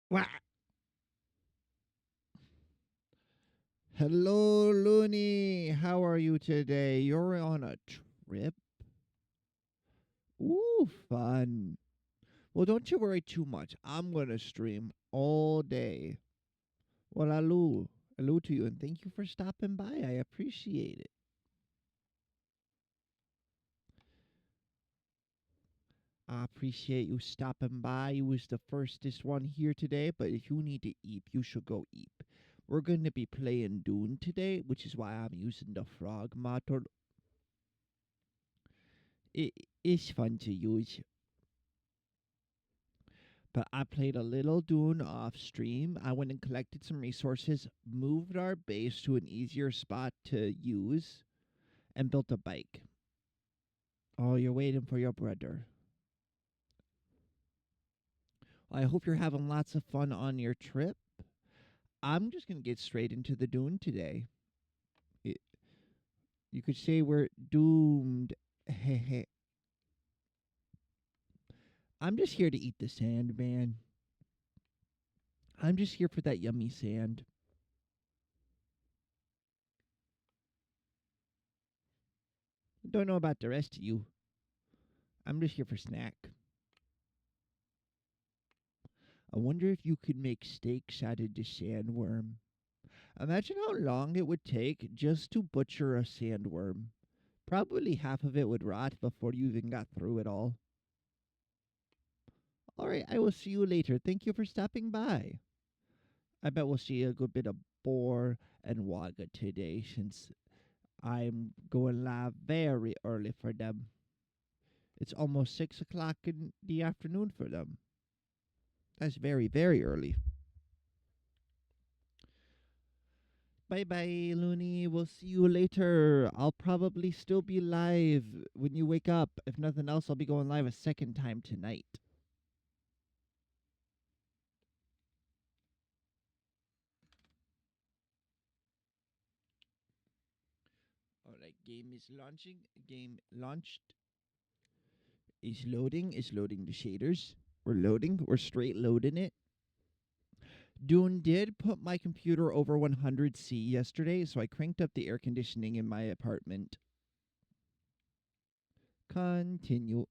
Wah. Hello, Looney. How are you today? You're on a trip? Ooh, fun. Well, don't you worry too much. I'm going to stream all day. Well, hello. Hello to you, and thank you for stopping by. I appreciate it. I appreciate you stopping by. You was the firstest one here today, but if you need to eat, you should go eat. We're going to be playing Dune today, which is why I'm using the frog model. It is fun to use. But I played a little Dune off stream. I went and collected some resources, moved our base to an easier spot to use, and built a bike. Oh, you're waiting for your brother. I hope you're having lots of fun on your trip. I'm just going to get straight into the Dune today. It, you could say we're doomed. I'm just here to eat the sand, man. I'm just here for that yummy sand. Don't know about the rest of you. I'm just here for snack. I wonder if you could make steaks out of the sandworm. Imagine how long it would take just to butcher a sandworm. Probably half of it would rot before you even got through it all. Alright, I will see you later. Thank you for stopping by. I bet we'll see a good bit of boar and wagga today since I'm going live very early for them. It's almost 6 o'clock in the afternoon for them. That's very, very early. Bye bye, Looney. We'll see you later. I'll probably still be live when you wake up. If nothing else, I'll be going live a second time tonight. Alright, game is launching. Game launched. Is loading. Is loading the shaders. We're loading. We're straight loading it. Dune did put my computer over 100C yesterday, so I cranked up the air conditioning in my apartment. Continue.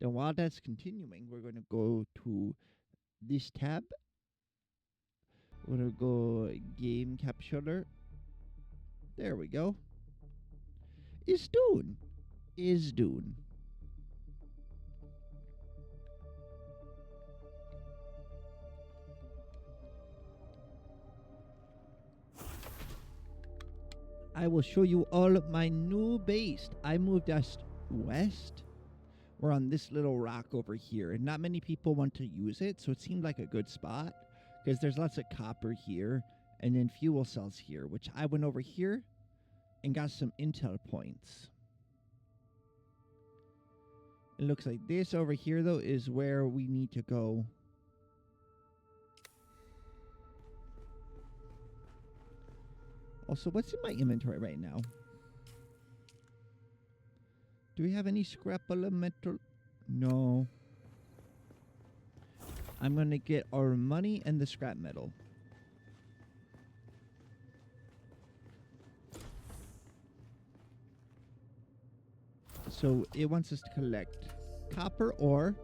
Then while that's continuing, we're going to go to this tab. We're going to go game capturer. There we go. Is Dune. Is Dune. I will show you all of my new base. I moved us west. We're on this little rock over here, and not many people want to use it, so it seemed like a good spot because there's lots of copper here and then fuel cells here, which I went over here and got some intel points. It looks like this over here, though, is where we need to go. Also, what's in my inventory right now? Do we have any scrap elemental? No. I'm going to get our money and the scrap metal. So it wants us to collect copper ore.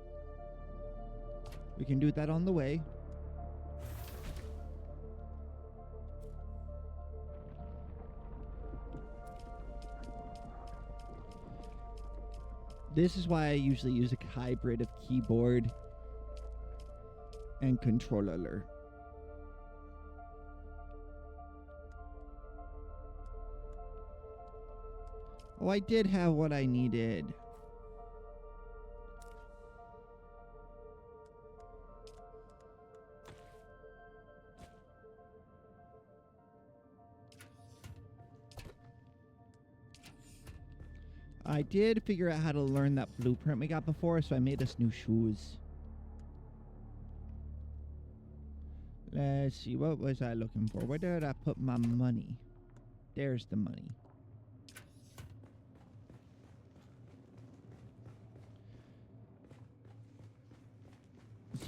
We can do that on the way. This is why I usually use a hybrid of keyboard and controller. Oh, I did have what I needed. I did figure out how to learn that blueprint we got before, so I made us new shoes. Let's see, what was I looking for? Where did I put my money? There's the money.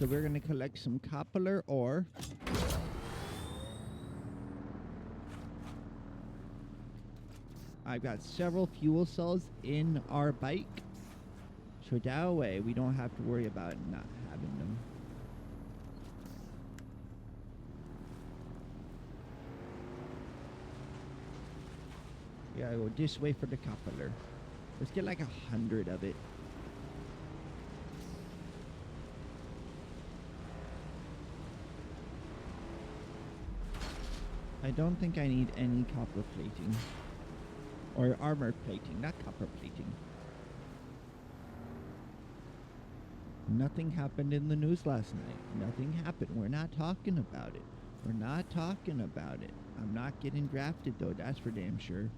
So we're going to collect some copper ore. I've got several fuel cells in our bike. So that way we don't have to worry about not having them. Yeah, go this way for the copper. Let's get like 100 of it. I don't think I need any copper plating. Or armor plating, not copper plating. Nothing happened in the news last night. Nothing happened. We're not talking about it. We're not talking about it. I'm not getting drafted though, that's for damn sure.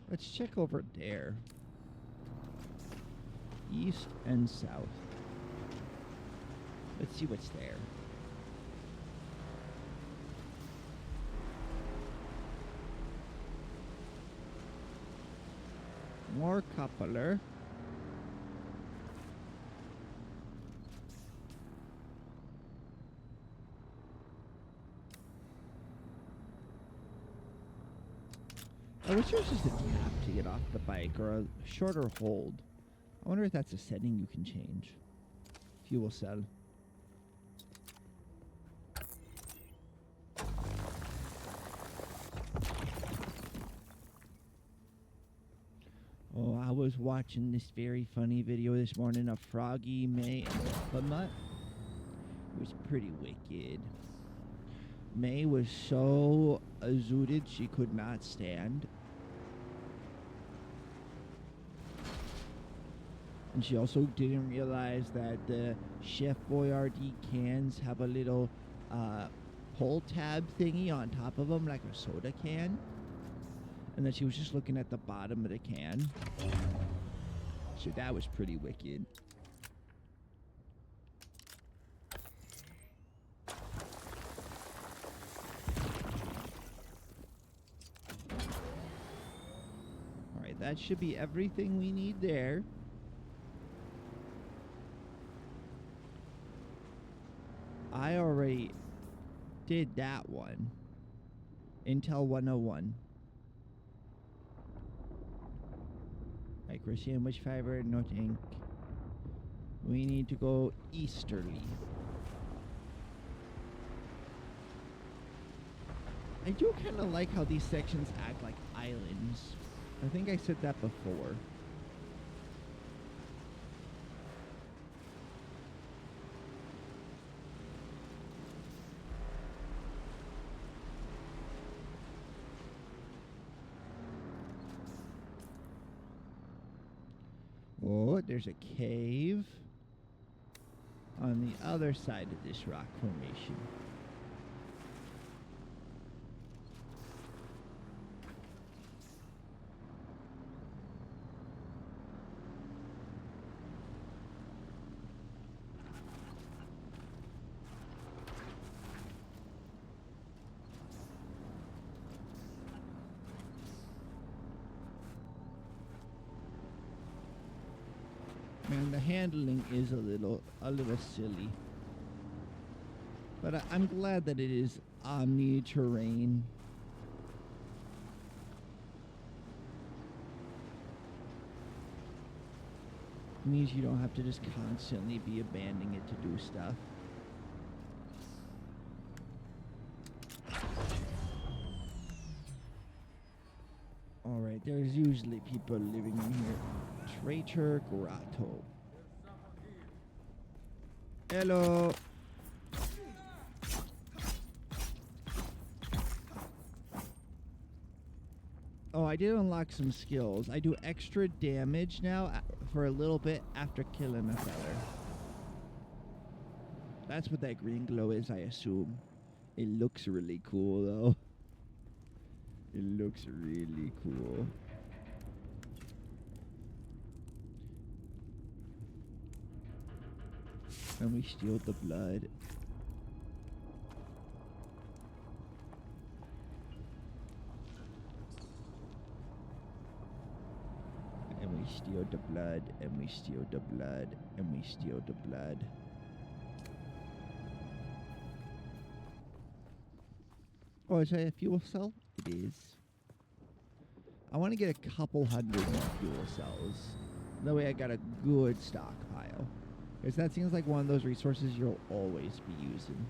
Let's check over there. East and south. Let's see what's there. More copper. I wish there was just a tap to get off the bike, or a shorter hold. I wonder if that's a setting you can change. Fuel cell. Oh, I was watching this very funny video this morning of Froggy, May, and Mutt. It was pretty wicked. May was so zooted she could not stand. And she also didn't realize that the Chef Boyardee cans have a little pull tab thingy on top of them, like a soda can. And then she was just looking at the bottom of the can. So that was pretty wicked. Alright, that should be everything we need there. I already did that one. Intel 101. Micro sandwich fiber, no ink. We need to go easterly. I do kind of like how these sections act like islands. I think I said that before. Oh, there's a cave on the other side of this rock formation. Man, the handling is a little silly. But I'm glad that it is omni-terrain. It means you don't have to just constantly be abandoning it to do stuff. Alright, there's usually people living in here. Traitor Grotto. Hello. Oh, I did unlock some skills. I do extra damage now for a little bit after killing a feller. That's what that green glow is, I assume. It looks really cool, though. It looks really cool. And we steal the blood. And we steal the blood, and we steal the blood, and we steal the blood. Oh, is that a fuel cell? It is. I want to get a couple hundred more fuel cells. That way I got a good stockpile. Because that seems like one of those resources you'll always be using.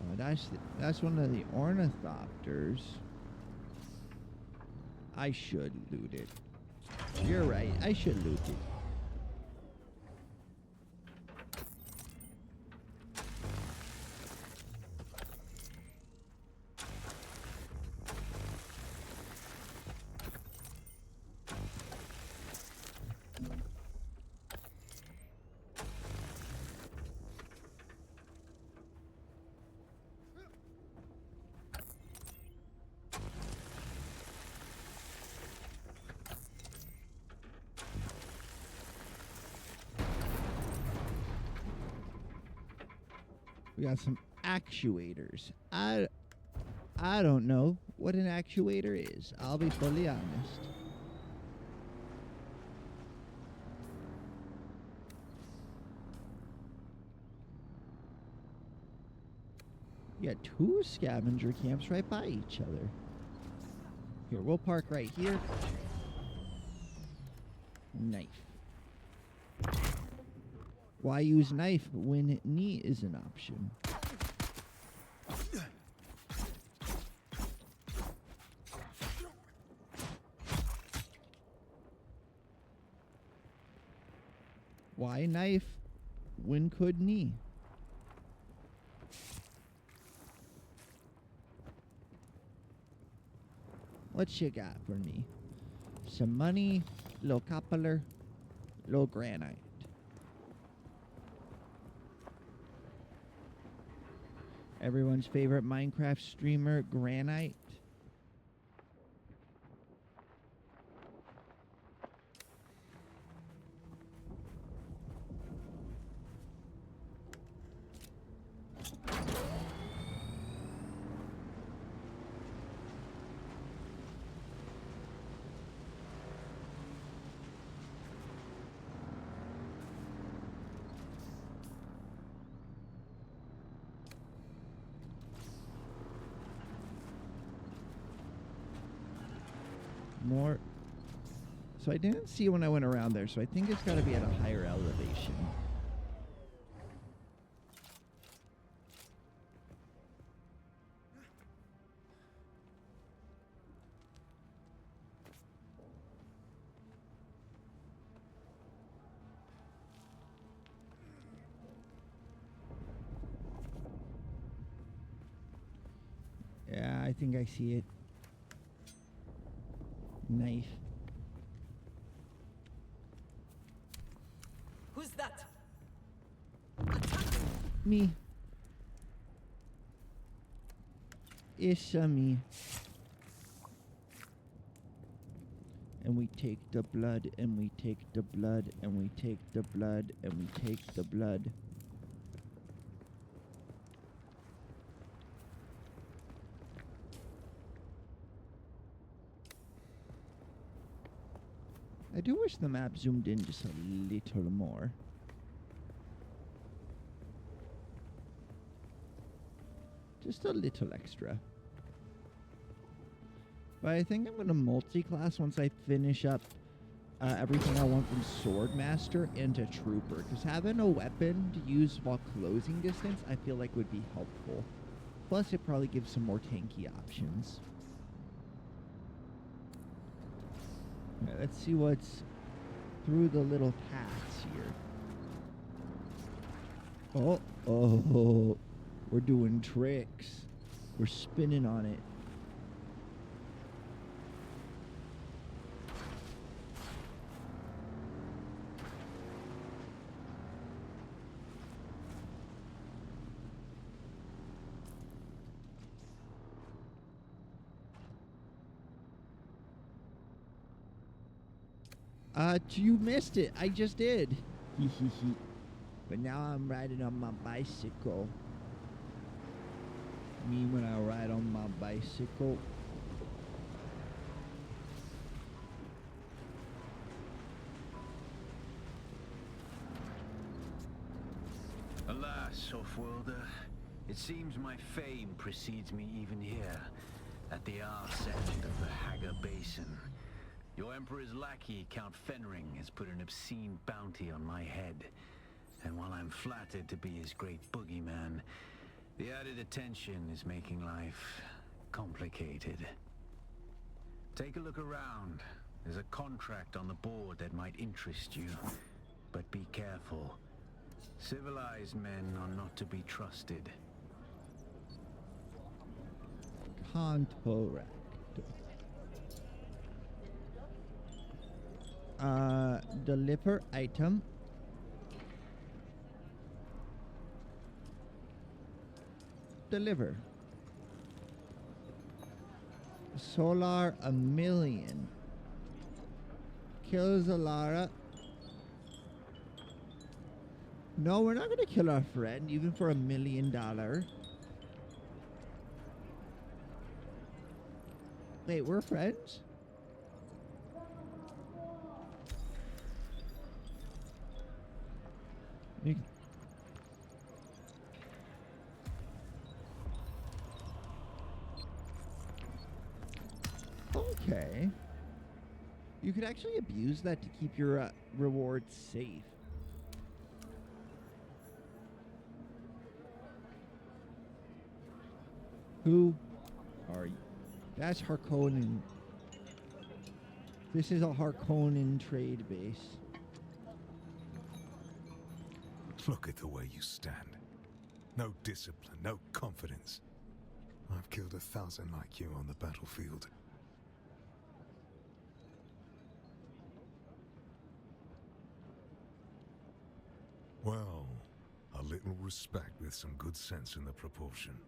Oh, that's one of the ornithopters. I should loot it. You're right, I should loot it. We got some actuators. I don't know what an actuator is. I'll be fully honest. We got two scavenger camps right by each other. Here, we'll park right here. Knife. Why use knife when knee is an option? Why knife when could knee? What you got for me? Some money, little copper, little granite. Everyone's favorite Minecraft streamer, Granite. More. So I didn't see when I went around there, so I think it's got to be at a higher elevation. Yeah, I think I see it. Knife. Who's that? Me. It's me. And we take the blood, and we take the blood, and we take the blood, and we take the blood. I do wish the map zoomed in just a little more. Just a little extra. But I think I'm going to multi-class once I finish up everything I want from Swordmaster into Trooper. Because having a weapon to use while closing distance, I feel like would be helpful. Plus, it probably gives some more tanky options. Alright, let's see what's through the little paths here. Oh, we're doing tricks. We're spinning on it. You missed it. I just did. Hee hee hee. But now I'm riding on my bicycle. Me when I ride on my bicycle. Alas, Offworlder, it seems my fame precedes me even here, at the arse end of the Haga Basin. Your Emperor's lackey, Count Fenring, has put an obscene bounty on my head. And while I'm flattered to be his great boogeyman, the added attention is making life complicated. Take a look around. There's a contract on the board that might interest you. But be careful. Civilized men are not to be trusted. Contract. Deliver item. Deliver. Solar 1,000,000. Kill Zalara. No, we're not going to kill our friend, even for $1,000,000. Wait, we're friends? You- Okay. You could actually abuse that to keep your rewards safe. Who are you? That's Harkonnen. This is a Harkonnen trade base. Look at the way you stand. No discipline, no confidence. I've killed 1,000 like you on the battlefield. Well, a little respect with some good sense in the proportion.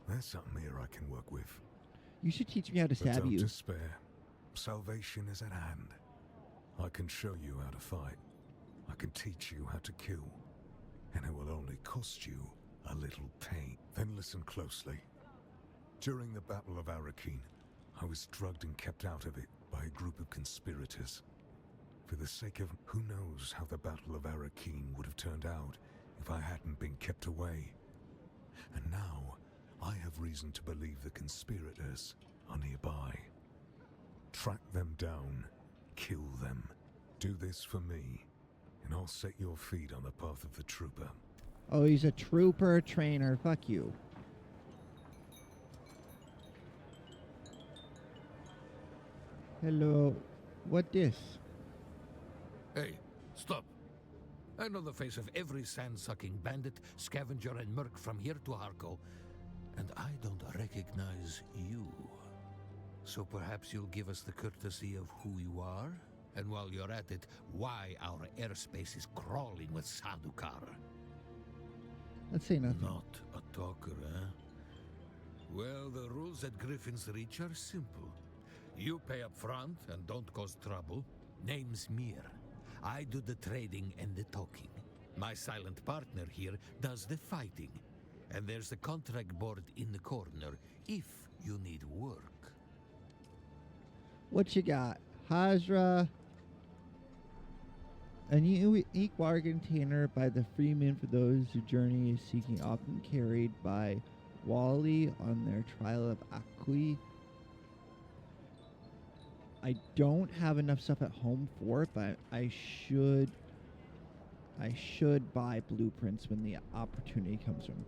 There's something here I can work with. You should teach me how to But stab don't you. despair. Salvation is at hand. I can show you how to fight. I can teach you how to kill. And it will only cost you a little pain. Then listen closely. During the Battle of Arakeen, I was drugged and kept out of it by a group of conspirators. For the sake of who knows how the Battle of Arakeen would have turned out if I hadn't been kept away. And now, I have reason to believe the conspirators are nearby. Track them down, kill them. Do this for me, and I'll set your feet on the path of the trooper. Oh, he's a trooper trainer. Fuck you. Hello. What this? Hey, stop. I know the face of every sand-sucking bandit, scavenger, and merc from here to Harko, and I don't recognize you. So perhaps you'll give us the courtesy of who you are, and while you're at it, why our airspace is crawling with Sandukar. Let's say nothing. Not a talker, eh? Well, the rules at Griffin's Reach are simple. You pay up front and don't cause trouble. Name's Mir. I do the trading and the talking. My silent partner here does the fighting. And there's a contract board in the corner if you need work. What you got? Hazra. A unique bargain container by the freeman for those who journey is seeking, often carried by Wally on their trial of Akui. I don't have enough stuff at home for it, but I should buy blueprints when the opportunity comes from.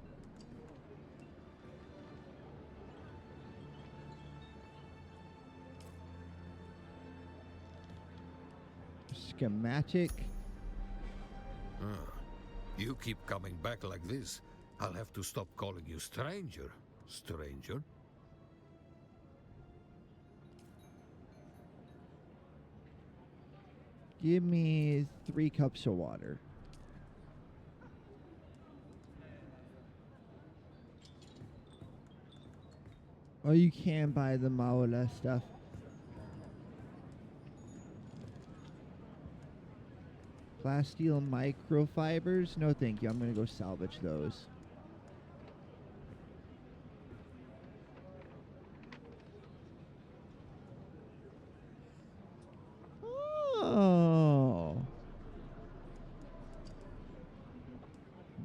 Schematic. You keep coming back like this, I'll have to stop calling you stranger. Stranger? Give me 3 cups of water. Oh, you can buy the Maola stuff. Glass steel microfibers? No, thank you. I'm going to go salvage those. Oh.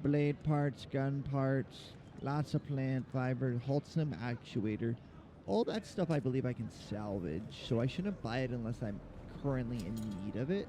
Blade parts, gun parts, lots of plant fiber, Holtzum actuator. All that stuff I believe I can salvage, so I shouldn't buy it unless I'm currently in need of it.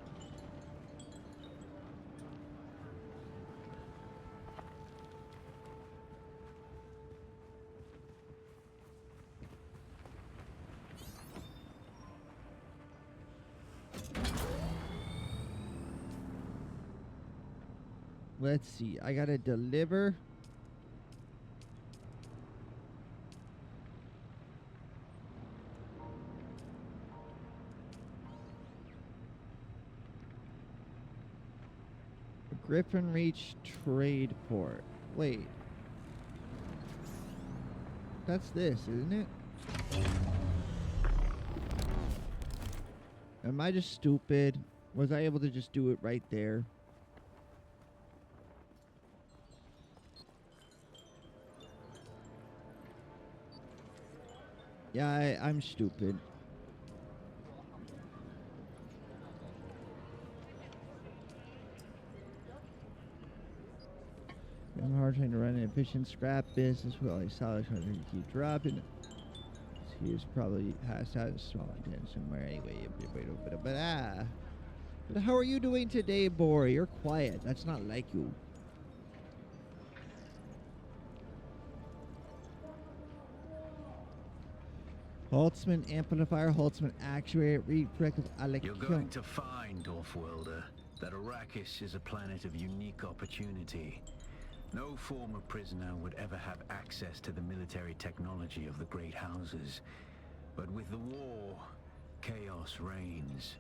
Let's see. I gotta deliver. Griffin Reach Trade Port. Wait. That's this, isn't it? Am I just stupid? Was I able to just do it right there? Yeah, I'm stupid. I'm hard trying to run an efficient scrap business with all these solids trying to keep dropping. He's probably has had a small intent somewhere anyway. But how are you doing today, Bori? You're quiet. That's not like you. Holtzman amplifier, Holtzman actuator, You're going to find, Offworlder, that Arrakis is a planet of unique opportunity. No former prisoner would ever have access to the military technology of the great houses. But with the war, chaos reigns.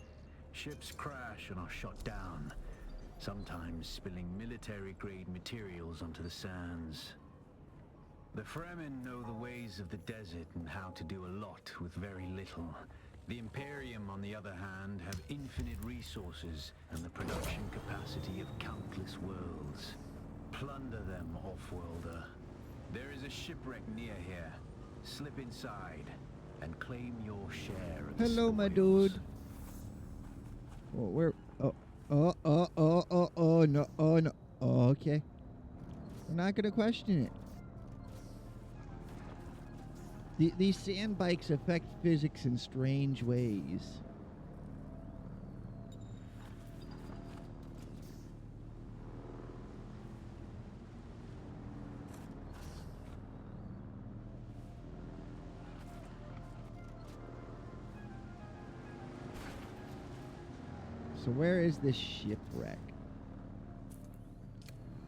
Ships crash and are shot down, sometimes spilling military-grade materials onto the sands. The Fremen know the ways of the desert and how to do a lot with very little. The Imperium, on the other hand, have infinite resources and the production capacity of countless worlds. Plunder them, Offworlder. There is a shipwreck near here. Slip inside and claim your share of the Hello, my spoils. dude. Oh, where? No, oh, no. Oh, okay. We're not gonna question it. These sand bikes affect physics in strange ways. So where is this shipwreck?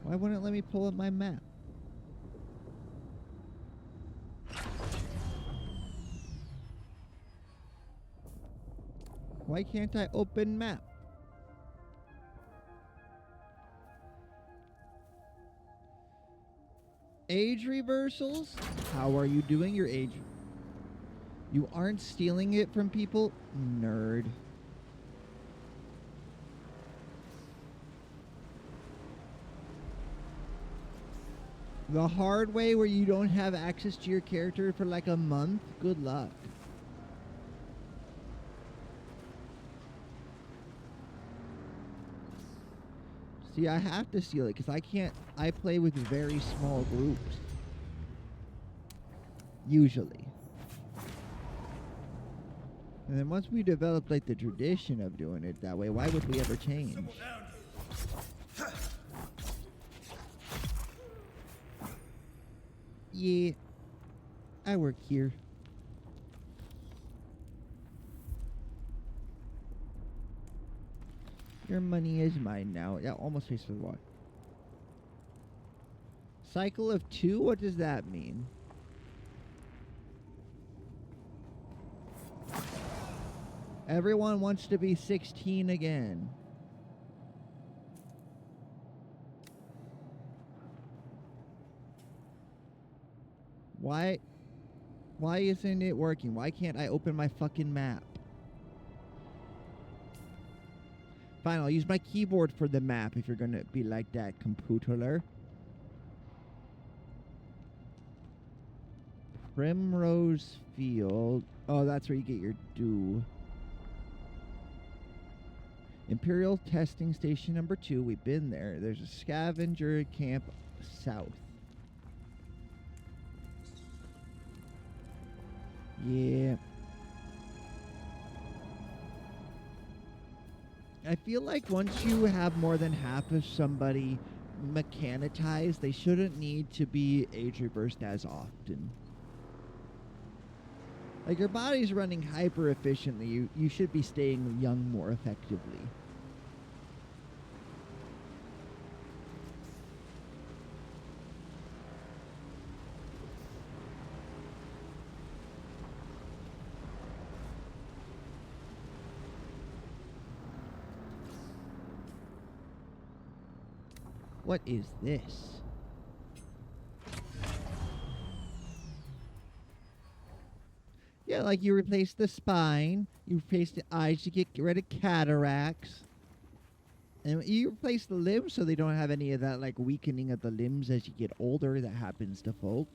Why wouldn't it let me pull up my map? Why can't I open map? Age reversals? How are you doing your age? You aren't stealing it from people? Nerd. The hard way where you don't have access to your character for like a month? Good luck. See, I have to steal it because I can't. I play with very small groups. Usually. And then once we develop like the tradition of doing it that way, why would we ever change? Yeah, I work here. Your money is mine now. Yeah, almost pays for the water. Cycle of 2? What does that mean? Everyone wants to be 16 again. Why isn't it working? Why can't I open my fucking map? If Fine, I'll use my keyboard for the map if you're gonna be like that, computer. Primrose Field. Oh, that's where you get your dew. Imperial Testing Station number 2. We've been there. There's a scavenger camp south. Yeah. I feel like once you have more than half of somebody mechanized, they shouldn't need to be age reversed as often. Like, your body's running hyper efficiently. You should be staying young more effectively. What is this? Yeah, like you replace the spine, you replace the eyes to get rid of cataracts, and you replace the limbs so they don't have any of that like weakening of the limbs as you get older that happens to folk.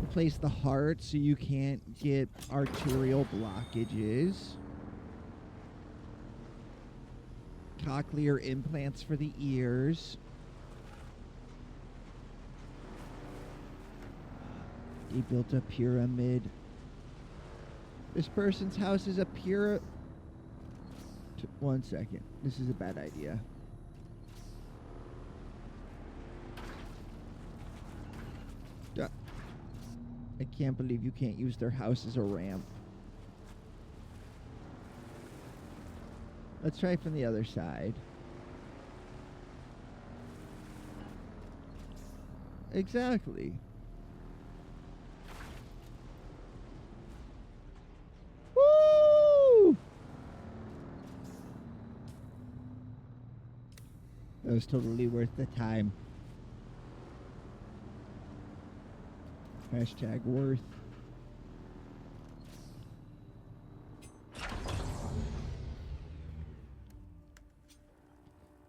Replace the heart so you can't get arterial blockages. Cochlear implants for the ears. They built a pyramid. This person's house is a pyramid. One second. This is a bad idea. I can't believe you can't use their house as a ramp. Let's try from the other side. Exactly. Woo! That was totally worth the time. Hashtag worth.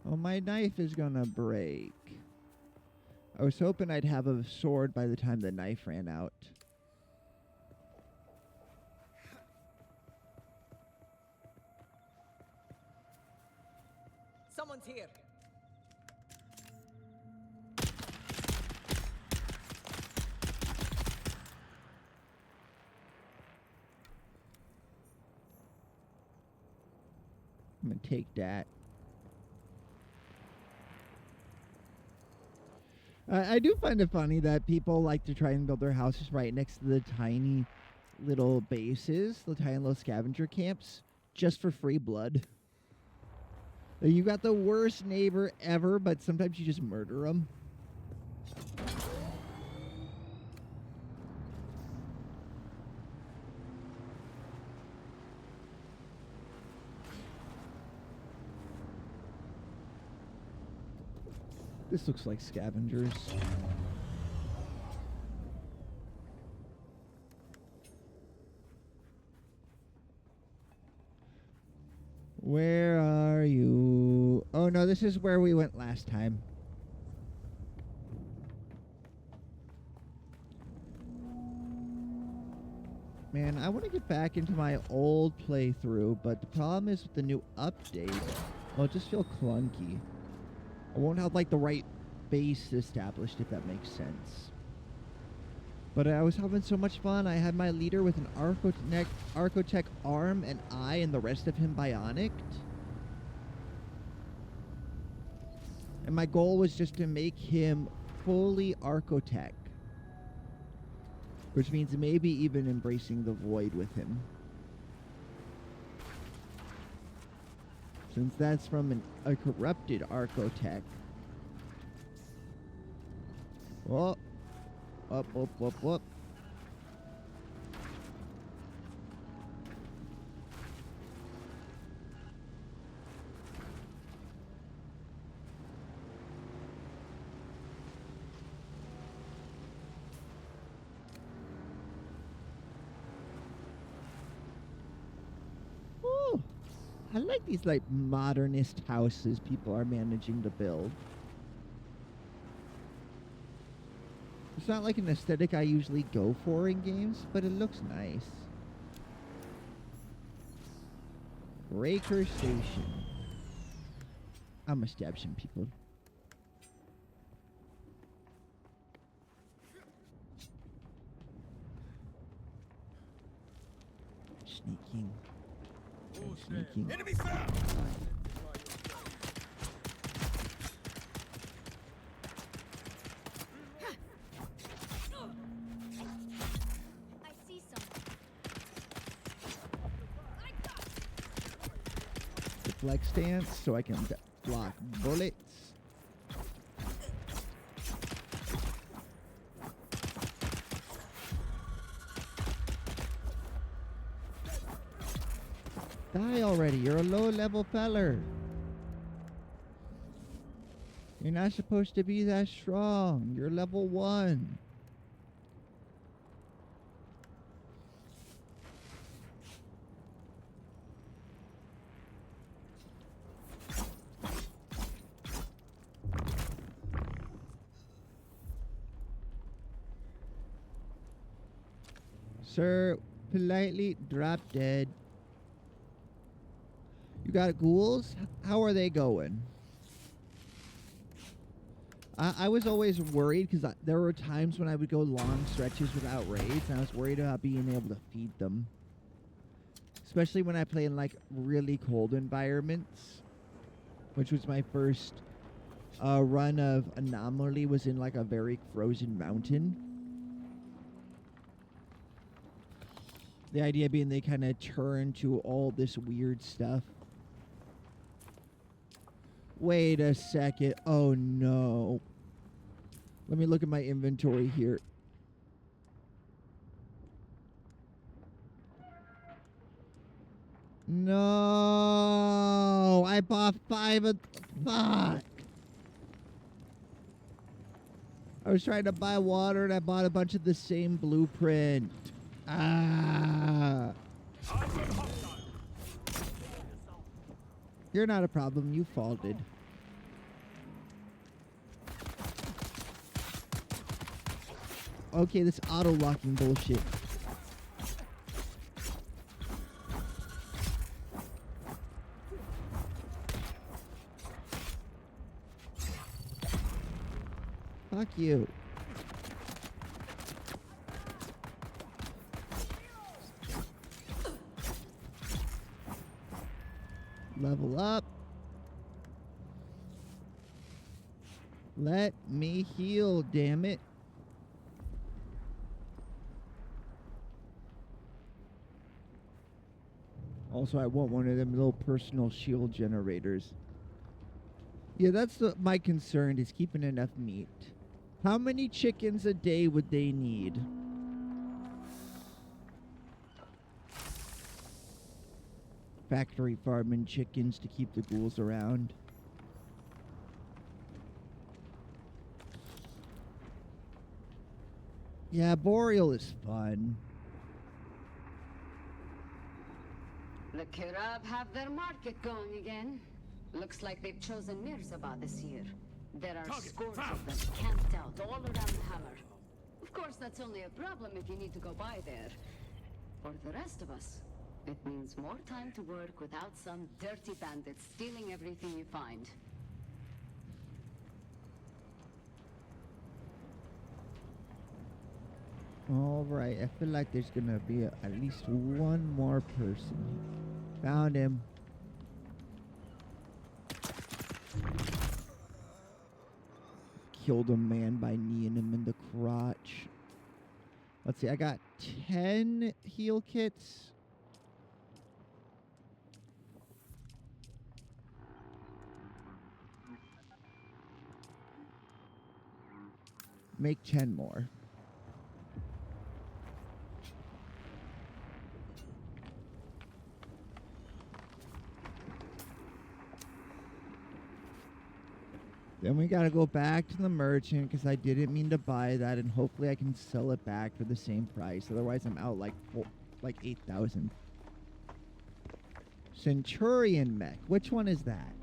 Oh, my knife is gonna break. I was hoping I'd have a sword by the time the knife ran out. Someone's here. I'm gonna take that. I do find it funny that people like to try and build their houses right next to the tiny little bases, the tiny little scavenger camps, just for free blood. You got the worst neighbor ever, but sometimes you just murder them. This looks like scavengers. Where are you? Oh no, this is where we went last time. Man, I want to get back into my old playthrough, but the problem is with the new update, it'll just feel clunky. I won't have like the right base established, if that makes sense. But I was having so much fun. I had my leader with an Archotech arm and eye, and the rest of him bionic. And my goal was just to make him fully Archotech, which means maybe even embracing the void with him, since that's from a corrupted Archotech. Oh, up. I like these like modernist houses people are managing to build. It's not like an aesthetic I usually go for in games, but it looks nice. Breaker Station. I'm gonna stab some people. Sneaking. I'm sneaking. Enemy found! I see someone. Deflect stance so I can block bullets. Die already, you're a low level feller. You're not supposed to be that strong. You're level 1. Sir, politely drop dead. You got ghouls? How are they going? I was always worried because there were times when I would go long stretches without raids, and I was worried about being able to feed them. Especially when I play in like really cold environments, which was my first run of Anomaly, was in like a very frozen mountain. The idea being they kind of turn to all this weird stuff. Wait a second. Oh no. Let me look at my inventory here. No. I bought 5 of... Fuck. I was trying to buy water and I bought a bunch of the same blueprint. Ah. You're not a problem. You faulted. Okay, this auto-locking bullshit. Fuck you. Level up. Let me heal, damn it. Also, I want one of them little personal shield generators. Yeah, that's my concern, is keeping enough meat. How many chickens a day would they need? Factory farming chickens to keep the ghouls around. Yeah, Boreal is fun. The Kirab have their market going again. Looks like they've chosen Mirzabah this year. There are scores of them camped out all around the hammer. Of course, that's only a problem if you need to go by there. For the rest of us, it means more time to work without some dirty bandits stealing everything you find. Alright, I feel like there's gonna be at least one more person. Found him. Killed a man by kneeing him in the crotch. Let's see, I got 10 heal kits. Make 10 more. Then we gotta go back to the merchant because I didn't mean to buy that, and hopefully I can sell it back for the same price. Otherwise, I'm out like 8,000. Centurion mech. Which one is that?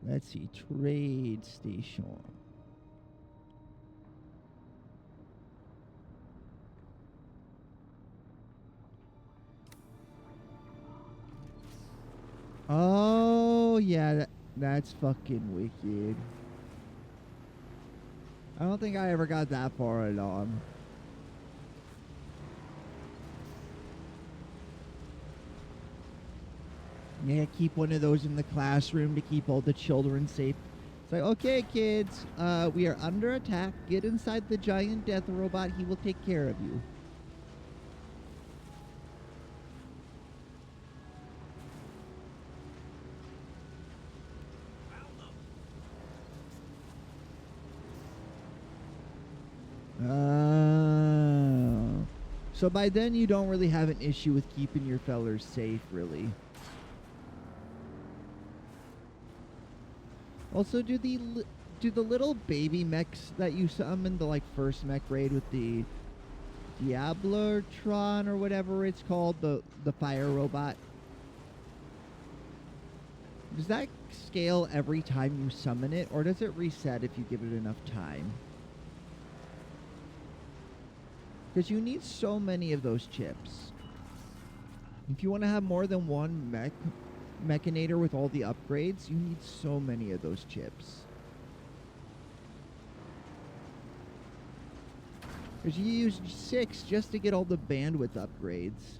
Let's see. Trade station. Oh, yeah, that's fucking wicked. I don't think I ever got that far along. Yeah, keep one of those in the classroom to keep all the children safe. It's like, okay, kids, we are under attack. Get inside the giant death robot. He will take care of you. So by then you don't really have an issue with keeping your fellers safe, really. Also, do the little baby mechs that you summoned, the like first mech raid with the Diablotron or whatever it's called, the fire robot, does that scale every time you summon it, or does it reset if you give it enough time? Because you need so many of those chips. If you want to have more than one mechanator with all the upgrades, you need so many of those chips. Because you use 6 just to get all the bandwidth upgrades.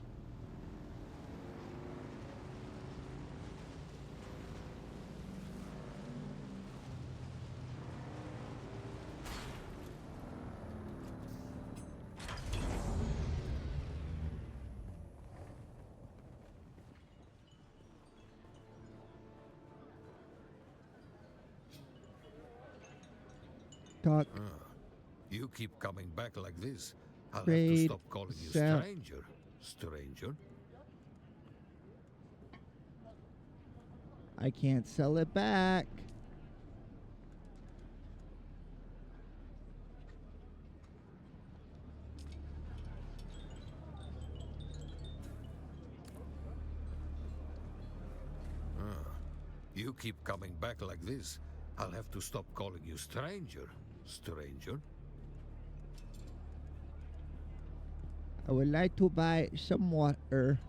Talk. You keep coming back like this. I'll have Trade, to stop calling you sell. stranger. Stranger? I can't sell it back. You keep coming back like this. I'll have to stop calling you stranger. Stranger? I would like to buy some water.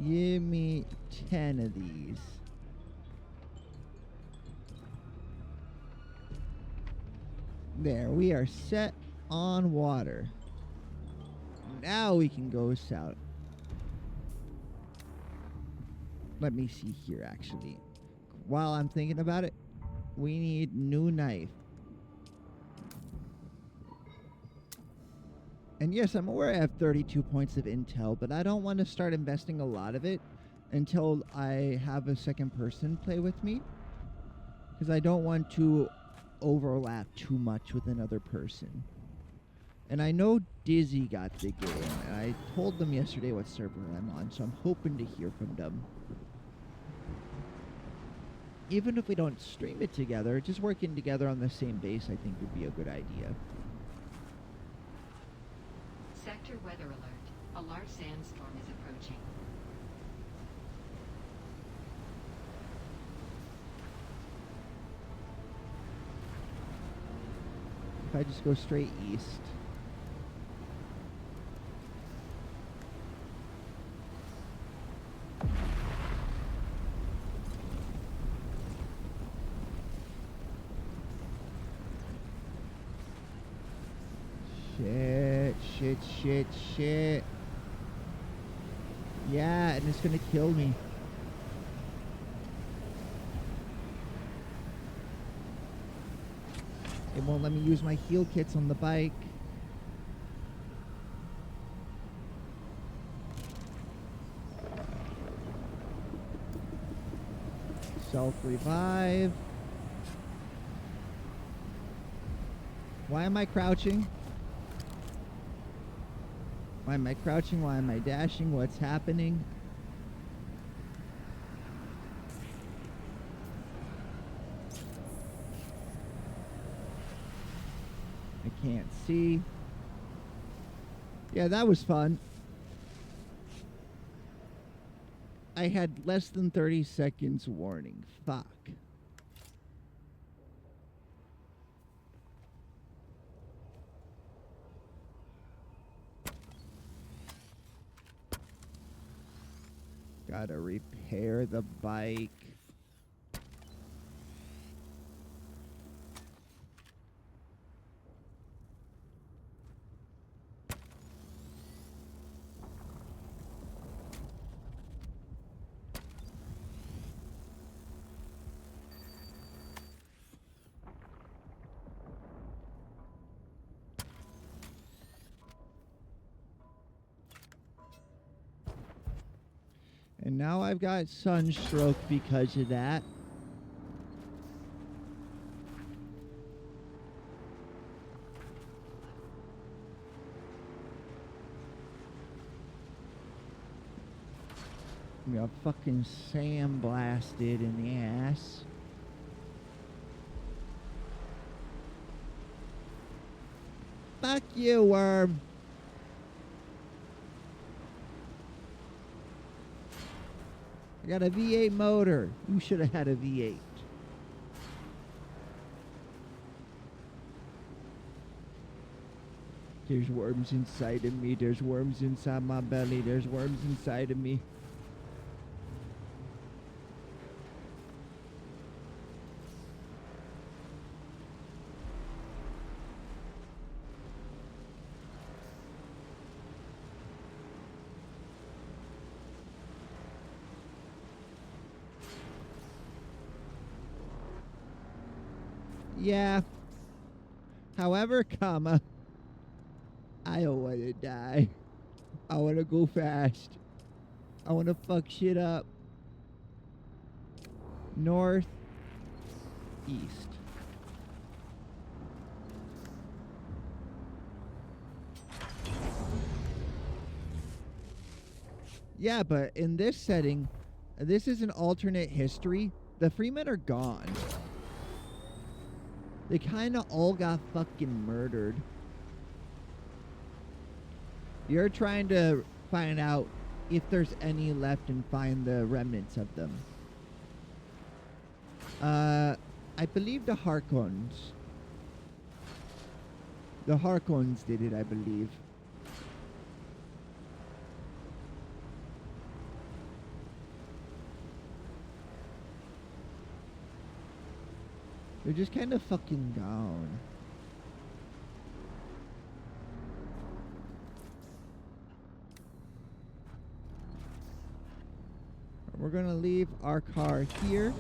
Give me 10 of these. There, we are set on water. Now we can go south. Let me see here, actually. While I'm thinking about it, we need new knife. And yes, I'm aware I have 32 points of intel, but I don't want to start investing a lot of it until I have a second person play with me. Because I don't want to overlap too much with another person. And I know Dizzy got the game, and I told them yesterday what server I'm on, so I'm hoping to hear from them. Even if we don't stream it together, just working together on the same base I think would be a good idea. Sector weather alert. A large sandstorm is approaching. If I just go straight east. Shit. Yeah, and it's gonna kill me. It won't let me use my heal kits on the bike. Self-revive. Why am I crouching? Why am I crouching? Why am I dashing? What's happening? I can't see. Yeah, that was fun. I had less than 30 seconds warning. Fuck. Gotta repair the bike. And now I've got sunstroke because of that. We got fucking sandblasted in the ass. Fuck you, worm. I got a V8 motor. You should have had a V8. There's worms inside of me. There's worms inside my belly. There's worms inside of me. Yeah. However, comma, I don't want to die. I want to go fast. I want to fuck shit up. North, east. Yeah, but in this setting, this is an alternate history. The Freemen are gone. They kind of all got fucking murdered. You're trying to find out if there's any left and find the remnants of them. I believe the Harkons. The Harkons did it, I believe. They're just kind of fucking gone. We're gonna leave our car here.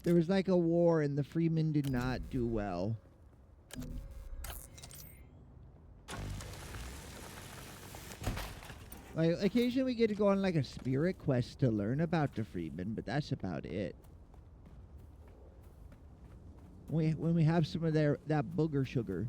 There was like a war and the Freemen did not do well. Like, occasionally we get to go on like a spirit quest to learn about the Freemen, but that's about it. When we have some of that booger sugar.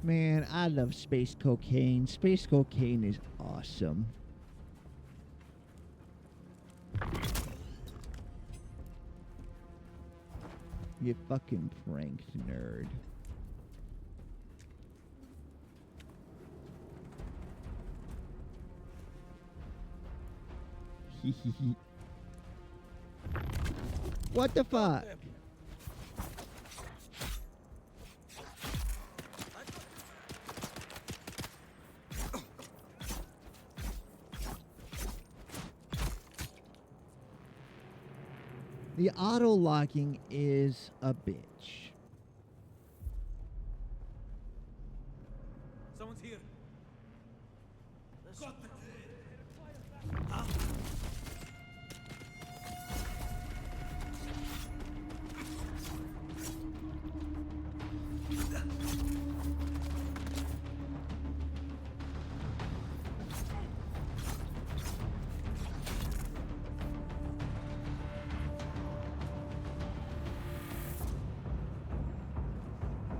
Man, I love space cocaine. Space cocaine is awesome. You fucking pranked, nerd. What the fuck? The auto-locking is a bitch. Someone's here.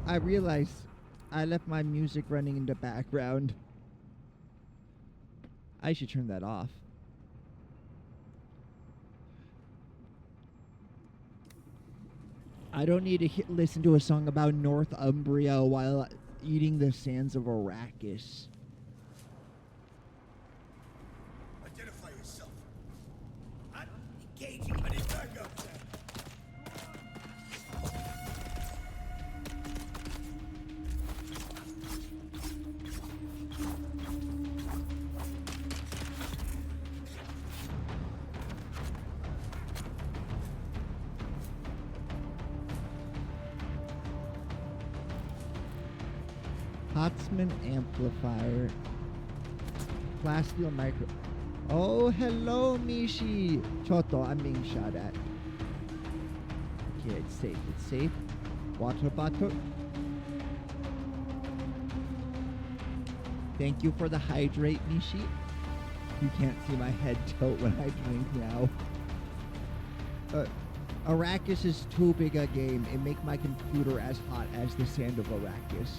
I realized I left my music running in the background. I should turn that off. I don't need to listen to a song about Northumbria while eating the sands of Arrakis. Identify yourself. I'm engaging an embargo. Hotsman amplifier. Plasteel micro. Oh, hello, Mishi. Choto, I'm being shot at. Okay, it's safe. It's safe. Water bottle. Thank you for the hydrate, Mishi. You can't see my head tilt when I drink now. Arrakis is too big a game. It make my computer as hot as the sand of Arrakis.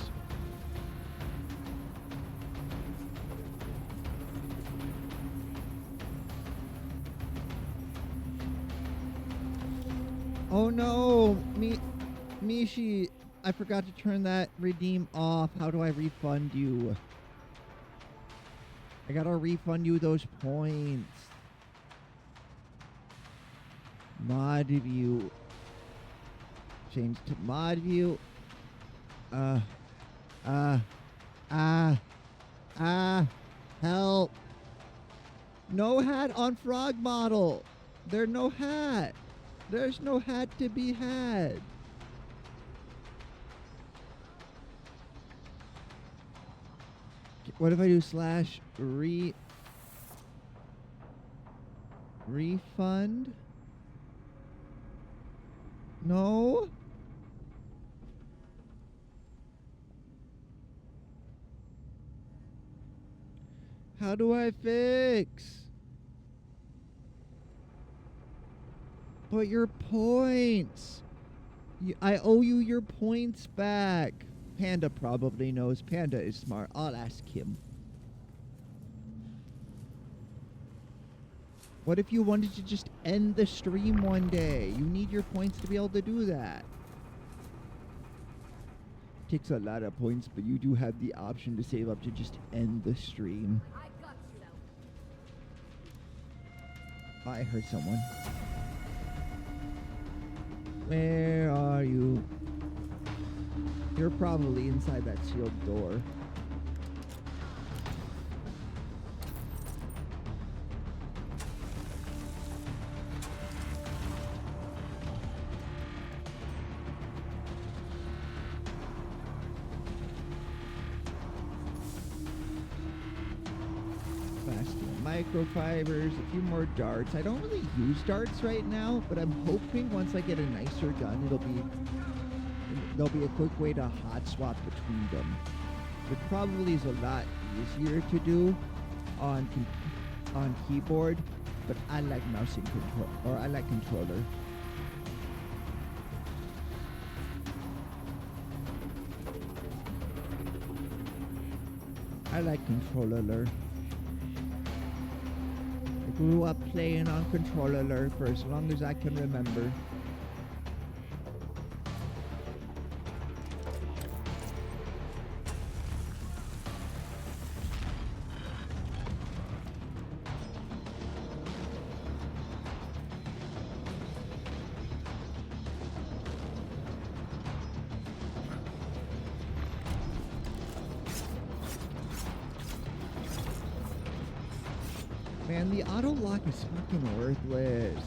Oh no, Mishi, I forgot to turn that redeem off. How do I refund you? I gotta refund you those points. Mod view. Change to mod view. Help. No hat on frog model. There's no hat. There's no hat to be had. What if I do slash refund? No? How do I fix? But your points. I owe you your points back. Panda probably knows. Panda is smart. I'll ask him. What if you wanted to just end the stream one day? You need your points to be able to do that. Takes a lot of points, but you do have the option to save up to just end the stream. I got you. I heard someone. Where are you? You're probably inside that sealed door. Microfibers, a few more darts. I don't really use darts right now, but I'm hoping once I get a nicer gun, there'll be a quick way to hot swap between them. It probably is a lot easier to do on keyboard, but I like mouse and control, or I like controller. I like controller. Grew up playing on controller for as long as I can remember. Man, the auto lock is fucking worthless.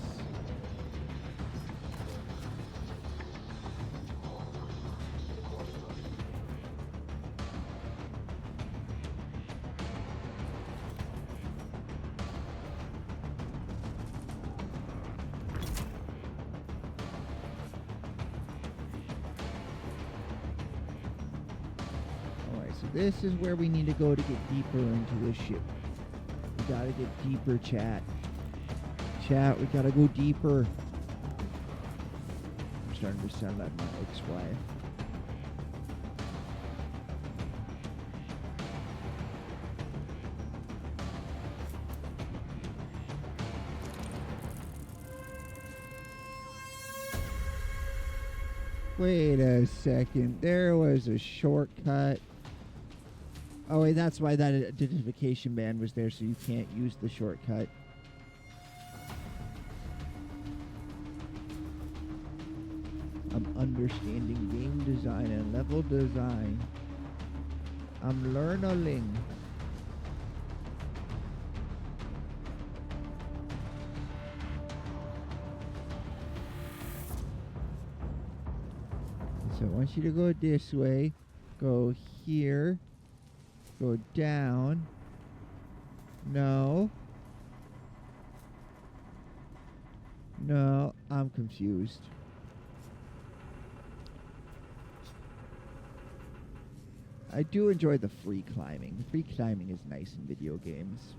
So this is where we need to go to get deeper into this ship. We gotta get deeper, chat. Chat, we gotta go deeper. I'm starting to sound like my ex-wife. Wait a second. There was a shortcut. Oh, wait, that's why that identification band was there, so you can't use the shortcut. I'm understanding game design and level design. I'm learning. So I want you to go this way, go here, go down. No. No, I'm confused. I do enjoy the free climbing. Free climbing is nice in video games.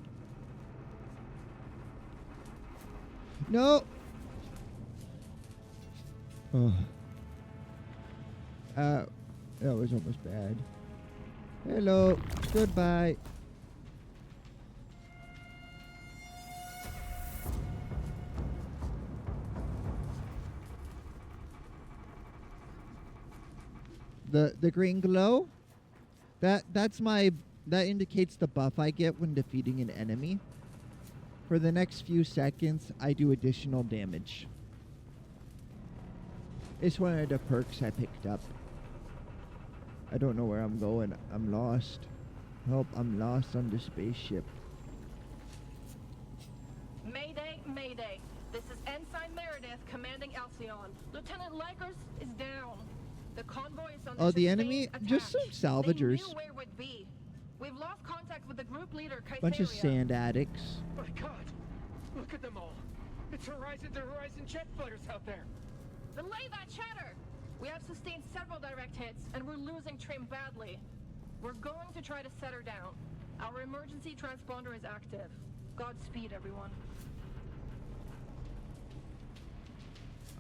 No! Oh. That was almost bad. Hello. Goodbye. The green glow? That indicates the buff I get when defeating an enemy. For the next few seconds, I do additional damage. It's one of the perks I picked up. I don't know where I'm going. I'm lost. Help, I'm lost on the spaceship. Mayday, Mayday. This is Ensign Meredith commanding Alcyon. Lieutenant Likers is down. The convoy is under The sustained enemy? attack. Just some salvagers. They knew where we'd be. We've lost contact with the group leader, Kytheria. Bunch of sand addicts. My God! Look at them all! It's Horizon to Horizon jet fighters out there! Delay that chatter! We have sustained several direct hits, and we're losing Trim badly. We're going to try to set her down. Our emergency transponder is active. Godspeed, everyone.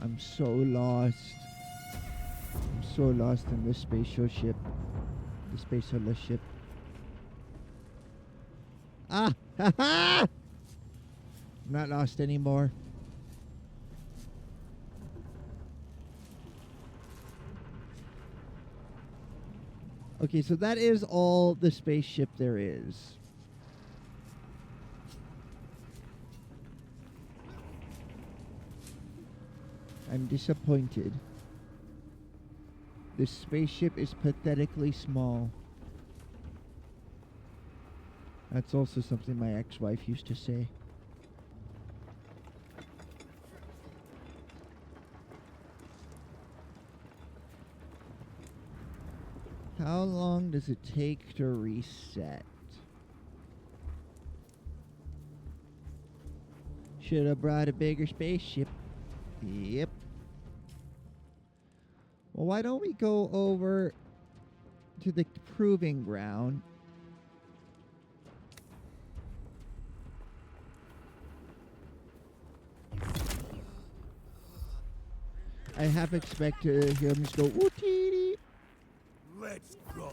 I'm so lost. I'm so lost in this spatial ship. The spatial ship. Ah! Ha ha! I'm not lost anymore. Okay, so that is all the spaceship there is. I'm disappointed. This spaceship is pathetically small. That's also something my ex-wife used to say. How long does it take to reset? Should have brought a bigger spaceship. Yep. Well, why don't we go over to the proving ground? I have expected to hear him just go, ooh, tee. Let's go.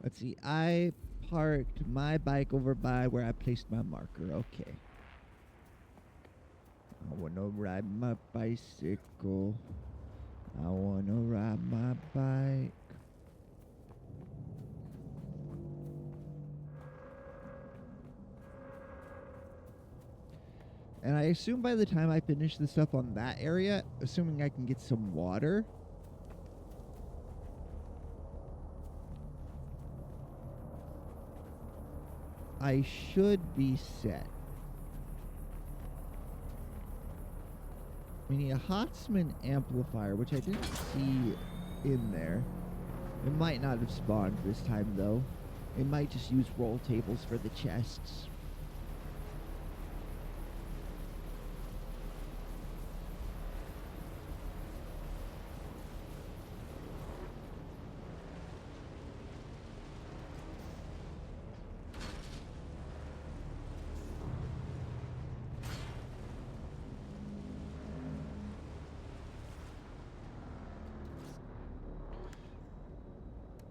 Let's see. I parked my bike over by where I placed my marker. Okay. I want to ride my bicycle. I want to ride my bike. And I assume by the time I finish this up on that area, assuming I can get some water, I should be set. We need a Hotsman amplifier, which I didn't see in there. It might not have spawned this time, though. It might just use roll tables for the chests.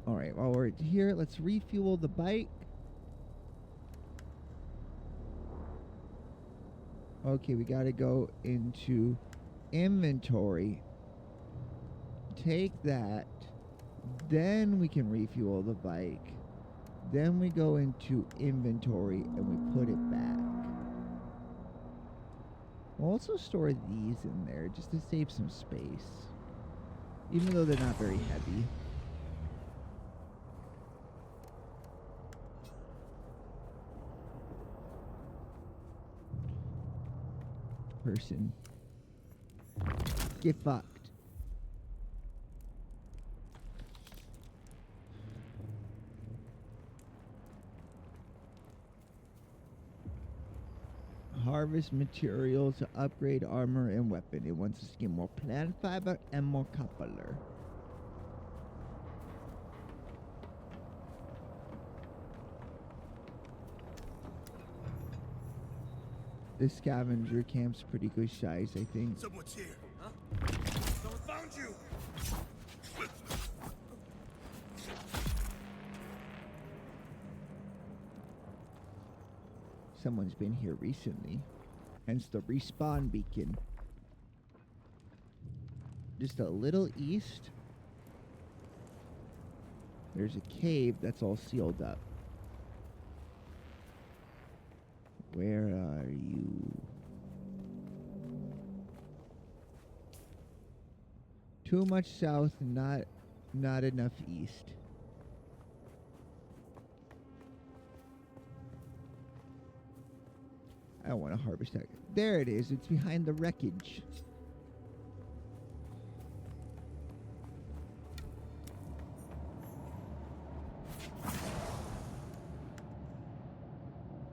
Alright, while we're here, let's refuel the bike. Okay, we gotta go into inventory. Take that. Then we can refuel the bike. Then we go into inventory and we put it back. We'll also store these in there just to save some space. Even though they're not very heavy. Person. Get fucked. Harvest materials to upgrade armor and weapon. It wants us to get more plant fiber and more copper. This scavenger camp's pretty good size, I think. Someone's here. Huh? Someone found you! Someone's been here recently. Hence the respawn beacon. Just a little east. There's a cave that's all sealed up. Where are you? Too much south, not enough east. I don't want to harvest that. There it is. It's behind the wreckage.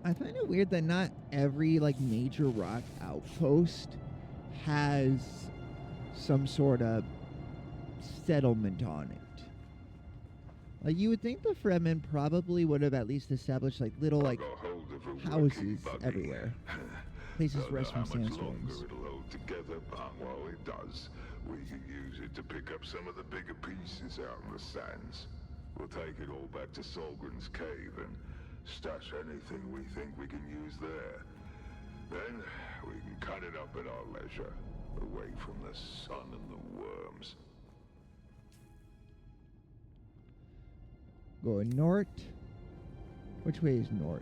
I find it weird that not every major rock outpost has some sort of settlement on it. You would think the Fremen probably would have at least established little houses everywhere. Places rest from sandstorms. It'll hold together, but while it does, we can use it to pick up some of the bigger pieces out in the sands. We'll take it all back to Solgren's cave and stash anything we think we can use there. Then we can cut it up at our leisure, away from the sun and the worms. Going north. Which way is north?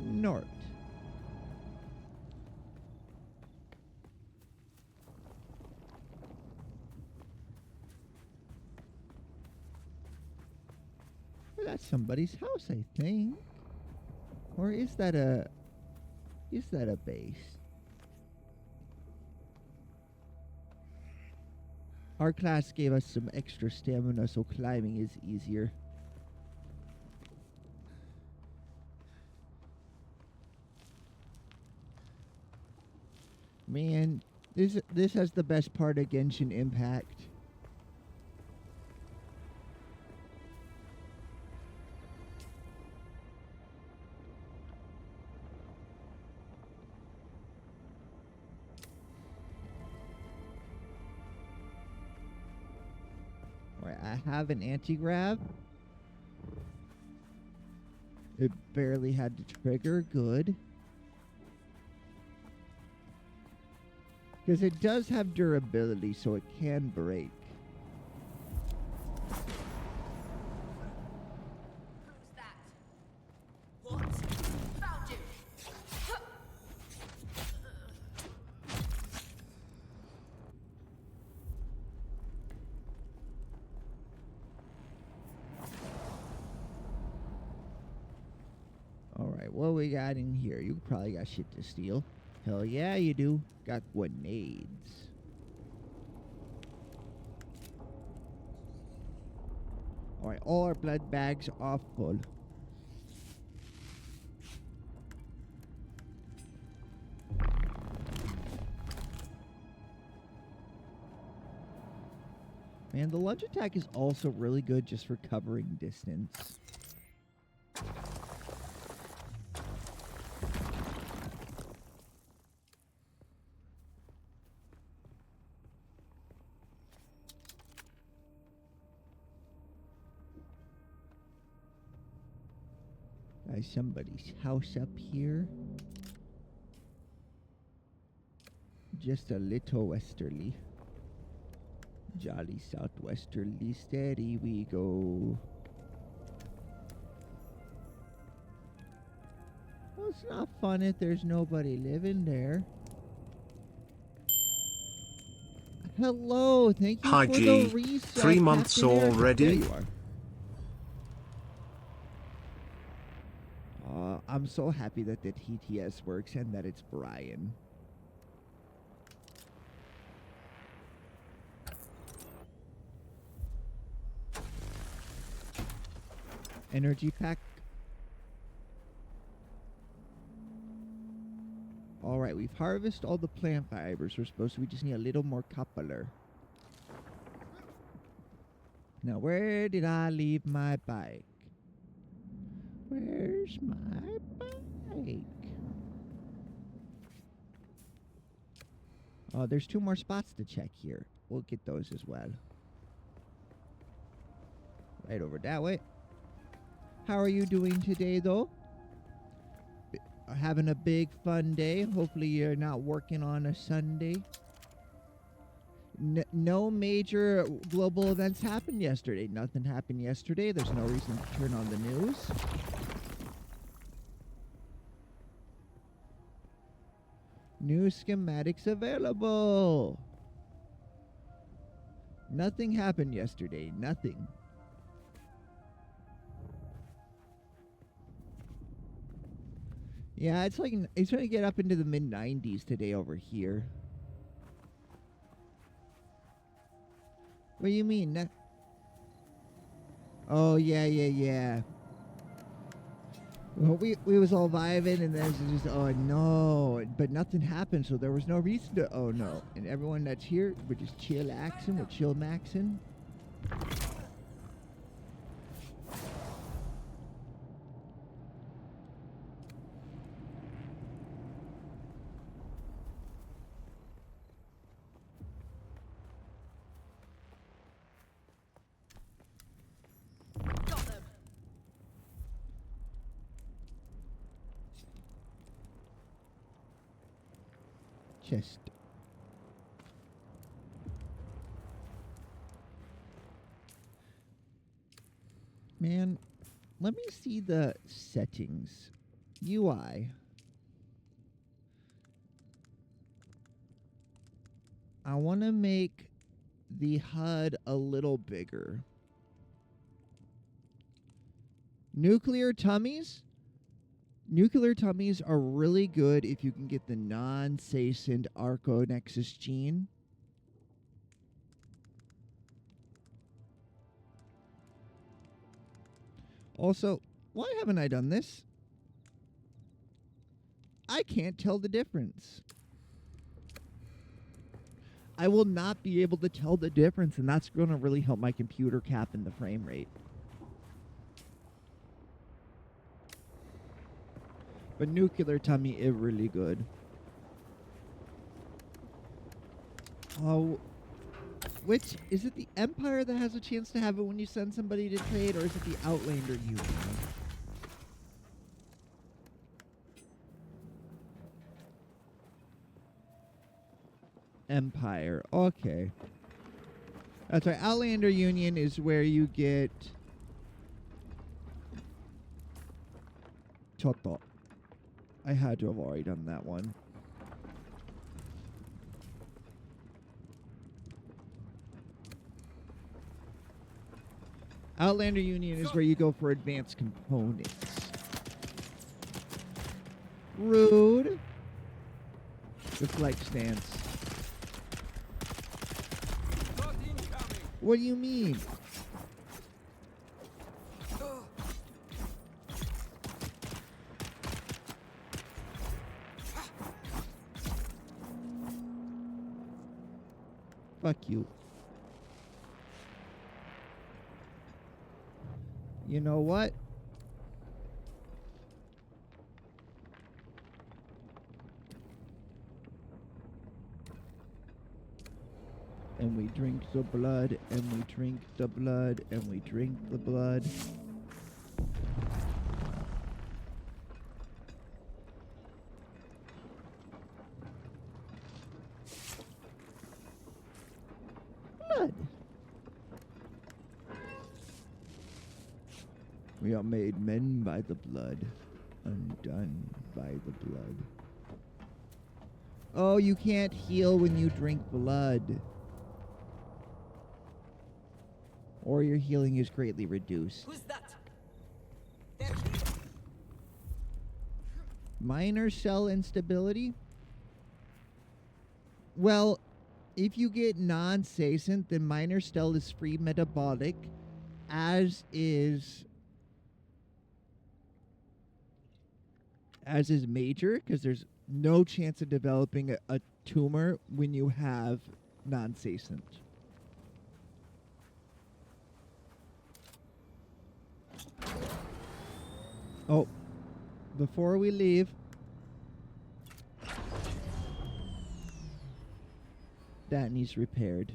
North. Well, that's somebody's house, I think. Or is that a base? Our class gave us some extra stamina, so climbing is easier. Man, this has the best part of Genshin Impact. Alright, I have an anti-grav. It barely had to trigger. Good. Because it does have durability, so it can break. Who's that? What? Found you! Alright, what we got in here? You probably got shit to steal. Hell yeah, you do. Got grenades. Alright, all our blood bags are full. Man, the lunge attack is also really good just for covering distance. Guys, somebody's house up here. Just a little westerly. Jolly southwesterly, steady we go. Well, it's not fun if there's nobody living there. Hello, thank you Hi, for G. the reset. 3 months Captain Eric. already? There you are. I'm so happy that the TTS works and that it's Brian. Energy pack. Alright, we've harvested all the plant fibers. We just need a little more copper. Now, where did I leave my bike? Where's my bike? Oh, there's 2 more spots to check here. We'll get those as well. Right over that way. How are you doing today, though? Having a big fun day. Hopefully you're not working on a Sunday. No major global events happened yesterday. Nothing happened yesterday. There's no reason to turn on the news. New schematics available. Nothing happened yesterday. Nothing. Yeah, it's going to get up into the mid-90s today over here. What do you mean? Oh, yeah. Well, we was all vibing, and then it's just, oh, no. But nothing happened, so there was no reason to, oh, no. And everyone that's here, we're just chill-axing, we're chill-maxing. Chest. Man, let me see the settings. UI. I want to make the HUD a little bigger. Nuclear tummies? Nuclear tummies are really good if you can get the non-sascent Arconexus gene. Also, why haven't I done this? I can't tell the difference. I will not be able to tell the difference, and that's going to really help my computer cap in the frame rate. But nuclear tummy is really good. Oh, which is it? The Empire that has a chance to have it when you send somebody to trade, or is it the Outlander Union? Empire. Okay. That's right. Outlander Union is where you get Toto. I had to have already done that one. Outlander Union is where you go for advanced components. Rude. The flex stance. What do you mean? Fuck you. You know what? And we drink the blood, and we drink the blood, and we drink the blood. Blood. We are made men by the blood, undone by the blood. Oh, you can't heal when you drink blood. Or your healing is greatly reduced. Who's that? Minor cell instability? Well, if you get non-sacent, then minor cell is free metabolic, as is major, because there's no chance of developing a tumor when you have non-sacent. Oh, before we leave, that needs repaired.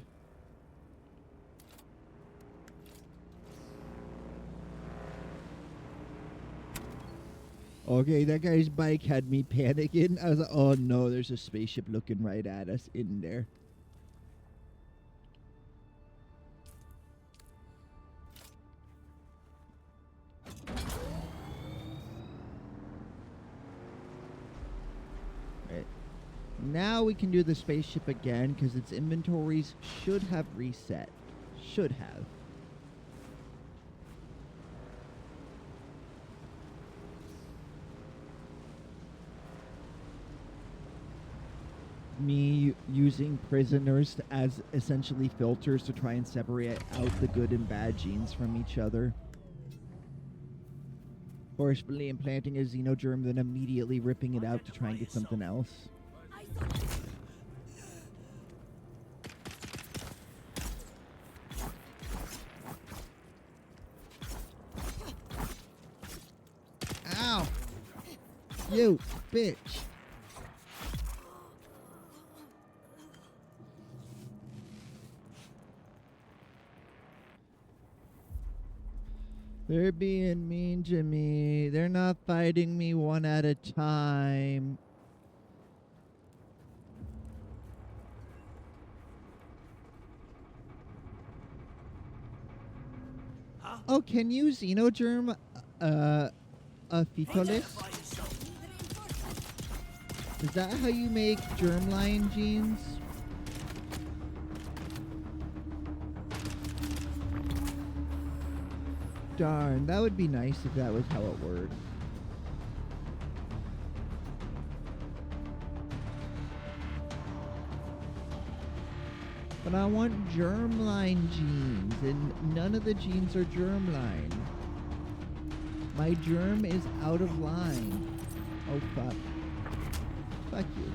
Okay, that guy's bike had me panicking. I was like, oh no, there's a spaceship looking right at us in there. Now we can do the spaceship again because its inventories should have reset. Should have. Me using prisoners as essentially filters to try and separate out the good and bad genes from each other. Forcefully implanting a xenogerm, then immediately ripping it out to try and get something else. Ow! You bitch! They're being mean to me. They're not fighting me one at a time. Huh? Oh, can you xenogerm a fecalis? Is that how you make germline genes? Darn, that would be nice if that was how it worked. But I want germline genes, and none of the genes are germline. My germ is out of line. Oh, fuck. Fuck you.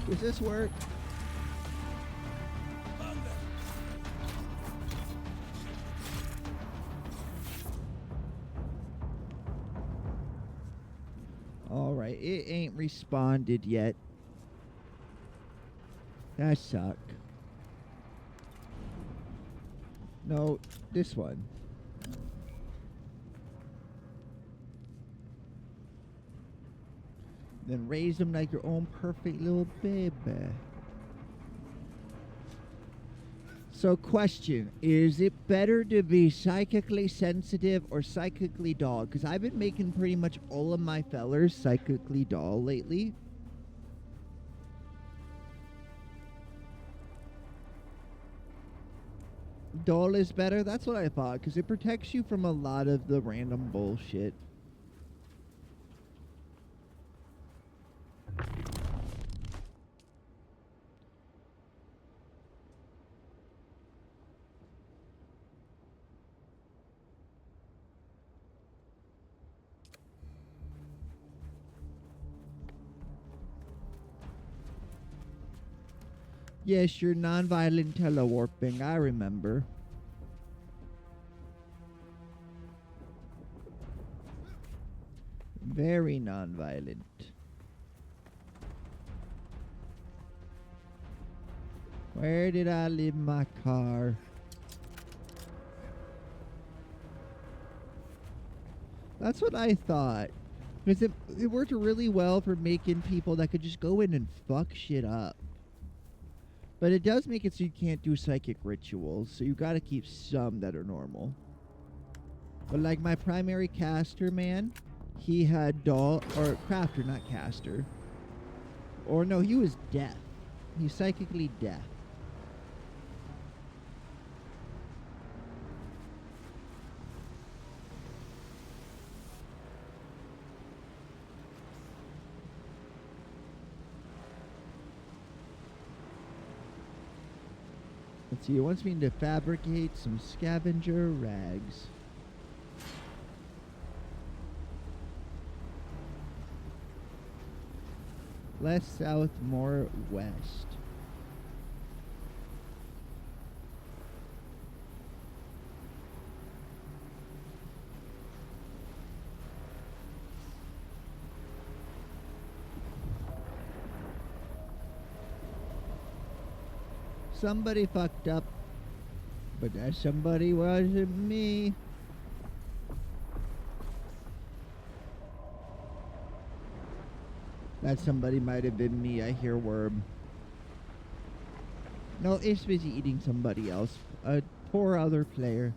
Does this work? Alright, it ain't responded yet. That suck. No, this one. Then raise them like your own perfect little baby. So question, is it better to be psychically sensitive or psychically dull? Because I've been making pretty much all of my fellers psychically dull lately. Dull is better? That's what I thought, because it protects you from a lot of the random bullshit. Yes, your non-violent telewarping, I remember. Very non-violent. Where did I leave my car? That's what I thought. Because it worked really well for making people that could just go in and fuck shit up. But it does make it so you can't do psychic rituals, so you gotta keep some that are normal. But like my primary caster man, he had crafter, not caster. Or no, he was deaf. He's psychically deaf. Let's see, it wants me to fabricate some scavenger rags. Less south, more west. Somebody fucked up, but that somebody wasn't me. That somebody might have been me. I hear worm. No, it's busy eating somebody else. A poor other player.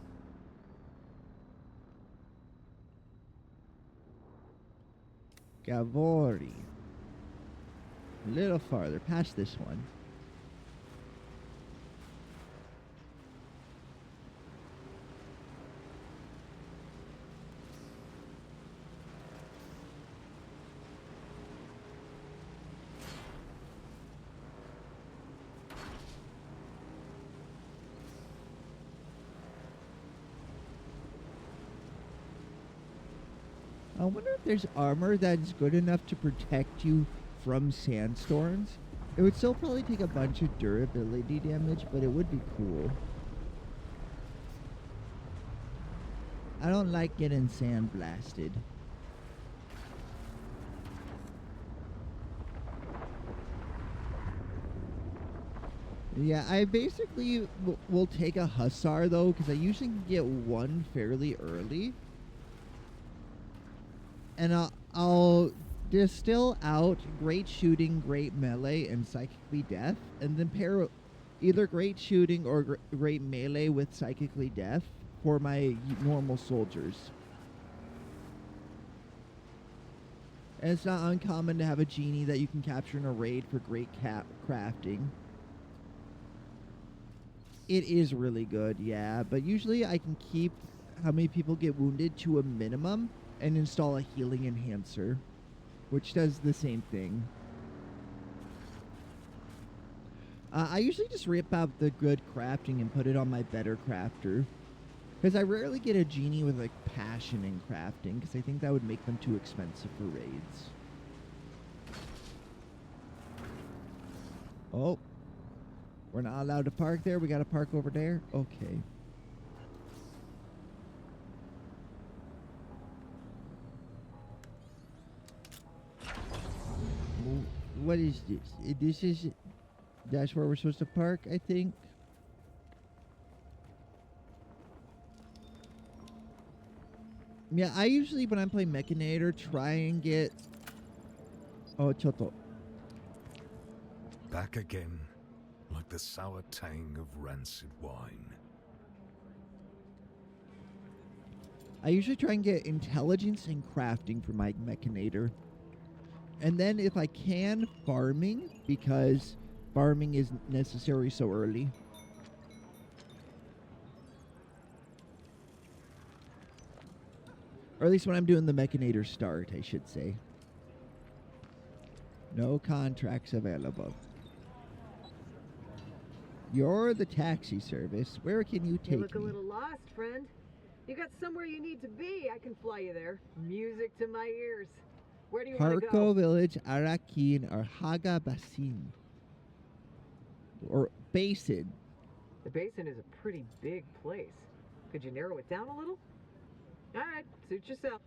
Gavori. A little farther, past this one. I wonder if there's armor that's good enough to protect you from sandstorms. It would still probably take a bunch of durability damage, but it would be cool. I don't like getting sand blasted. Yeah, I basically will take a hussar though, because I usually can get one fairly early. And I'll distill out great shooting, great melee, and psychically deaf, and then pair either great shooting or great melee with psychically deaf for my normal soldiers. And it's not uncommon to have a genie that you can capture in a raid for great crafting. It is really good, yeah, but usually I can keep how many people get wounded to a minimum and install a healing enhancer, which does the same thing. I usually just rip out the good crafting and put it on my better crafter, because I rarely get a genie with like passion in crafting, because I think that would make them too expensive for raids. Oh, we're not allowed to park there. We got to park over there. Okay. What is this? That's where we're supposed to park, I think. Yeah, I usually, when I'm playing Mechanator, try and get... Oh, Choto. Back again, like the sour tang of rancid wine. I usually try and get intelligence and crafting for my Mechanator. And then if I can, farming, because farming is necessary so early. Or at least when I'm doing the Mechanator start, I should say. No contracts available. You're the taxi service. Where can you take me? You look a little lost, friend. You got somewhere you need to be. I can fly you there. Music to my ears. Where do you want to go? Harko Village, Arakin, or Haga Basin. Or basin. The basin is a pretty big place. Could you narrow it down a little? Alright, suit yourself.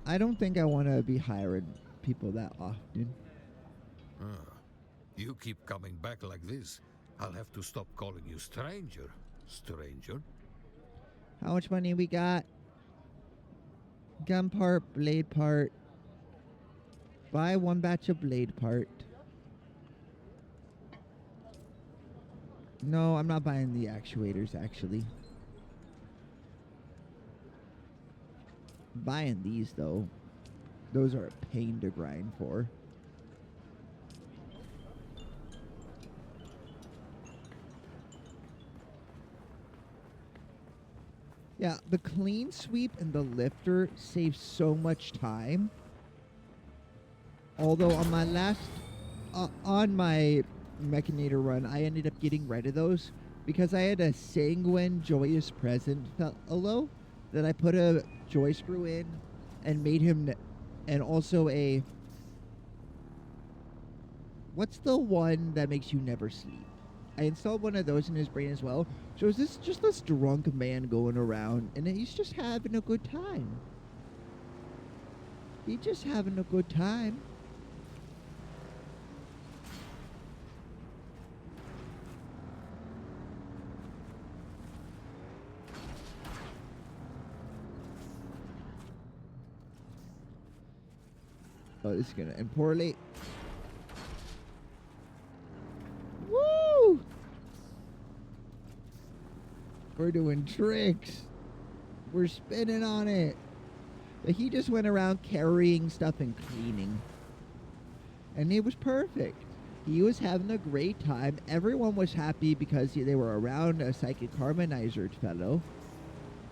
I don't think I want to be hiring people that often. You keep coming back like this, I'll have to stop calling you stranger. Stranger? How much money we got? Gun part, blade part. Buy one batch of blade part. No, I'm not buying the actuators, actually. Buying these, though. Those are a pain to grind for. Yeah, the clean sweep and the lifter save so much time. Although on my on my Mechanator run, I ended up getting rid of those because I had a Sanguine Joyous Present fellow that I put a joy screw in and made him, and also a, what's the one that makes you never sleep? I installed one of those in his brain as well. So is this just this drunk man going around and he's just having a good time. He's just having a good time. Oh, this is gonna end poorly. Woo! We're doing tricks. We're spinning on it. But he just went around carrying stuff and cleaning. And it was perfect. He was having a great time. Everyone was happy because they were around a psychic harmonizer fellow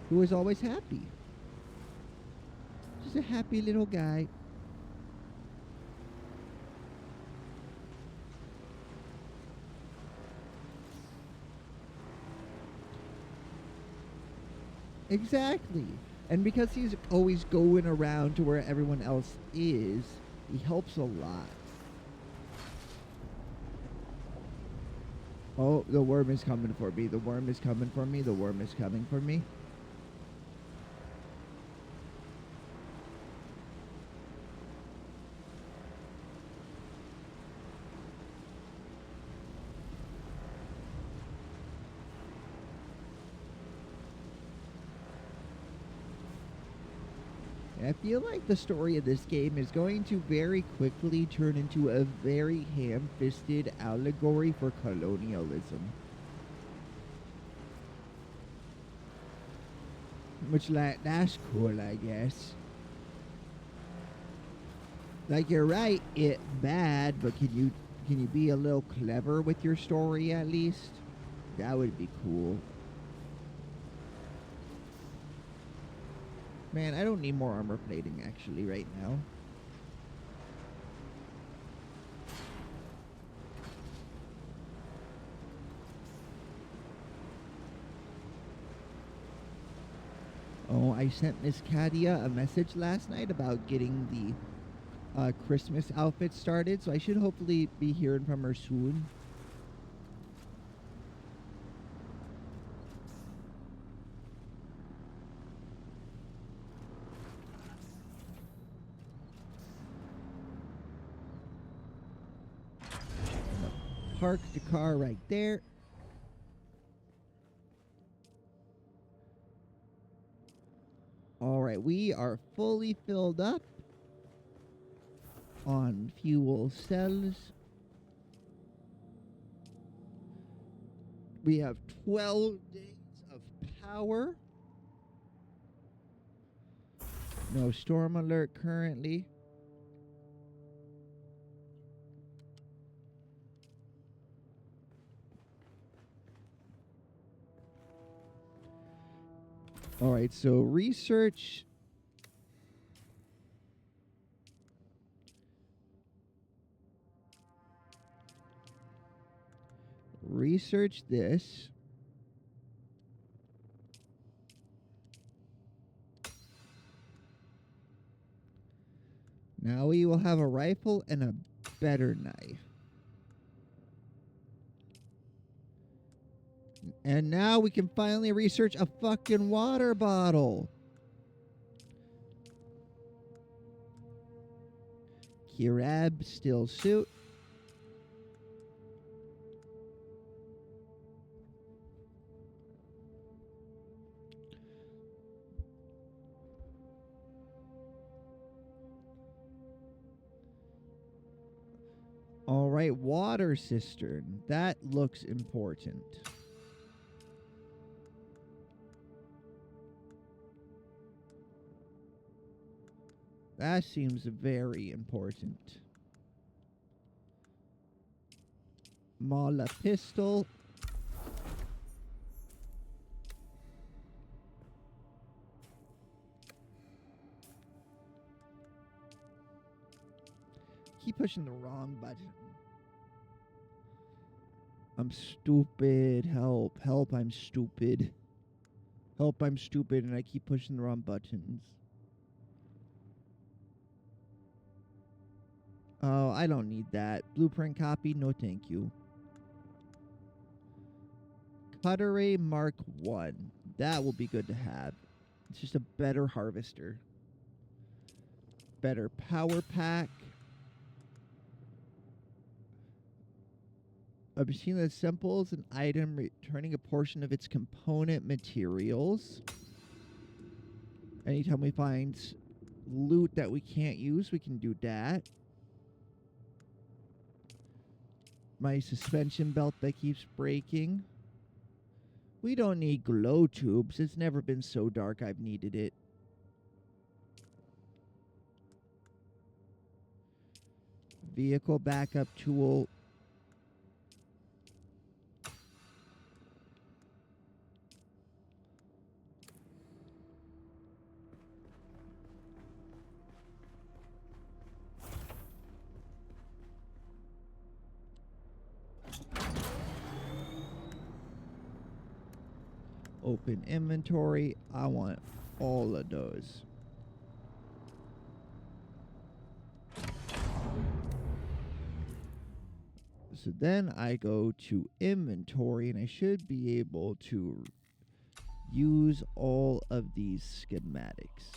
who was always happy. Just a happy little guy. Exactly. And because he's always going around to where everyone else is, he helps a lot. Oh, the worm is coming for me. The worm is coming for me. The worm is coming for me. I feel like the story of this game is going to very quickly turn into a very ham-fisted allegory for colonialism. Which, like, that's cool, I guess. Like, you're right, it's bad, but can you be a little clever with your story at least? That would be cool. Man, I don't need more armor plating actually right now. Oh, I sent Miss Kadia a message last night about getting the Christmas outfit started, so I should hopefully be hearing from her soon. Park the car right there. All right, we are fully filled up on fuel cells. We have 12 days of power. No storm alert currently. All right, so research. Research this. Now we will have a rifle and a better knife. And now we can finally research a fucking water bottle. Kirab still suit. All right, water cistern. That looks important. That seems very important. Mala pistol. Keep pushing the wrong button. I'm stupid. Help. Help, I'm stupid. Help, I'm stupid, and I keep pushing the wrong buttons. Oh, I don't need that. Blueprint copy? No, thank you. Cutteray Mark 1. That will be good to have. It's just a better harvester. Better power pack. A machine that assembles an item, returning a portion of its component materials. Anytime we find loot that we can't use, we can do that. My suspension belt that keeps breaking. We don't need glow tubes. It's never been so dark I've needed it. Vehicle backup tool. Open inventory. I want all of those. So then I go to inventory and I should be able to use all of these schematics.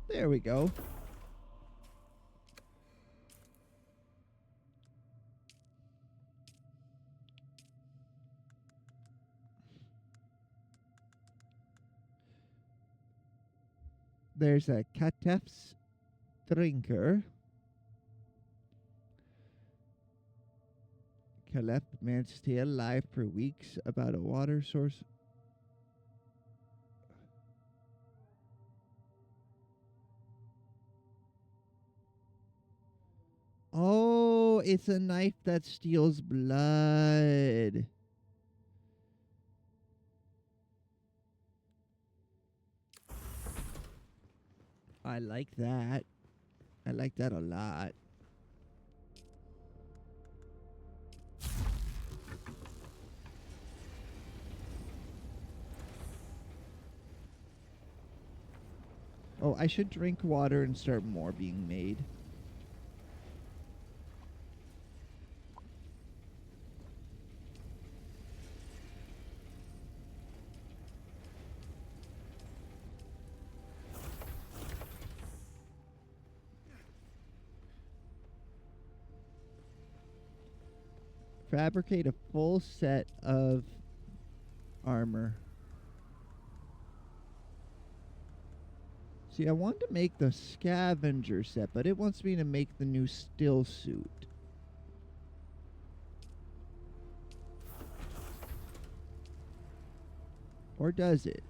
There we go. There's a Katef's drinker. Kalef managed to stay alive for weeks about a water source. Oh, it's a knife that steals blood. I like that. I like that a lot. Oh, I should drink water and start more being made. Fabricate a full set of armor. See, I wanted to make the scavenger set, but it wants me to make the new still suit. Or does it?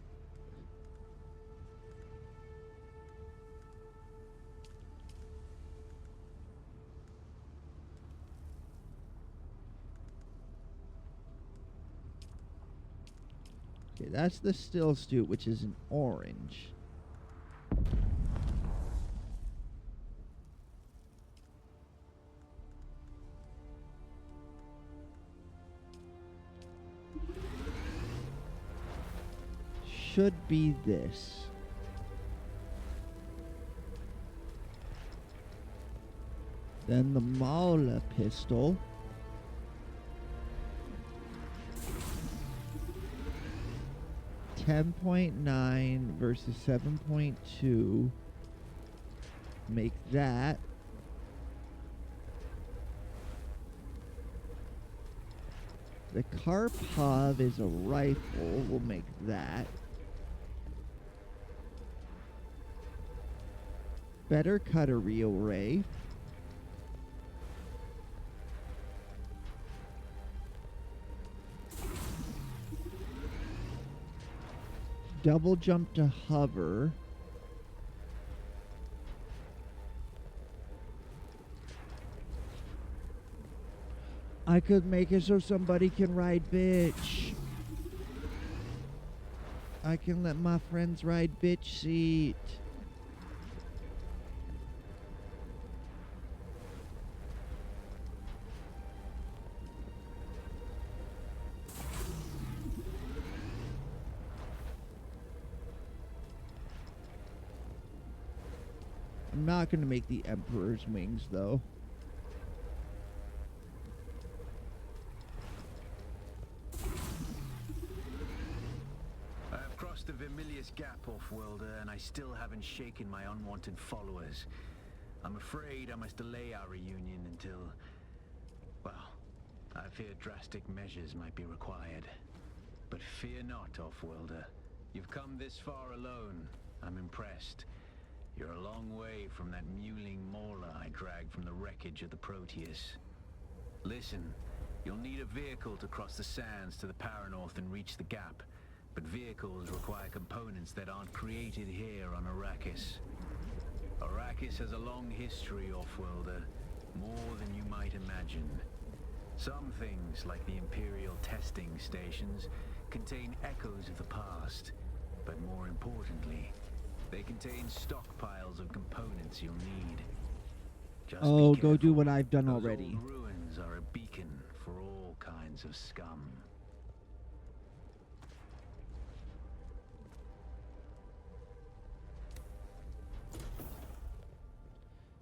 Okay, that's the still suit, which is an orange. should be this. Then the Mauler pistol. $10.9 versus 7.2. Make that. The Karpov is a rifle. We'll make that. Better cutlery array. Double jump to hover. I could make it so somebody can ride bitch. I can let my friends ride bitch seat. I'm not going to make the Emperor's wings, though. I've crossed the Vermilius Gap, Off-Worlder, and I still haven't shaken my unwanted followers. I'm afraid I must delay our reunion until... well, I fear drastic measures might be required. But fear not, Off-Worlder. You've come this far alone. I'm impressed. You're a long way from that mewling mauler I dragged from the wreckage of the Proteus. Listen, you'll need a vehicle to cross the sands to the Paranorth and reach the gap. But vehicles require components that aren't created here on Arrakis. Arrakis has a long history, Off-Worlder. More than you might imagine. Some things, like the Imperial testing stations, contain echoes of the past. But more importantly, they contain stockpiles of components you'll need. Just Oh, be go do careful. what I've done Those already. old ruins are a beacon for all kinds of scum.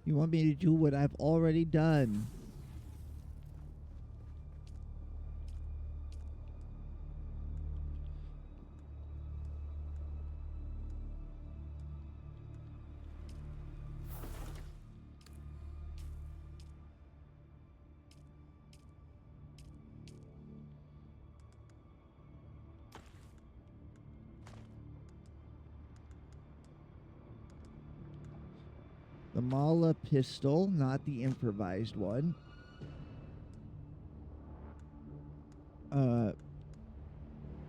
You want me to do what I've already done? The Mala pistol, not the improvised one.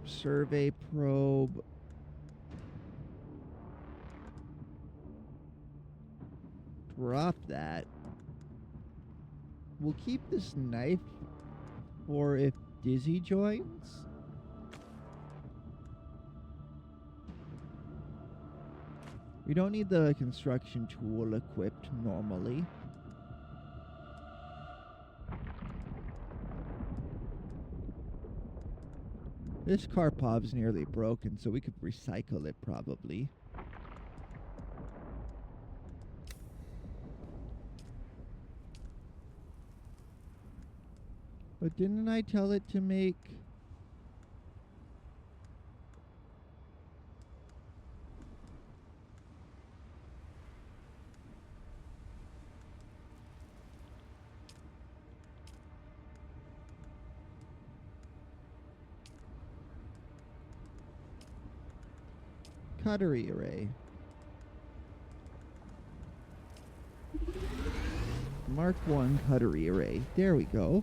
Survey probe. Drop that. We'll keep this knife for if Dizzy joins. We don't need the construction tool equipped normally. This Karpov's nearly broken, so we could recycle it probably. But didn't I tell it to make... cutlery array. Mark 1 cutlery array. There we go.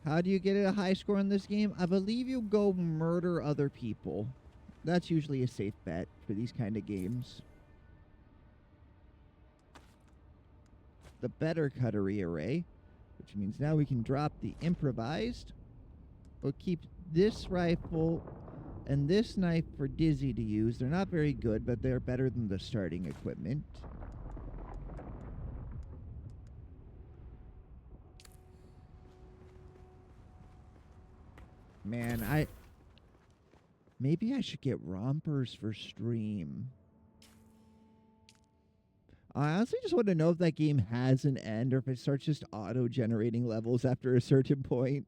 How do you get a high score in this game? I believe you go murder other people. That's usually a safe bet for these kind of games. The better cutlery array, which means now we can drop the improvised. We'll keep this rifle and this knife for Dizzy to use. They're not very good, but they're better than the starting equipment. Man, maybe I should get rompers for stream. I honestly just want to know if that game has an end or if it starts just auto-generating levels after a certain point.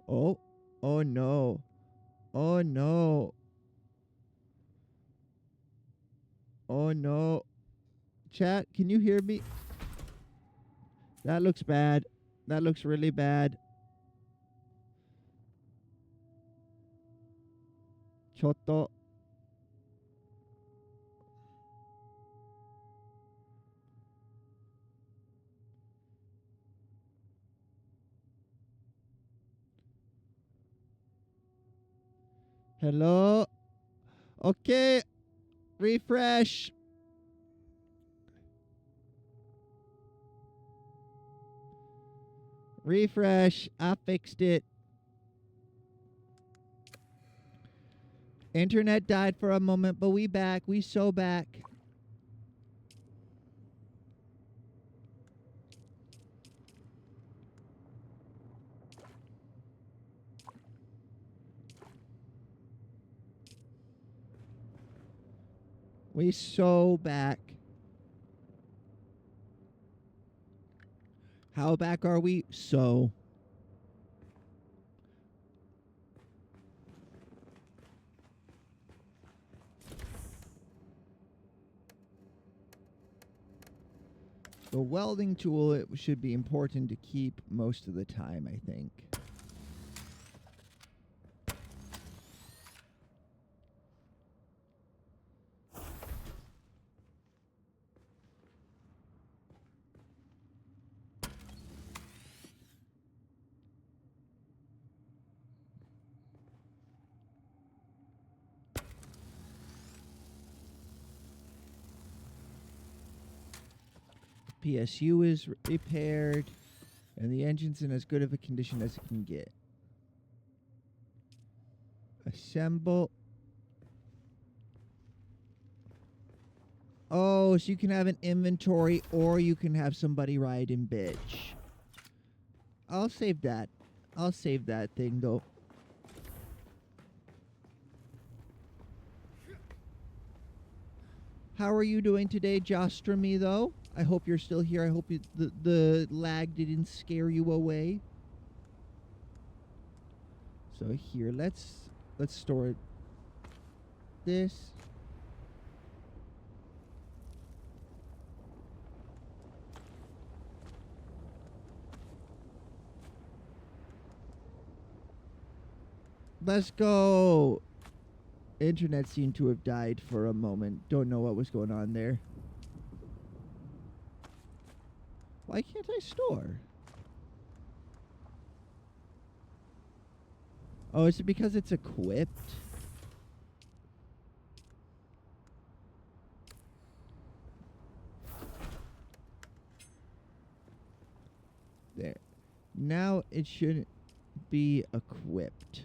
Oh. Oh no. Oh no. Oh no. Chat, can you hear me? That looks bad. That looks really bad. Chotto. Hello? Okay. Refresh. Refresh. I fixed it. Internet died for a moment, but we back. We so back. We so back. How back are we? So. The welding tool, it should be important to keep most of the time, I think. PSU is repaired, and the engine's in as good of a condition as it can get. Assemble. Oh, so you can have an inventory, or you can have somebody ride in bitch. I'll save that. I'll save that thing, though. How are you doing today, Jostromy, though? I hope you're still here. I hope the lag didn't scare you away. So here, let's store this. Let's go. Internet seemed to have died for a moment. Don't know what was going on there. Why can't I store? Oh, is it because it's equipped? There. Now it should be equipped.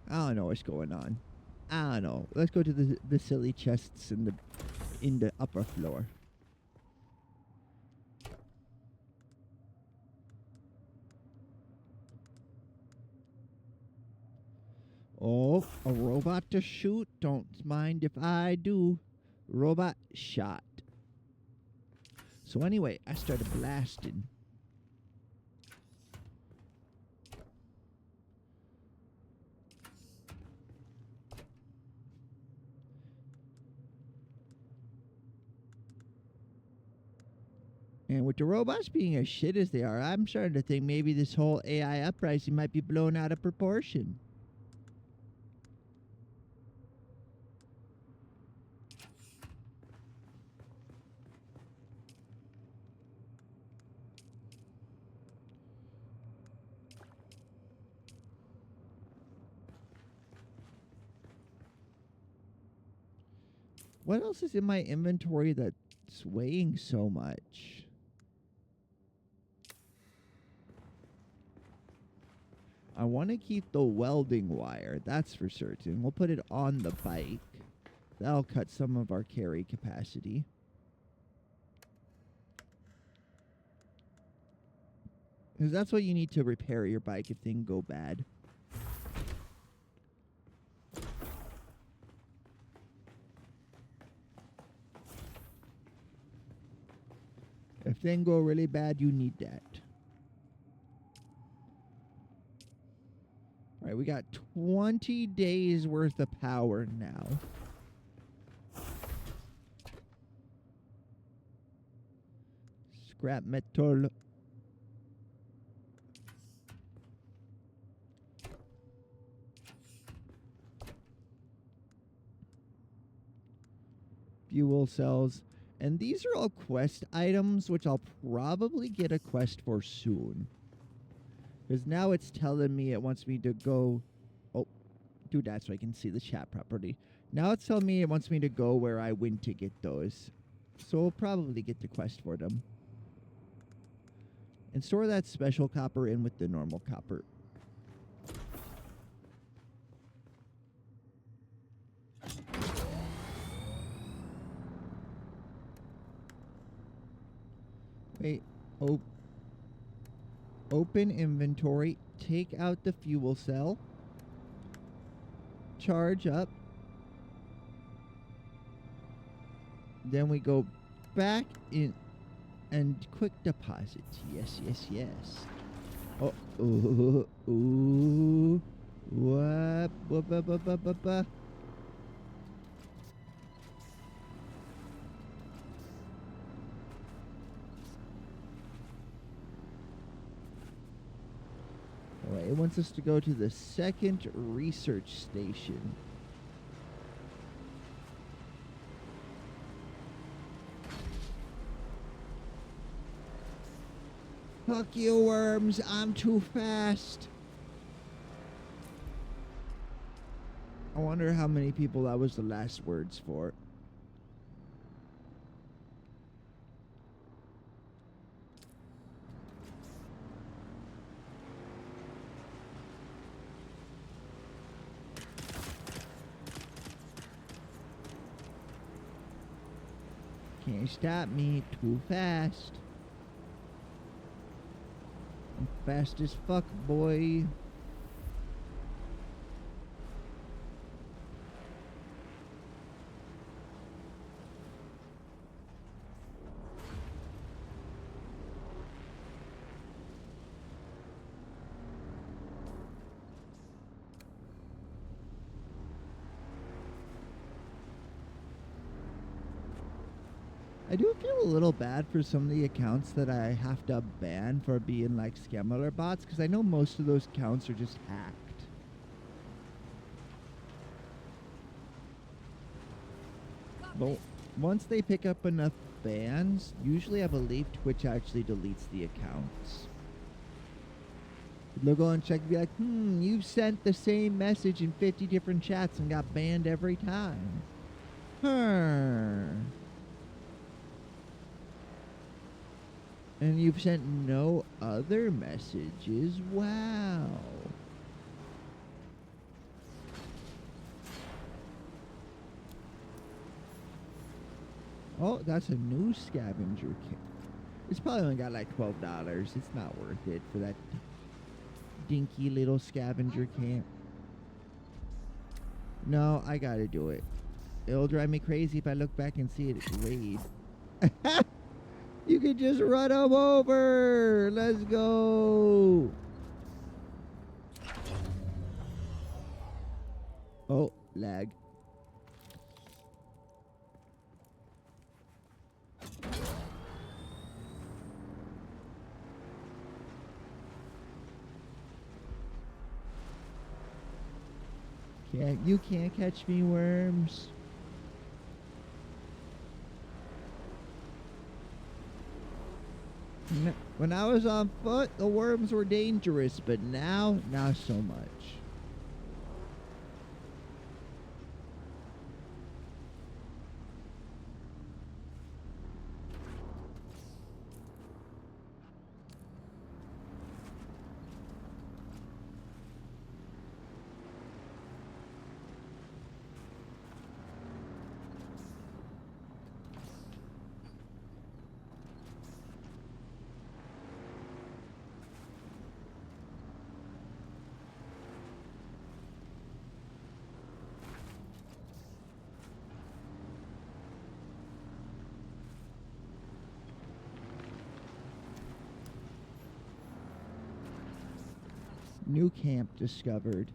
I don't know what's going on. I don't know. Let's go to the silly chests in the upper floor. Oh, a robot to shoot? Don't mind if I do. Robot shot. So anyway, I started blasting. And with the robots being as shit as they are, I'm starting to think maybe this whole AI uprising might be blown out of proportion. What else is in my inventory that's weighing so much? I want to keep the welding wire, that's for certain. We'll put it on the bike. That'll cut some of our carry capacity. Because that's what you need to repair your bike if things go bad. If things go really bad, you need that. All right, we got 20 days worth of power now. Scrap metal. Fuel cells. And these are all quest items, which I'll probably get a quest for soon. Because now it's telling me it wants me to go... Oh, do that so I can see the chat properly. Now it's telling me it wants me to go where I went to get those. So we'll probably get the quest for them. And store that special copper in with the normal copper. Wait, open inventory, take out the fuel cell, charge up, then we go back in and quick deposit. Yes, yes, yes. Oh, ooh, what? Alright, it wants us to go to the second research station. Fuck you, worms. I'm too fast. I wonder how many people that was the last words for. Can't stop me, too fast. I'm fast as fuck, boy. I do feel a little bad for some of the accounts that I have to ban for being like scammer bots, because I know most of those accounts are just hacked. But once they pick up enough bans, usually I believe Twitch actually deletes the accounts. They'll go and check and be like, you've sent the same message in 50 different chats and got banned every time. And you've sent no other messages. Wow. Oh, that's a new scavenger kit. It's probably only got like $12. It's not worth it for that dinky little scavenger camp. No, I gotta do it. It'll drive me crazy if I look back and see it raid. You can just run them over. Let's go. Oh, lag. You can't catch me, worms. When I was on foot, the worms were dangerous, but now, not so much. New camp discovered.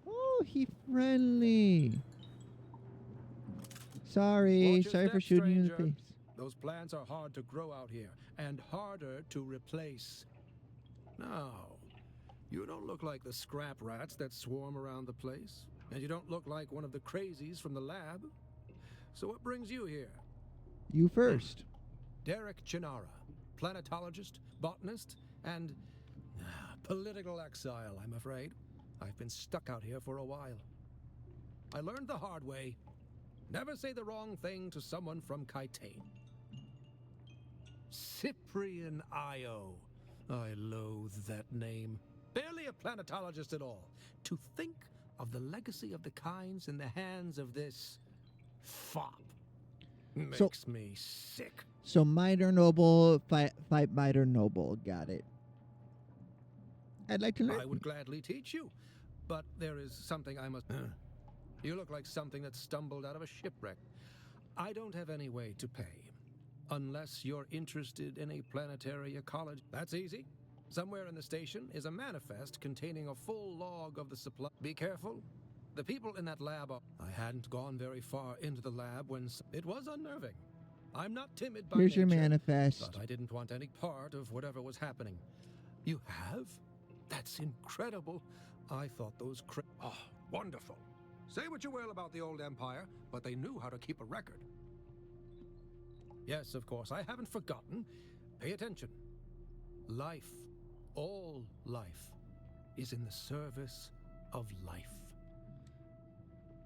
Oh, he friendly. Sorry. Watch your Sorry for step, shooting you in the stranger. face. Those plants are hard to grow out here, and harder to replace. Now, you don't look like the scrap rats that swarm around the place, and you don't look like one of the crazies from the lab. So what brings you here? You first. Derek Chinara, planetologist, botanist, and political exile, I'm afraid. I've been stuck out here for a while. I learned the hard way. Never say the wrong thing to someone from Kaitane. Cyprian Io. I loathe that name. Barely a planetologist at all. To think of the legacy of the Kynes in the hands of this fop makes me sick. So Mighter Noble, fight Mighter Noble. Got it. I'd like to learn. I would gladly teach you, but there is something I must... You look like something that stumbled out of a shipwreck. I don't have any way to pay. Unless you're interested in a planetary ecology. That's easy. Somewhere in the station is a manifest containing a full log of the supply. Be careful. The people in that lab are... I hadn't gone very far into the lab when... It was unnerving. I'm not timid by Here's nature, your manifest. but I didn't want any part of whatever was happening. You have? That's incredible. I thought those... Oh, wonderful. Say what you will about the old empire, but they knew how to keep a record. Yes, of course, I haven't forgotten. Pay attention. Life, all life, is in the service of life.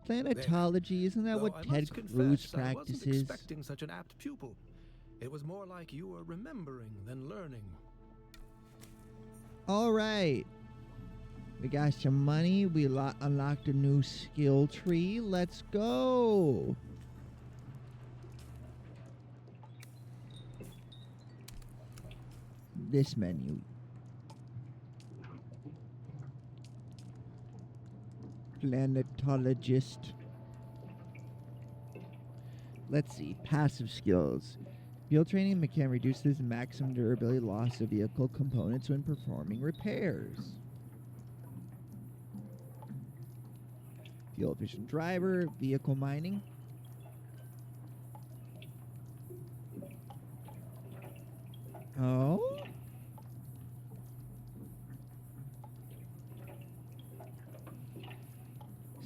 Planetology, isn't that what Ted Cruz practices? I wasn't expecting such an apt pupil. It was more like you were remembering than learning. All right. We got some money. We unlocked a new skill tree. Let's go. This menu. Planetologist. Let's see. Passive skills. Field training can reduce the maximum durability loss of vehicle components when performing repairs. Fuel efficient driver, vehicle mining. Oh?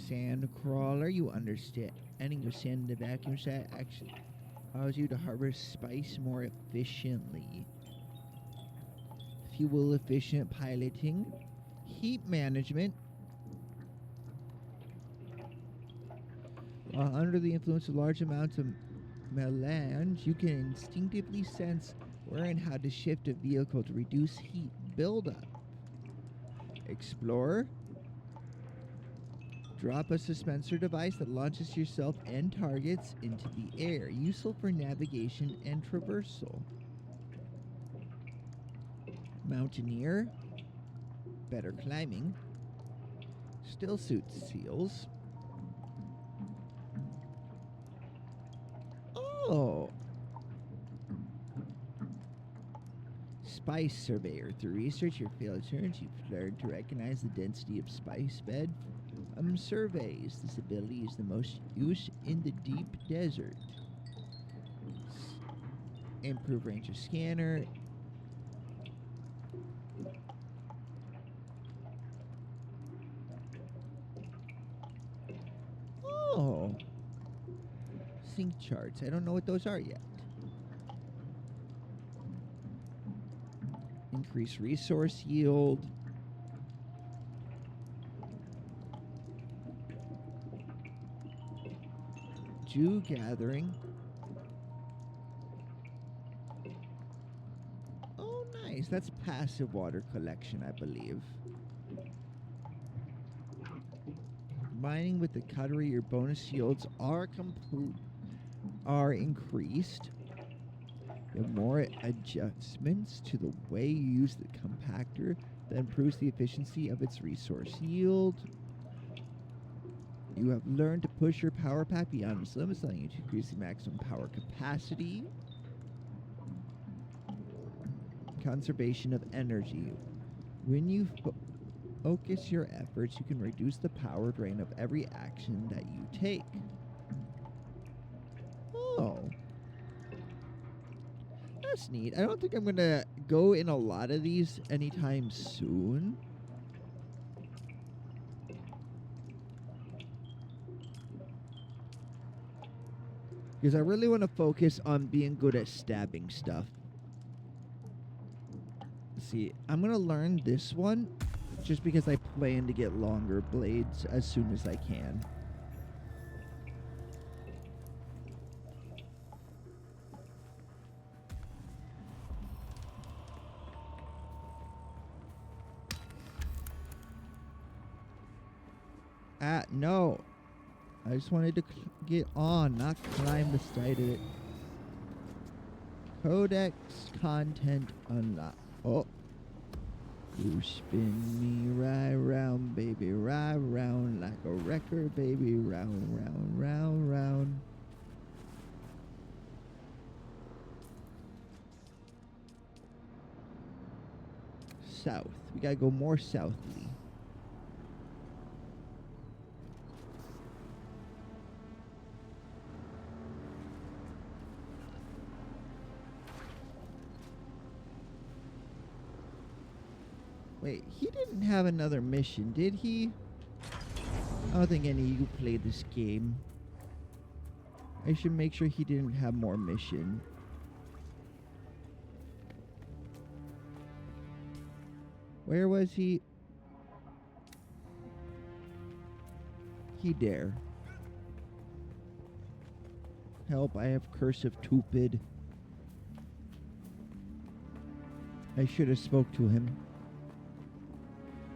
Sand crawler, you understand. Adding your sand in the vacuum set actually allows you to harvest spice more efficiently. Fuel efficient piloting. Heat management. While under the influence of large amounts of melange, you can instinctively sense where and how to shift a vehicle to reduce heat buildup. Explorer. Drop a suspensor device that launches yourself and targets into the air, useful for navigation and traversal. Mountaineer. Better climbing. Still suit seals. Oh. Spice surveyor. Through research your field turns, you've learned to recognize the density of spice bed surveys. This ability is the most used in the deep desert. Improve range of scanner. Oh. Sync charts. I don't know what those are yet. Increase resource yield. Dew gathering. Oh, nice. That's passive water collection, I believe. Mining with the cutlery, your bonus yields are increased. You have more adjustments to the way you use the compactor that improves the efficiency of its resource yield. You have learned to push your power pack beyond its limits, allowing you to increase the maximum power capacity. Conservation of energy. When you focus your efforts, you can reduce the power drain of every action that you take. Oh. That's neat. I don't think I'm going to go in a lot of these anytime soon. Because I really want to focus on being good at stabbing stuff. See, I'm going to learn this one just because I plan to get longer blades as soon as I can. No. I just wanted to get on, not climb the side of it. Codex content unlocked. Oh. You spin me right round, baby, right round like a record, baby, round, round, round, round. South. We gotta go more southerly. Wait, he didn't have another mission, did he? I don't think any of you played this game. I should make sure he didn't have more mission. Where was he? He dare. Help, I have cursive stupid. I should have spoke to him.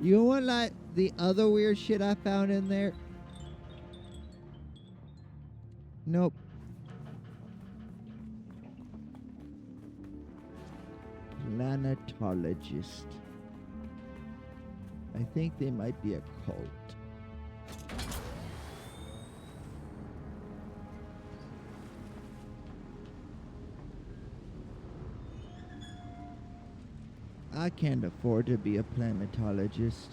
You want like the other weird shit I found in there? Nope. Planetologist. I think they might be a cult. I can't afford to be a planetologist.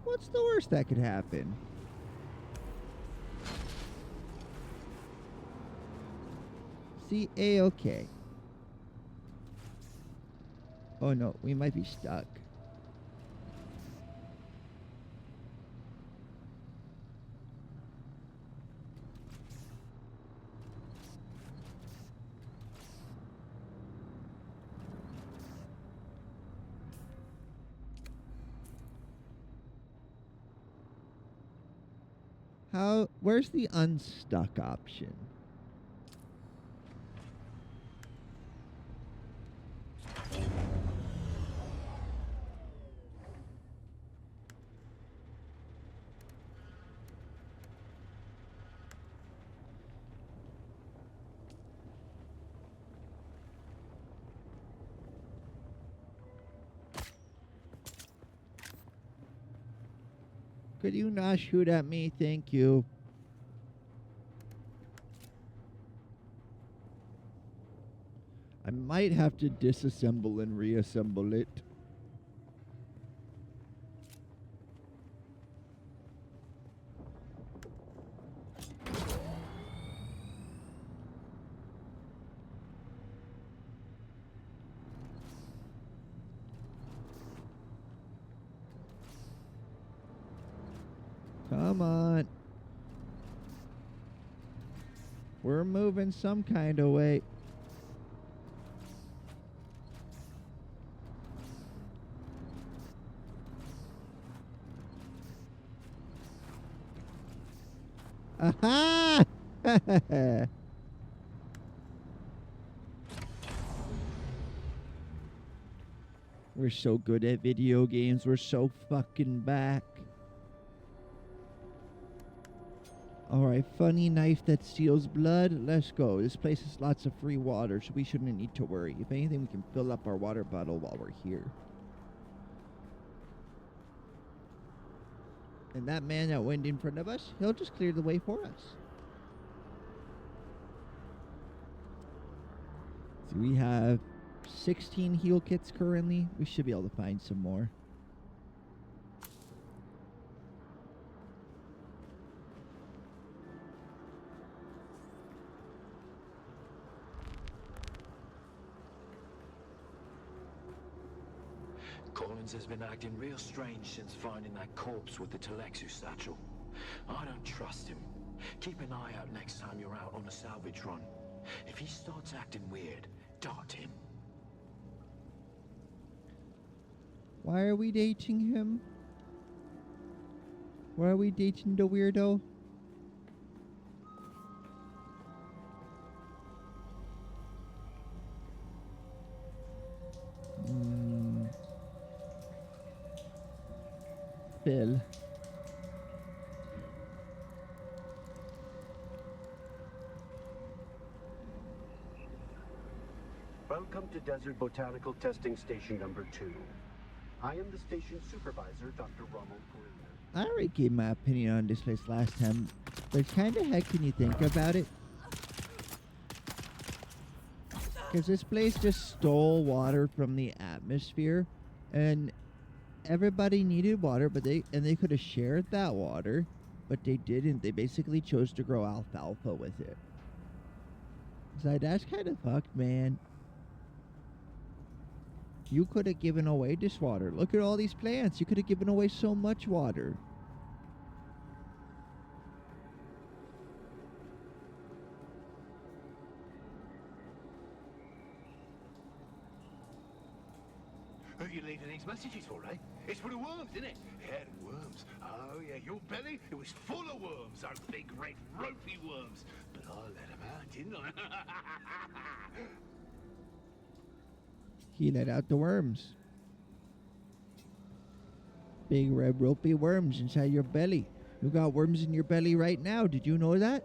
What's the worst that could happen? See, A-okay. Oh no, we might be stuck. Where's the unstuck option? Could you not shoot at me? Thank you. I might have to disassemble and reassemble it. Come on. We're moving some kind of way. Aha! We're so good at video games. We're so fucking back. Alright, funny knife that steals blood. Let's go. This place has lots of free water, so we shouldn't need to worry. If anything, we can fill up our water bottle while we're here. And that man that went in front of us, he'll just clear the way for us. So we have 16 heal kits currently. We should be able to find some more. Collins has been acting real strange since finding that corpse with the Telexu satchel. I don't trust him. Keep an eye out next time you're out on a salvage run. If he starts acting weird, dart him. Why are we dating him? Why are we dating the weirdo? Bill. Welcome to Desert Botanical Testing Station number 2. I am the station supervisor, Dr. Rommel Perina. I already gave my opinion on this place last time, but kind of heck can you think about it? Because this place just stole water from the atmosphere, and everybody needed water, but they could have shared that water, but they didn't. They basically chose to grow alfalfa with it. So that's kind of fucked, man. You could have given away this water. Look at all these plants. You could have given away so much water. Who you leaving these messages for, eh? It's for the worms, isn't it? Yeah, the worms. Oh, yeah, your belly, it was full of worms, those big, red, ropey worms. But I let them out, didn't I? He let out the worms. Big red ropey worms inside your belly. You got worms in your belly right now. Did you know that?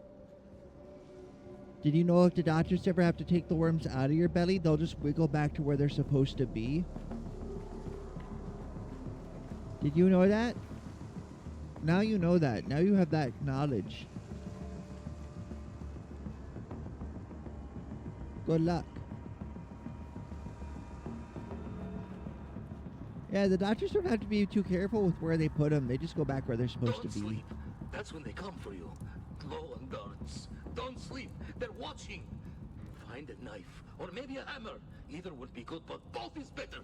Did you know if the doctors ever have to take the worms out of your belly, they'll just wiggle back to where they're supposed to be? Did you know that? Now you know that. Now you have that knowledge. Good luck. Yeah, the doctors don't have to be too careful with where they put them. They just go back where they're supposed Don't to be. sleep. That's when they come for you. Glow and guards. Don't sleep. They're watching. Find a knife or maybe a hammer. Either would be good, but both is better.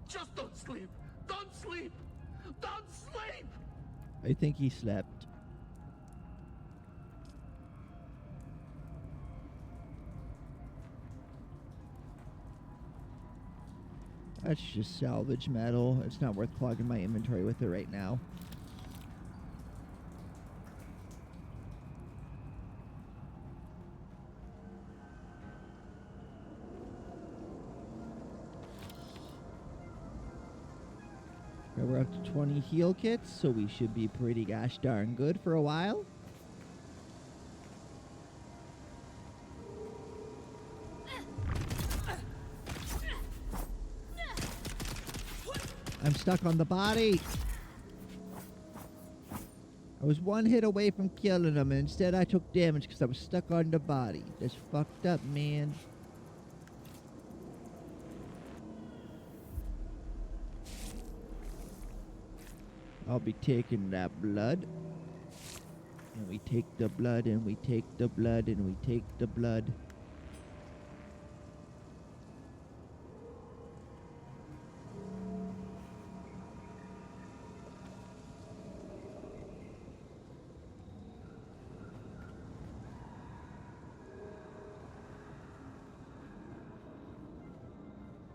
Just don't sleep. Don't sleep. Don't sleep. I think he slept. That's just salvage metal. It's not worth clogging my inventory with it right now. Okay, we're up to 20 heal kits, so we should be pretty gosh darn good for a while. I'm stuck on the body. I was one hit away from killing him, and instead I took damage because I was stuck on the body. That's fucked up, man. I'll be taking that blood. And we take the blood, and we take the blood, and we take the blood.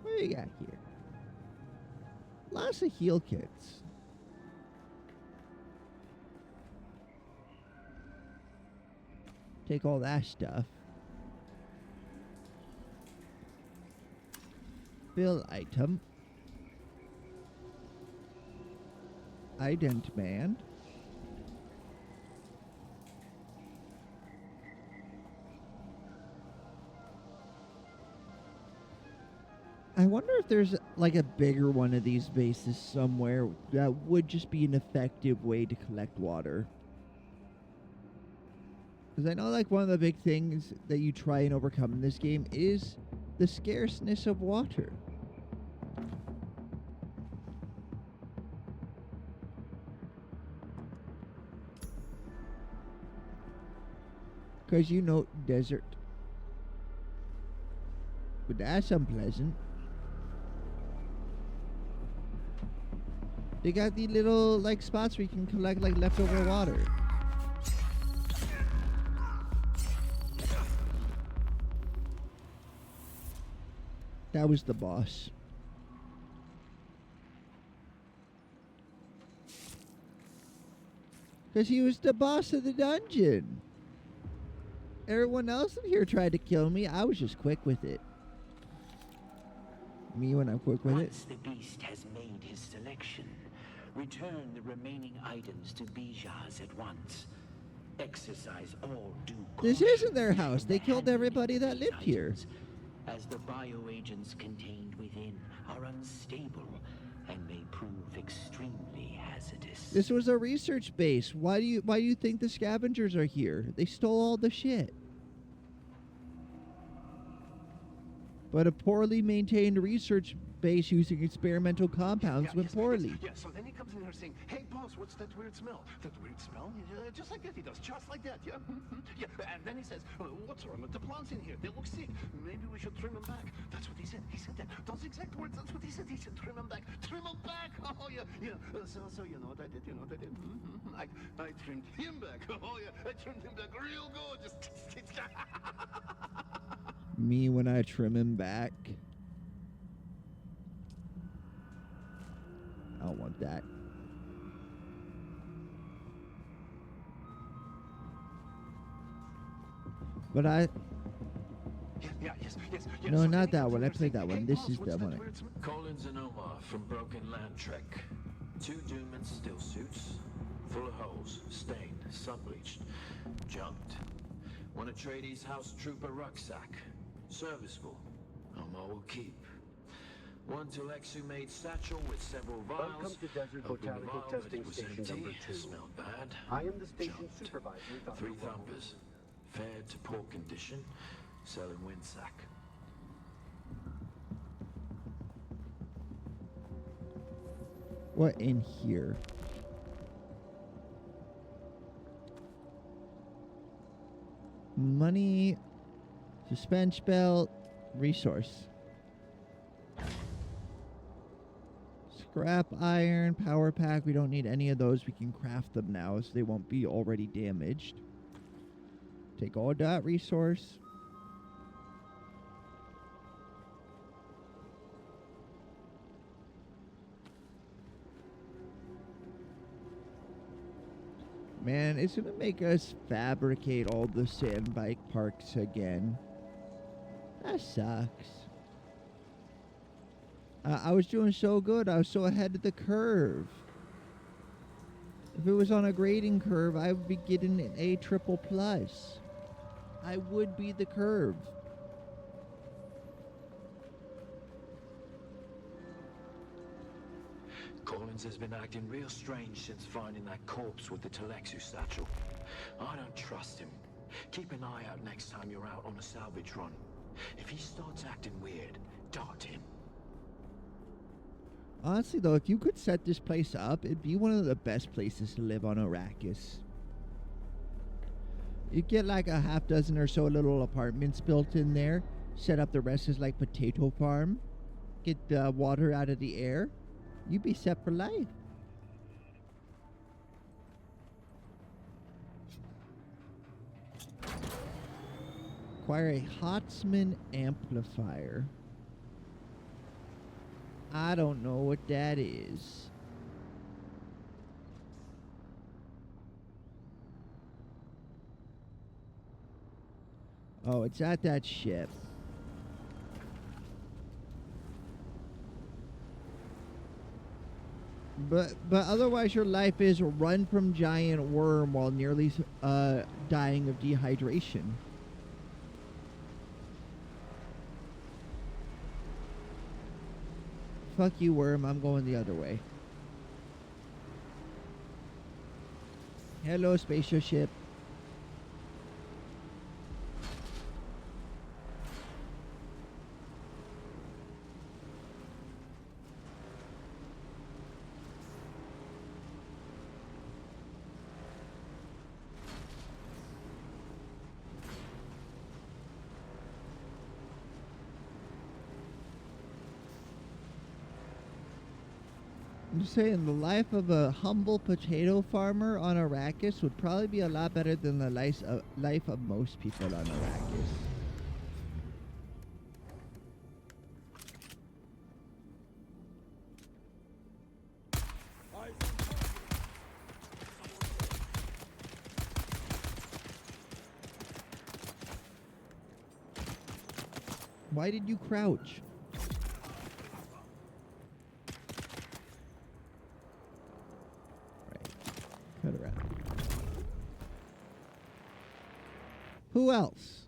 What do you got here? Lots of heal kits. Take all that stuff. Fill item. Ident man. I wonder if there's like a bigger one of these bases somewhere that would just be an effective way to collect water. Because I know like one of the big things that you try and overcome in this game is the scarceness of water. Because you know, desert. But that's unpleasant. They got these little like spots where you can collect like leftover water. That was the boss. Because he was the boss of the dungeon. Everyone else in here tried to kill me. I was just quick with it. Me when I'm quick with Once it. the beast has made his selection, return the remaining items to Bijaz at once. Exercise all due This caution isn't their house. They killed everybody that lived here. as the bioagents contained within are unstable and may prove extremely hazardous. This was a research base. Why do you think the scavengers are here? They stole all the shit. But a poorly maintained research base using experimental compounds went poorly. Yeah, so then he comes in here saying, hey, boss, what's that weird smell? That weird smell? Yeah, just like that he does, just like that, yeah? Yeah, and then he says, what's wrong with the plants in here? They look sick. Maybe we should trim them back. That's what he said. He said that. Those exact words, that's what he said. He said, trim them back. Trim them back! Oh, yeah, yeah. So you know what I did? You know what I did? I trimmed him back. Oh, yeah, I trimmed him back real good. Just... Me when I trim him back. I don't want that. But yes. No, not that one. I played that one. This is the one. Collins and Omar from Broken Land Trek. 2 Doom still suits, full of holes, stained, sun-bleached, junked. Want to trade his house trooper rucksack. Serviceable. Omar will keep. One Telexu-made satchel with several vials. Welcome to Desert Botanical Testing Station number 2. Smelled bad. I am the station Junked. supervisor, Dr. 3 thumpers. Fed to poor condition. Selling windsack. What in here? Money, suspense belt, resource. Scrap iron, power pack. We don't need any of those. We can craft them now so they won't be already damaged. Take all that resource. Man, it's gonna make us fabricate all the sand bike parks again. That sucks. I was doing so good. I was so ahead of the curve. If it was on a grading curve, I would be getting an A triple plus. I would be the curve. Collins has been acting real strange since finding that corpse with the Telexu satchel. I don't trust him. Keep an eye out next time you're out on a salvage run. If he starts acting weird, dart him. Honestly, though, if you could set this place up, it'd be one of the best places to live on Arrakis. You get like a half dozen or so little apartments built in there. Set up the rest as like potato farm. Get the water out of the air. You'd be set for life. Acquire a Hotsman amplifier. I don't know what that is. Oh, it's at that ship. But otherwise your life is run from giant worm while nearly dying of dehydration. Fuck you, worm. I'm going the other way. Hello, spaceship ship. I'm just saying, the life of a humble potato farmer on Arrakis would probably be a lot better than the life of most people on Arrakis. Why did you crouch? Cut around. Who else?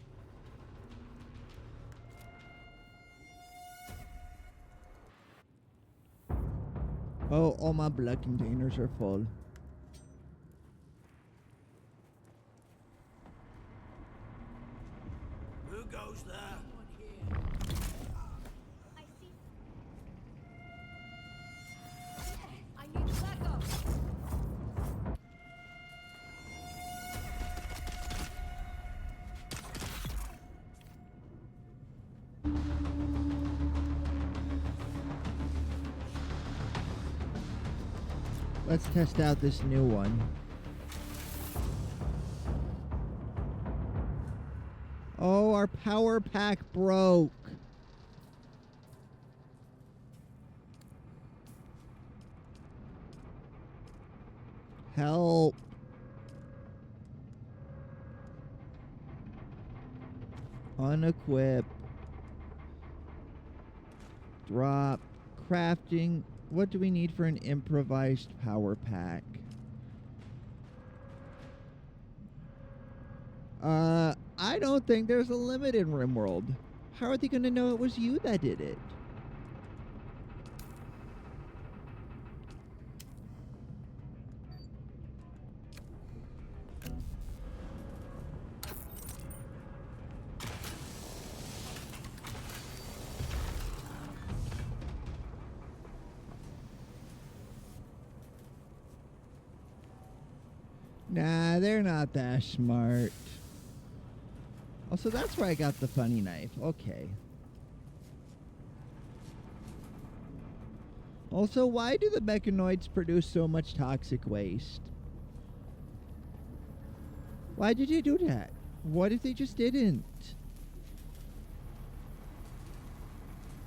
Oh, all my blood containers are full. Who goes there? I need backup. Let's test out this new one. Oh, our power pack broke. Help. Unequip. Drop. Crafting. What do we need for an improvised power pack? I don't think there's a limit in RimWorld. How are they going to know it was you that did it? Nah, they're not that smart. Also, that's where I got the funny knife. Okay. Also, why do the mechanoids produce so much toxic waste? Why did you do that? What if they just didn't?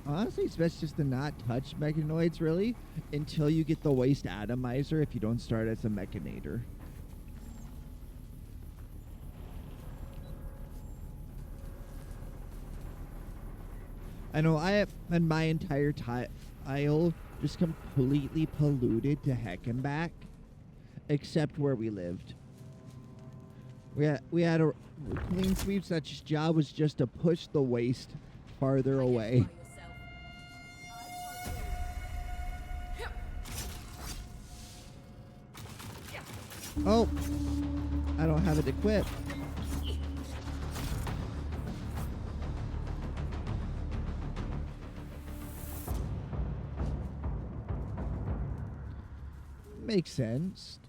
Honestly, it's best just to not touch mechanoids, really, until you get the waste atomizer if you don't start as a mechanator. I know I have and my entire tile just completely polluted to heck and back, except where we lived. We had a clean sweep such job was just to push the waste farther away. Oh, I don't have it equipped. Makes sense.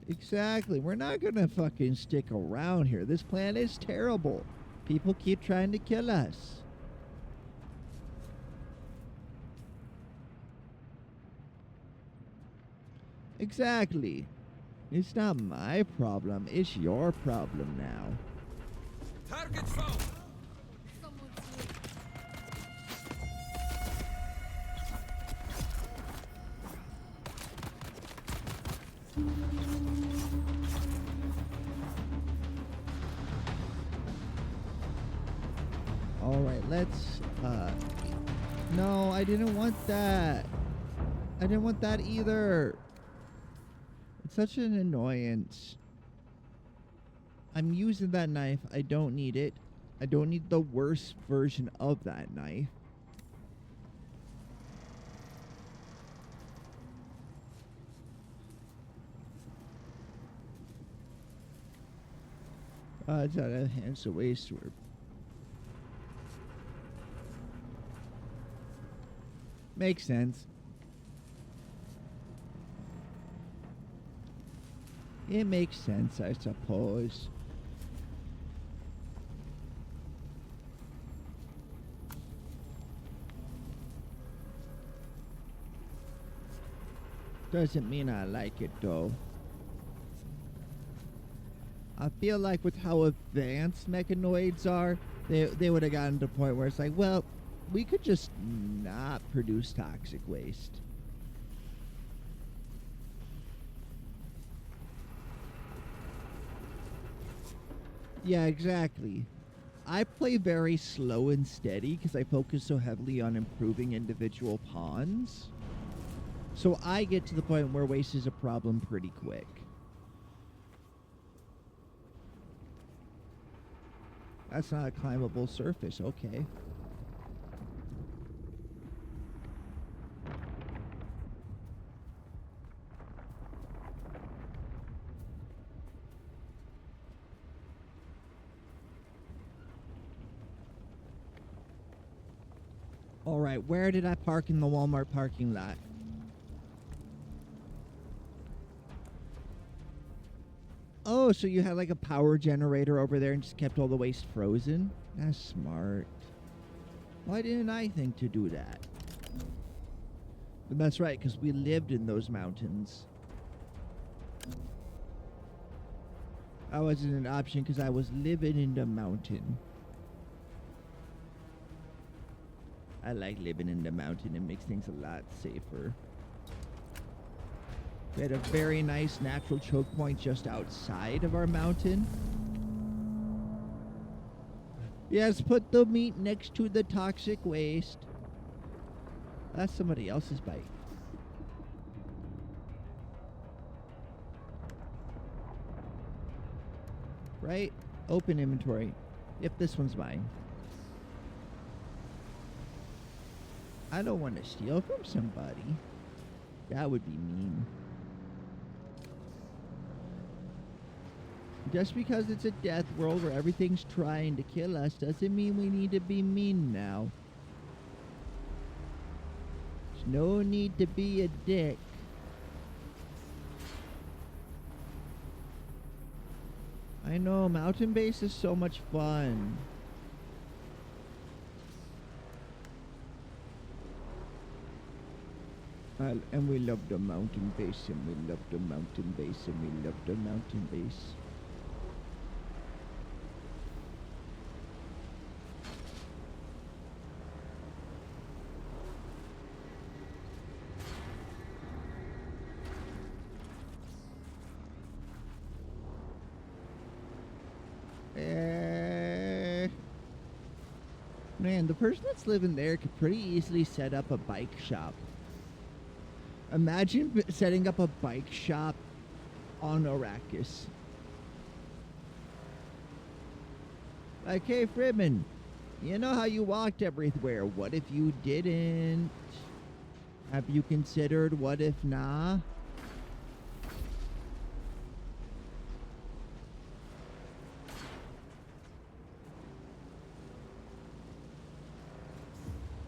Exactly. We're not gonna fucking stick around here. This plan is terrible. People keep trying to kill us. Exactly. It's not my problem. It's your problem now. Target found! All right, let's, no, I didn't want that. I didn't want that either. It's such an annoyance. I'm using that knife. I don't need it. I don't need the worst version of that knife. It's out of hands to waste. Makes sense. It makes sense, I suppose. Doesn't mean I like it, though. I feel like with how advanced mechanoids are, they would have gotten to the point where it's like, well, we could just not produce toxic waste. Yeah, exactly. I play very slow and steady because I focus so heavily on improving individual pawns. So I get to the point where waste is a problem pretty quick. That's not a climbable surface, okay. All right, where did I park in the Walmart parking lot? Oh, so you had like a power generator over there and just kept all the waste frozen? That's smart. Why didn't I think to do that? But that's right, because we lived in those mountains. I wasn't an option because I was living in the mountain. I like living in the mountain. It makes things a lot safer. We had a very nice natural choke point just outside of our mountain. Yes, put the meat next to the toxic waste. That's somebody else's bike. Right? Open inventory. Yep, this one's mine. I don't want to steal from somebody. That would be mean. Just because it's a death world where everything's trying to kill us doesn't mean we need to be mean now. There's no need to be a dick. I know, mountain base is so much fun. And we love the mountain base, and we love the mountain base, and we love the mountain base. Man, the person that's living there could pretty easily set up a bike shop. Imagine setting up a bike shop on Arrakis. Like, hey, Fridman, you know how you walked everywhere. What if you didn't? Have you considered what if nah?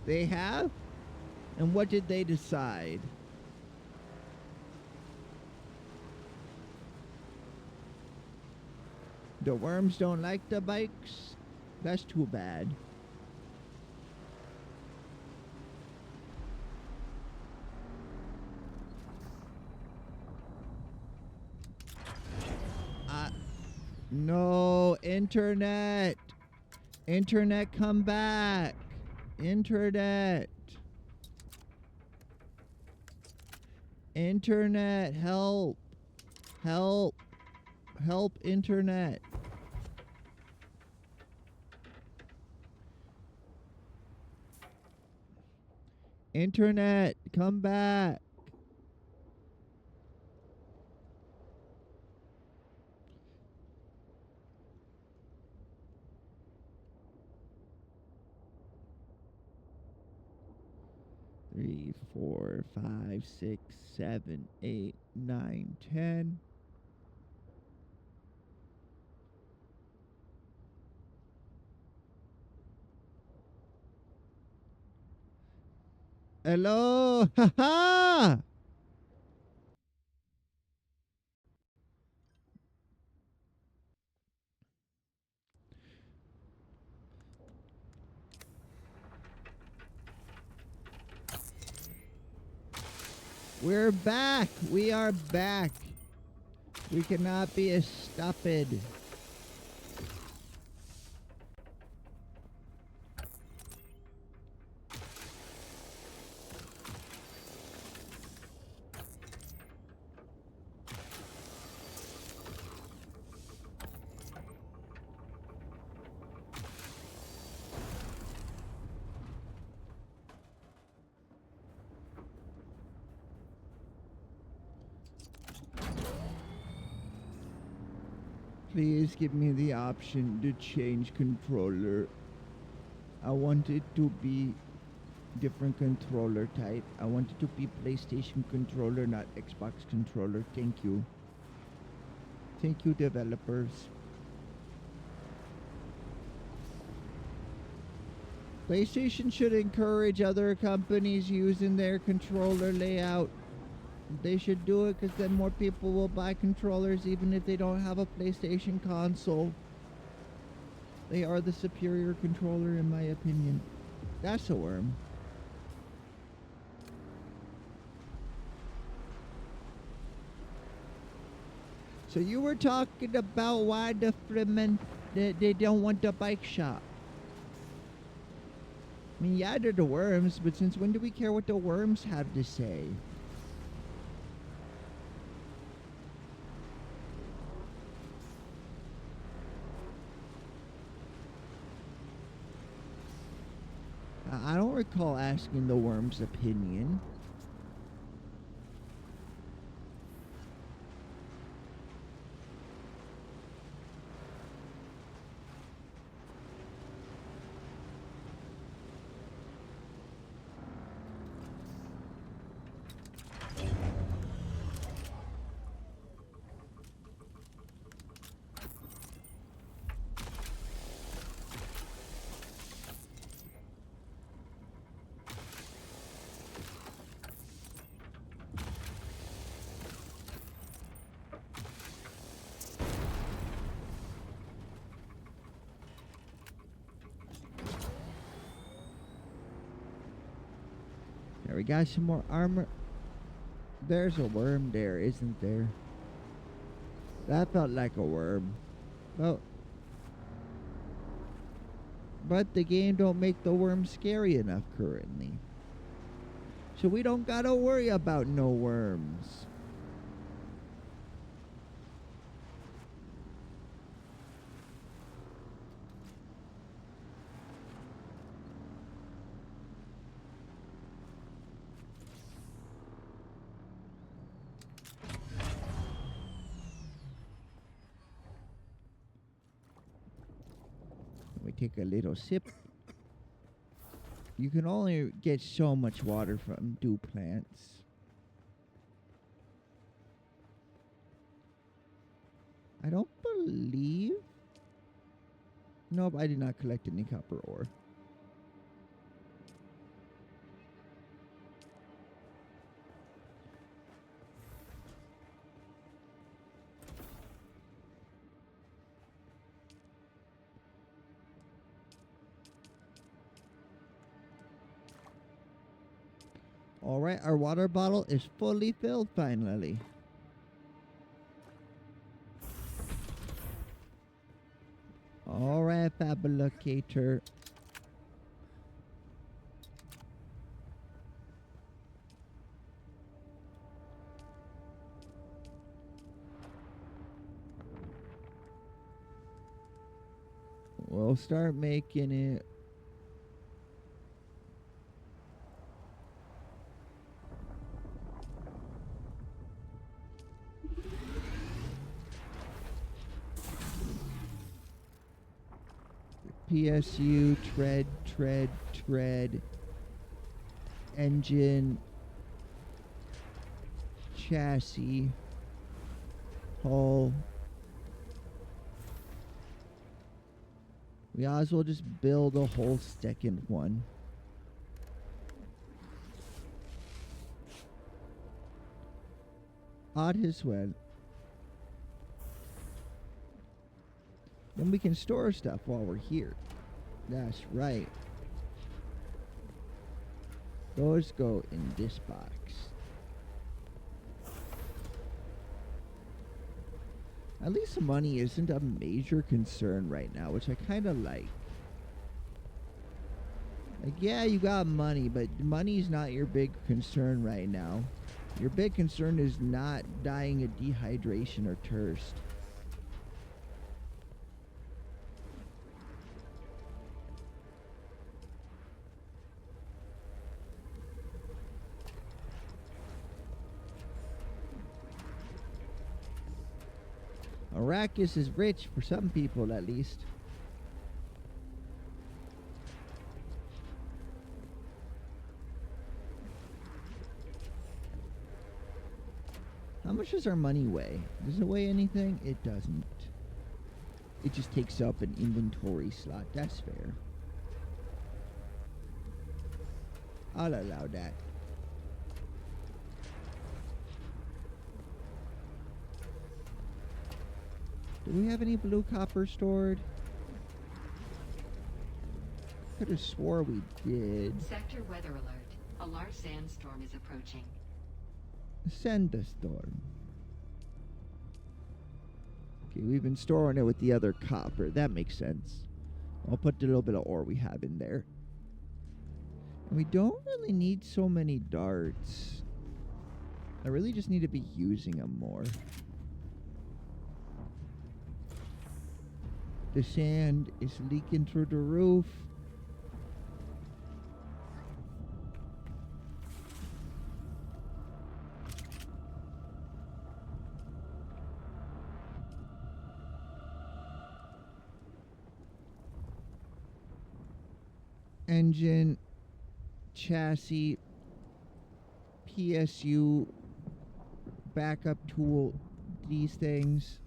They have? And what did they decide? The worms don't like the bikes? That's too bad. No, internet. Internet, come back. Internet. Internet, help. Help. Help, internet. Internet, come back. Three, 4, 5, 6, 7, 8, 9, 10. Hello, haha. We're back. We are back. We cannot be stopped. Please give me the option to change controller. I want it to be different controller type. I want it to be PlayStation controller, not Xbox controller. Thank you. Thank you, developers. PlayStation should encourage other companies using their controller layout. They should do it because then more people will buy controllers even if they don't have a PlayStation console. They are the superior controller in my opinion. That's a worm. So you were talking about why the Fremen, they don't want the bike shop. I mean, yeah, they're the worms, but since when do we care what the worms have to say? I don't recall asking the worm's opinion. There, we got some more armor. There's a worm there, isn't there? That felt like a worm. But the game don't make the worm scary enough currently. So we don't gotta worry about no worms. We take a little sip. You can only get so much water from dew plants. I don't believe... Nope, I did not collect any copper ore. Alright, our water bottle is fully filled finally. prefabricator. We'll start making it. PSU, tread, engine, chassis, hull. We might as well just build a whole second one. Odd as well. Then we can store stuff while we're here. That's right. Those go in this box. At least money isn't a major concern right now, which I kind of like. Like, yeah, you got money, but money's not your big concern right now. Your big concern is not dying of dehydration or thirst. Arrakis is rich for some people, at least. How much does our money weigh? Does it weigh anything? It doesn't. It just takes up an inventory slot. That's fair. I'll allow that. Do we have any blue copper stored? Could have swore we did. Sector weather alert. A large sandstorm is approaching. Send the storm. Okay, we've been storing it with the other copper. That makes sense. I'll put the little bit of ore we have in there. And we don't really need so many darts. I really just need to be using them more. The sand is leaking through the roof. Engine, chassis, PSU, backup tool, these things.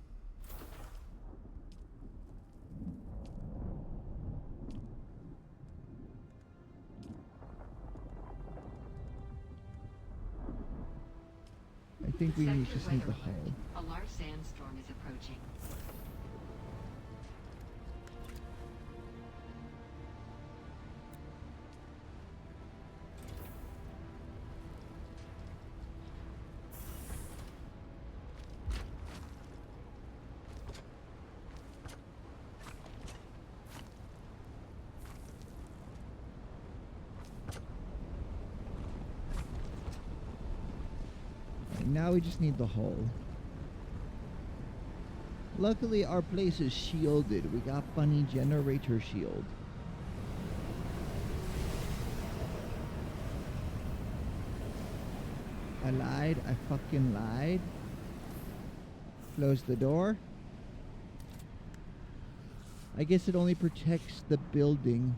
I think we just need the hull. A large sandstorm is approaching. Now we just need the hull. Luckily, our place is shielded. We got funny generator shield. I lied. I fucking lied. Close the door. I guess it only protects the building.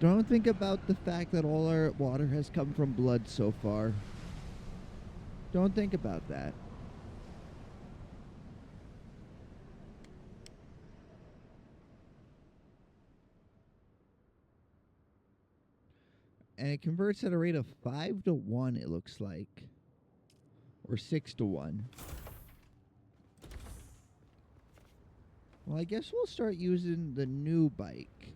Don't think about the fact that all our water has come from blood so far. Don't think about that. And it converts at a rate of 5 to 1, it looks like. Or 6 to 1. Well, I guess we'll start using the new bike.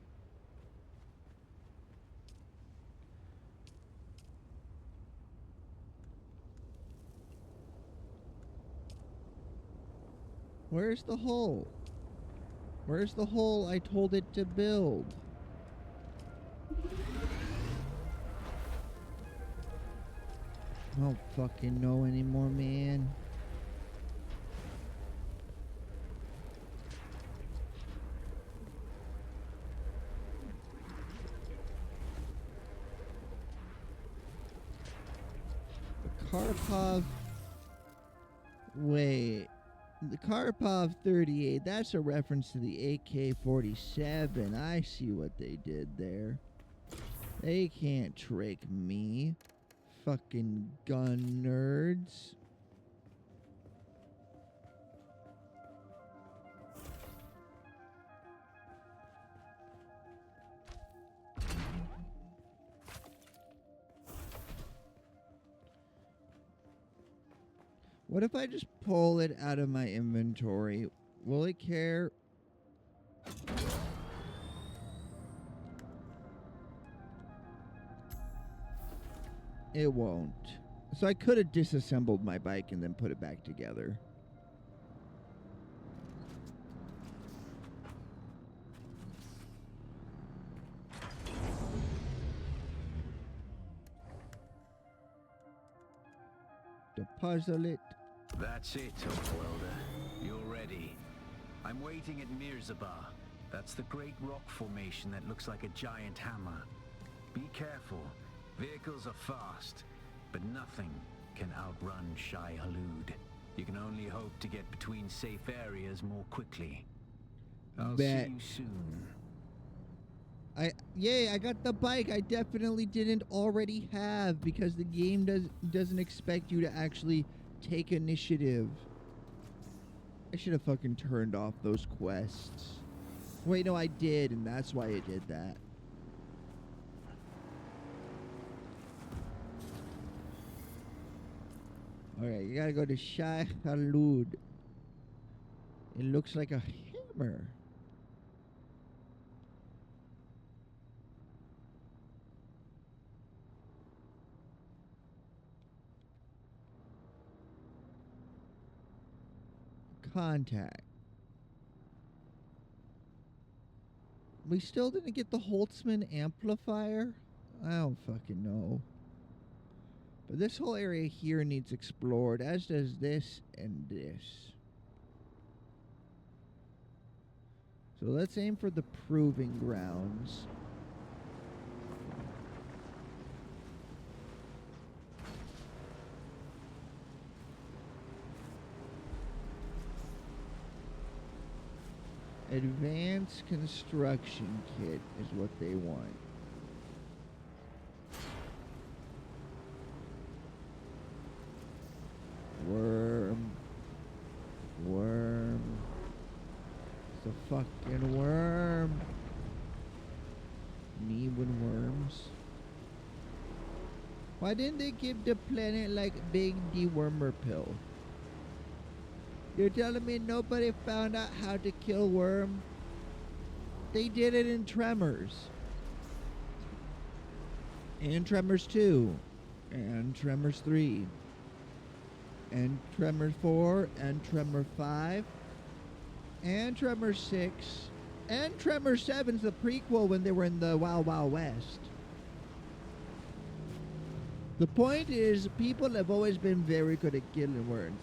Where's the hole? Where's the hole I told it to build? I don't fucking know anymore, man. The Karpov... Wait. The Karpov 38, that's a reference to the AK-47. I see what they did there. They can't trick me. Fucking gun nerds. What if I just pull it out of my inventory? Will it care? It won't. So I could have disassembled my bike and then put it back together. To puzzle it. That's it, Upwelder. You're ready. I'm waiting at Mirzabar. That's the great rock formation that looks like a giant hammer. Be careful. Vehicles are fast, but nothing can outrun Shai Halud. You can only hope to get between safe areas more quickly. I'll see you soon. Yay, I got the bike I definitely didn't already have because the game doesn't expect you to actually take initiative. I should have fucking turned off those quests. Wait, no, I did, and that's why it did that. Alright, you gotta go to Shai Halud. It looks like a hammer. Contact. We still didn't get the Holtzman amplifier? I don't fucking know. But this whole area here needs explored, as does this and this. So let's aim for the proving grounds. Advanced construction kit is what they want. Worm. Worm. It's a fucking worm. Me with worms. Why didn't they give the planet like big dewormer pill? You're telling me nobody found out how to kill worm? They did it in Tremors. And Tremors 2. And Tremors 3. And Tremors 4. And Tremor 5. And Tremors 6. And Tremors 7's the prequel when they were in the Wild Wild West. The point is, people have always been very good at killing worms.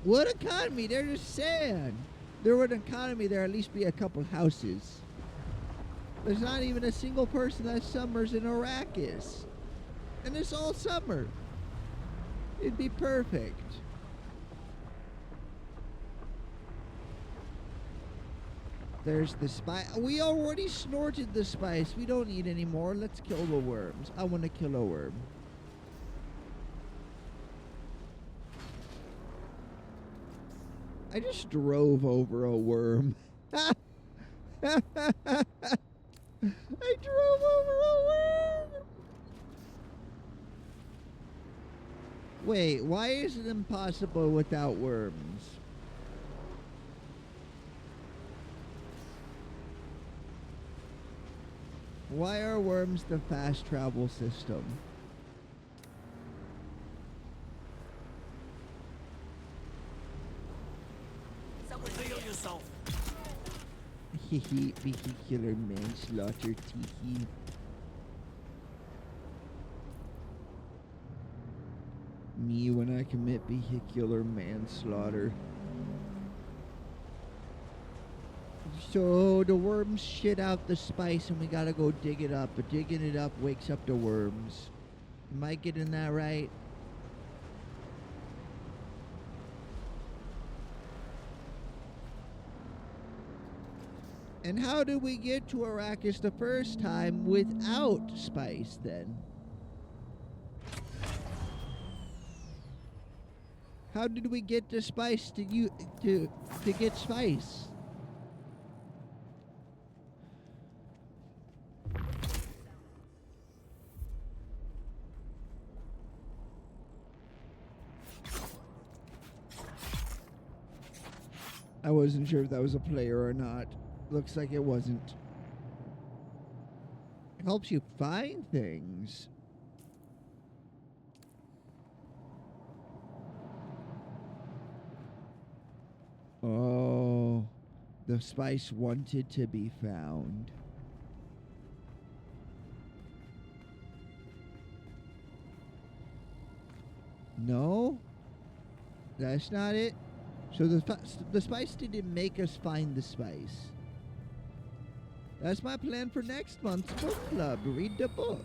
What economy? They're just saying. There would an economy, there at least be a couple houses. There's not even a single person that summers in Arrakis. And it's all summer. It'd be perfect. There's the spice. We already snorted the spice. We don't need any more. Let's kill the worms. I want to kill a worm. I just drove over a worm. I drove over a worm. Wait, why is it impossible without worms? Why are worms the fast travel system? Reveal yourself. Vehicular manslaughter, teehee. Me when I commit vehicular manslaughter. So the worms shit out the spice and we gotta go dig it up, but digging it up wakes up the worms. Am I getting that right? And how did we get to Arrakis the first time without spice then? How did we get the spice to get spice? I wasn't sure if that was a player or not. Looks like it wasn't. It helps you find things. Oh, the spice wanted to be found. No? That's not it? So the spice didn't make us find the spice. That's my plan for next month's book club. Read the book.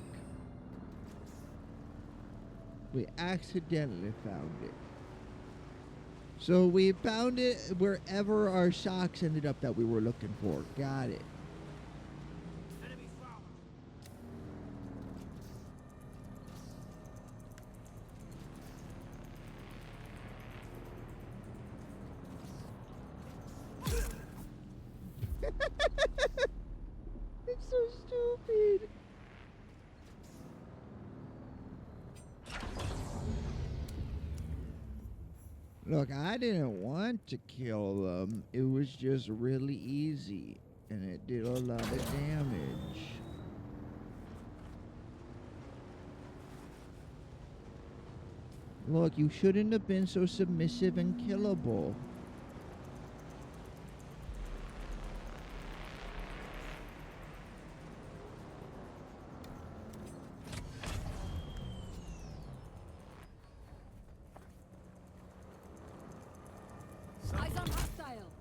We accidentally found it. So we found it wherever our socks ended up that we were looking for. Got it. It's so stupid. Look, I didn't want to kill them. It was just really easy, and it did a lot of damage. Look, you shouldn't have been so submissive and killable. Eyes on hostile.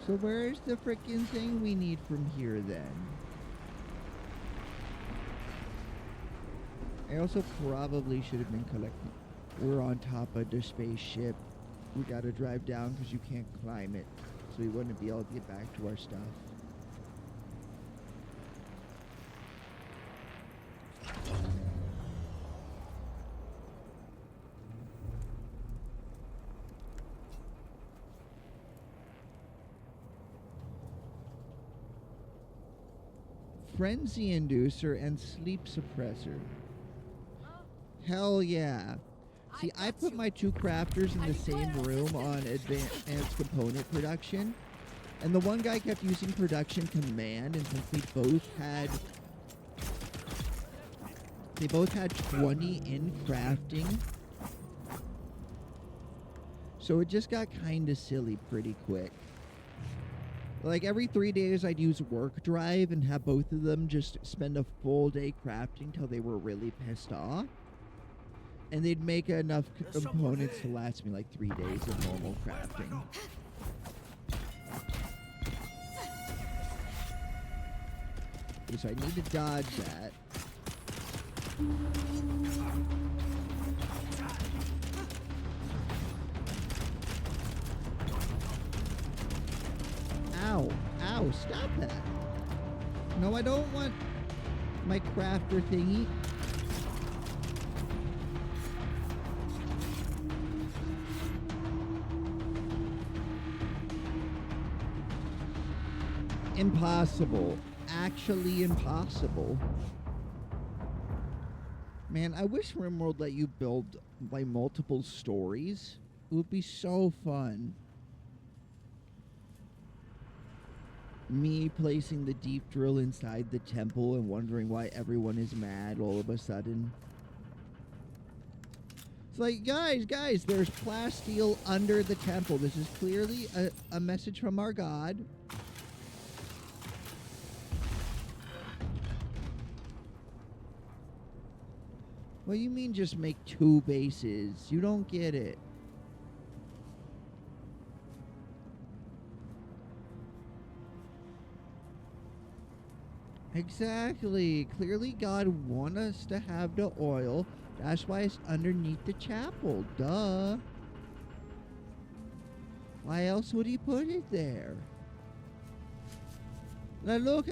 So where's the frickin' thing we need from here then? I also probably should have been collecting. We're on top of the spaceship. We gotta drive down because you can't climb it. So we wouldn't be able to get back to our stuff. Frenzy inducer and sleep suppressor. Hell yeah. See, I put my two crafters in the same room on advanced component production, and the one guy kept using production command, and since they both had 20 in crafting, so it just got kind of silly pretty quick. Like every 3 days I'd use work drive and have both of them just spend a full day crafting till they were really pissed off. And they'd make enough components to last me like 3 days of normal crafting. Okay, so I need to dodge that. No, stop that. No, I don't want my crafter thingy. Impossible. Actually impossible. Man, I wish RimWorld let you build like multiple stories. It would be so fun. Me placing the deep drill inside the temple and wondering why everyone is mad all of a sudden. It's like, guys, there's plasteel under the temple. This is clearly a message from our god. What do you mean just make 2 bases? You don't get it. Exactly. Clearly God want us to have the oil. That's why it's underneath the chapel. Duh. Why else would he put it there? Now look,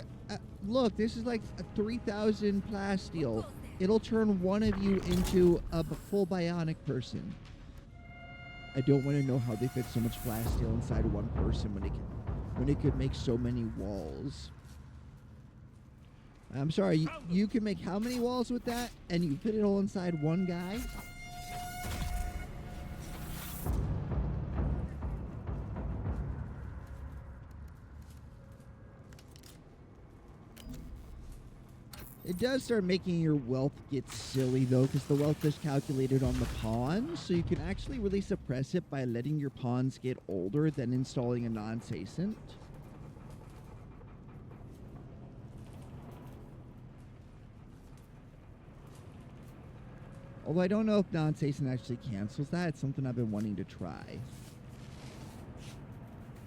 this is like a 3,000 plasteel. It'll turn one of you into a full bionic person. I don't want to know how they fit so much plasteel inside one person when it could make so many walls. I'm sorry, you can make how many walls with that, and you fit it all inside one guy? It does start making your wealth get silly, though, because the wealth is calculated on the pawns, so you can actually really suppress it by letting your pawns get older than installing a non-sacent. Although I don't know if non-sacent actually cancels that. It's something I've been wanting to try.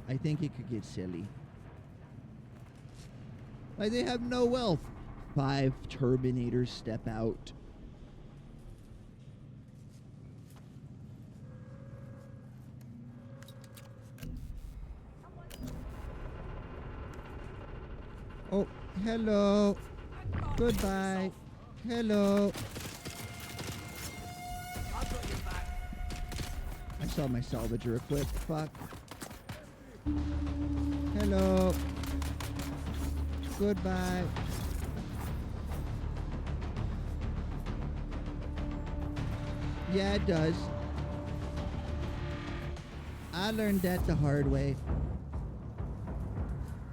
I think it could get silly. Like, they have no wealth. 5 Terminators step out. Oh, hello. Goodbye. Hello. I saw my salvager equipped. Fuck. Hello. Goodbye. Yeah, it does. I learned that the hard way.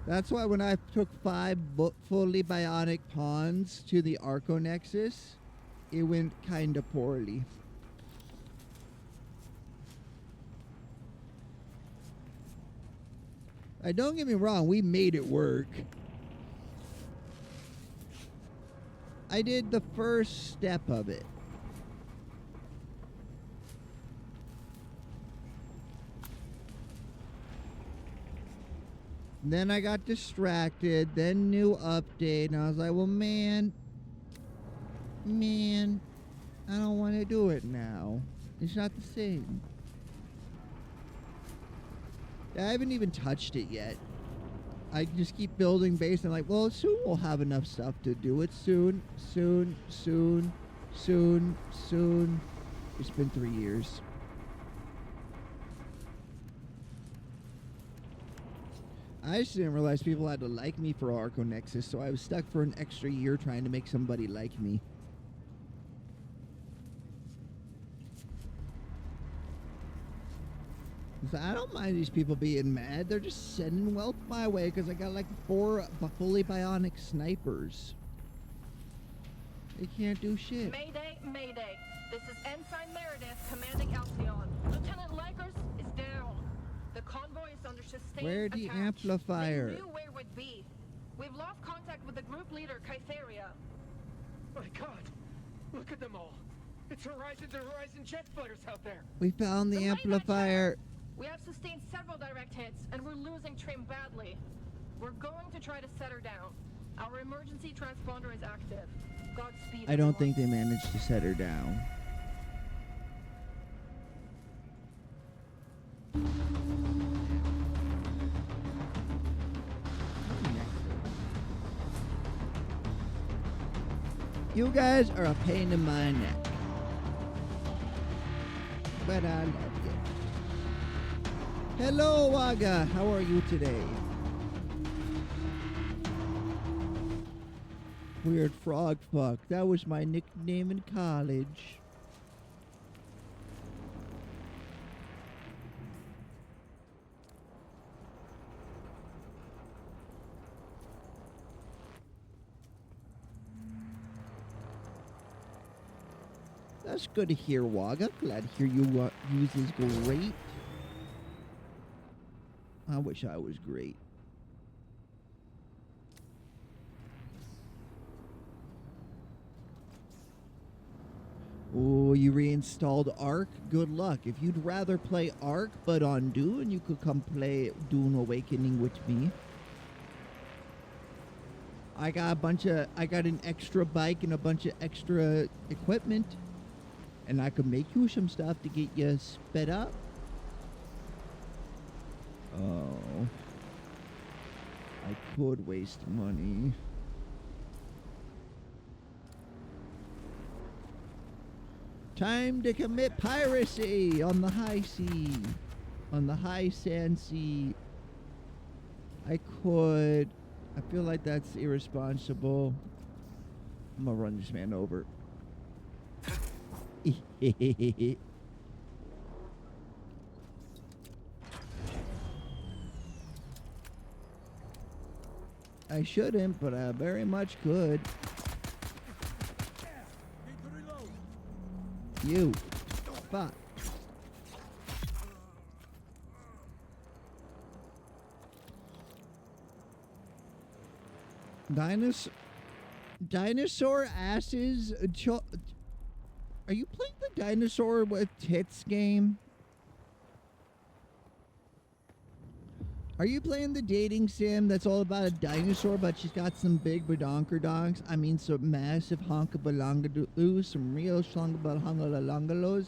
That's why when I took 5 fully bionic pawns to the Arconexus, it went kinda poorly. Don't get me wrong, we made it work. I did the first step of it. Then I got distracted, then new update, and I was like, well, man, I don't want to do it now. It's not the same. I haven't even touched it yet. I just keep building base, and I'm like, well, soon we'll have enough stuff to do it. Soon. It's been 3 years. I just didn't realize people had to like me for Arconexus, so I was stuck for an extra year trying to make somebody like me. So I don't mind these people being mad. They're just sending wealth my way because I got like 4 fully bionic snipers. They can't do shit. Mayday, mayday. This is Ensign Meredith commanding Alcyon. Lieutenant Likers is down. The convoy is under sustained Where's the attack. amplifier? They knew where it would be. We've lost contact with the group leader, Kytheria. My God! Look at them all! It's Horizon to Horizon jet fighters out there! We found the amplifier. We have sustained several direct hits, and we're losing Trim badly. We're going to try to set her down. Our emergency transponder is active. Godspeed. I don't think they managed to set her down. You guys are a pain in my neck. But I love you. Hello, Waga. How are you today? Weird frog fuck. That was my nickname in college. That's good to hear, Waga. Glad to hear you use is great. I wish I was great. Oh, you reinstalled Ark? Good luck. If you'd rather play Ark but on Dune, you could come play Dune Awakening with me. I got an extra bike and a bunch of extra equipment. And I could make you some stuff to get you sped up. Oh. I could waste money. Time to commit piracy on the high sea. On the high sand sea. I feel like that's irresponsible. I'm gonna run this man over. I shouldn't, but I very much could. You. Fuck. Dinosaur asses. Are you playing the dinosaur with tits game? Are you playing the dating sim that's all about a dinosaur, but she's got some big badonkerdonks? I mean, some massive honkabalongaloos, some real shlongabalongalos?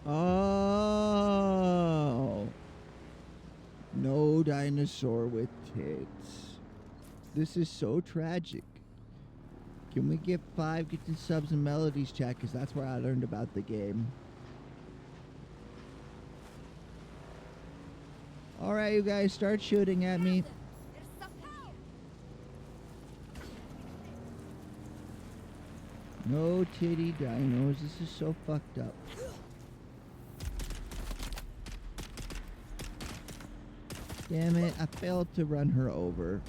Oh. No dinosaur with tits. This is so tragic. Can we get 5 gifted subs and melodies chat? Because that's where I learned about the game. Alright, you guys, start shooting at me. No titty dinos. This is so fucked up. Damn it, I failed to run her over.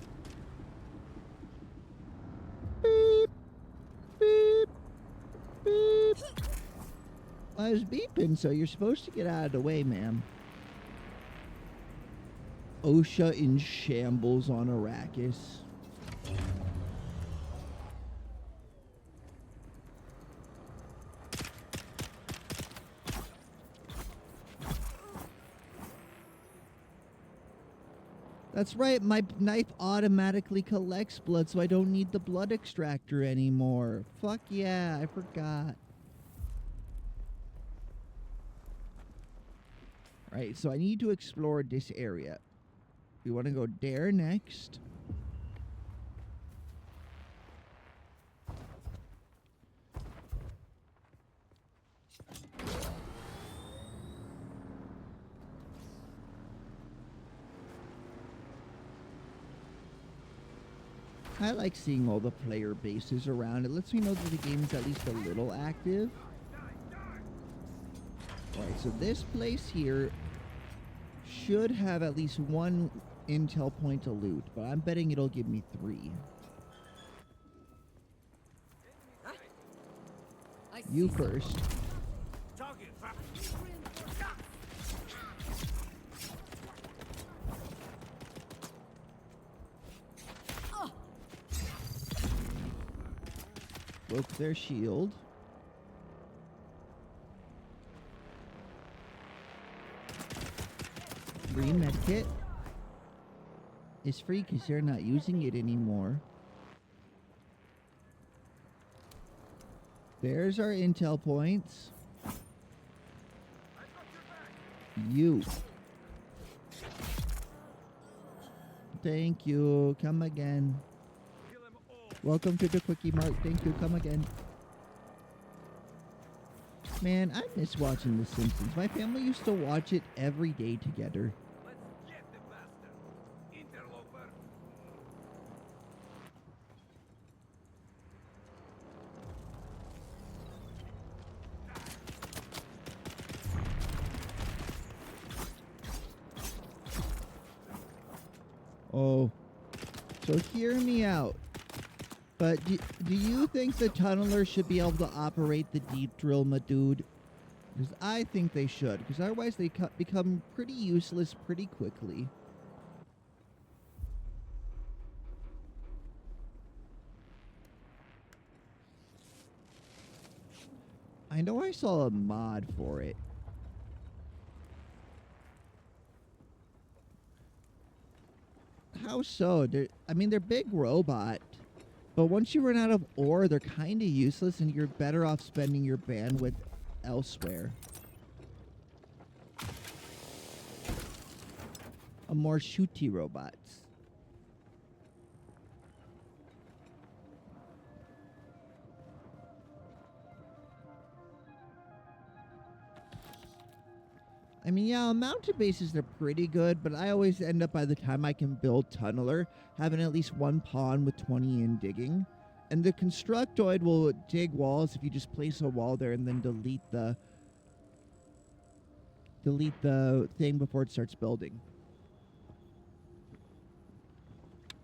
Beep. Beep. Beep. I was beeping, so you're supposed to get out of the way, ma'am. OSHA in shambles on Arrakis. That's right, my knife automatically collects blood, so I don't need the blood extractor anymore. Fuck yeah, I forgot. Alright, so I need to explore this area. We want to go there next. I like seeing all the player bases around. It lets me know that the game is at least a little active. Alright, so this place here should have at least 1 intel point to loot, but I'm betting it'll give me 3. You first. Broke their shield. Free medkit is free because they're not using it anymore. There's our intel points. you. Thank you. Come again. Welcome to the Quickie Mart. Thank you. Come again. Man, I miss watching The Simpsons. My family used to watch it every day together. Oh, so hear me out. But do you think the tunneler should be able to operate the deep drill, my dude? Because I think they should, because otherwise they become pretty useless pretty quickly. I know I saw a mod for it. How so? They're big robot. But once you run out of ore, they're kind of useless and you're better off spending your bandwidth elsewhere. A more shooty robots. I mean, yeah, mounted bases, they're pretty good, but I always end up, by the time I can build tunneler, having at least one pawn with 20 in digging. And the constructoid will dig walls if you just place a wall there and then delete the thing before it starts building.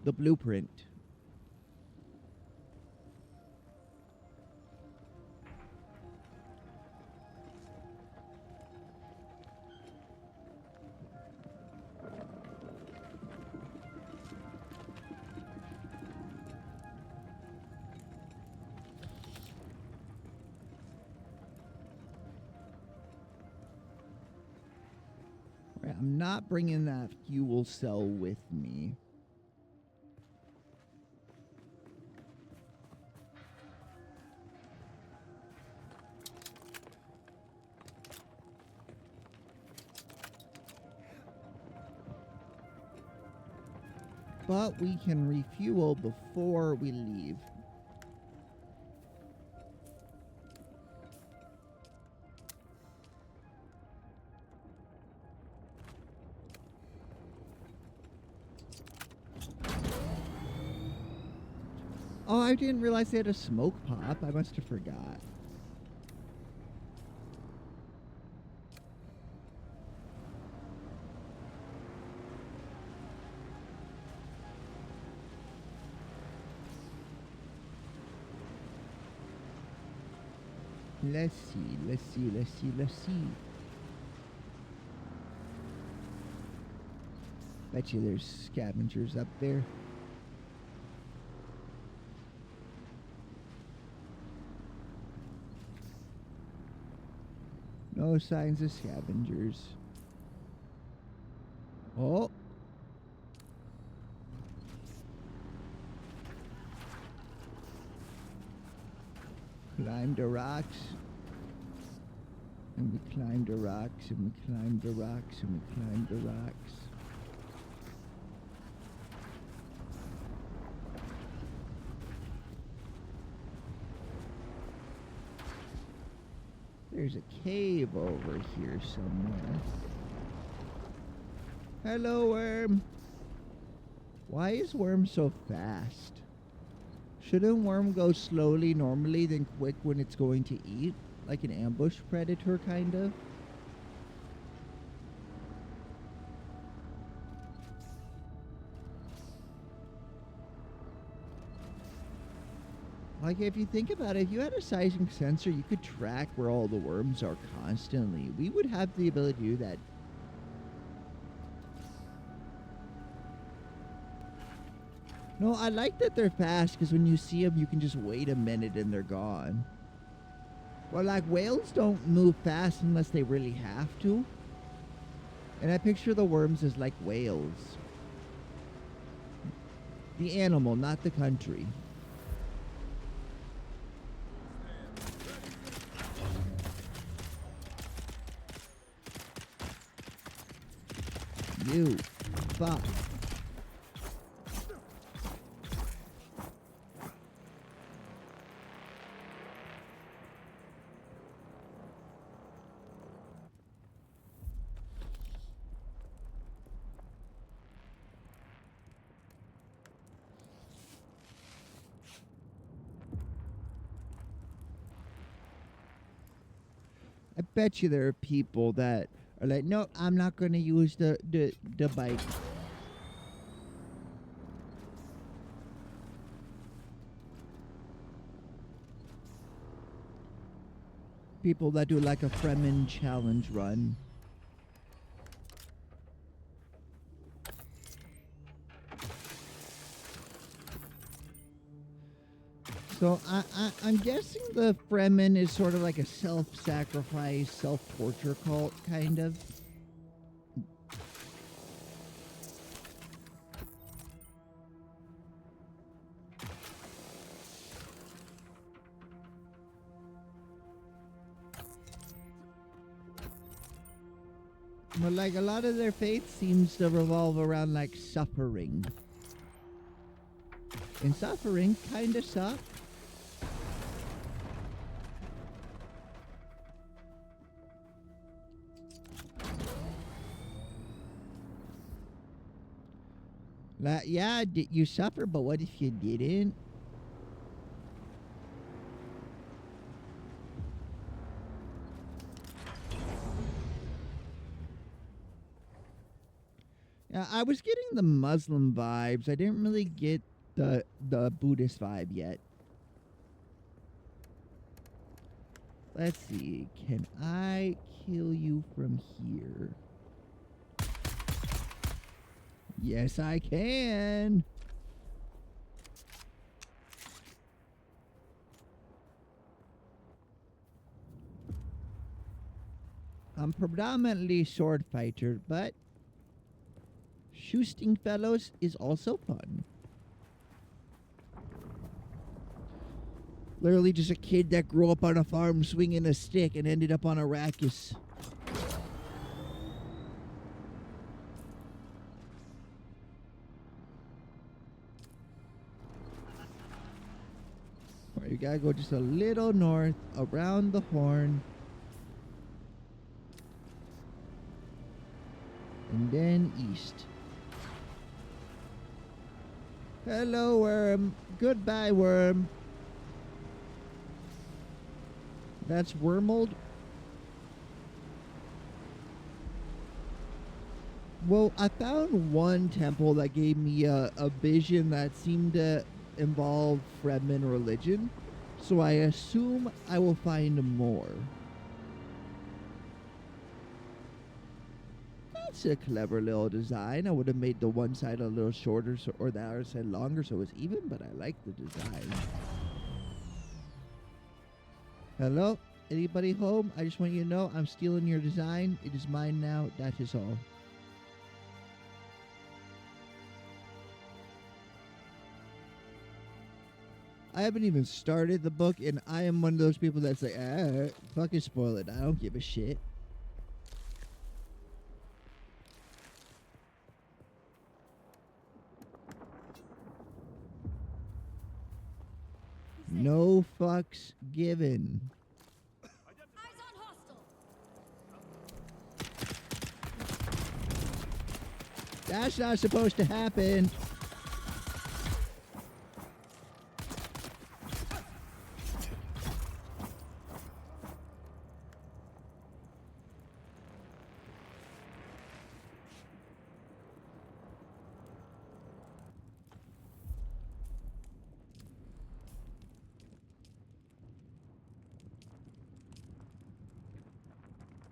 The blueprint. Right, I'm not bringing that fuel cell with me. But we can refuel before we leave. Oh, I didn't realize they had a smoke pop. I must have forgot. Let's see. Bet you there's scavengers up there. No signs of scavengers. Oh. Climb the rocks. And we climb the rocks, and we climb the rocks, and we climb the rocks. There's a cave over here somewhere. Hello, worm. Why is worm so fast? Shouldn't worm go slowly normally, then quick when it's going to eat? Like an ambush predator, kind of? Like, if you think about it, if you had a sizing sensor, you could track where all the worms are constantly. We would have the ability to do that. No, I like that they're fast, because when you see them, you can just wait a minute and they're gone. Well, like, whales don't move fast unless they really have to. And I picture the worms as like whales. The animal, not the country. You. Fuck. I bet you there are people that are like, no, I'm not going to use the bike. People that do like a Fremen challenge run. So I'm guessing the Fremen is sort of like a self-sacrifice, self-torture cult, kind of. But like a lot of their faith seems to revolve around like suffering. And suffering kind of sucks. Yeah, you suffer, but what if you didn't? Yeah, I was getting the Muslim vibes. I didn't really get the Buddhist vibe yet. Let's see. Can I kill you from here? Yes, I can. I'm predominantly sword fighter, but shooting fellows is also fun. Literally just a kid that grew up on a farm swinging a stick and ended up on Arrakis. Alright, you gotta go just a little north, around the horn. And then east. Hello, worm. Goodbye, worm. That's Wormold. Well, I found one temple that gave me a vision that seemed to involve Fremen religion, so I assume I will find more. That's a clever little design. I would have made the one side a little shorter or the other side longer so it's even, but I like the design. Hello? Anybody home? I just want you to know I'm stealing your design. It is mine now. That is all. I haven't even started the book, and I am one of those people that's like, fucking spoil it. I don't give a shit. No fucks given. That's not supposed to happen.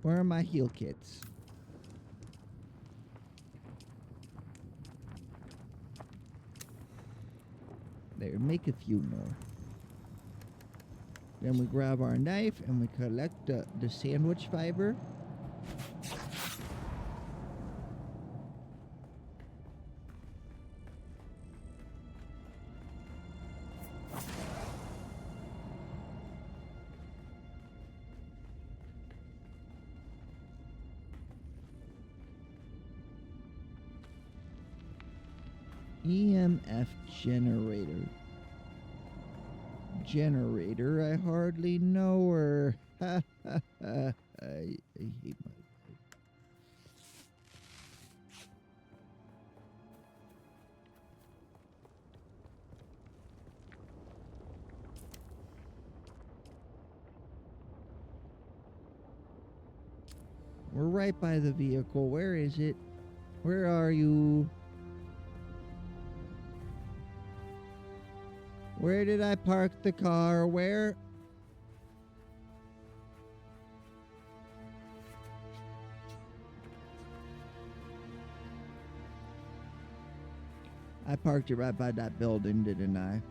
Where are my heal kits? There, make a few more. Then we grab our knife and we collect the sandwich fiber. EMF generator. Generator, I hardly know her. Ha ha ha. I hate my life. We're right by the vehicle. Where is it? Where are you? Where did I park the car? Where? I parked it right by that building, didn't I?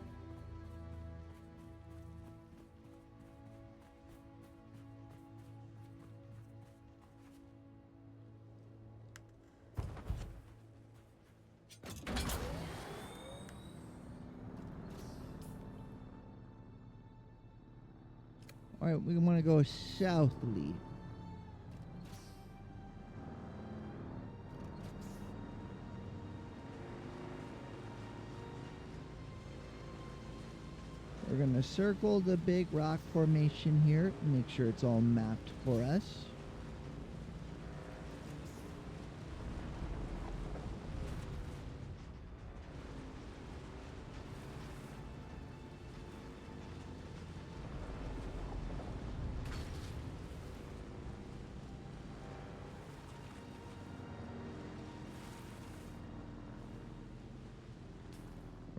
All right, we want to go southly. We're going to circle the big rock formation here, make sure it's all mapped for us.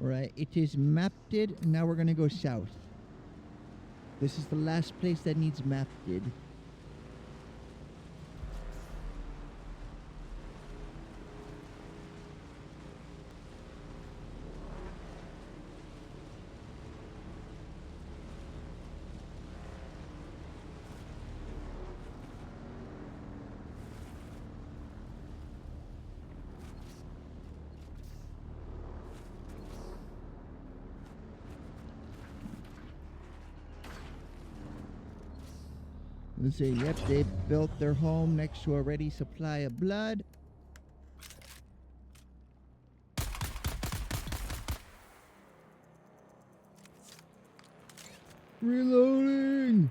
Alright, it is mapped. Now we're going to go south. This is the last place that needs mapped. Let's see, yep, they built their home next to a ready supply of blood. Reloading!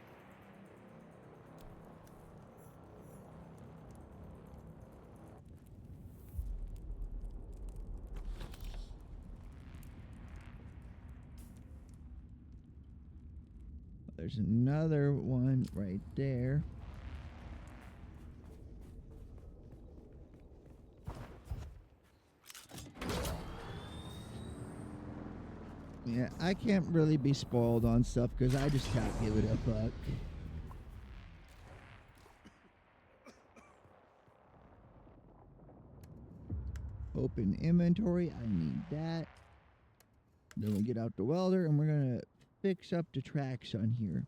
There's another one right there. Yeah, I can't really be spoiled on stuff because I just can't give it a fuck. Open inventory, I need that. Then we get out the welder and we're gonna fix up the tracks on here.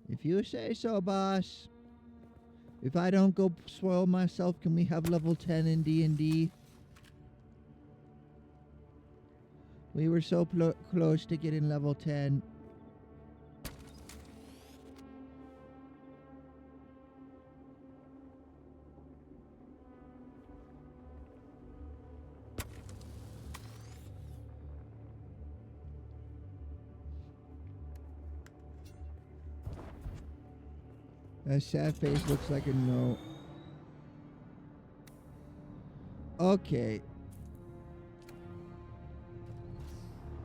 If you say so, boss. If I don't go spoil myself, can we have level 10 in D&D? We were so close to getting level 10. That sad face looks like a no. Okay.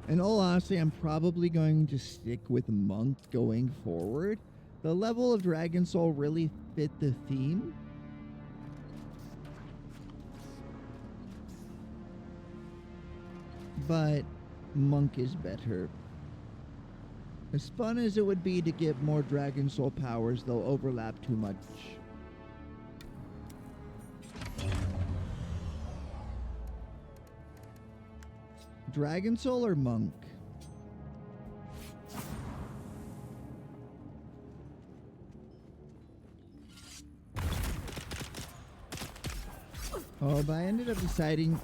In all honesty, I'm probably going to stick with Monk going forward. The level of Dragon Soul really fit the theme. But Monk is better. As fun as it would be to get more Dragon Soul powers, they'll overlap too much. Dragon Soul or Monk? Oh, but I ended up deciding...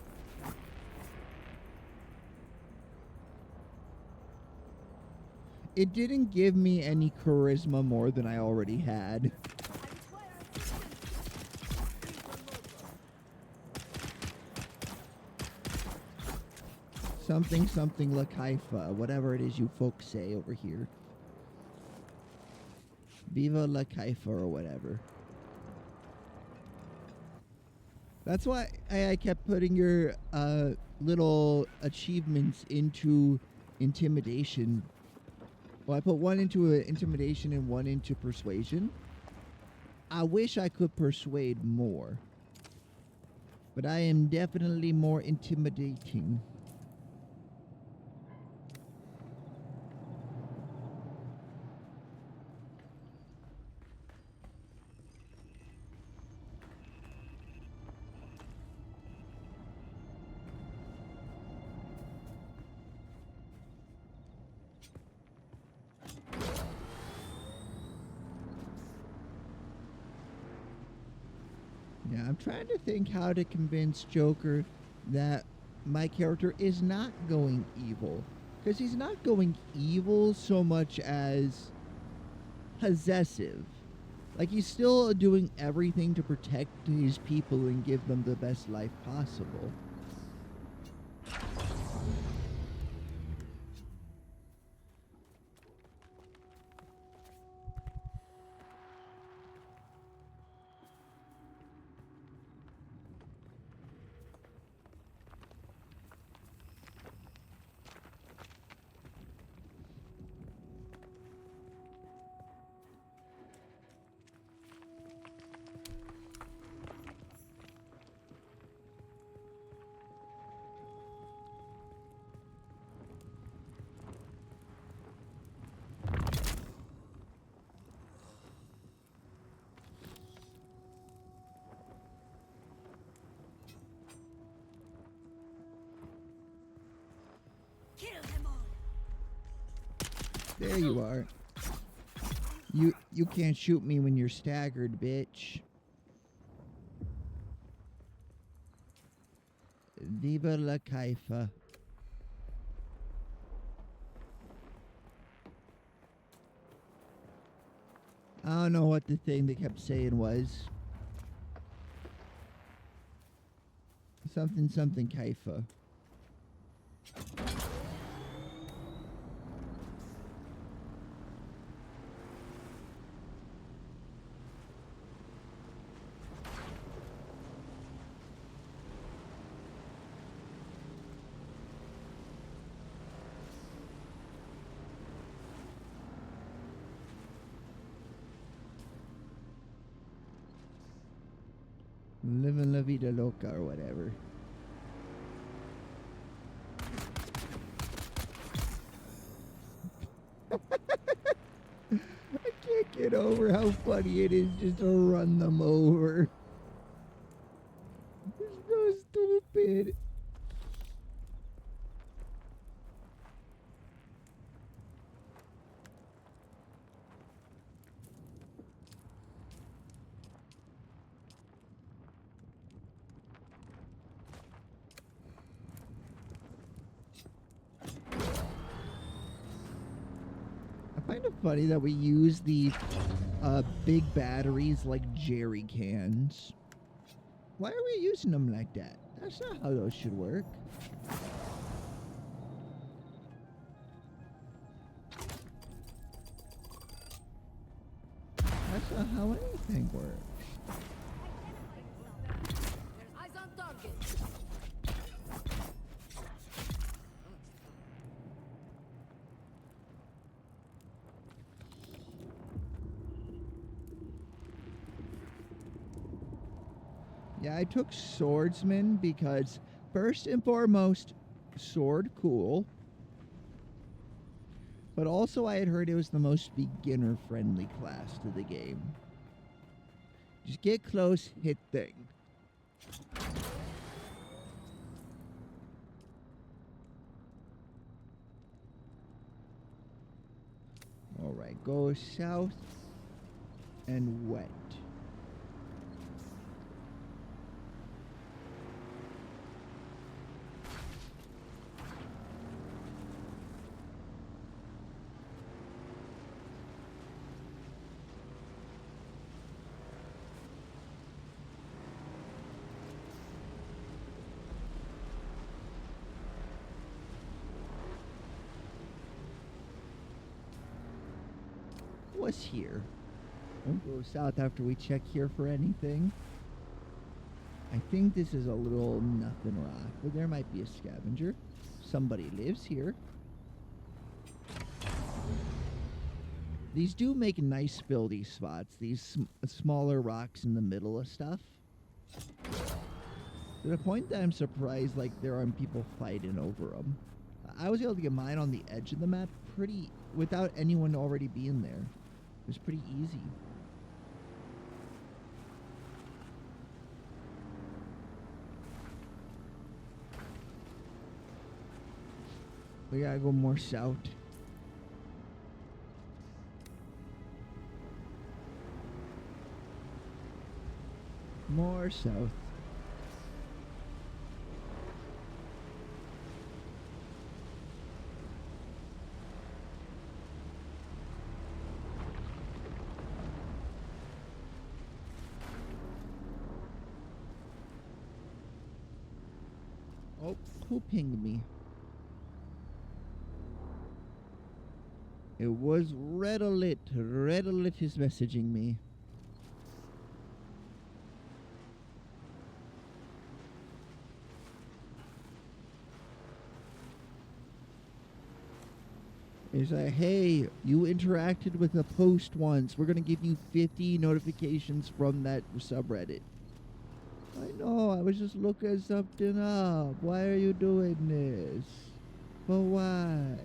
It didn't give me any charisma more than I already had. something something La Caifa, whatever it is you folks say over here. Viva La Caifa or whatever. That's why I kept putting your little achievements into intimidation. Well, I put one into intimidation and one into persuasion. I wish I could persuade more. But I am definitely more intimidating. Yeah, I'm trying to think how to convince Joker that my character is not going evil. Because he's not going evil so much as possessive. Like, he's still doing everything to protect his people and give them the best life possible. There you are. You can't shoot me when you're staggered, bitch. Viva la Caifa. I don't know what the thing they kept saying was. Something something Caifa. Living la vida loca or whatever. I can't get over how funny it is just to run them over. It's so stupid. I find it funny that we use the big batteries like jerry cans. Why are we using them like that? That's not how those should work. That's not how anything works. Eyes on target. Yeah, I took swordsman because first and foremost, sword cool. But also I had heard it was the most beginner-friendly class to the game. Just get close, hit thing. Alright, go south and wet. was here. We'll go south after we check here for anything. I think this is a little nothing rock, but there might be a scavenger. Somebody lives here. These do make nice building spots, these smaller rocks in the middle of stuff. To the point that I'm surprised like there aren't people fighting over them. I was able to get mine on the edge of the map without anyone already being there. It was pretty easy. We gotta go more south. More south. Oh, who pinged me? It was Red Alert. Red Alert is messaging me. He's like, hey, you interacted with a post once. We're going to give you 50 notifications from that subreddit. I know, I was just looking something up. Why are you doing this? But why?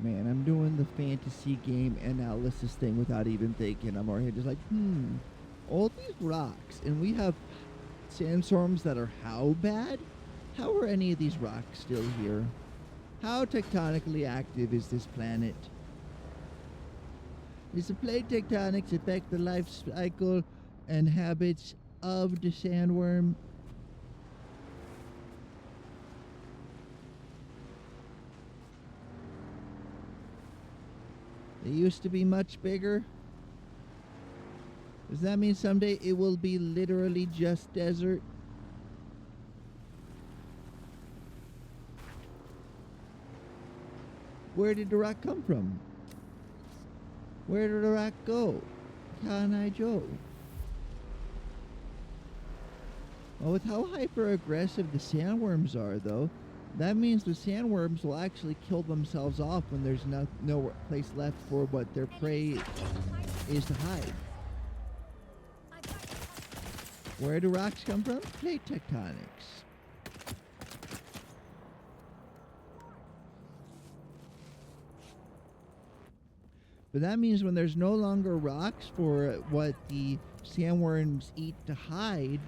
Man, I'm doing the fantasy game analysis thing without even thinking. I'm already just like, all these rocks, and we have sandstorms that are how bad? How are any of these rocks still here? How tectonically active is this planet? Does the plate tectonics affect the life cycle and habits of the sandworm? They used to be much bigger. Does that mean someday it will be literally just desert? Where did the rock come from? Where did the rock go? Can I Joe? Well, with how hyper aggressive the sandworms are, though, that means the sandworms will actually kill themselves off when there's no place left for what their prey is to hide. Where do rocks come from? Plate tectonics. But that means when there's no longer rocks for what the sandworms eat to hide,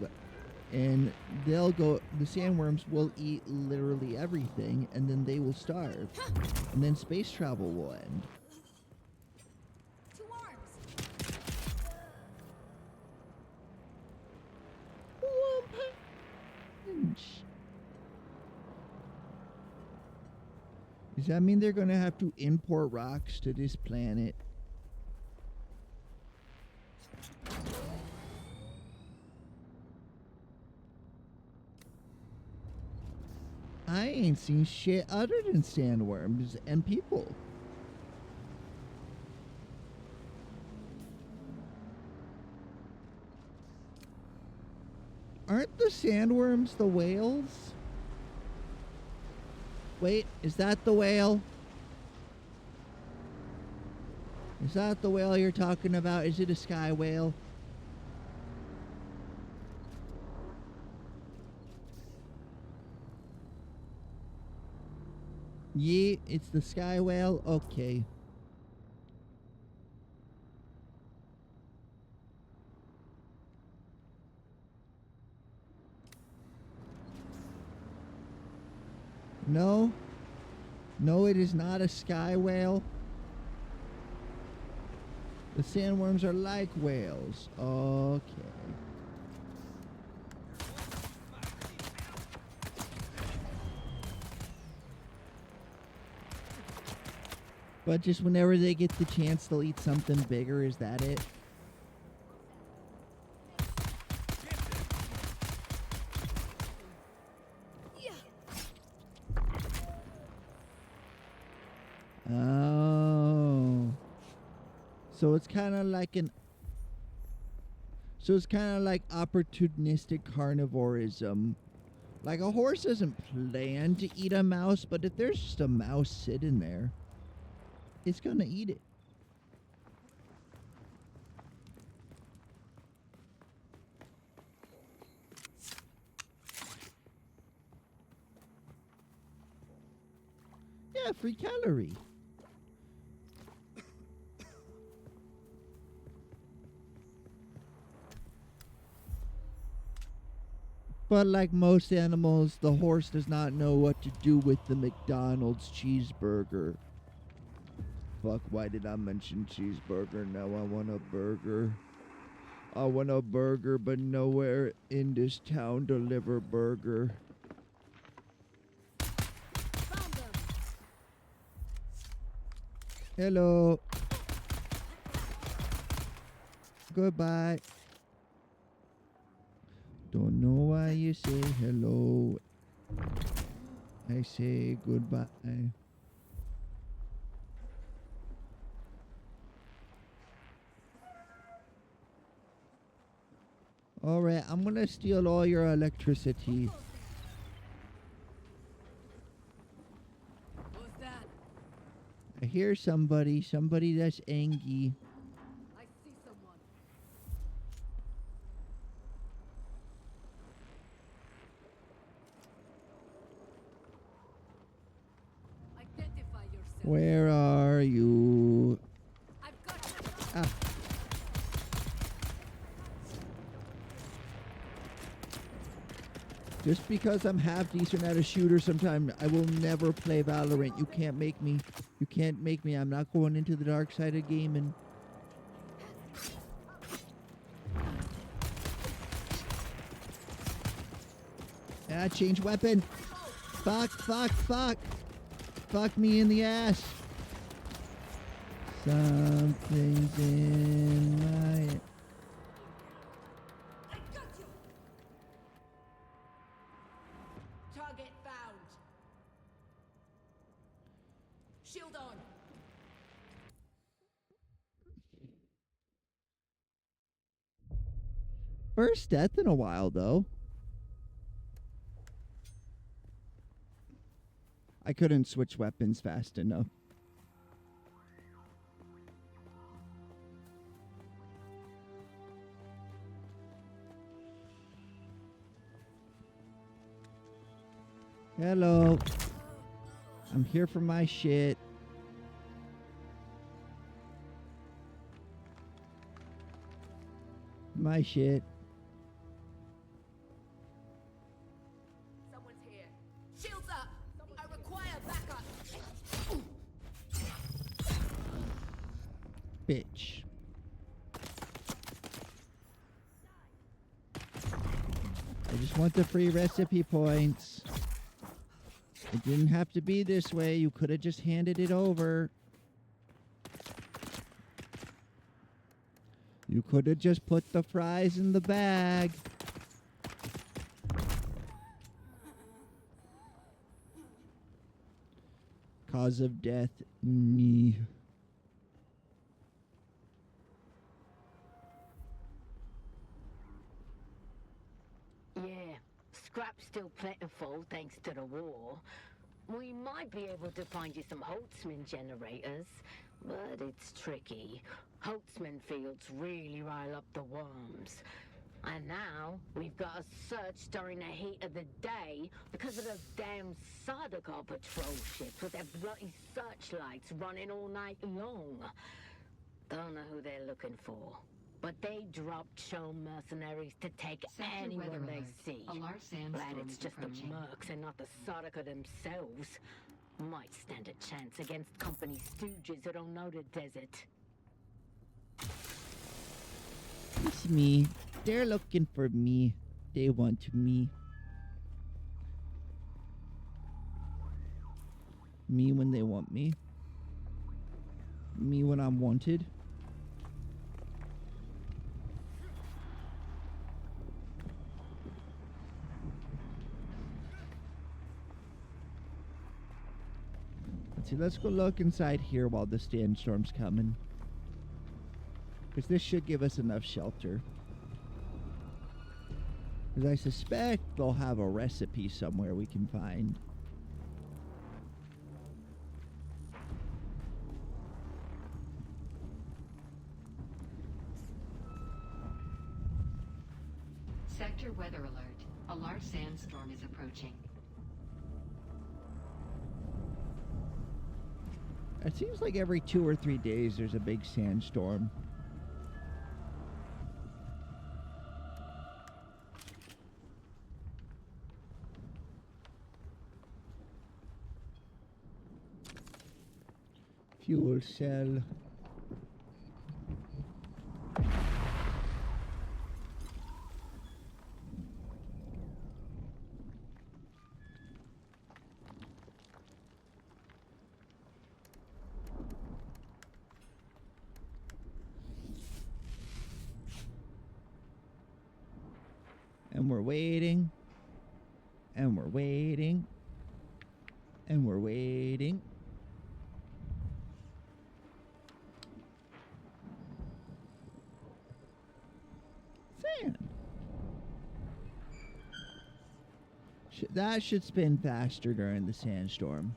and the sandworms will eat literally everything, and then they will starve. And then space travel will end. To arms. Does that mean they're going to have to import rocks to this planet? I ain't seen shit other than sandworms and people. Aren't the sandworms the whales? Wait, is that the whale? Is that the whale you're talking about? Is it a sky whale? Yeah, it's the sky whale? Okay. No? No, it is not a sky whale. The sandworms are like whales. Okay. But just whenever they get the chance, they'll eat something bigger. Is that it? Oh. So it's kind of like opportunistic carnivorism. Like a horse doesn't plan to eat a mouse, but if there's just a mouse sitting there, it's gonna eat it. Yeah, free calorie. But like most animals, the horse does not know what to do with the McDonald's cheeseburger. Fuck, why did I mention cheeseburger? Now I want a burger. I want a burger, but nowhere in this town deliver burger. Hello. Goodbye. Don't know why you say hello. I say goodbye. Alright, I'm gonna steal all your electricity. What's that? I hear somebody that's angry. I see someone. Identify yourself. Where are you? I've got you. Ah. Just because I'm half decent at a shooter sometime, I will never play Valorant. You can't make me. You can't make me. I'm not going into the dark side of gaming. Ah, change weapon. Fuck, fuck, fuck. Fuck me in the ass. Something's in my... Target found. Shield on. First death in a while, though. I couldn't switch weapons fast enough. Hello. I'm here for my shit. My shit. Someone's here. Shields up. I require backup. Bitch. I just want the free recipe points. It didn't have to be this way. You could have just handed it over. You could have just put the fries in the bag. Cause of death, me. Yeah, scrap's still plentiful thanks to the war. We might be able to find you some Holtzman generators, but it's tricky. Holtzman fields really rile up the worms. And now we've got to search during the heat of the day because of those damn Sardaukar patrol ships with their bloody searchlights running all night long. Don't know who they're looking for, but they drop Cho mercenaries to take Sector anyone weather they alert. see. A large sandstorm Glad it's is just approaching. the mercs and not the Sardaukar themselves. Might stand a chance against company stooges who don't know the desert. It's me. They're looking for me. They want me. Me when they want me. Me when I'm wanted. Let's see, let's go look inside here while the sandstorm's coming. Because this should give us enough shelter. Because I suspect they'll have a recipe somewhere we can find. Sector weather alert. A large sandstorm is approaching. It seems like every 2 or 3 days there's a big sandstorm. Fuel cell. And we're waiting. And we're waiting. And we're waiting. Sand. That should spin faster during the sandstorm.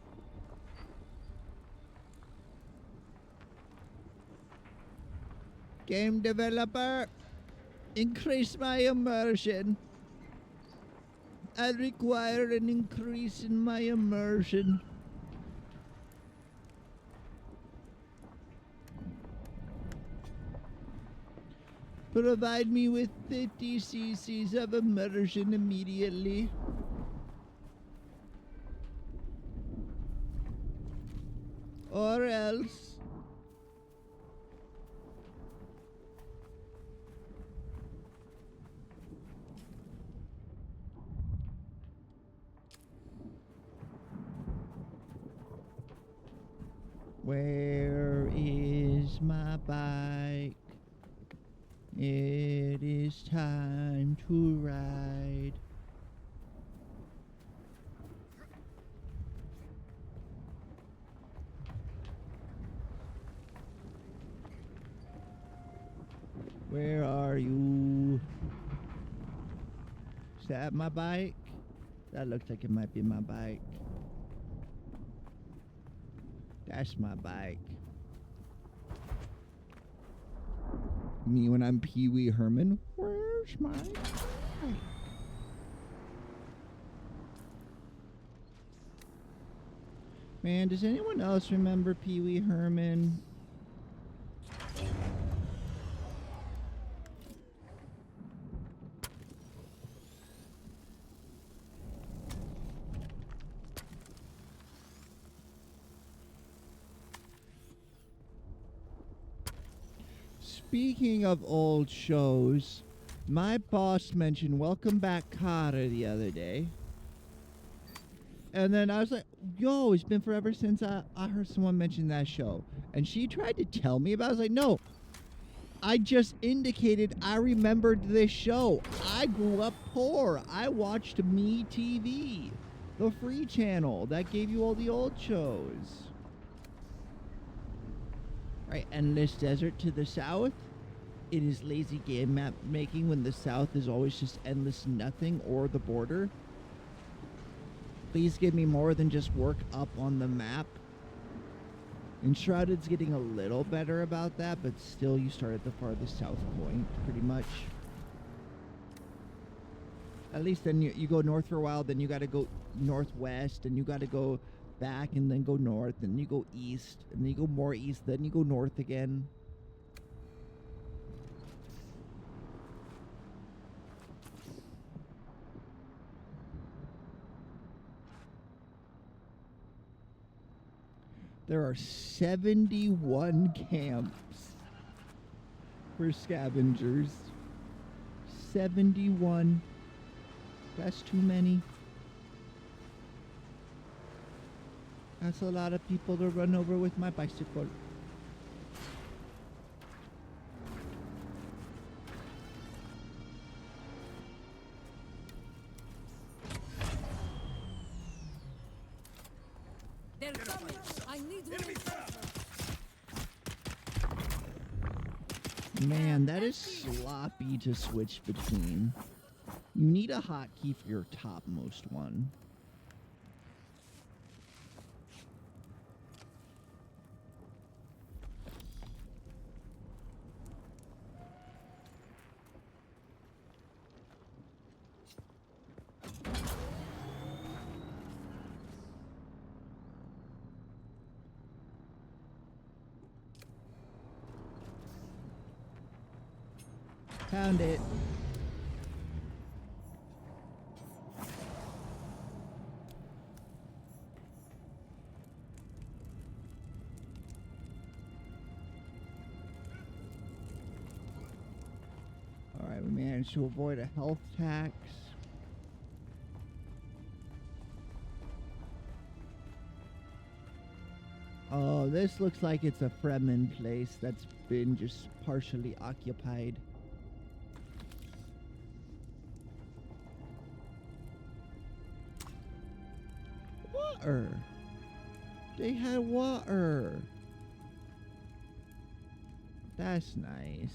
Game developer, increase my immersion. I require an increase in my immersion. Provide me with 50 cc's of immersion immediately. Or else. Where is my bike? It is time to ride. Where are you? Is that my bike? That looks like it might be my bike. That's my bike. Me when I'm Pee Wee Herman. Where's my bike? Man, does anyone else remember Pee Wee Herman? Speaking of old shows, my boss mentioned Welcome Back Kotter the other day. And then I was like, yo, it's been forever since I heard someone mention that show. And she tried to tell me about it. I was like, no, I just indicated I remembered this show. I grew up poor. I watched Me TV, the free channel that gave you all the old shows. Right, Endless Desert to the south. It is lazy game map making when the south is always just endless nothing or the border. Please give me more than just work up on the map. Enshrouded's getting a little better about that, but still you start at the farthest south point, pretty much. At least then you go north for a while, then you gotta go northwest, and you gotta go back and then go north, and you go east, and then you go more east, then you go north again. There are 71 camps for scavengers. 71. That's too many. That's a lot of people to run over with my bicycle. They're coming. I need reinforcements. Man, that is sloppy to switch between. You need a hotkey for your topmost one. Found it. Alright, we managed to avoid a health tax. Oh, this looks like it's a Fremen place that's been just partially occupied. Water. They had water. That's nice.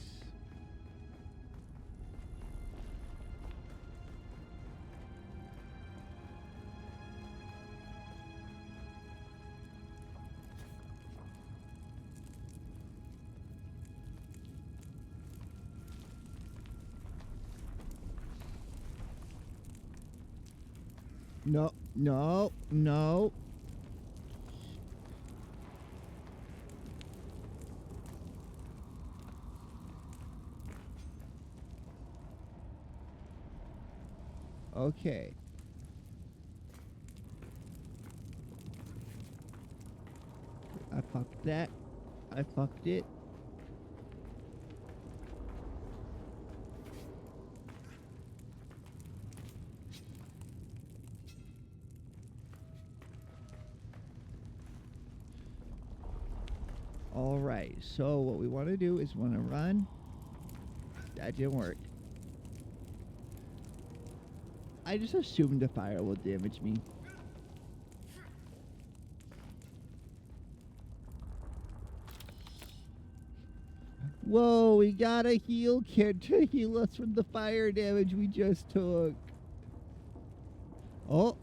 No, no, no. Okay. I fucked that. I fucked it. Alright, so what we want to do is want to run. That didn't work. I just assumed the fire will damage me. Whoa, we got a heal kit to heal us from the fire damage we just took. Oh.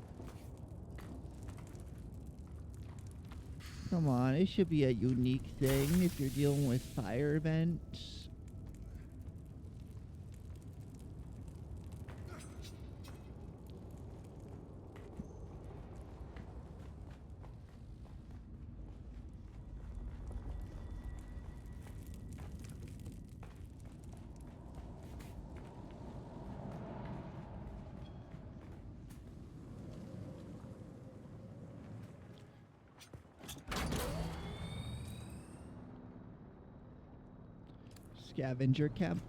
Come on, it should be a unique thing if you're dealing with fire events. Scavenger camp.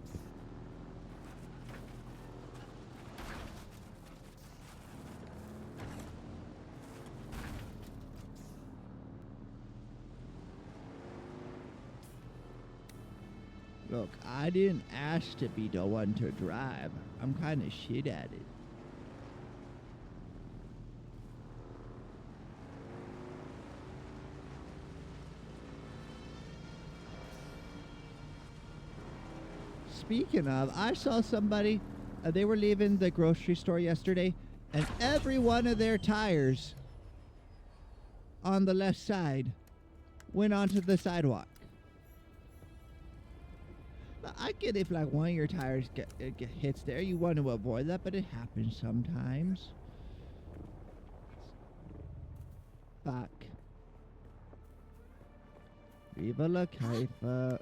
Look, I didn't ask to be the one to drive. I'm kind of shit at it. Speaking of, I saw somebody, they were leaving the grocery store yesterday, and every one of their tires on the left side went onto the sidewalk. Now, I get if like one of your tires get hits there, you want to avoid that, but it happens sometimes. Fuck. Viva la Caifa.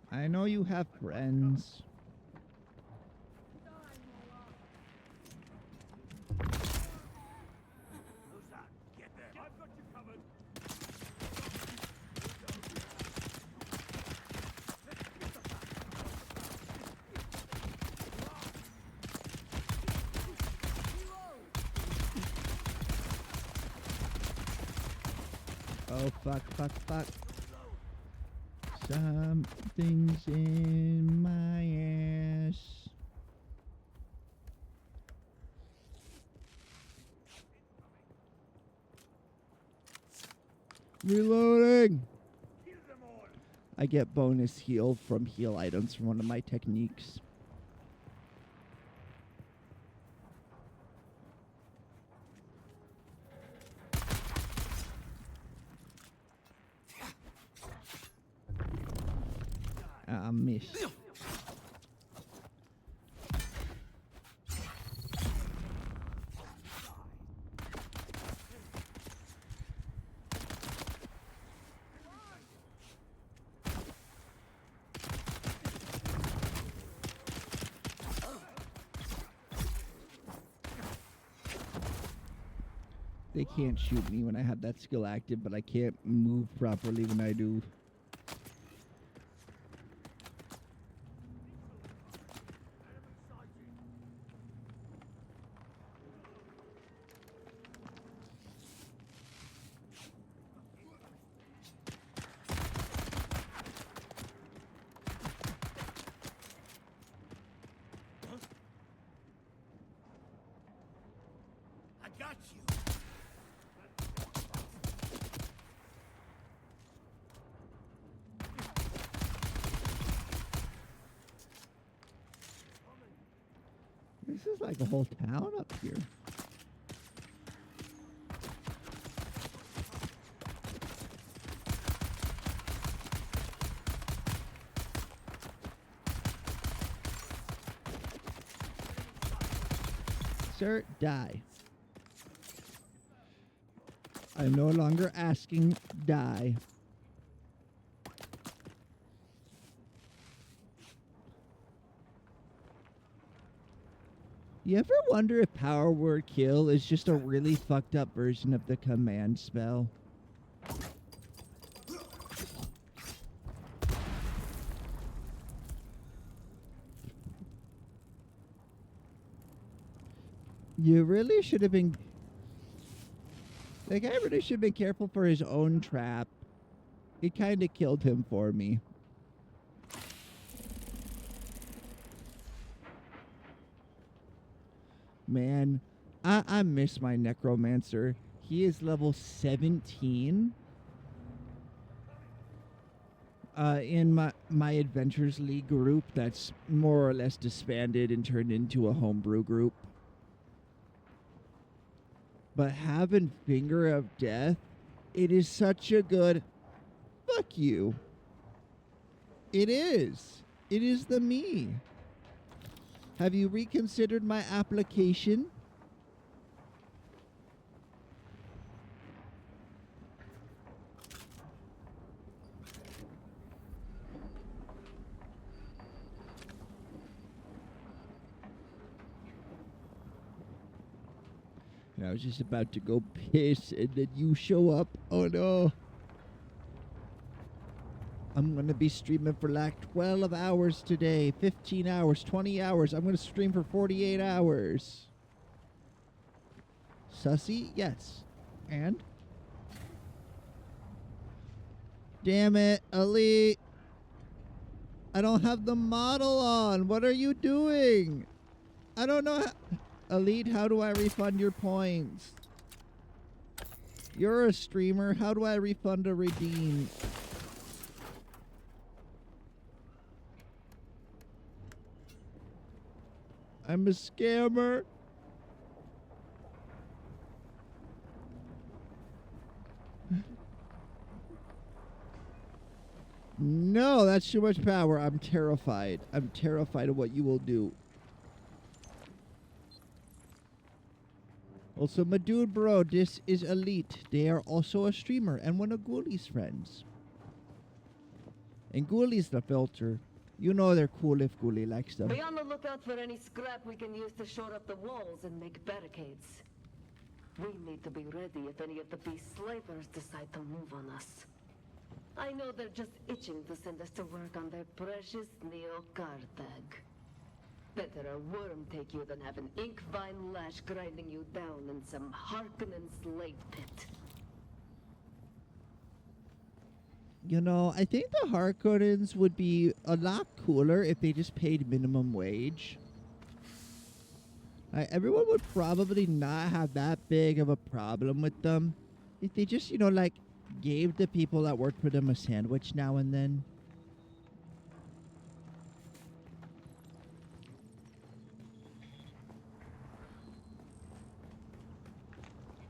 I know you have friends. Oh, fuck, fuck, fuck. Something's in my ass. Reloading! I get bonus heal from heal items from one of my techniques. Miss. They can't shoot me when I have that skill active, but I can't move properly when I do. I got you. This is like a whole town up here. Sir, die. I'm no longer asking, die. You ever wonder if power word kill is just a really fucked up version of the command spell? You really should have been... The guy really should have been careful for his own trap. It kind of killed him for me. Man, I miss my necromancer. He is level 17. In my Adventures League group that's more or less disbanded and turned into a homebrew group. But having Finger of Death, it is such a good... Fuck you. It is. It is the me. Have you reconsidered my application? And I was just about to go piss, and then you show up. Oh no. I'm going to be streaming for like 12 hours today, 15 hours, 20 hours. I'm going to stream for 48 hours. Sussy? Yes. And? Damn it, Elite. I don't have the model on. What are you doing? I don't know how... Elite, how do I refund your points? You're a streamer. How do I refund a redeem? I'm a scammer. No, that's too much power. I'm terrified. I'm terrified of what you will do. Also, my dude bro, this is Elite. They are also a streamer and one of Ghoulies' friends. And Ghoulies the filter. You know they're cool if Ghoulie likes them. Be on the lookout for any scrap we can use to shore up the walls and make barricades. We need to be ready if any of the beast slavers decide to move on us. I know they're just itching to send us to work on their precious Neo-Carthag. Better a worm take you than have an ink vine lash grinding you down in some Harkonnen slave pit. You know, I think the Harkonnens would be a lot cooler if they just paid minimum wage. Everyone would probably not have that big of a problem with them if they just, like, gave the people that work for them a sandwich now and then.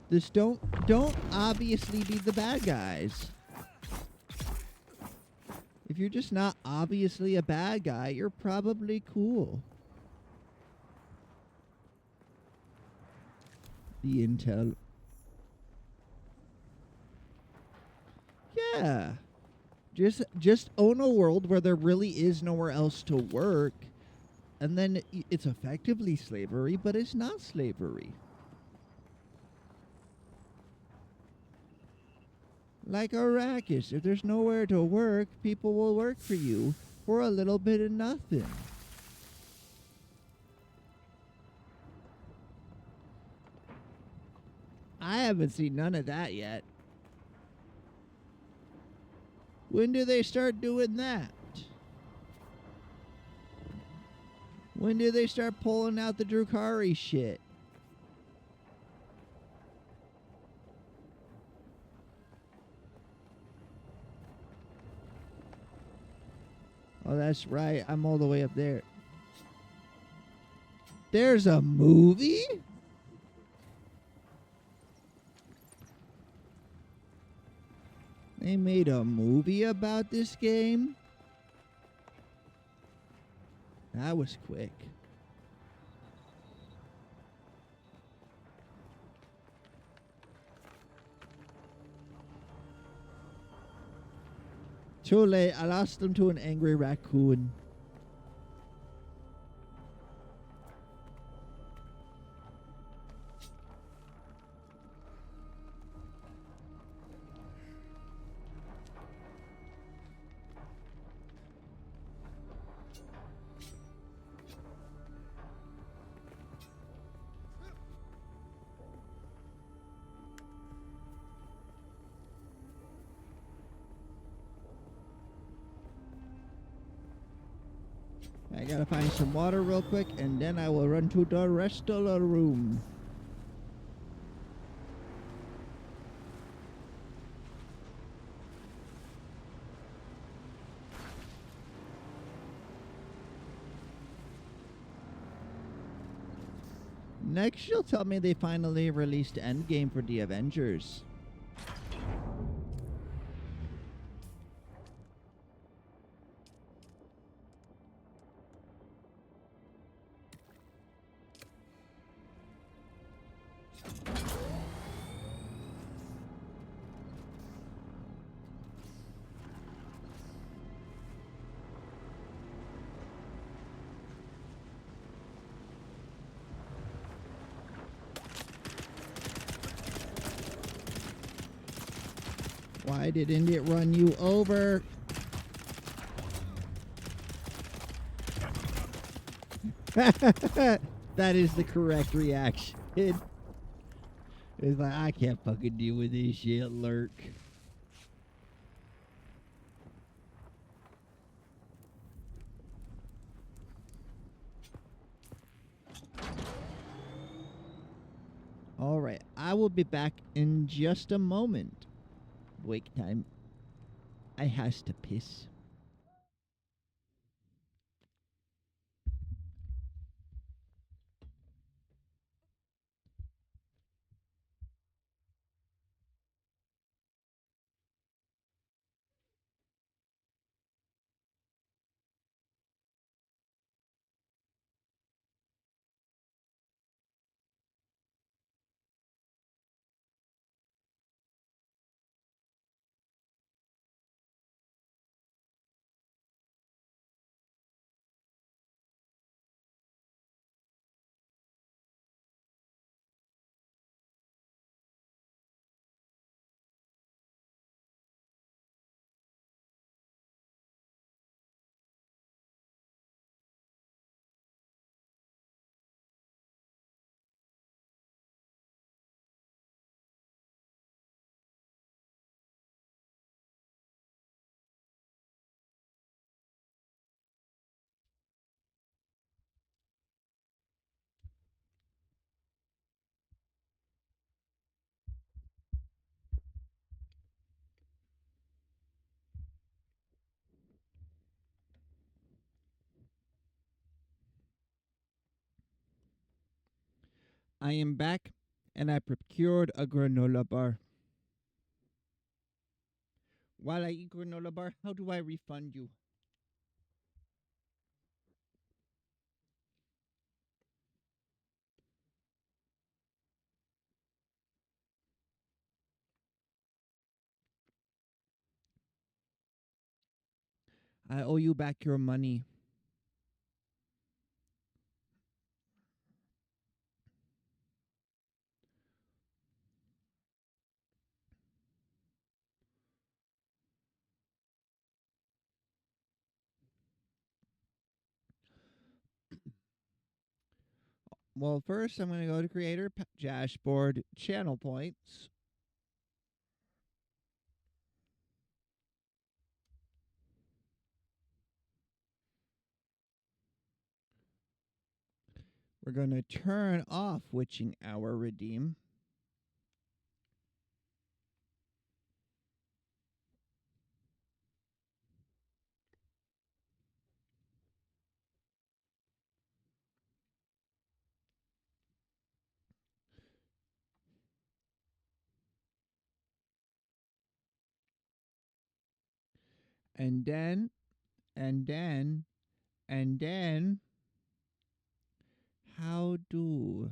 Just don't obviously be the bad guys. If you're just not obviously a bad guy, you're probably cool. The intel. Yeah. Just own a world where there really is nowhere else to work, and then it's effectively slavery, but it's not slavery. Like Arrakis, if there's nowhere to work, people will work for you for a little bit of nothing. I haven't seen none of that yet. When do they start doing that? When do they start pulling out the Drukhari shit? Oh, that's right. I'm all the way up there. There's a movie? They made a movie about this game? That was quick. Too late. I lost them to an angry raccoon. I gotta find some water real quick, and then I will run to the rest of the room. Next, she'll tell me they finally released Endgame for the Avengers. Why didn't it run you over? That is the correct reaction. It's like, I can't fucking deal with this shit, Lurk. Alright, I will be back in just a moment. Wake time. I has to piss. I am back, and I procured a granola bar. While I eat granola bar, how do I refund you? I owe you back your money. Well, first I'm going to go to creator dashboard, channel points. We're going to turn off witching hour redeem. And then, how do...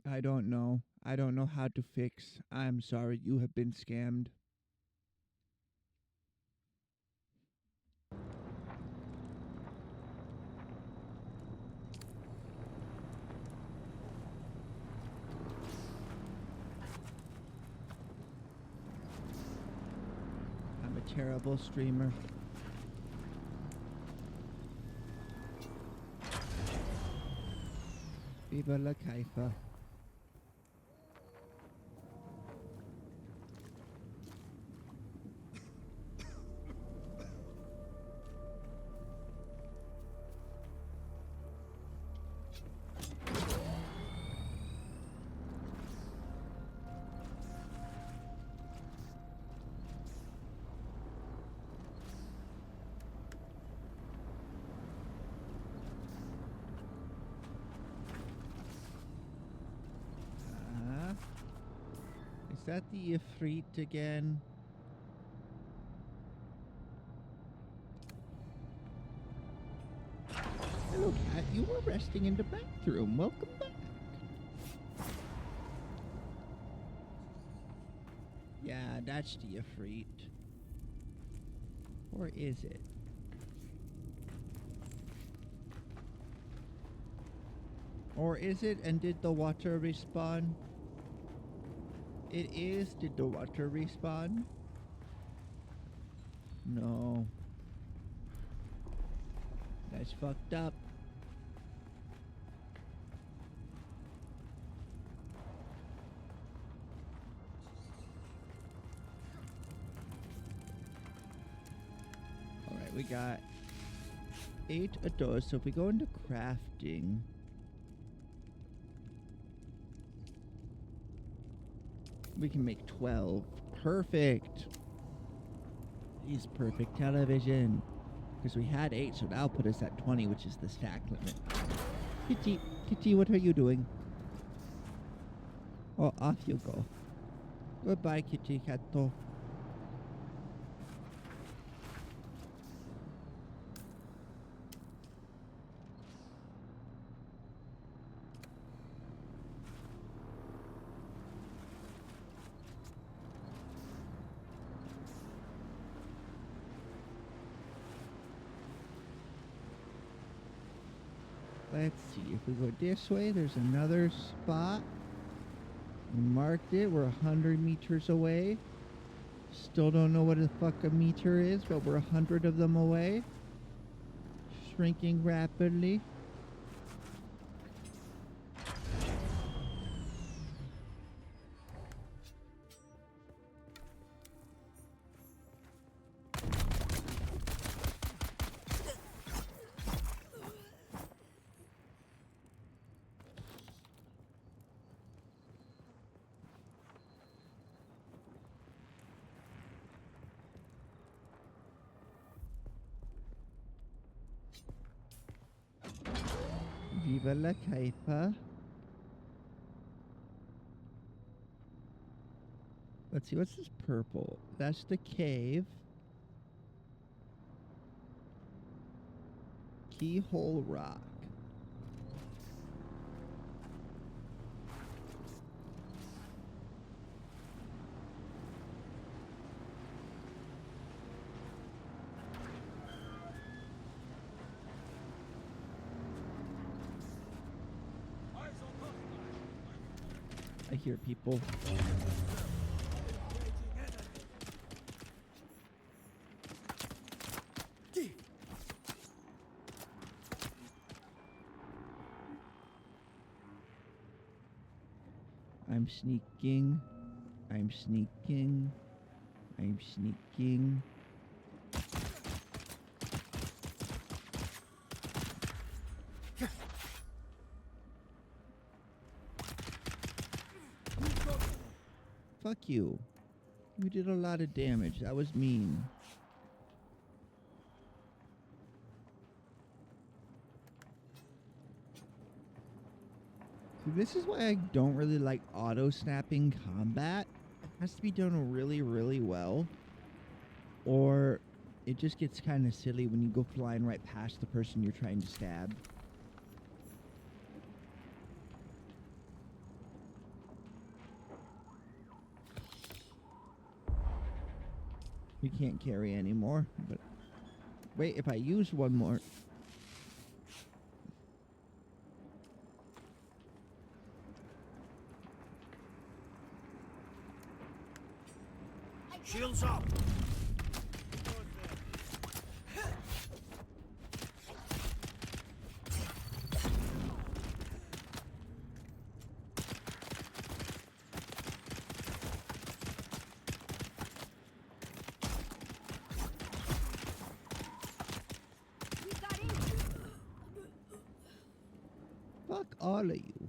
I don't know. I don't know how to fix. I'm sorry, you have been scammed. I'm a terrible streamer. Viva la Caifa. Is that the Ifrit again? Hello, cat. You were resting in the bathroom. Welcome back. Yeah, that's the Ifrit. Or is it? Or is it, and did the water respawn? It is. Did the water respawn? No. That's fucked up. Alright, we got 8 of those. So if we go into crafting, we can make 12. Perfect. Is perfect television. Because we had 8, so that'll put us at 20, which is the stack limit. Kitty, Kitty, what are you doing? Oh, off you go. Goodbye, Kitty Catto. Let's see, if we go this way, there's another spot. We marked it, we're 100 meters away. Still don't know what the fuck a meter is, but we're 100 of them away. Shrinking rapidly. Viva la Caipa. Let's see, what's this purple? That's the cave. Keyhole rock. I hear people. I'm sneaking. I'm sneaking. I'm sneaking. Fuck you. You did a lot of damage. That was mean. See, this is why I don't really like auto-snapping combat. It has to be done really, really well. Or it just gets kind of silly when you go flying right past the person you're trying to stab. You can't carry anymore, but wait, if I use one more. Shields up! Fuck all of you.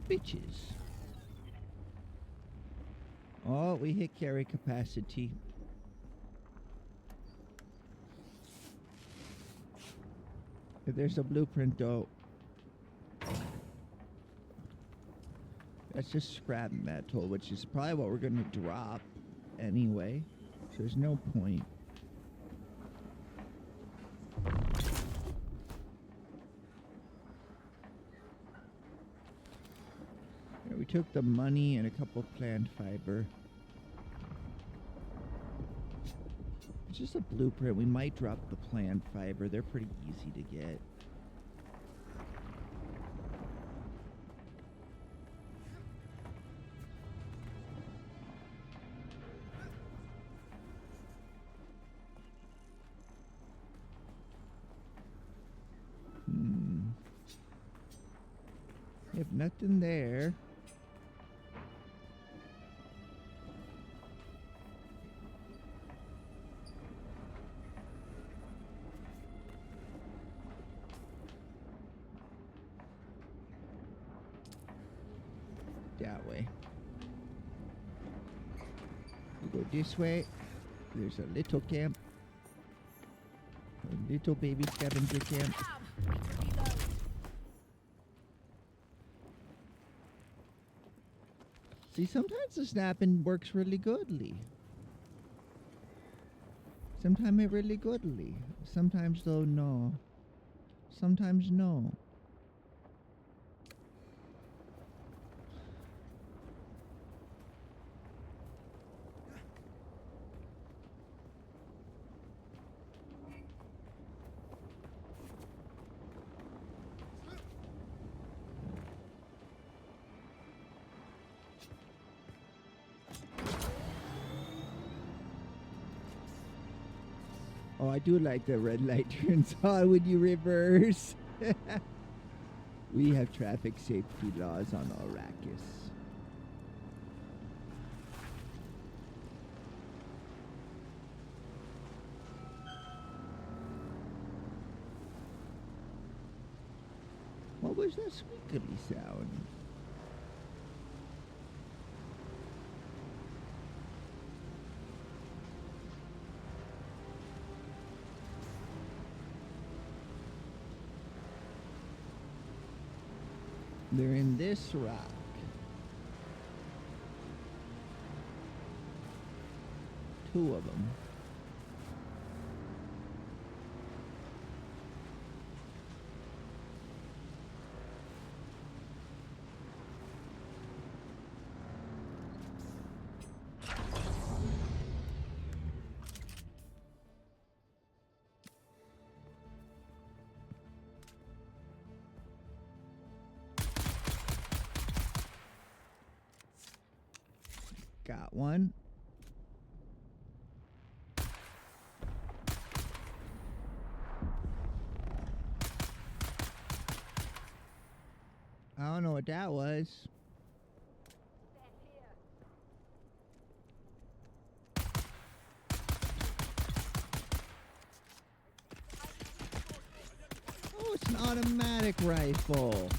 Bitches. Oh, we hit carry capacity. If there's a blueprint though. That's just scrap metal, which is probably what we're gonna drop anyway. So there's no point. Yeah, we took the money and a couple plant fiber. It's just a blueprint. We might drop the plant fiber. They're pretty easy to get. If nothing there. That way. We go this way. There's a little camp. A little baby scavenger camp. See, sometimes the snapping works really goodly. Sometimes it really goodly. Sometimes though, no. Sometimes no. Oh, I do like the red light turns on when you reverse. We have traffic safety laws on Arrakis. What was that squeakly sound? They're in this rock. Two of them. Got one. I don't know what that was. Oh, it's an automatic rifle.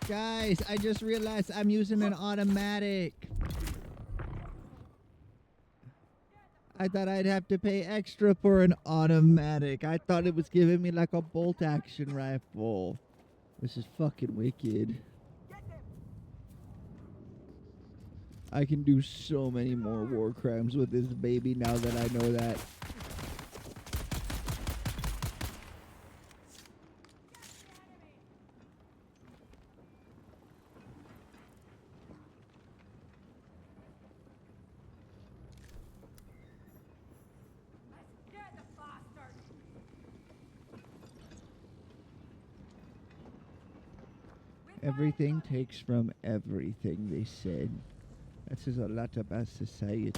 Guys, I just realized I'm using an automatic. I thought I'd have to pay extra for an automatic. I thought it was giving me like a bolt action rifle. This is fucking wicked. I can do so many more war crimes with this baby now that I know that. Everything takes from everything, they said. That says a lot about society.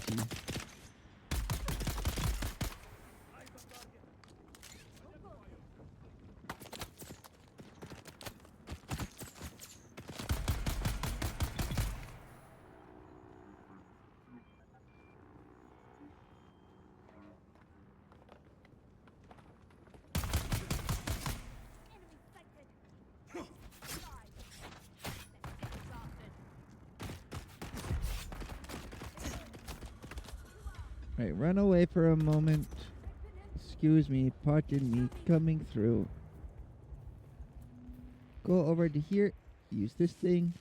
Right, run away for a moment. Excuse me, pardon me, coming through. Go over to here, use this thing.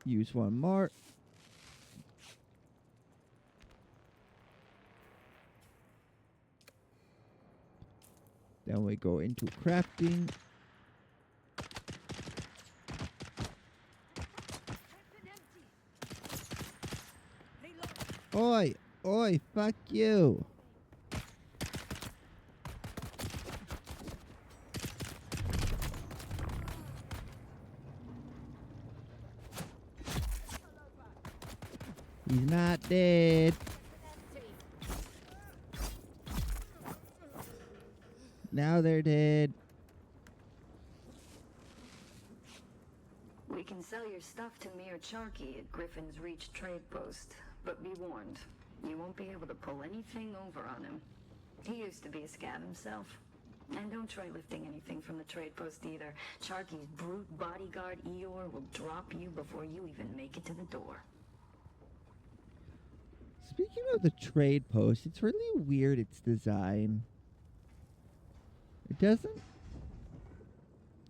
Use one more. Then we go into crafting. Oi, oi, fuck you. He's not dead. Now they're dead. We can sell your stuff to Mir Charkey at Griffin's Reach trade post, but be warned, you won't be able to pull anything over on him. He used to be a scav himself. And don't try lifting anything from the trade post either. Charkey's brute bodyguard Eeyore will drop you before you even make it to the door. Speaking of the trade post, it's really weird, its design. It doesn't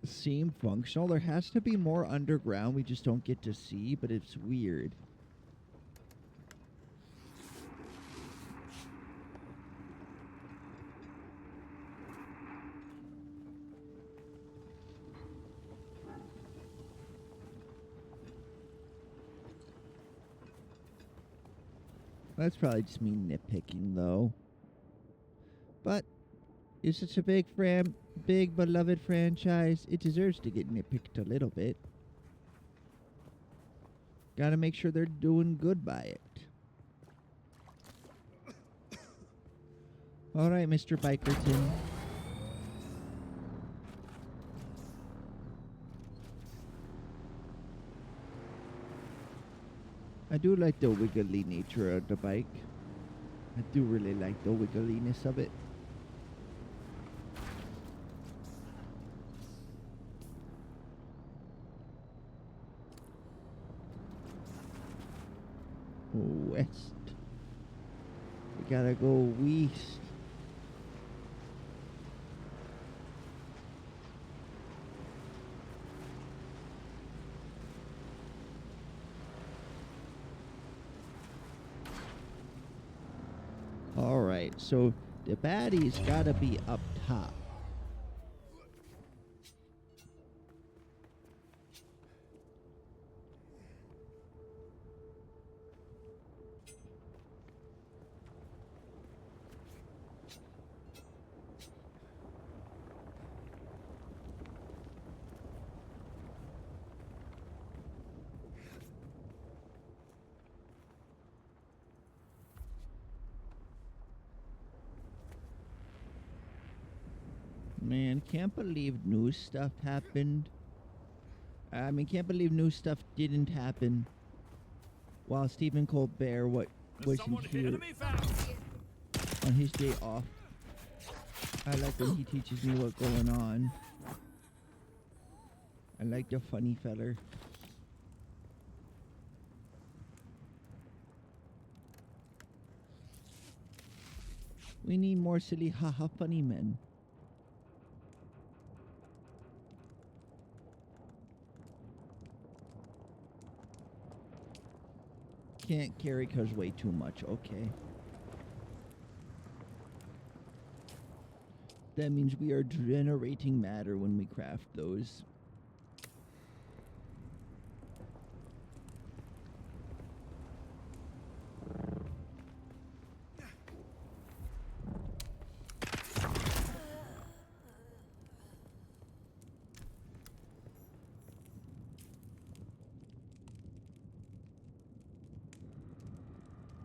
seem functional. There has to be more underground we just don't get to see, but it's weird. That's probably just me nitpicking, though. But it's such a big beloved franchise. It deserves to get nitpicked a little bit. Gotta make sure they're doing good by it. All right, Mr. Bikerton. I do like the wiggly nature of the bike. I do really like the wiggliness of it. West. We gotta go west. Alright, so the baddie's gotta be up top. Man, can't believe new stuff happened. I mean, can't believe new stuff didn't happen while Stephen Colbert wasn't here on his day off. I like when he teaches me what's going on. I like the funny feller. We need more silly haha funny men. Can't carry cause way too much, okay. That means we are generating matter when we craft those.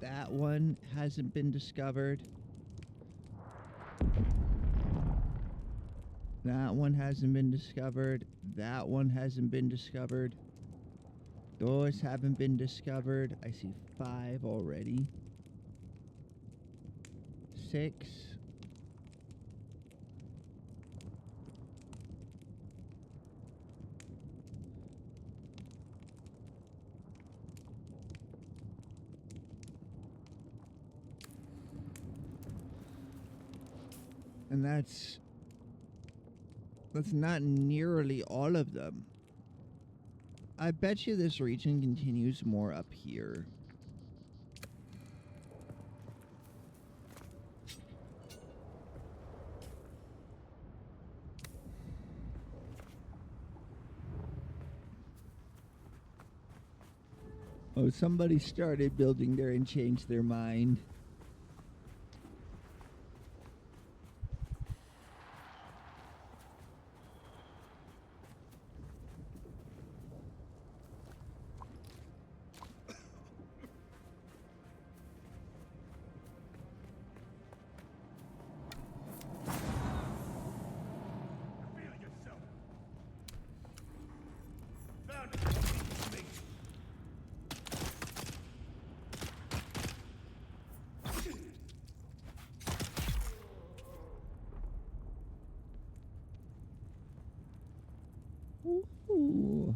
That one hasn't been discovered. That one hasn't been discovered. That one hasn't been discovered. Those haven't been discovered. I see 5 already. 6. And that's not nearly all of them. I bet you this region continues more up here. Oh, somebody started building there and changed their mind. Ooh.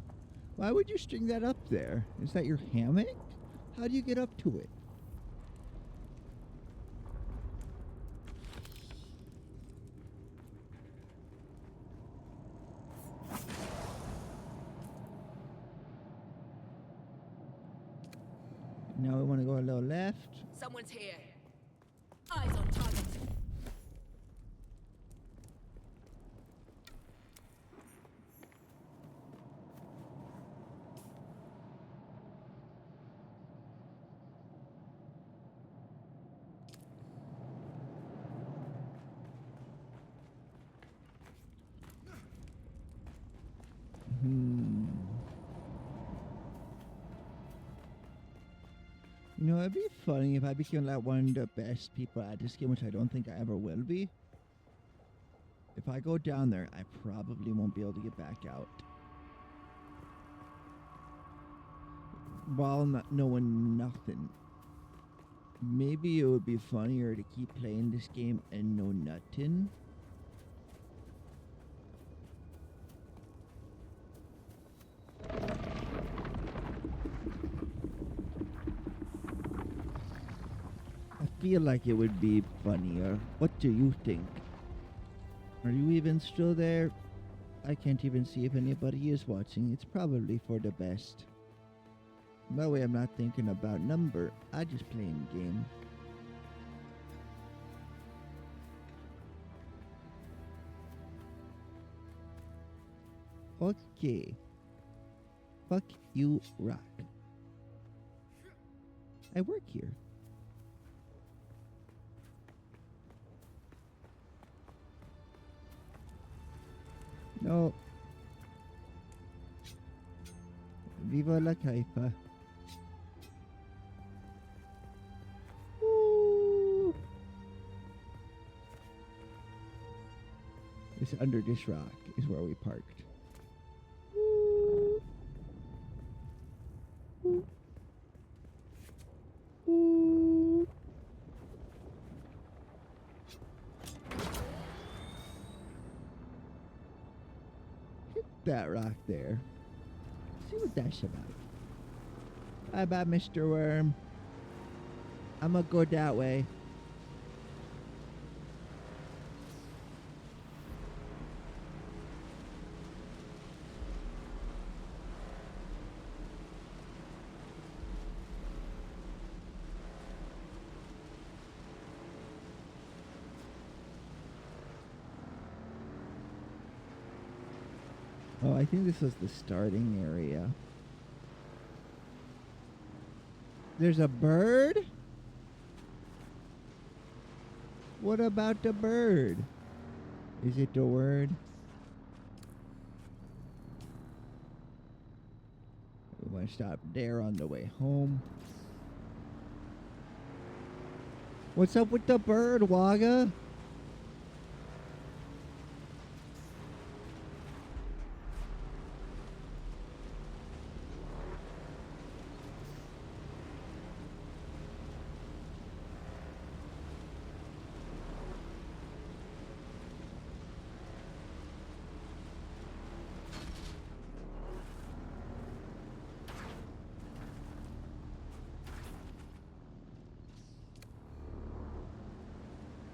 Why would you string that up there? Is that your hammock? How do you get up to it? Now we want to go a little left. Someone's here. Eyes on target. You know, it'd be funny if I became like one of the best people at this game, which I don't think I ever will be. If I go down there, I probably won't be able to get back out. While not knowing nothing. Maybe it would be funnier to keep playing this game and know nothing. I feel like it would be funnier. What do you think? Are you even still there? I can't even see if anybody is watching. It's probably for the best. That way I'm not thinking about number. I just playing game. Okay. Fuck you, Rock. I work here. No. Viva la caipa. Woo. It's under this rock is where we parked. Woo. Woo. Woo. Hit that rock there. See what that's about. Bye bye, Mr. Worm. I'm gonna go that way. Oh, I think this was the starting area. There's a bird? What about the bird? Is it the word? We want to stop there on the way home. What's up with the bird, Wagga?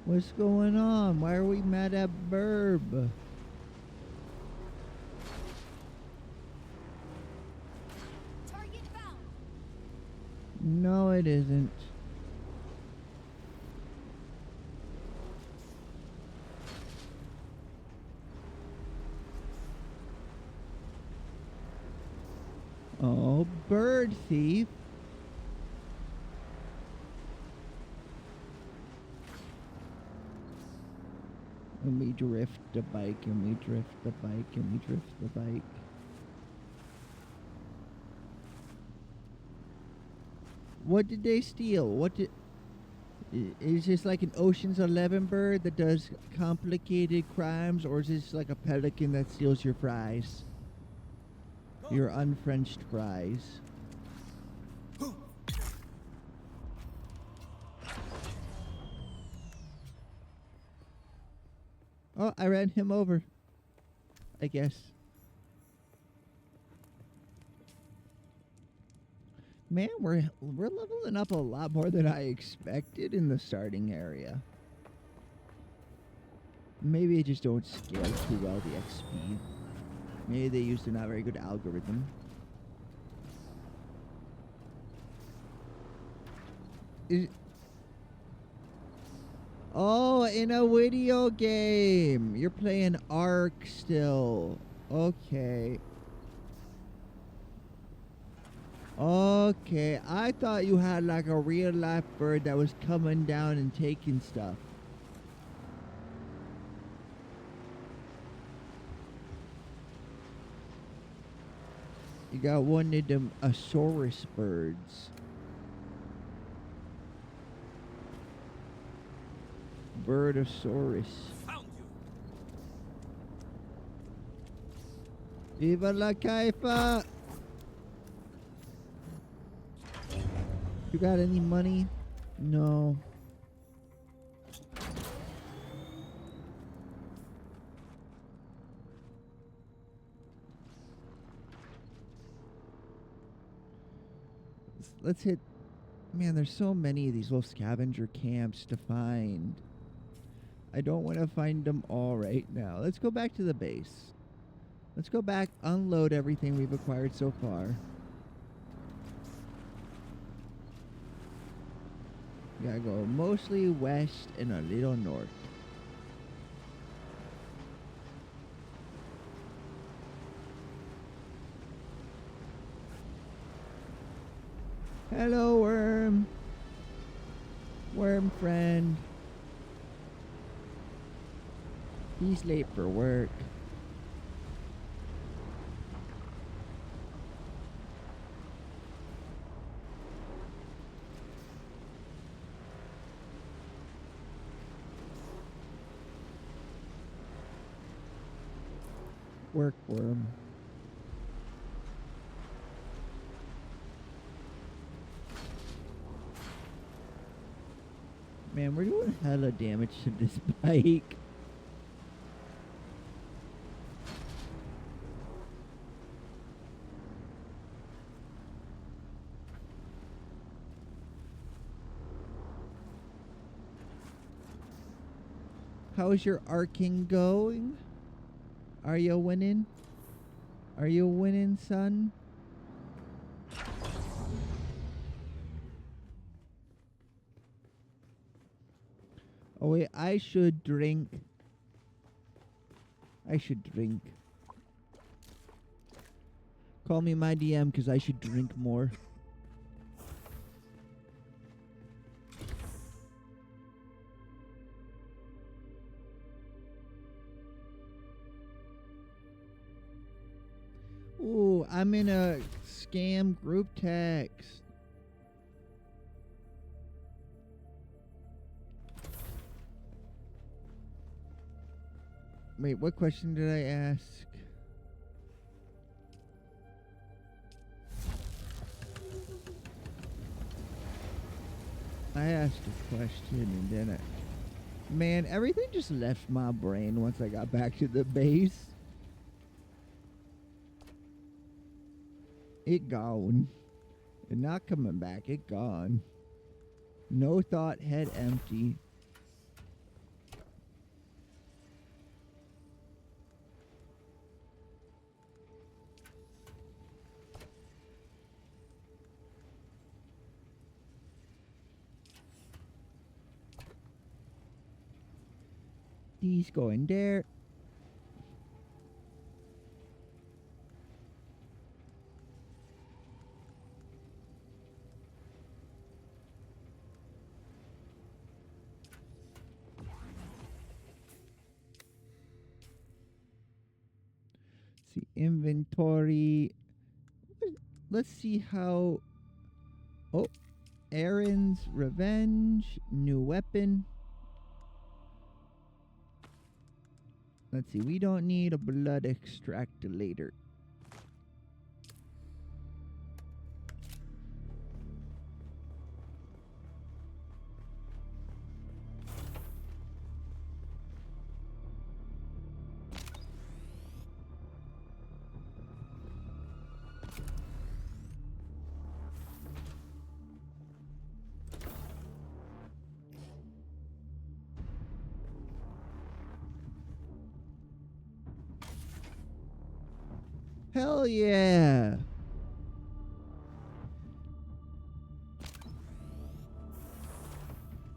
What's going on? Why are we mad at Burb? Target found. No, it isn't. Oh, bird thief. And we drift the bike, and we drift the bike, and we drift the bike. What did they steal? What did... Is this like an Ocean's 11 bird that does complicated crimes, or is this like a pelican that steals your fries? Your unfrenched fries. Oh, I ran him over. I guess. Man, we're leveling up a lot more than I expected in the starting area. Maybe I just don't scale too well the XP. Maybe they used a not very good algorithm. Oh, in a video game. You're playing Ark still. Okay. Okay. I thought you had like a real life bird that was coming down and taking stuff. You got one of them Asaurus birds. Birdosaurus. Found you. Viva la caipa! You got any money? No. Let's hit Man, there's so many of these little scavenger camps to find. I don't want to find them all right now. Let's go back to the base. Let's go back, unload everything we've acquired so far. Gotta go mostly west and a little north. Hello, worm. Worm friend. He's late for work. Worm. Man, we're doing hella damage to this bike. How's your arcing going? Are you winning? Are you winning, son? Oh wait, I should drink. Call me my DM because I should drink more. Ooh, I'm in a scam group text. Wait, what question did I ask? I asked a question and then man, everything just left my brain once I got back to the base. It gone. And not coming back, it gone. No thought, head empty. He's going there. See, inventory. Let's see how... Oh, Aaron's Revenge. New weapon. Let's see, we don't need a blood extractolator. Hell yeah!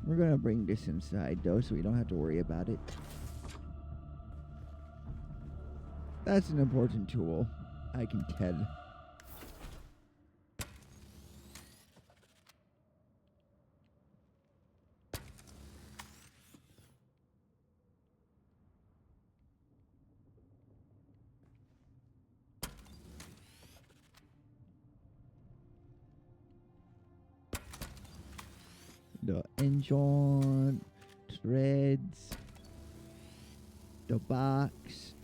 We're gonna bring this inside though, so we don't have to worry about it. That's an important tool, I can tell. The engine, threads, the box.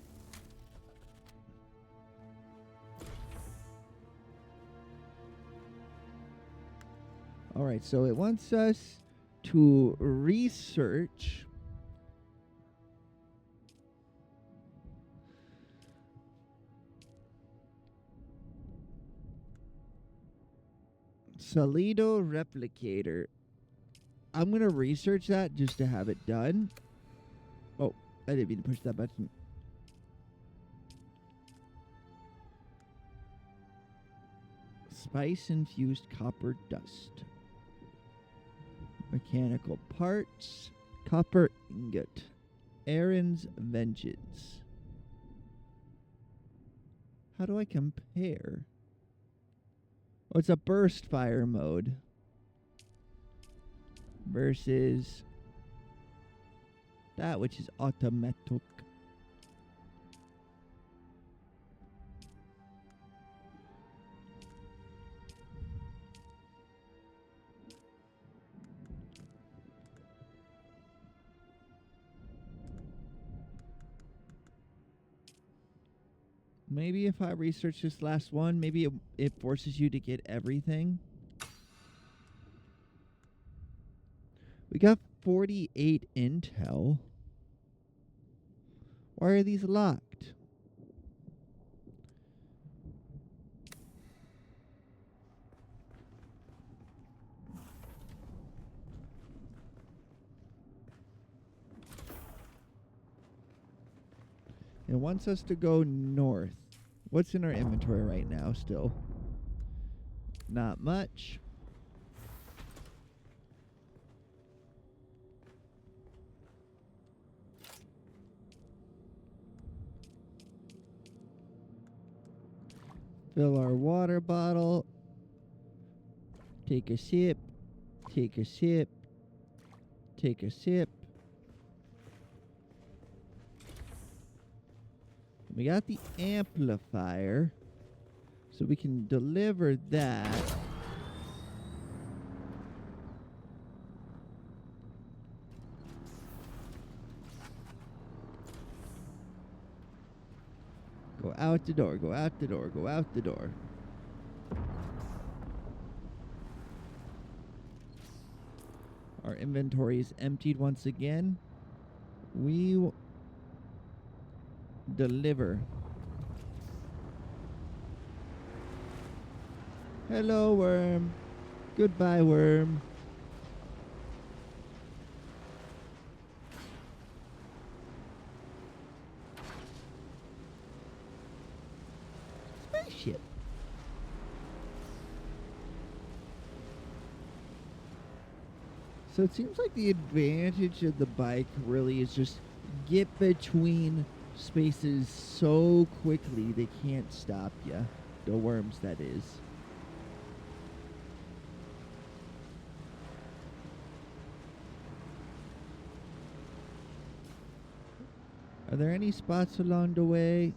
All right, so it wants us to research Solido replicator. I'm going to research that just to have it done. Oh, I didn't mean to push that button. Spice-infused copper dust. Mechanical parts. Copper ingot. Aaron's Vengeance. How do I compare? Oh, it's a burst fire mode. Versus that which is automatic. Maybe if I research this last one, maybe it forces you to get everything. We got 48 intel. Why are these locked? It wants us to go north. What's in our inventory right now still? Not much. Fill our water bottle. Take a sip. Take a sip. Take a sip. We got the amplifier, so we can deliver that. Go out the door, go out the door, go out the door. Our inventory is emptied once again. We deliver. Hello, worm. Goodbye, worm. Spaceship. So it seems like the advantage of the bike really is just get between spaces so quickly they can't stop you. The worms, that is. Are there any spots along the way?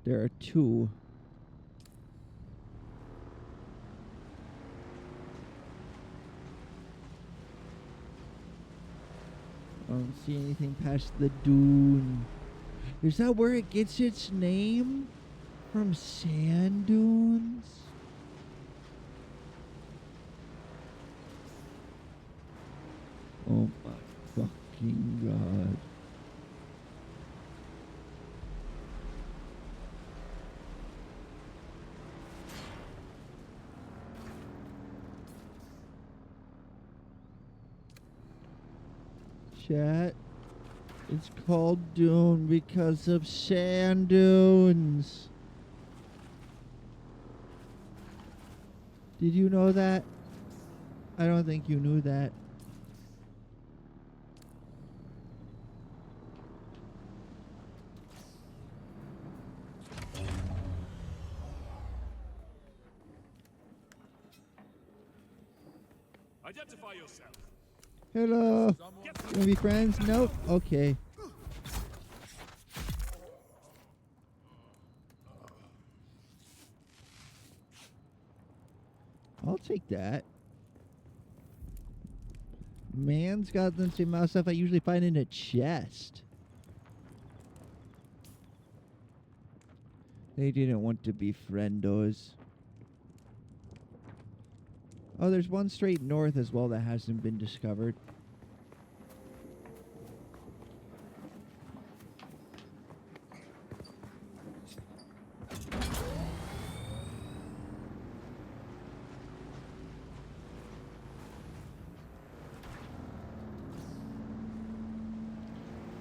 There are two. I don't see anything past the dune. Is that where it gets its name? From sand dunes? Oh my fucking god. Chat. It's called Dune because of sand dunes. Did you know that? I don't think you knew that. Identify yourself. Hello. Wanna be friends? Nope. Okay. I'll take that. Man's got the same amount of stuff I usually find in a chest. They didn't want to be friendos. Oh, there's one straight north as well that hasn't been discovered.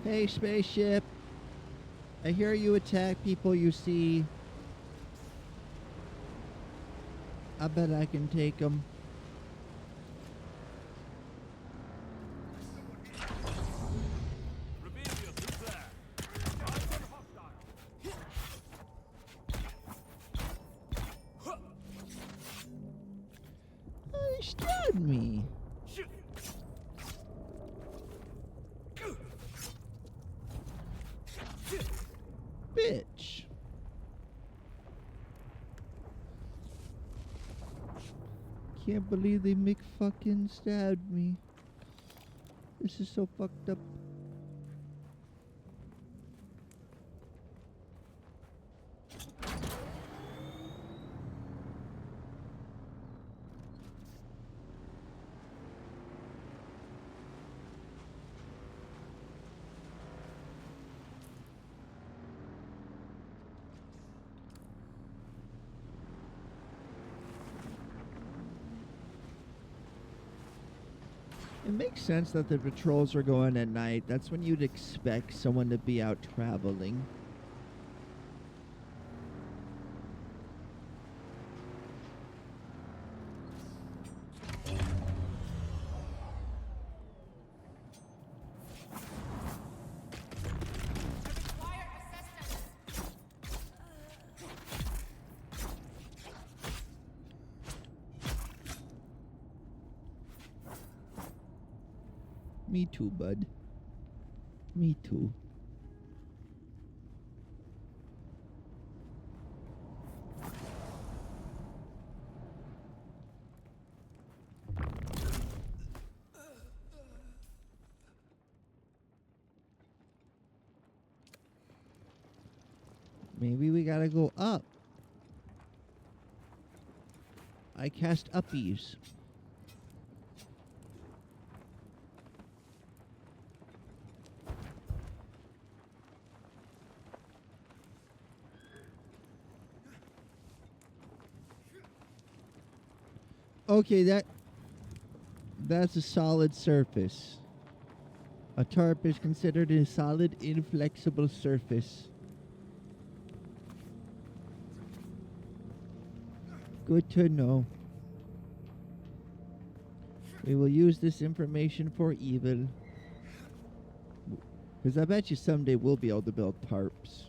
Hey, spaceship. I hear you attack people you see. I bet I can take them. He stabbed me. Bitch. Can't believe they fucking stabbed me. This is so fucked up. It makes sense that the patrols are going at night. That's when you'd expect someone to be out traveling. Me too, bud. Me too. Maybe we gotta go up. I cast uppies. Okay, that's a solid surface. A tarp is considered a solid, inflexible surface. Good to know. We will use this information for evil. Because I bet you someday we'll be able to build tarps.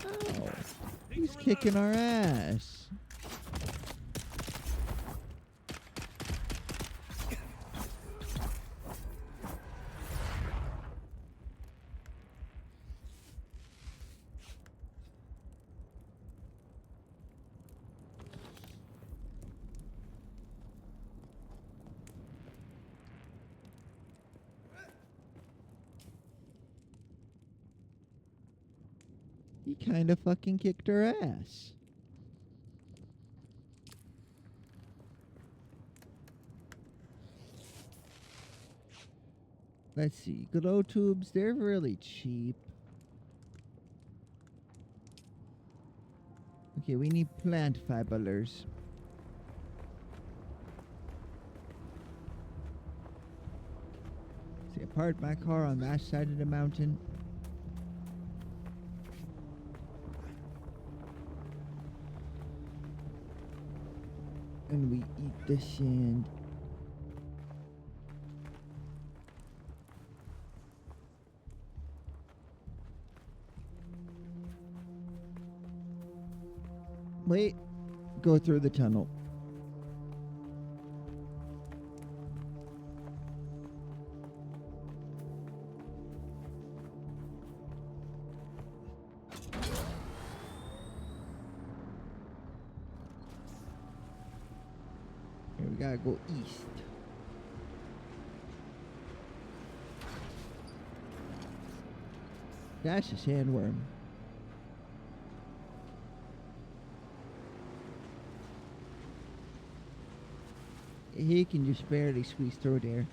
Oh, he's kicking our ass. He kind of fucking kicked her ass. Let's see. Glow tubes, they're really cheap. Okay, we need plant fibers. See, I parked my car on that side of the mountain. And we eat the sand. Wait, go through the tunnel. Here we gotta go east. That's a sandworm. He can just barely squeeze through there.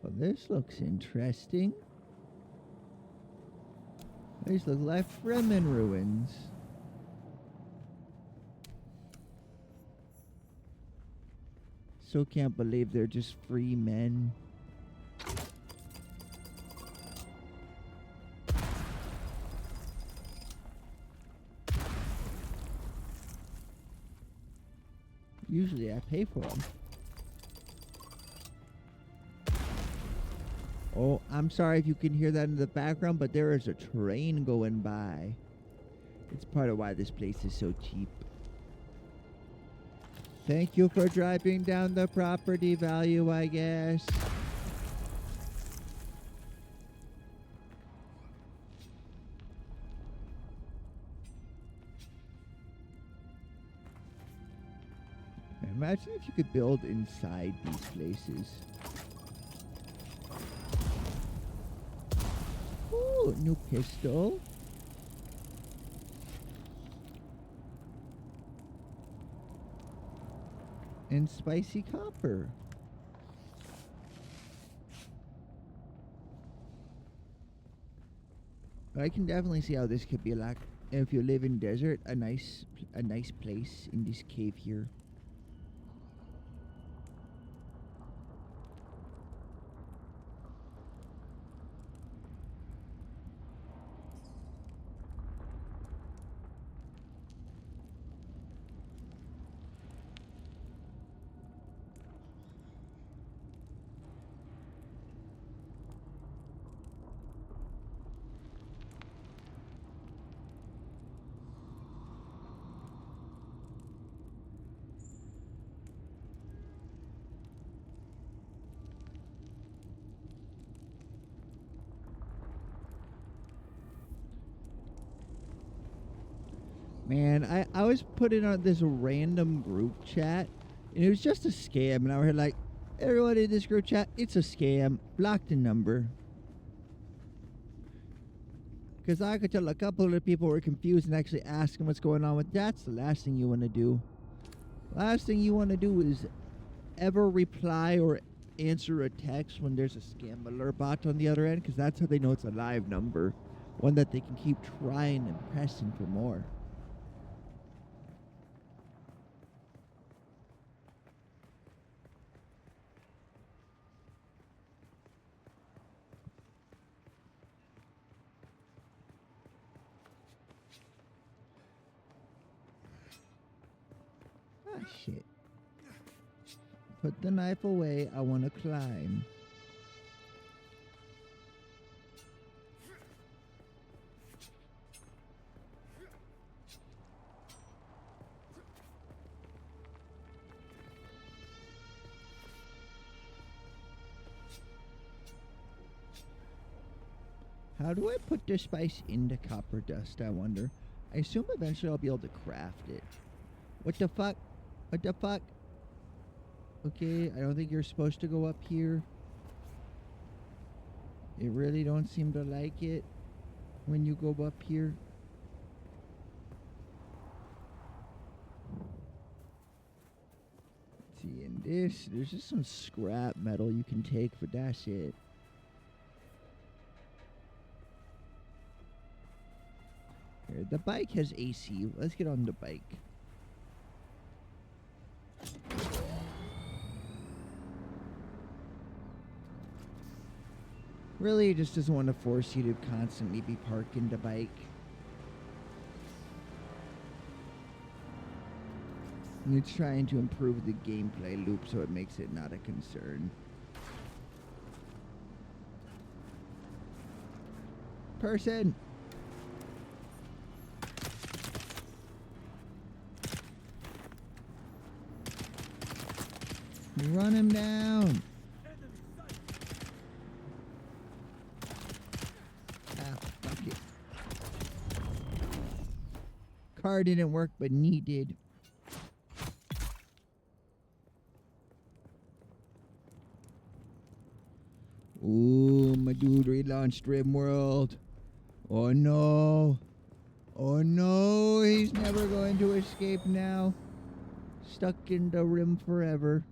Well, this looks interesting. These look like Fremen ruins. So can't believe they're just free men. Usually I pay for them. Oh, I'm sorry if you can hear that in the background, but there is a train going by. It's part of why this place is so cheap. Thank you for driving down the property value, I guess. Imagine if you could build inside these places. Ooh, new pistol. And spicy copper. I can definitely see how this could be like, if you live in desert, a nice place in this cave here. Man, I was put in on this random group chat, and it was just a scam, and I heard like, everyone in this group chat, it's a scam. Block the number. Because I could tell a couple of the people were confused and actually ask them what's going on with that's the last thing you want to do. Last thing you want to do is ever reply or answer a text when there's a scam alert bot on the other end, because that's how they know it's a live number. One that they can keep trying and pressing for more. Ah, shit. Put the knife away. I want to climb. How do I put this spice into copper dust, I wonder? I assume eventually I'll be able to craft it. What the fuck? What the fuck? Okay, I don't think you're supposed to go up here. It really don't seem to like it when you go up here. Let's see, in this, there's just some scrap metal you can take for that shit. Here, the bike has AC. Let's get on the bike. Really, it just doesn't want to force you to constantly be parking the bike. And it's trying to improve the gameplay loop so it makes it not a concern. Person! Run him down! Ah, fuck it. Car didn't work, but knee did. Ooh, my dude relaunched RimWorld. Oh no. Oh no, he's never going to escape now. Stuck in the rim forever.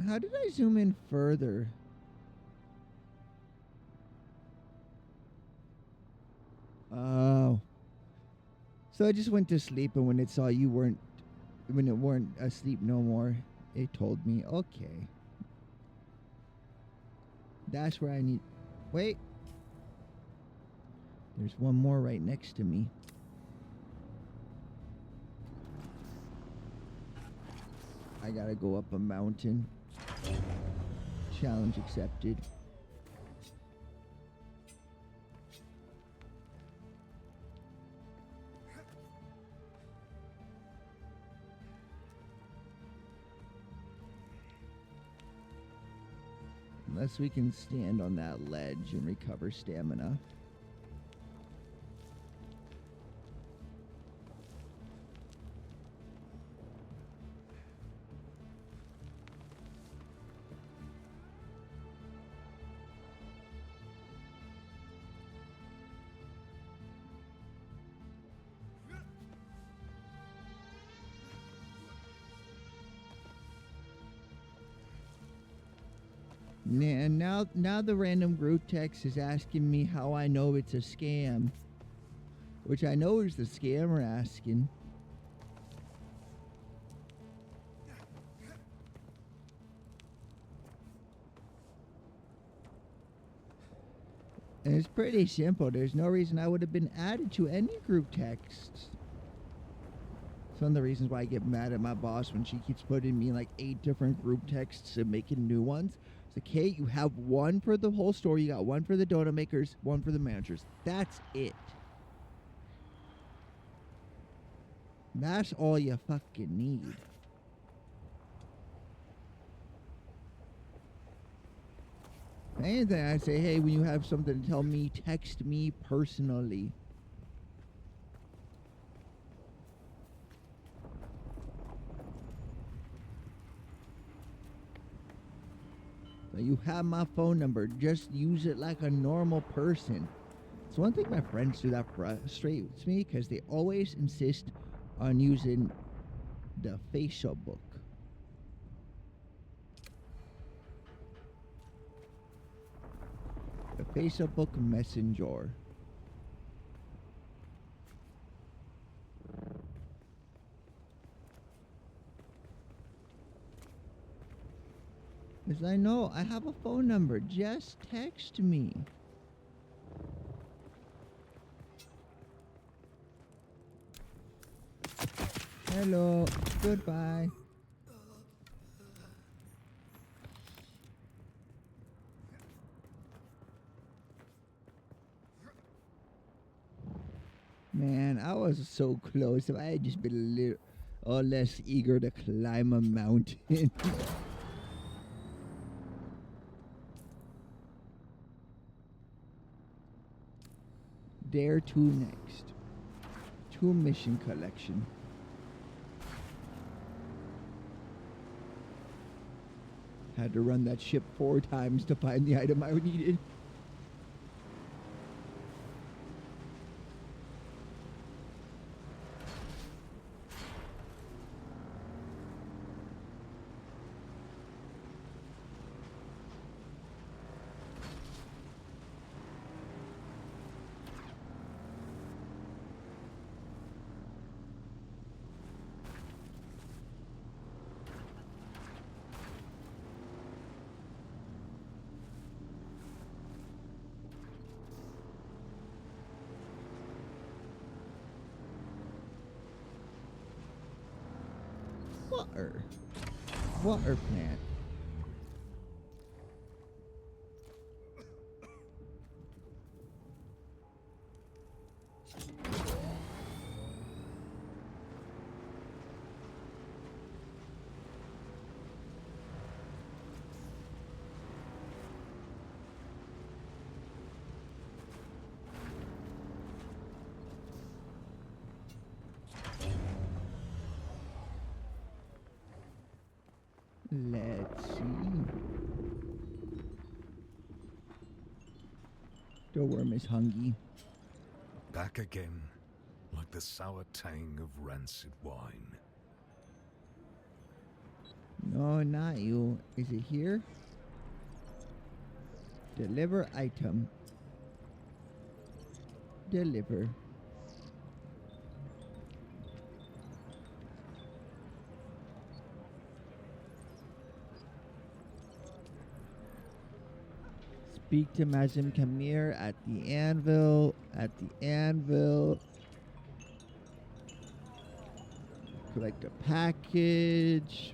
How did I zoom in further? Oh. So I just went to sleep, and when it saw you weren't, when it weren't asleep no more, it told me, okay. That's where I need... Wait. There's one more right next to me. I gotta go up a mountain. Challenge accepted. Unless we can stand on that ledge and recover stamina. And now the random group text is asking me how I know it's a scam. Which I know is the scammer asking. And it's pretty simple. There's no reason I would have been added to any group texts. It's one of the reasons why I get mad at my boss when she keeps putting me in like 8 different group texts and making new ones. It's like, hey, you have one for the whole store. You got one for the donut makers, one for the managers. That's it. That's all you fucking need. If anything, I'd say, hey, when you have something to tell me, text me personally. So you have my phone number. Just use it like a normal person. It's one thing my friends do that frustrates me because they always insist on using the Facebook. The Facebook Messenger. Because I know I have a phone number. Just text me. Hello. Goodbye. Man, I was so close. If I had just been a little or less eager to climb a mountain. Dare 2 next. 2 mission collection. Had to run that ship 4 times to find the item I needed. Water plant. Let's see. The worm is hungry. Back again, like the sour tang of rancid wine. No, not you. Is it here? Deliver item. Deliver. Speak to Mazim Kamir at the anvil. At the anvil. Collect a package.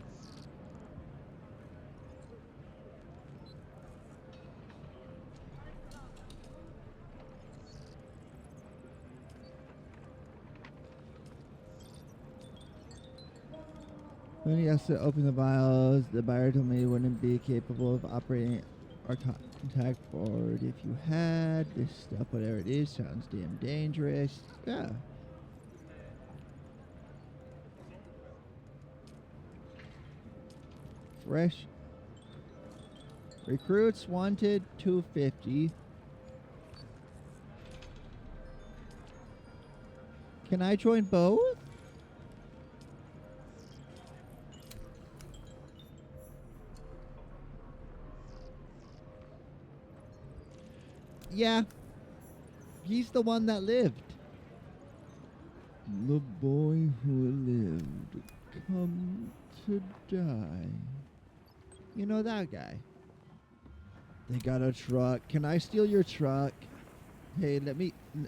When he has to open the vials, the buyer told me he wouldn't be capable of operating our contact board. If you had this stuff, whatever it is, sounds damn dangerous. Yeah. Fresh. Recruits wanted 250. Can I join both? Yeah. He's the one that lived. The boy who lived, come to die. You know that guy. They got a truck. Can I steal your truck? Hey, let me in.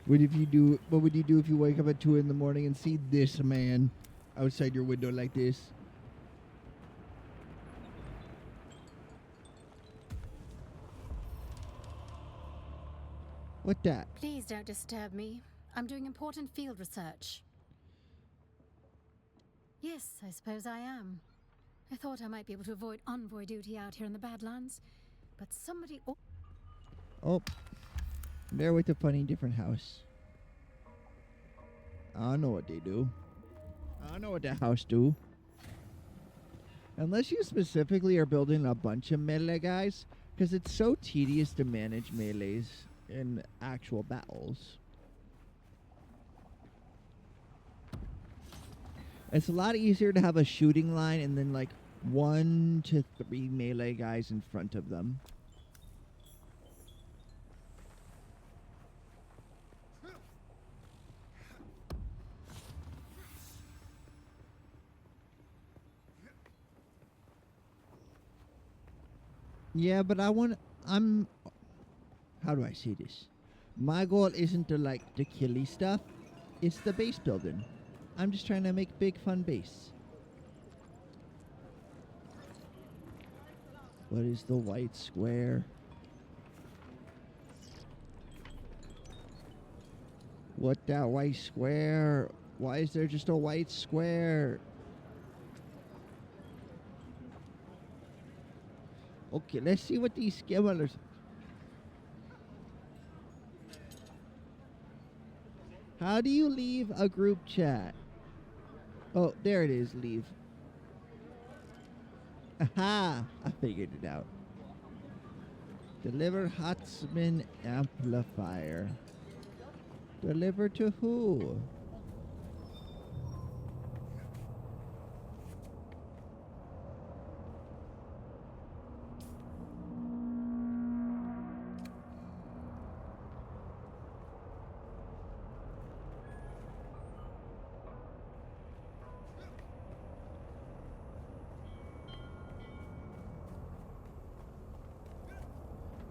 What would you do if you wake up at 2 in the morning and see this man outside your window like this? What that? Please don't disturb me. I'm doing important field research. Yes, I suppose I am. I thought I might be able to avoid envoy duty out here in the Badlands, but somebody... Oh, they're with a funny different house. I don't know what they do. I don't know what that house do. Unless you specifically are building a bunch of melee guys, because it's so tedious to manage melees in actual battles. It's a lot easier to have a shooting line and then like 1 to 3 melee guys in front of them. Yeah, but how do I say this? My goal isn't to like the killy stuff. It's the base building. I'm just trying to make big fun base. What is the white square? What that white square? Why is there just a white square? Okay, let's see what these skimmelers... How do you leave a group chat? Oh, there it is, leave. Aha! I figured it out. Deliver Hotsman amplifier. Deliver to who?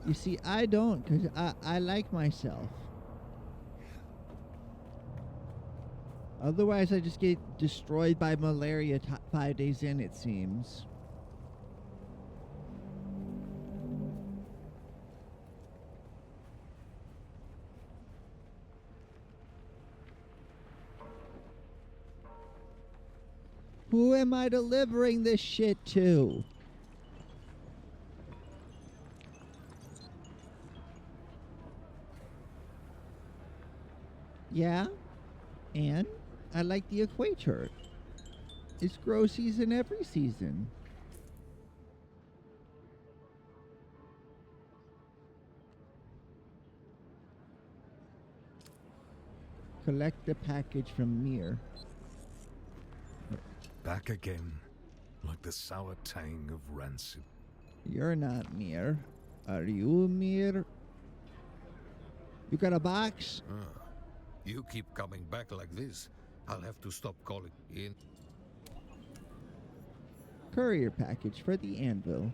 You see, I don't, because I like myself. Otherwise, I just get destroyed by malaria 5 days in, it seems. Who am I delivering this shit to? Yeah, and I like the equator. It's grow season every season. Collect the package from Mir. Back again, like the sour tang of rancid. You're not Mir. Are you Mir? You got a box? You keep coming back like this, I'll have to stop calling in. Courier package for the anvil.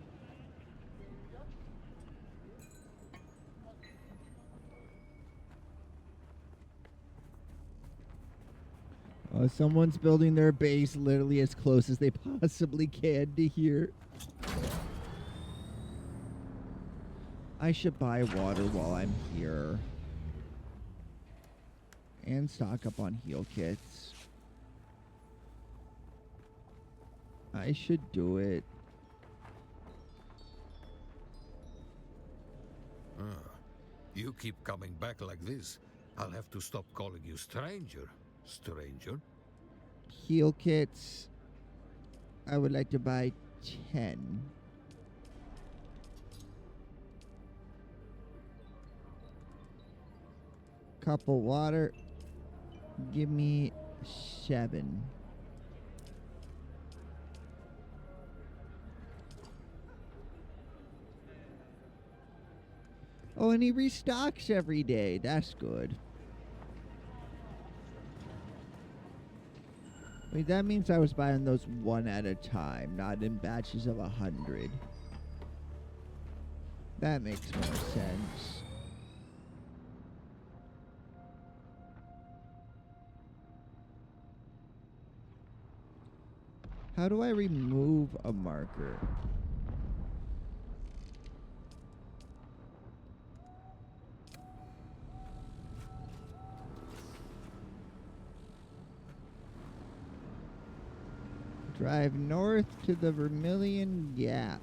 Someone's building their base literally as close as they possibly can to here. I should buy water while I'm here. And stock up on heal kits. I should do it. You keep coming back like this, I'll have to stop calling you stranger. Stranger? Heal kits. I would like to buy 10. Cup of water. Give me 7. Oh, and he restocks every day. That's good. Wait, that means I was buying those one at a time, not in batches of 100. That makes more sense. How do I remove a marker? Drive north to the Vermilion Gap.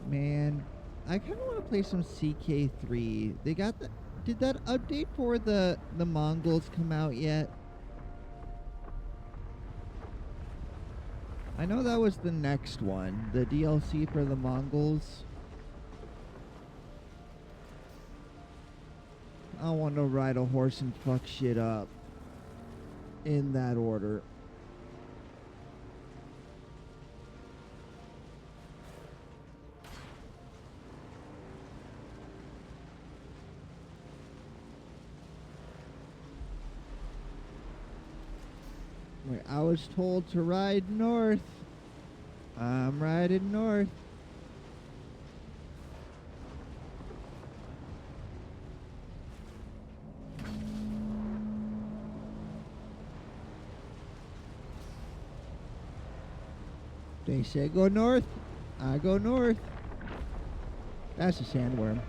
Man, I kind of want to play some CK3. They got the... Did that update for the Mongols come out yet? I know that was the next one, the DLC for the Mongols. I want to ride a horse and fuck shit up. In that order. Wait, I was told to ride north. I'm riding north. They say go north. I go north. That's a sandworm.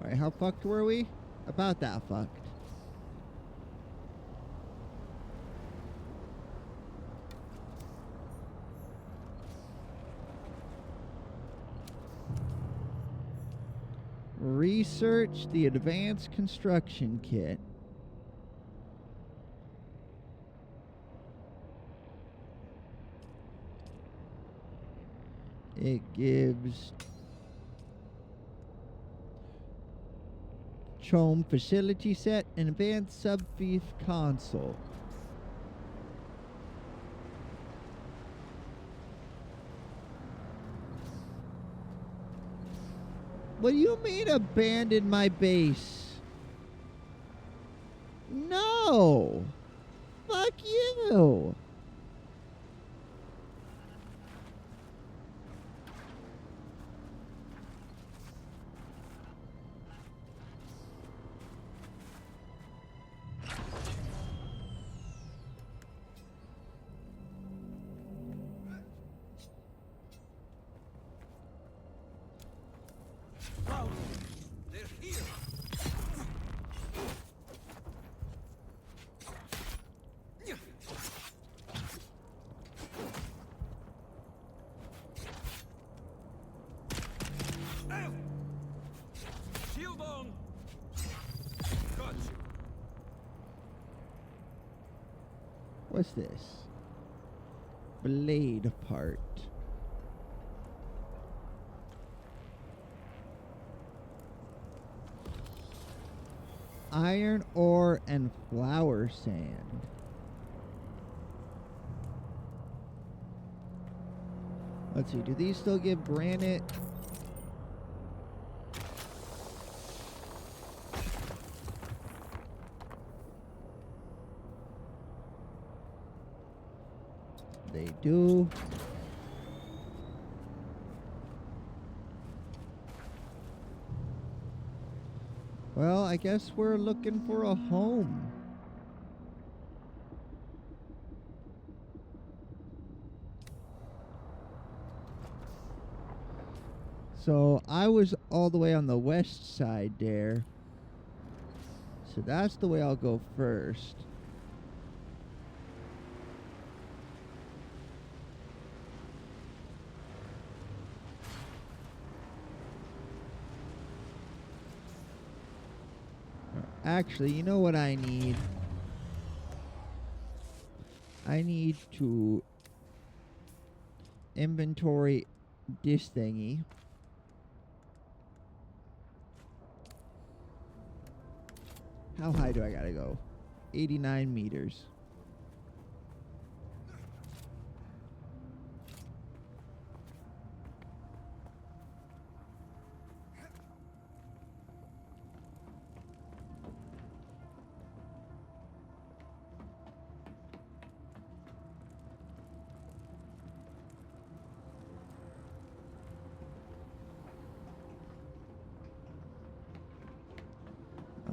Alright, how fucked were we? About that fucked. Research the advanced construction kit. It gives Chome facility set and advanced subfief console. What do you mean abandon my base? No! Fuck you! out! They're here! Shield on! Got you. What's this? Blade part. Iron ore and flower sand. Let's see, do these still give granite? They do. Well, I guess we're looking for a home. So I was all the way on the west side there. So that's the way I'll go first. Actually, you know what I need? I need to inventory this thingy. How high do I gotta go? 89 meters.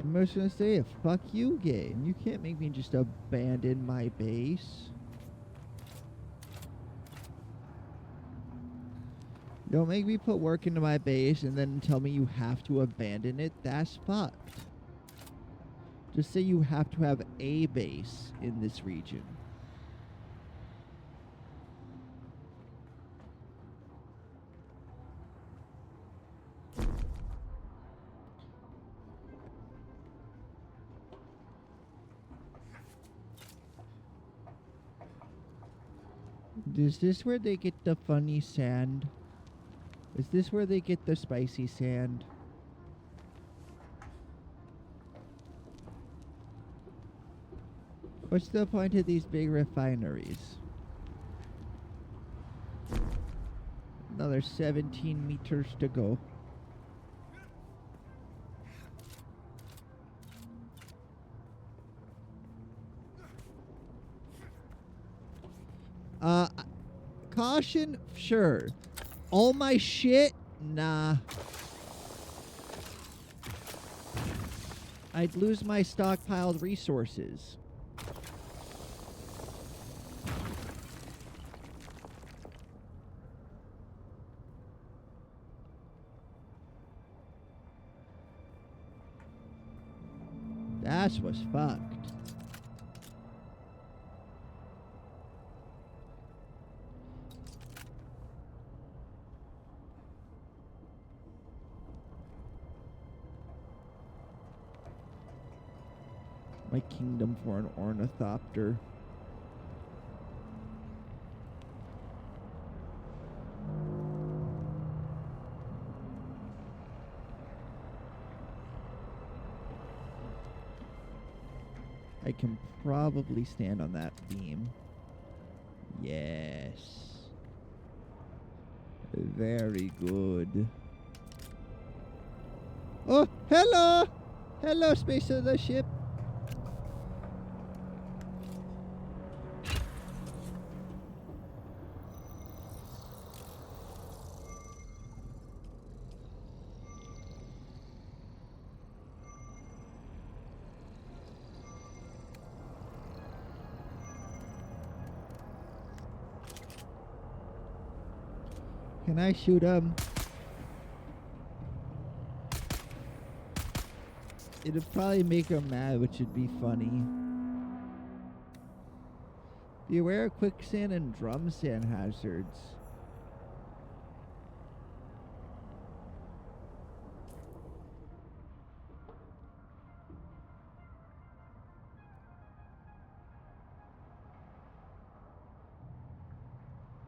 I'm just gonna say, fuck you, game. You can't make me just abandon my base. Don't make me put work into my base and then tell me you have to abandon it. That's fucked. Just say you have to have a base in this region. Is this where they get the funny sand? Is this where they get the spicy sand? What's the point of these big refineries? Another 17 meters to go. Caution, sure. All my shit, nah. I'd lose my stockpiled resources. That was fucked. My kingdom for an ornithopter. I can probably stand on that beam. Yes. Very good. Oh, hello! Hello, space of the ship. Can I shoot him? It'd probably make him mad, which would be funny. Beware of quicksand and drum sand hazards.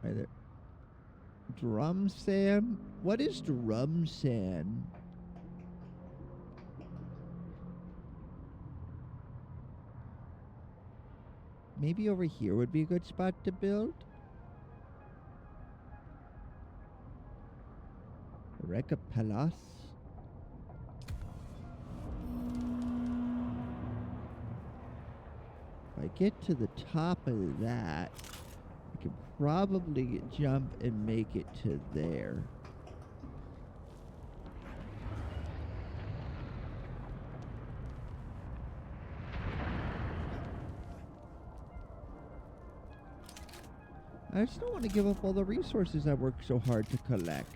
Right there. Drum sand? What is drum sand? Maybe over here would be a good spot to build. Recapelas. If I get to the top of that, I can probably jump and make it to there. I just don't want to give up all the resources I worked so hard to collect.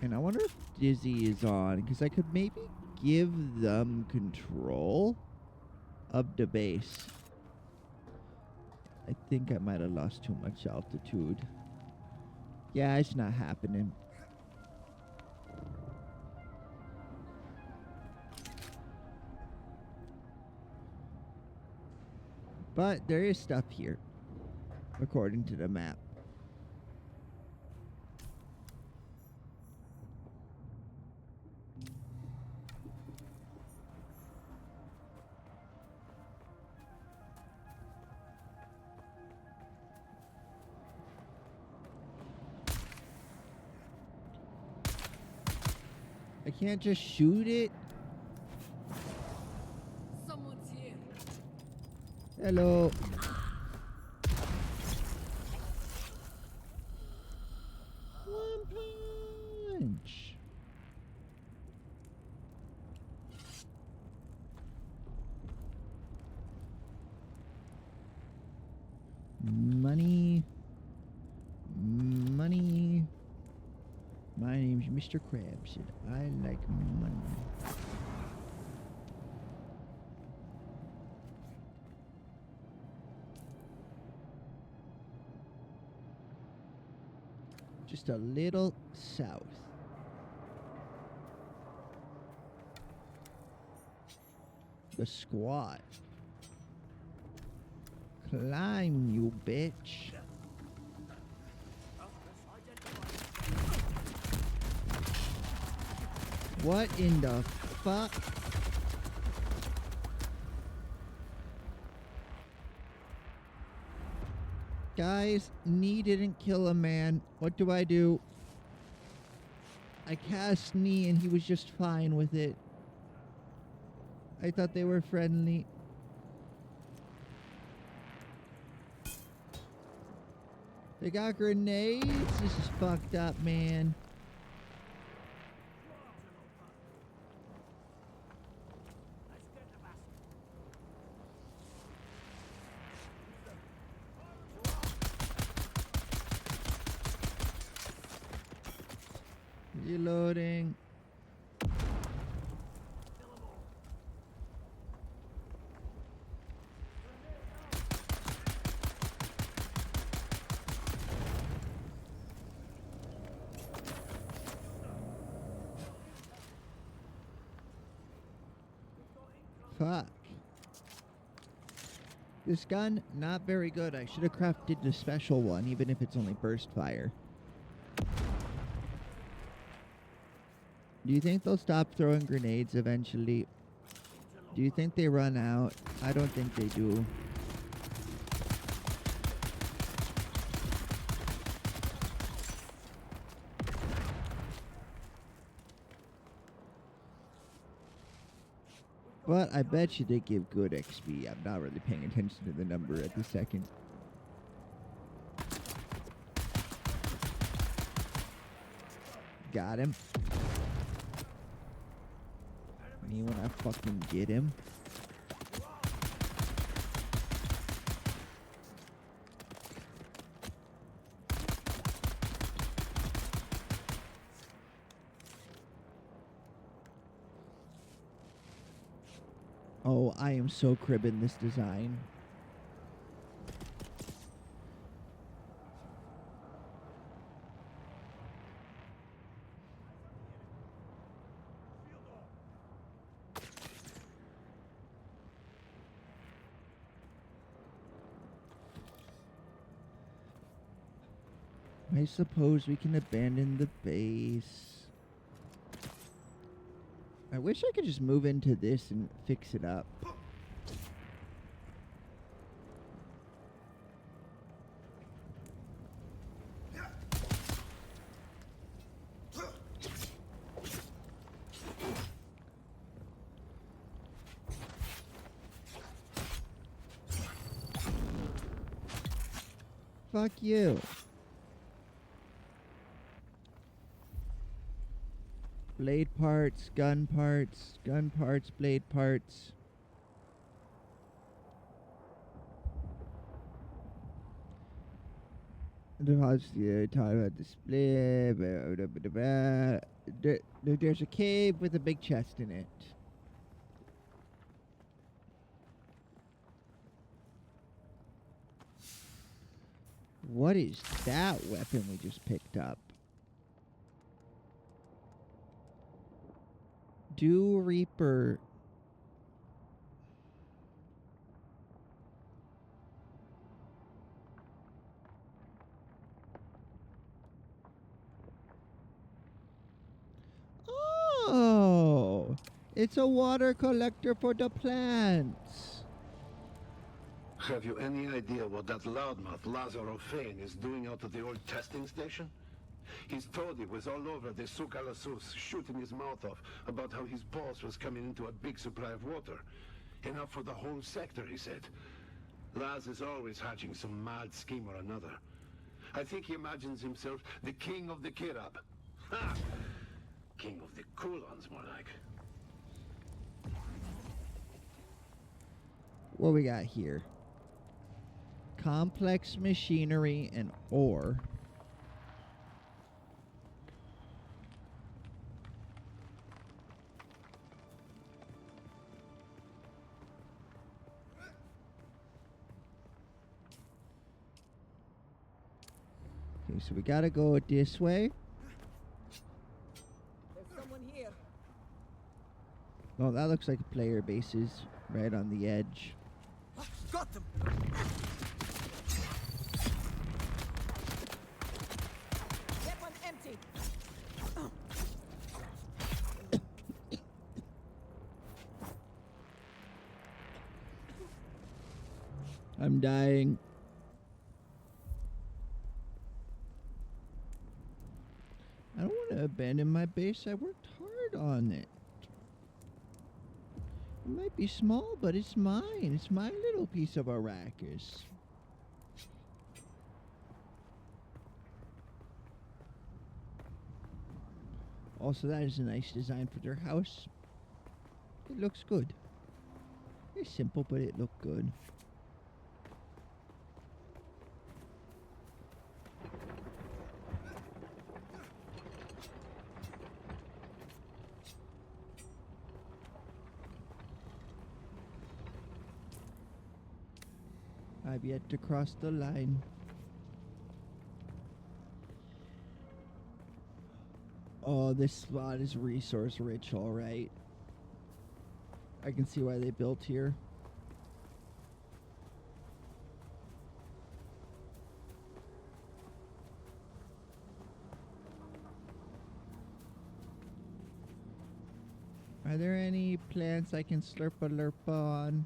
And I wonder if Dizzy is on, because I could maybe give them control of the base. I think I might have lost too much altitude. Yeah, it's not happening. But there is stuff here, according to the map. I can't just shoot it. Someone's here. Hello. One punch. Money. Money. My name's Mr. Krabs and I like money. Just a little south. The squad. Climb, you bitch. What in the fuck? Guys, knee didn't kill a man. What do? I cast knee and he was just fine with it. I thought they were friendly. They got grenades? This is fucked up, man. Reloading. Fuck. This gun, not very good. I should have crafted the special one, even if it's only burst fire. Do you think they'll stop throwing grenades eventually? Do you think they run out? I don't think they do. But I bet you they give good XP. I'm not really paying attention to the number at the second. Got him. Me when I fucking get him. Oh, I am so cribbing this design. I suppose we can abandon the base. I wish I could just move into this and fix it up. Fuck you. Blade parts, gun parts, blade parts. Talk about display. There's a cave with a big chest in it. What is that weapon we just picked up? Dew Reaper. Oh, it's a water collector for the plants. Have you any idea what that loudmouth Lazaro Fane is doing out of the old testing station? His toady was all over the Souk al-Asus, shooting his mouth off about how his boss was coming into a big supply of water. Enough for the whole sector, he said. Laz is always hatching some mad scheme or another. I think he imagines himself the king of the Kirab. Ha! King of the Kulons, more like. What we got here? Complex machinery and ore. Okay, so we gotta go this way. There's someone here. Oh, that looks like player bases right on the edge. Got them! Weapon empty. I'm dying. I don't want to abandon my base. I worked hard on it. It might be small, but it's mine. It's my little piece of Arrakis. Also, that is a nice design for their house. It looks good. It's simple, but it looked good. I've yet to cross the line. Oh, this spot is resource rich, alright. I can see why they built here. Are there any plants I can slurp-a-lurp on?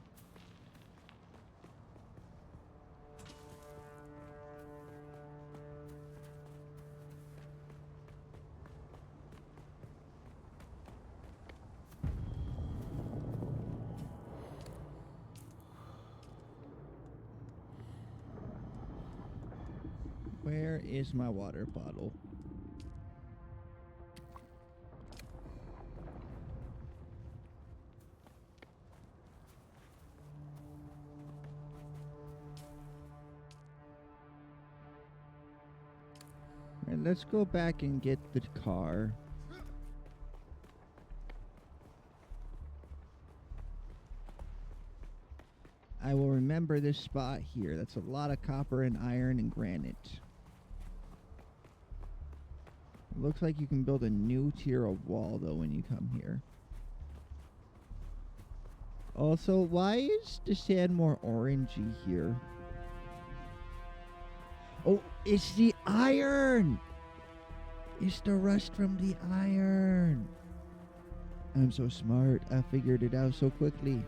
Where is my water bottle? Alright, let's go back and get the car. I will remember this spot here. That's a lot of copper and iron and granite. It looks like you can build a new tier of wall, though, when you come here. Also, why is the sand more orangey here? Oh, it's the iron! It's the rust from the iron. I'm so smart. I figured it out so quickly.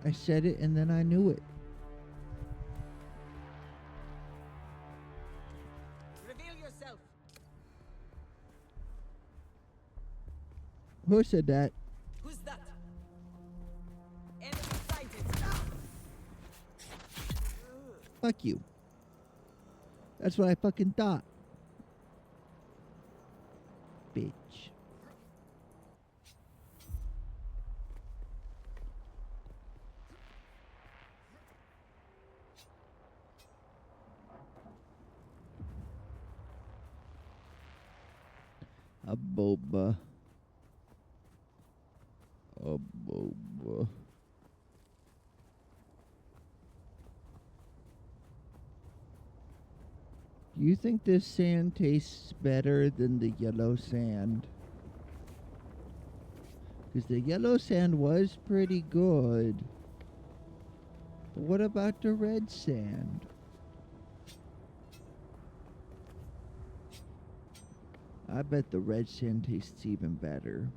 I said it and then I knew it. Reveal yourself. Who said that? Who's that? Enemy sighted. Fuck you. That's what I fucking thought. Bitch. A boba. A boba. Do you think this sand tastes better than the yellow sand? Because the yellow sand was pretty good. But what about the red sand? I bet the red sand tastes even better.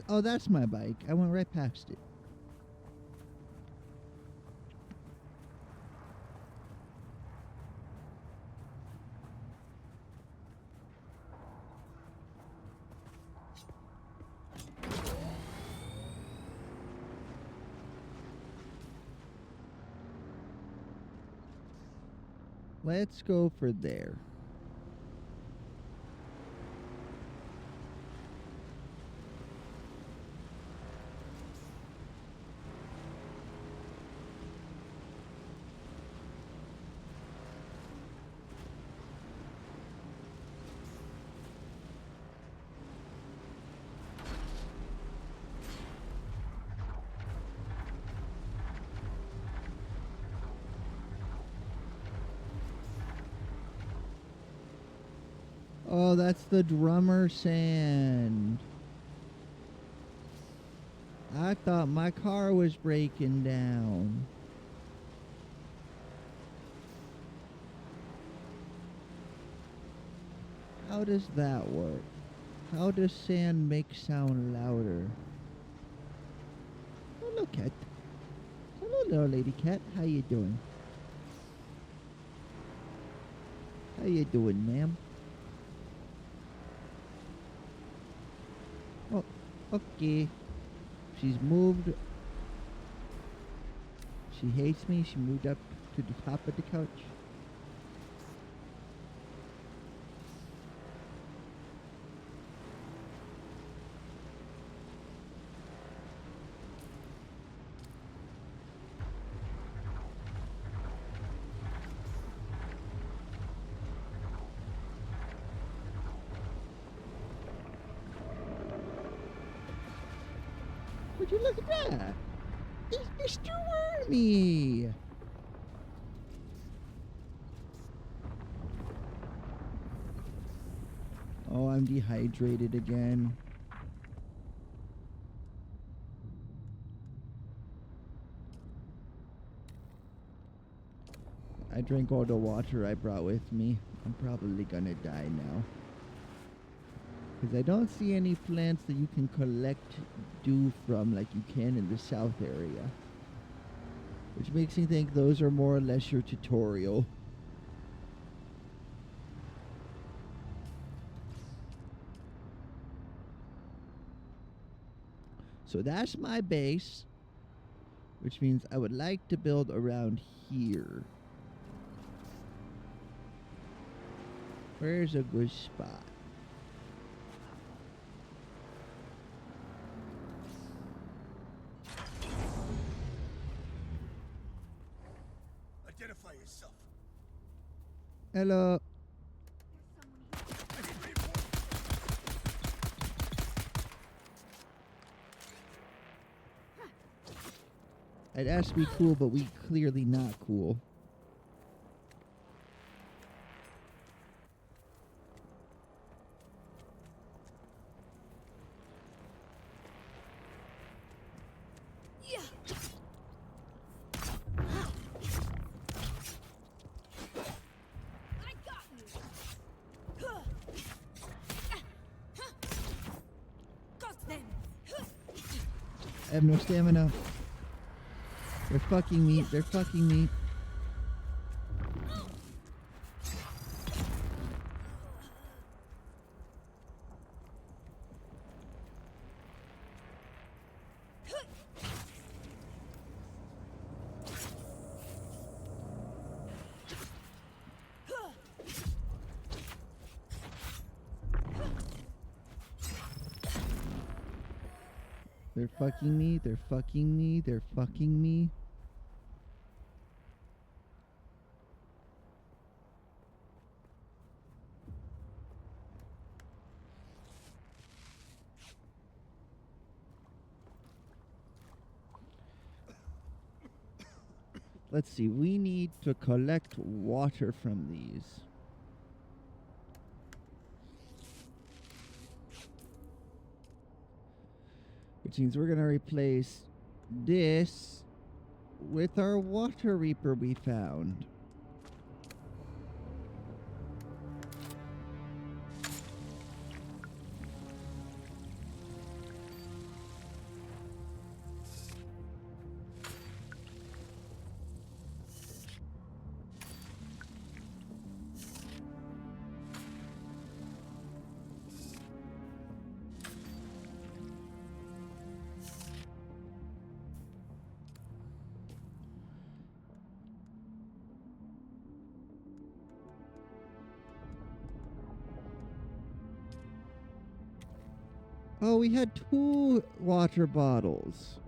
Oh, that's my bike. I went right past it. Let's go for there. Oh, that's the drummer sand. I thought my car was breaking down. How does that work? How does sand make sound louder? Hello, cat. Hello, little lady cat. How you doing? How you doing, ma'am? Oh, okay. She's moved. She hates me. She moved up to the top of the couch. Would you look at that? It's Mr. Wormy! Oh, I'm dehydrated again. I drank all the water I brought with me. I'm probably gonna die now. Because I don't see any plants that you can collect dew from like you can in the south area. Which makes me think those are more or less your tutorial. So that's my base. which means I would like to build around here. Where's a good spot? Identify yourself. Hello. I'd ask to be cool, but we clearly not cool. I have no stamina. They're fucking me. They're fucking me. They're fucking me. They're fucking me. They're fucking me. Let's see. We need to collect water from these. Which means we're going to replace this with our water reaper we found. Oh, we had 2 water bottles.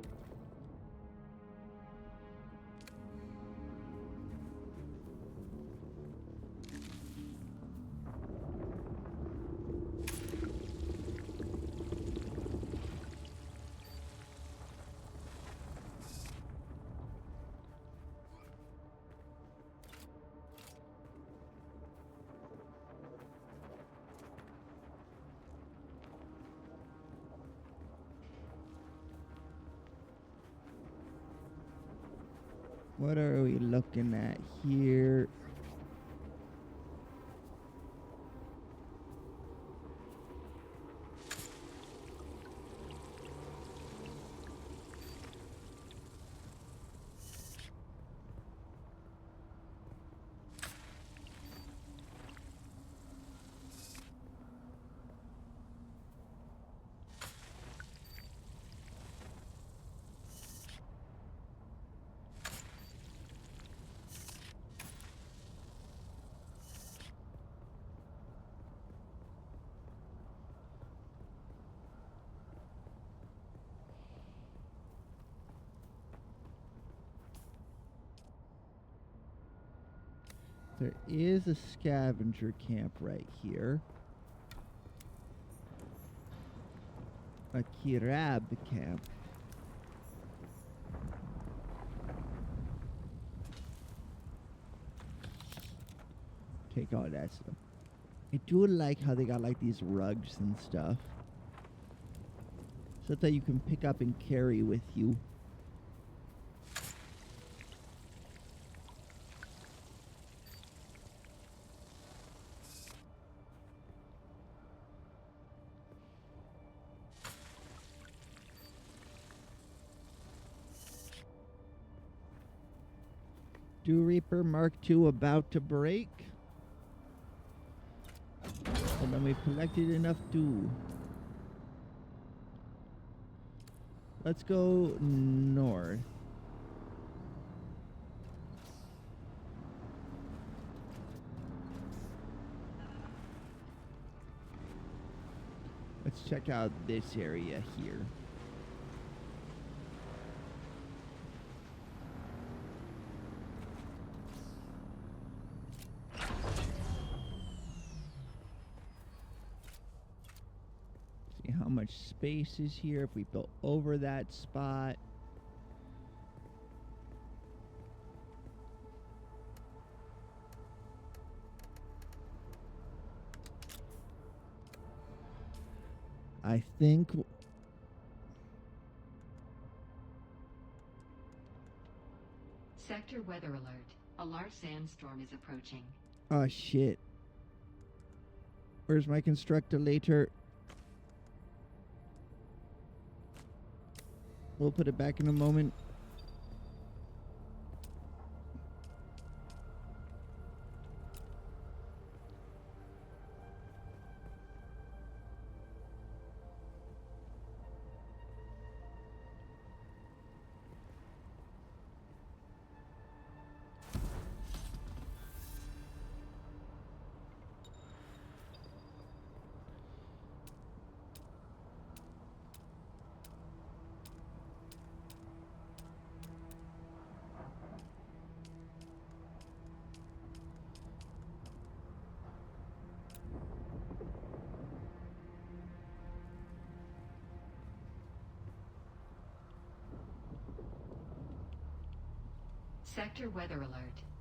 What are we looking at here? There is a scavenger camp right here. A Kirab camp. Take all that stuff. I do like how they got like these rugs and stuff. So that you can pick up and carry with you. Dew Reaper Mark II about to break. And then we've collected enough dew. Let's go north. Let's check out this area here. See how much space is here if we built over that spot. I think Sector weather alert. A large sandstorm is approaching. oh shit. Where's my constructor later? We'll put it back in a moment. Sector weather alert.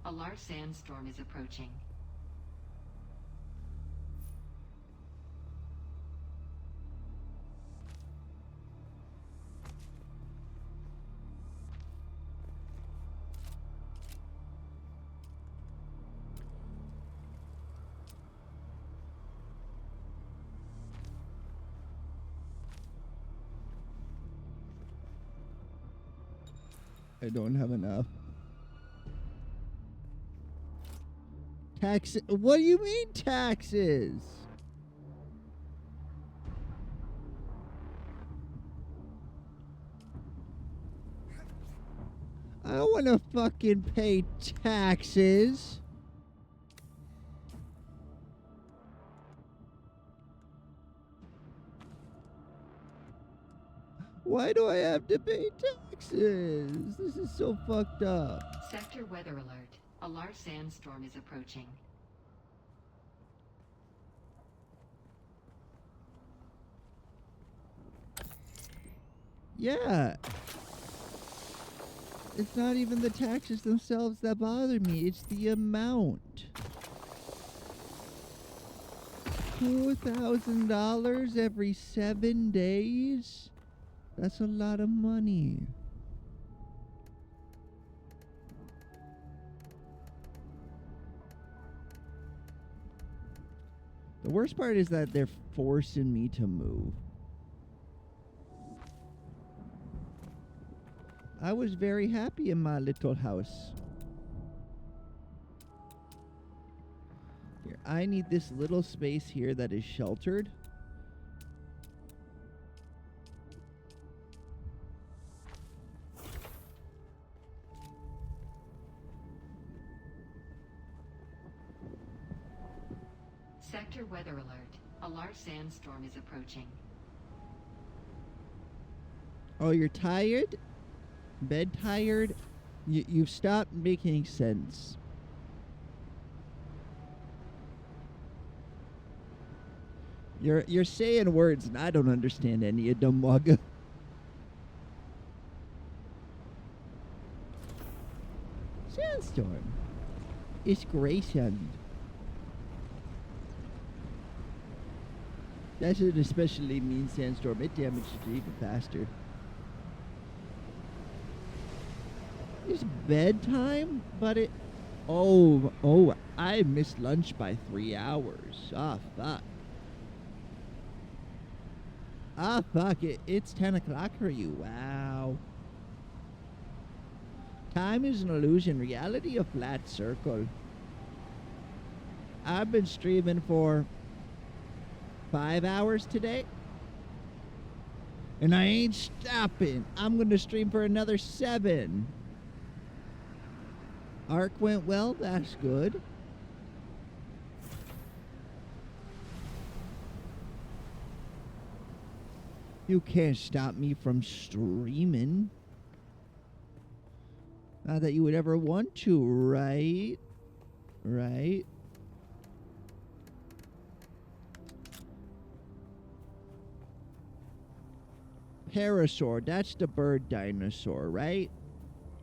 A large sandstorm is approaching. I don't have enough. Taxes? What do you mean taxes? I don't want to fucking pay taxes. Why do I have to pay taxes? This is so fucked up. Sector weather alert. A large sandstorm is approaching. Yeah. It's not even the taxes themselves that bother me. It's the amount. $2,000 every 7 days? That's a lot of money. The worst part is that they're forcing me to move. I was very happy in my little house. Here, I need this little space here that is sheltered. Sector weather alert. A large sandstorm is approaching. Oh, you're tired? Bed tired? You've stopped making sense. You're saying words and I don't understand any of them, Wugga. Sandstorm. It's gray sand. That should especially mean sandstorm. It damages it even faster. It's bedtime, but it... Oh, I missed lunch by 3 hours. Ah, fuck. Ah, fuck. It's 10 o'clock for you. Wow. Time is an illusion. Reality a flat circle. I've been streaming for 5 hours today. And I ain't stopping. I'm going to stream for another 7. Arc went well. That's good. You can't stop me from streaming. Not that you would ever want to, right? Right? Parasaur, that's the bird dinosaur, right?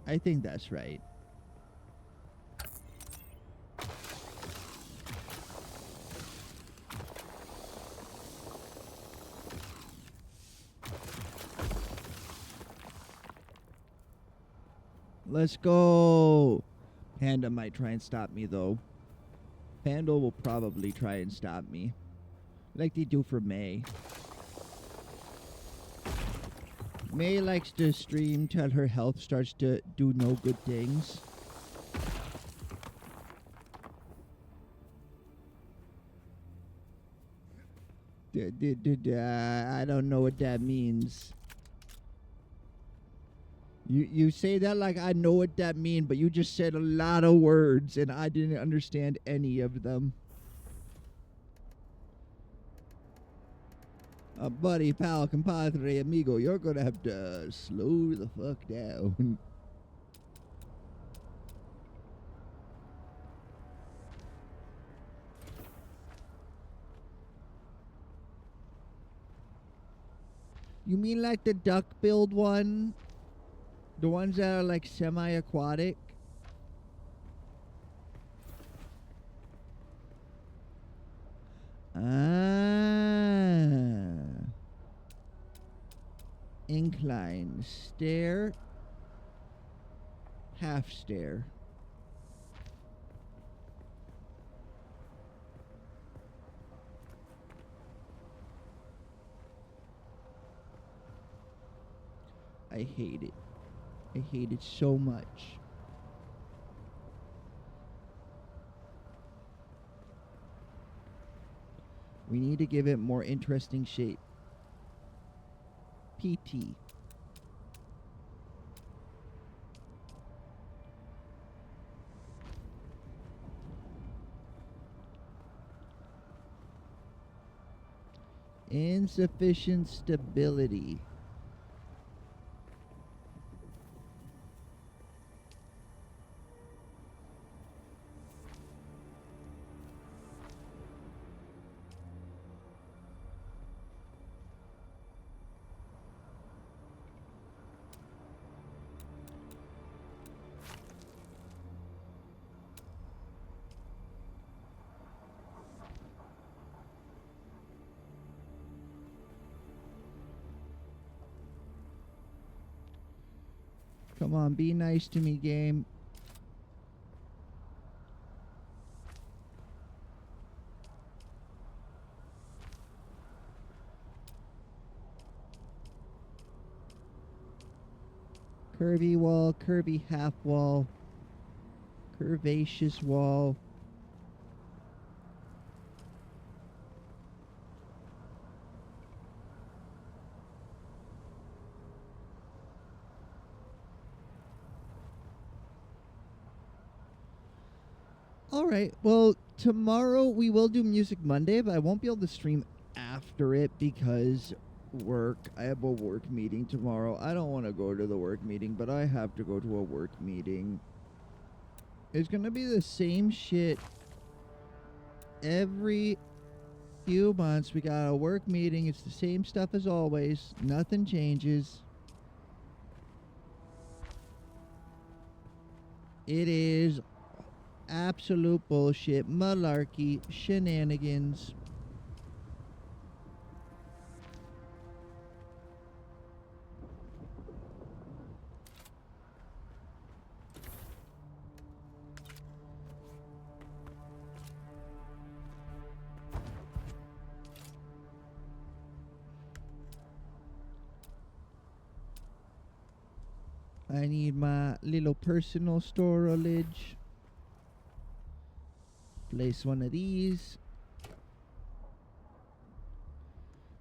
I think that's right. Let's go. Panda might try and stop me, though. Panda will probably try and stop me. Like they do for May. May likes to stream till her health starts to do no good things. I don't know what that means. You say that like I know what that means, but you just said a lot of words and I didn't understand any of them. Buddy, pal, compadre, amigo, you're gonna have to slow the fuck down. You mean like the duck-billed one? The ones that are like semi-aquatic? Incline. Stair. Half stair. I hate it. I hate it so much. We need to give it more interesting shape. PT. Insufficient stability. Come on, be nice to me, game. Curvy wall, curvy half wall, curvaceous wall. Alright, well, tomorrow we will do Music Monday, but I won't be able to stream after it because work. I have a work meeting tomorrow. I don't want to go to the work meeting, but I have to go to a work meeting. It's going to be the same shit every few months. We got a work meeting. It's the same stuff as always. Nothing changes. It is absolute bullshit, malarkey, shenanigans. I need my little personal storage. Place one of these.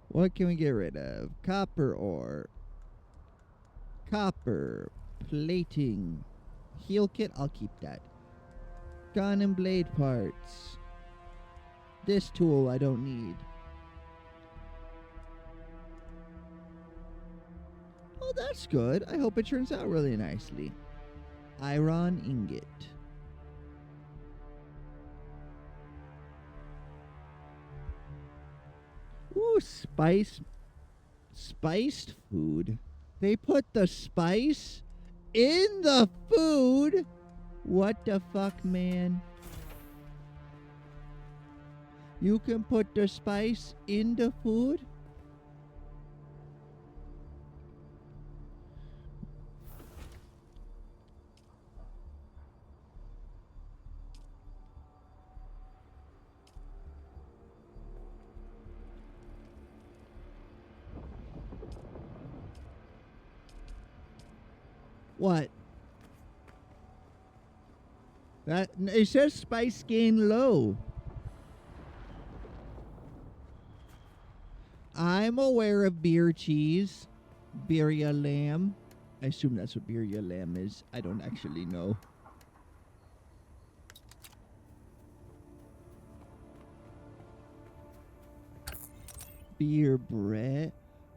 What can we get rid of? Copper ore. Copper. Plating. Heal kit, I'll keep that. Gun and blade parts. This tool I don't need. Oh, that's good. I hope it turns out really nicely. Iron ingot. Ooh, spiced food. They put the spice in the food? What the fuck, man? You can put the spice in the food? What? That it says spice gain low. I'm aware of beer cheese, birria lamb. I assume that's what birria lamb is. I don't actually know. Beer bread.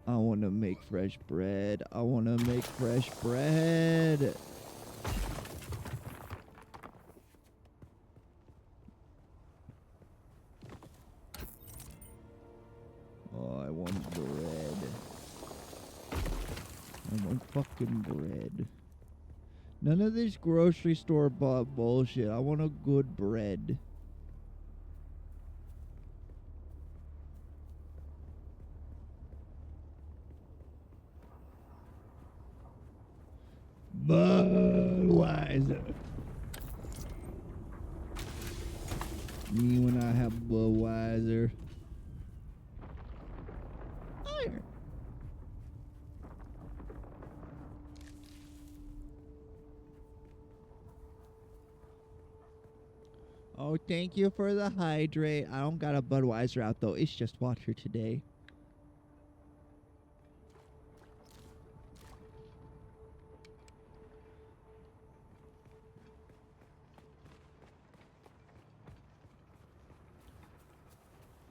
I want to make fresh bread. I want to make fresh bread. Oh, I want bread. I want fucking bread. None of this grocery store bought bullshit. I want a good bread. Budweiser. Me when I have Budweiser. Iron. Oh, thank you for the hydrate. I don't got a Budweiser out though. It's just water today.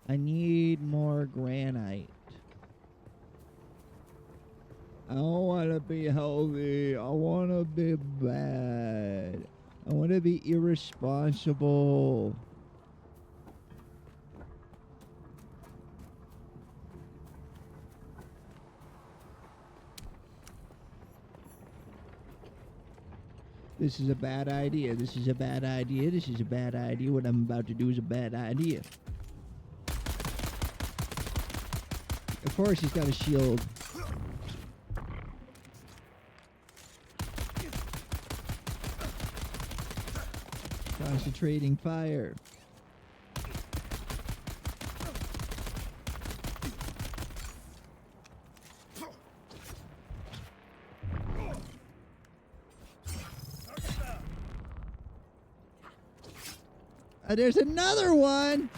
I need more granite. I don't want to be healthy. I want to be bad. I want to be irresponsible. This is a bad idea. This is a bad idea. This is a bad idea. What I'm about to do is a bad idea. Of course, he's got a shield. Concentrating fire. There's another one.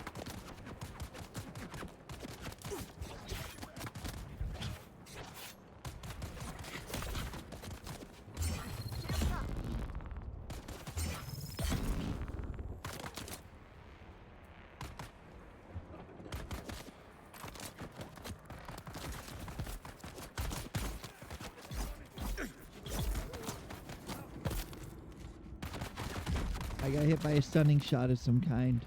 I got hit by a stunning shot of some kind.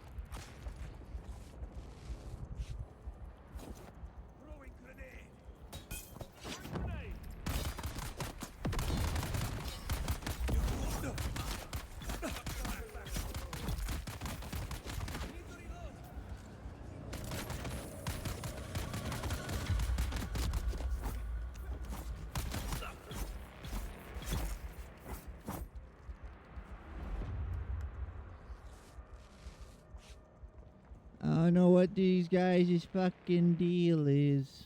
I don't know what these guys' fucking deal is.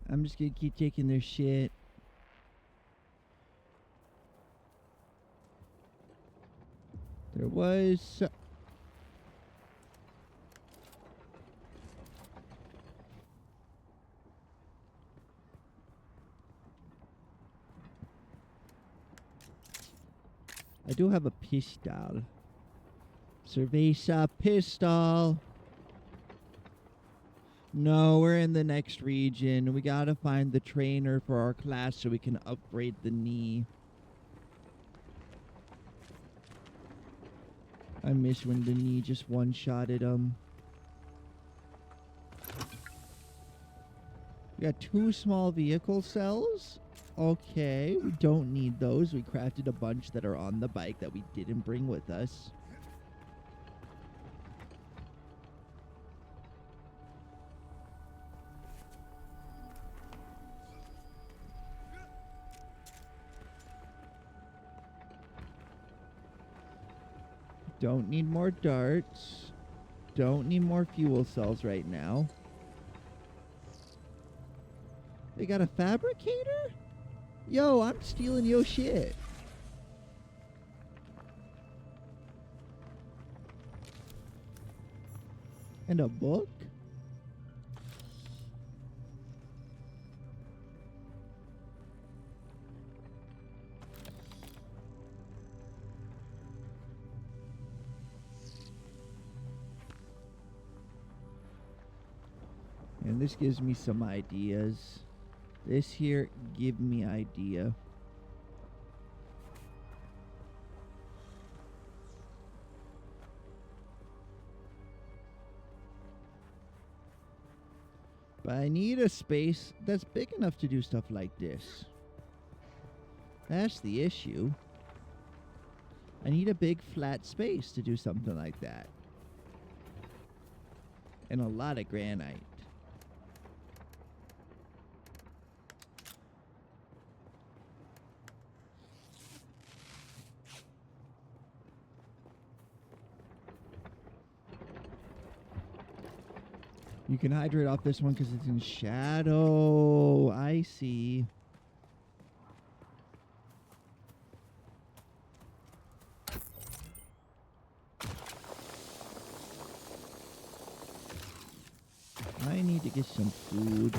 I'm just gonna keep taking their shit. There was... I do have a pistol. Cerveza pistol. No, we're in the next region. We gotta find the trainer for our class so we can upgrade the knee. I miss when the knee just one-shotted him. We got 2 small vehicle cells. Okay, we don't need those. We crafted a bunch that are on the bike that we didn't bring with us. Don't need more darts. Don't need more fuel cells right now. They got a fabricator? Yo, I'm stealing your shit. And a book? And this gives me some ideas. This here give me idea. But I need a space that's big enough to do stuff like this. That's the issue. I need a big flat space to do something like that. And a lot of granite. You can hydrate off this one because it's in shadow. I see. I need to get some food.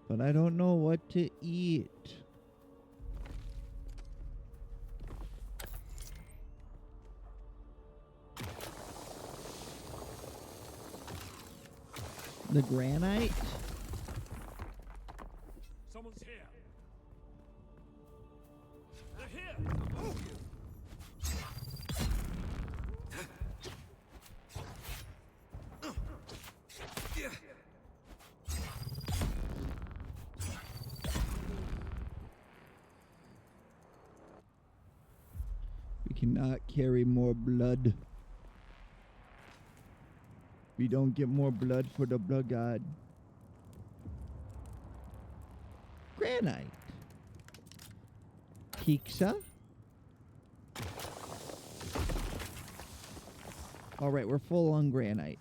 But I don't know what to eat. The granite? Someone's here. They're here. Oh. We cannot carry more blood. We don't get more blood for the blood god. Granite. Kiksa. Alright, we're full on granite.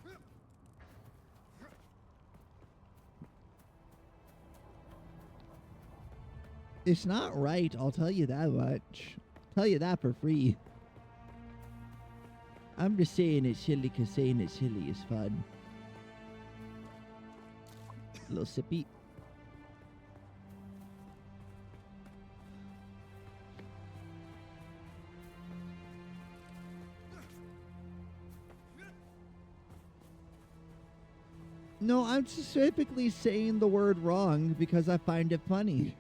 It's not right, I'll tell you that much. Tell you that for free. I'm just saying it's silly because saying it's silly is fun. A little sippy. No, I'm specifically saying the word wrong because I find it funny.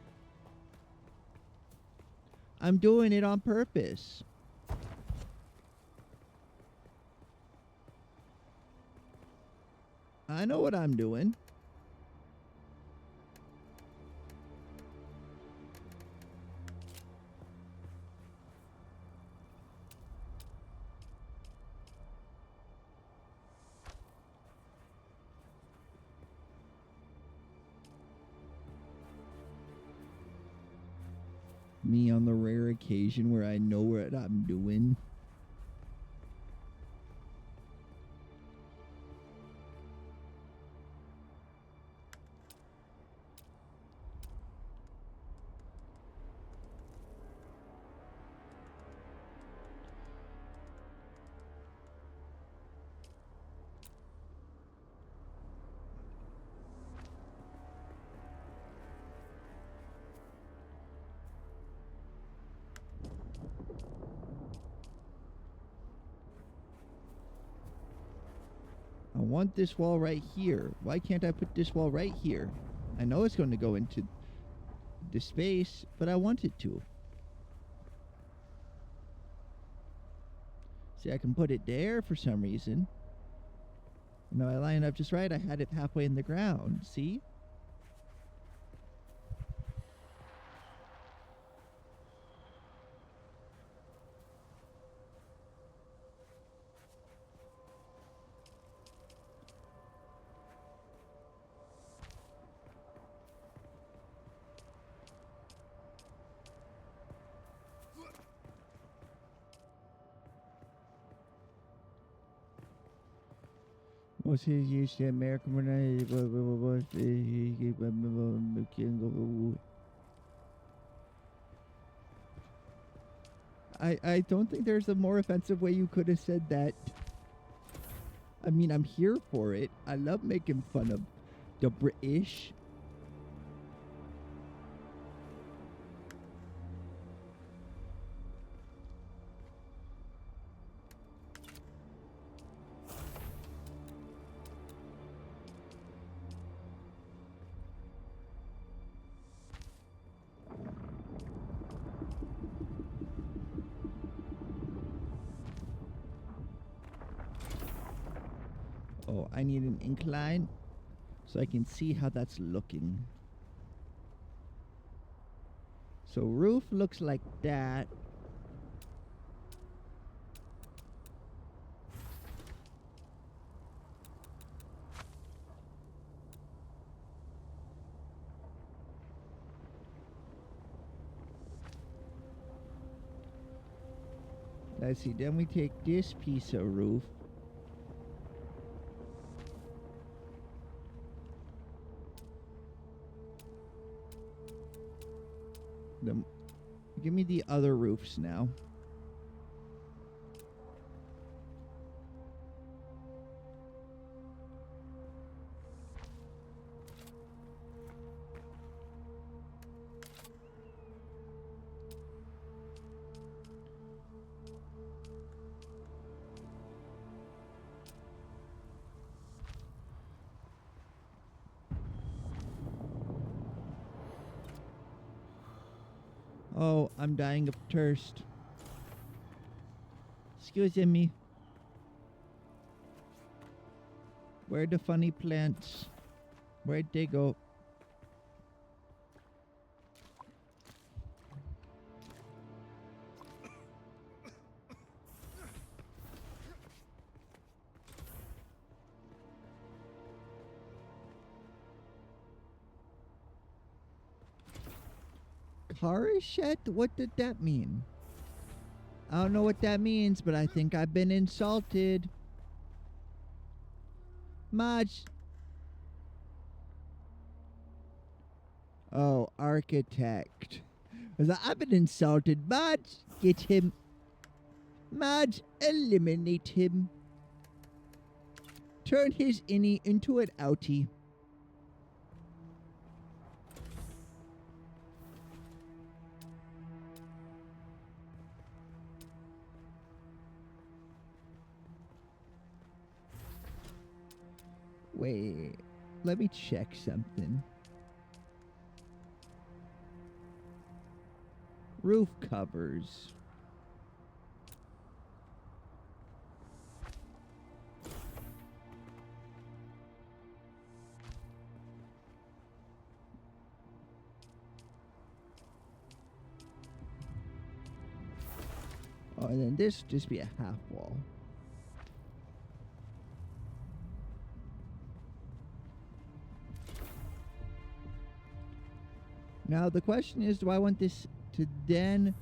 I'm doing it on purpose. I know what I'm doing. Me on the rare occasion where I know what I'm doing. want this wall right here. Why can't I put this wall right here? I know it's going to go into the space, but I want it to. See, I can put it there for some reason. You know, I lined up just right. I had it halfway in the ground. See? What's his use to American I don't think there's a more offensive way you could have said that. I mean, I'm here for it. I love making fun of the British. Oh, I need an incline so I can see how that's looking. So roof looks like that. Let's see, then we take this piece of roof. Give me the other roofs now. Oh, I'm dying of thirst. Excuse me. Where'd the funny plants? Where'd they go? Karishet? What did that mean? I don't know what that means, but I think I've been insulted. Maj. Oh, architect. I've been insulted. Maj, get him. Maj, eliminate him. Turn his innie into an outie. Wait, let me check something. Roof covers. Oh, and then this just be a half wall. Now the question is, do I want this to then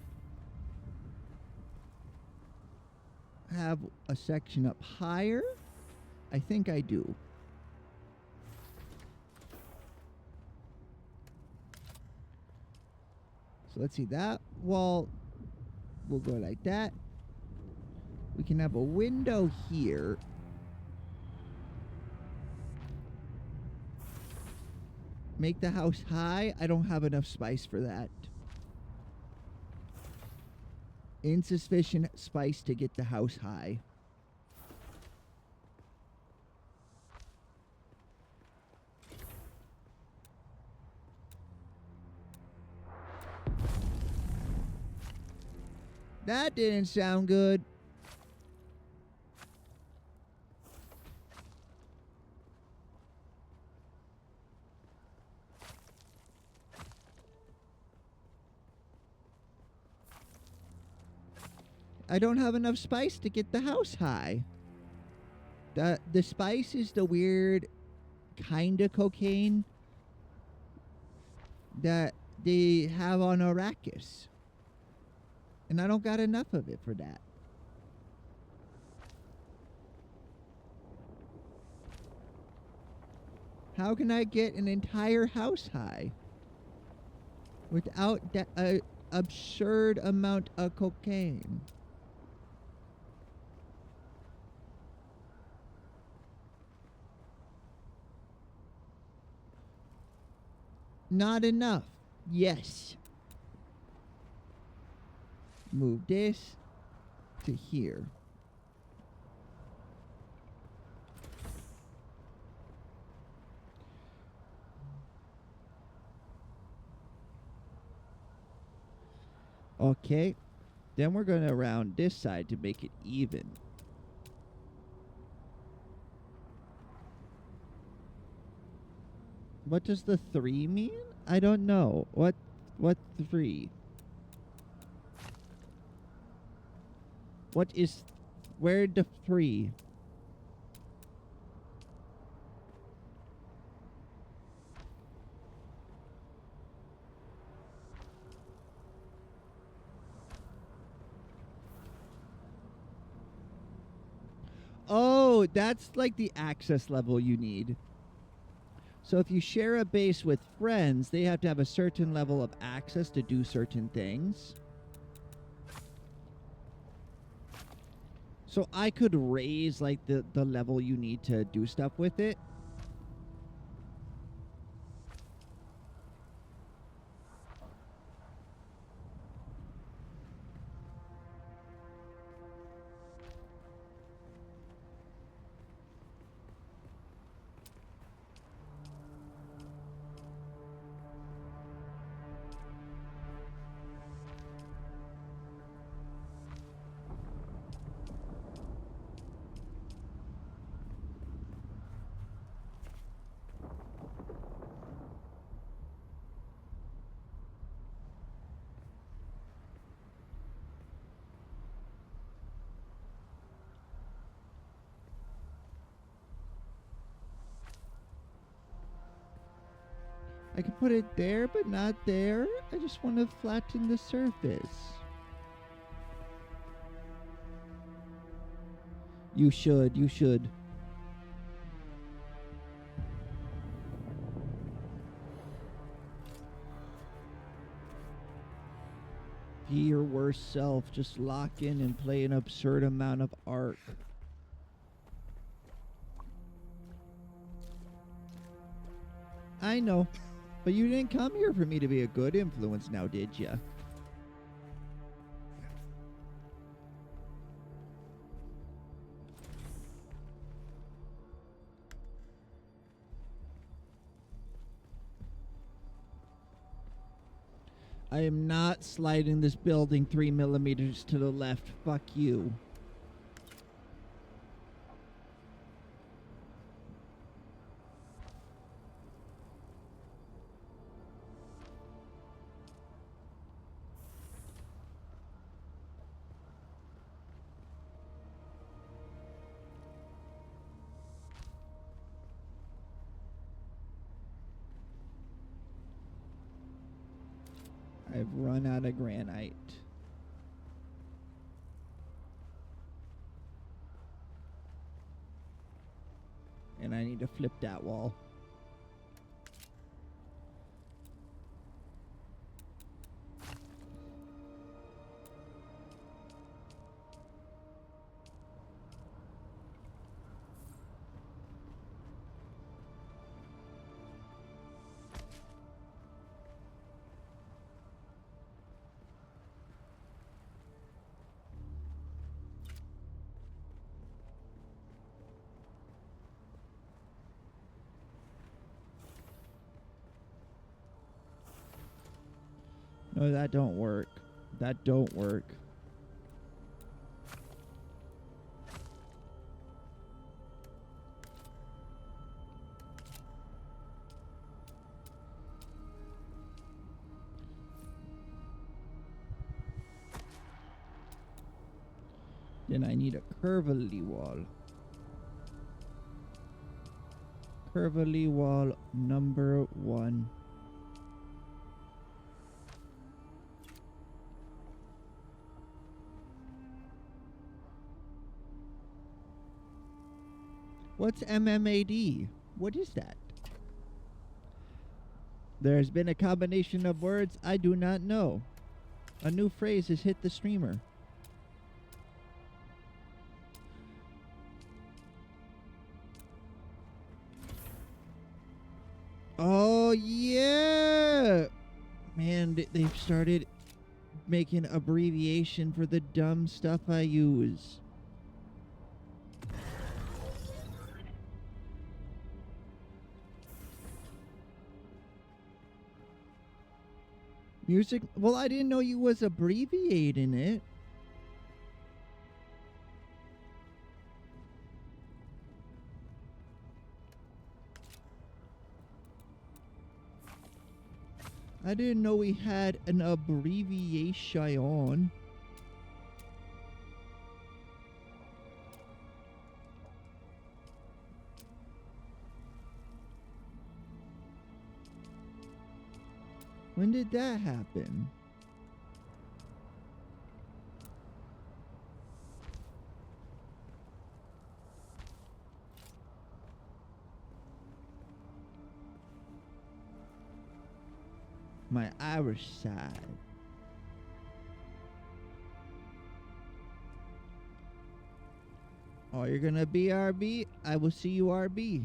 have a section up higher? I think I do. So let's see, that wall will go like that. We can have a window here. Make the house high. I don't have enough spice for that. Insufficient spice to get the house high. That didn't sound good. I don't have enough spice to get the house high. The spice is the weird kind of cocaine that they have on Arrakis. And I don't got enough of it for that. How can I get an entire house high without that absurd amount of cocaine? Not enough. Yes. Move this to here. Okay. Then we're going to round this side to make it even. What does the 3 mean? I don't know. What 3? What is... Where the 3? Oh, that's like the access level you need. So if you share a base with friends, they have to have a certain level of access to do certain things. So I could raise like the level you need to do stuff with it. I can put it there, but not there. I just want to flatten the surface. You should. Be your worst self. Just lock in and play an absurd amount of art. I know. But you didn't come here for me to be a good influence now, did ya? I am not sliding this building 3 millimeters to the left. Fuck you. I've run out of granite. And I need to flip that wall. No, that don't work. That don't work. Then I need a curvily wall. Curvily wall number 1. What's MMAD? What is that? There's been a combination of words I do not know. A new phrase has hit the streamer. Oh, yeah! Man, they've started making abbreviation for the dumb stuff I use. Music? Well, I didn't know you was abbreviating it. I didn't know we had an abbreviation. When did that happen? My Irish side. Oh, you're gonna be RB? I will see you RB.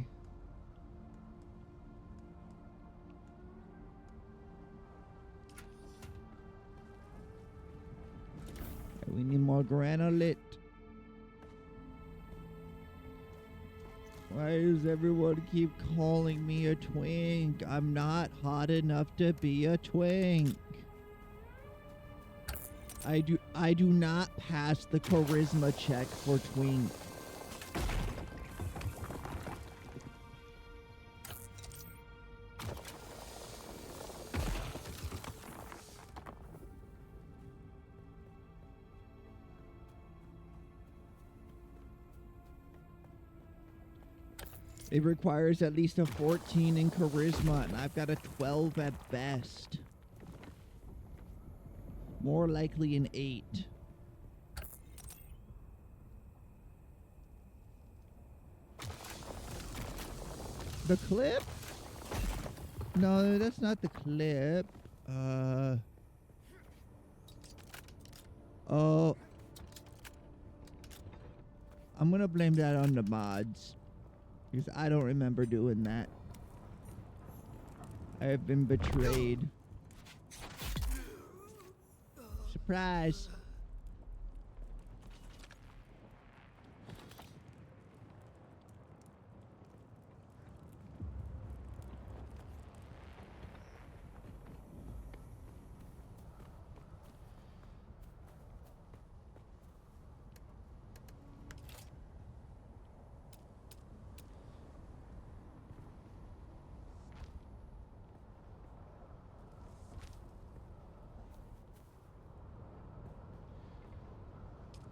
We need more granulate. Why does everyone keep calling me a twink? I'm not hot enough to be a twink. I do not pass the charisma check for twink. It requires at least a 14 in charisma, and I've got a 12 at best. More likely an 8. The clip? No, that's not the clip. Oh. I'm gonna blame that on the mods. Because I don't remember doing that. I have been betrayed. Surprise.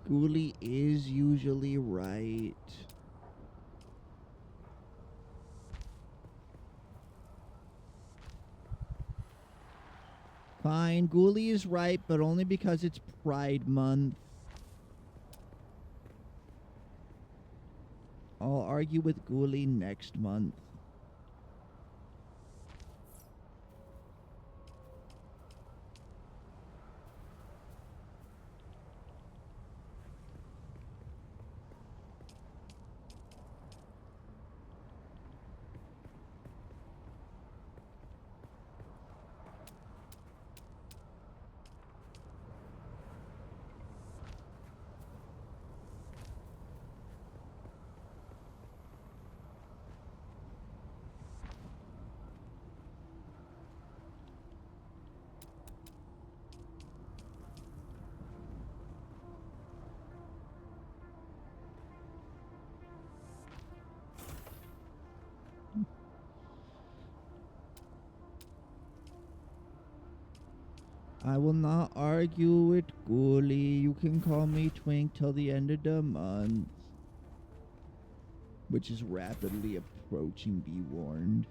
Ghoulie is usually right. Fine, Ghoulie is right, but only because it's Pride Month. I'll argue with Ghoulie next month. I will not argue with Ghoulie. You can call me Twink till the end of the month. Which is rapidly approaching, be warned.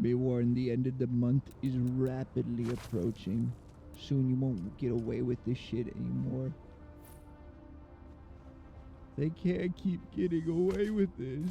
Be warned, the end of the month is rapidly approaching. Soon you won't get away with this shit anymore. They can't keep getting away with this.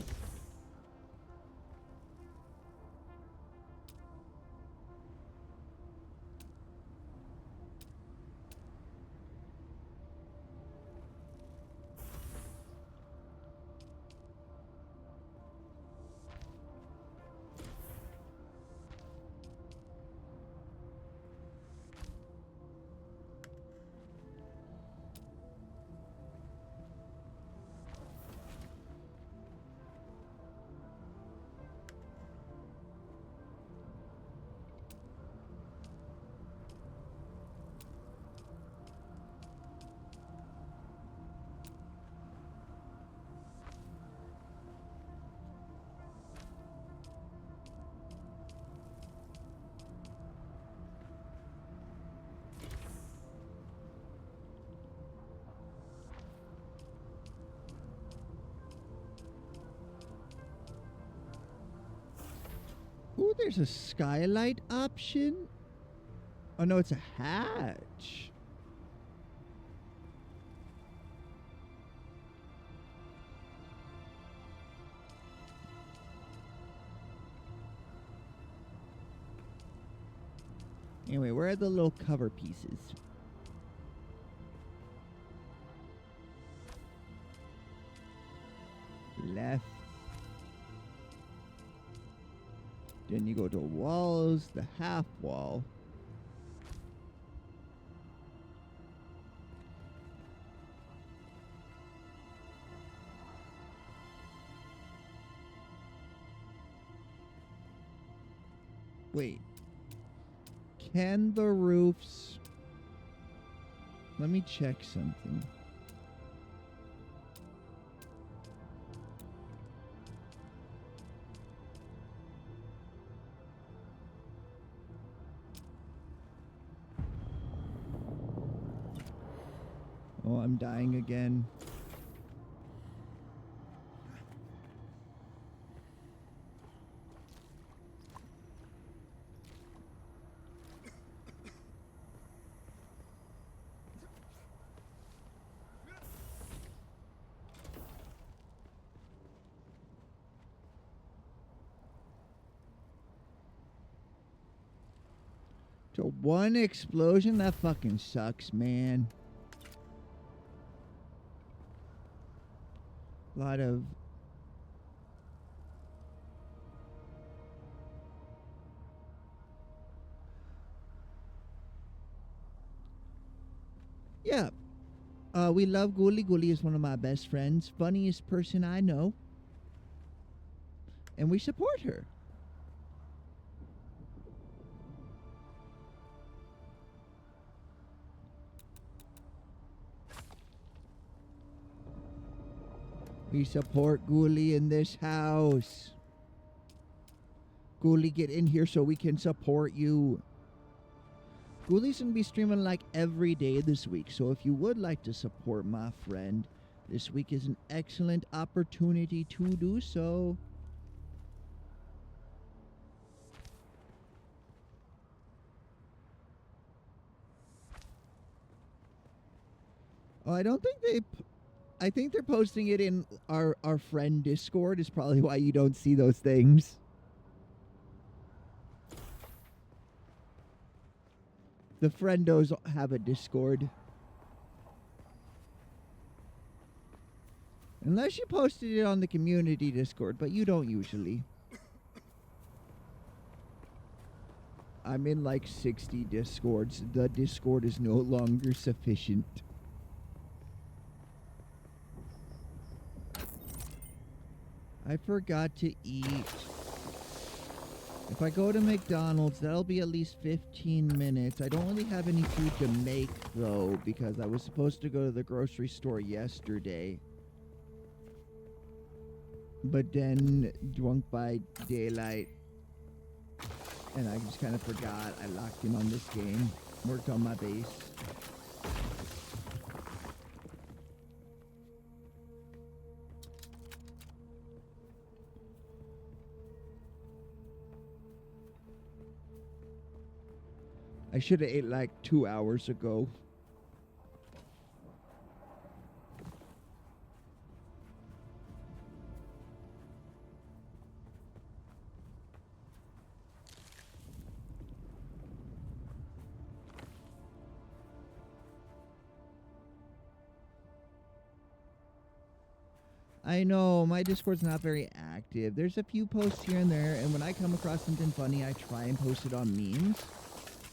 Ooh, there's a skylight option. Oh no, it's a hatch. Anyway, where are the little cover pieces? Left. Then you go to walls, the half wall. Wait. Can the roofs... Let me check something. Oh, I'm dying again. So one explosion? That fucking sucks, man. A lot of... Yeah. We love Ghoulie. Ghoulie is one of my best friends. Funniest person I know. And we support her. We support Ghoulie in this house. Ghoulie, get in here so we can support you. Ghoulie's gonna be streaming like every day this week, so if you would like to support my friend, this week is an excellent opportunity to do so. Oh, I don't think they... I think they're posting it in our friend Discord is probably why you don't see those things. The friendos have a Discord. Unless you posted it on the community Discord, but you don't usually. I'm in like 60 Discords. The Discord is no longer sufficient. I forgot to eat. If I go to McDonald's, that'll be at least 15 minutes. I don't really have any food to make, though, because I was supposed to go to the grocery store yesterday. But then, drunk by daylight, And I just kind of forgot I locked in on this game. Worked on my base. I should have ate like 2 hours ago. I know, my Discord's not very active. There's a few posts here and there, and when I come across something funny, I try and post it on memes.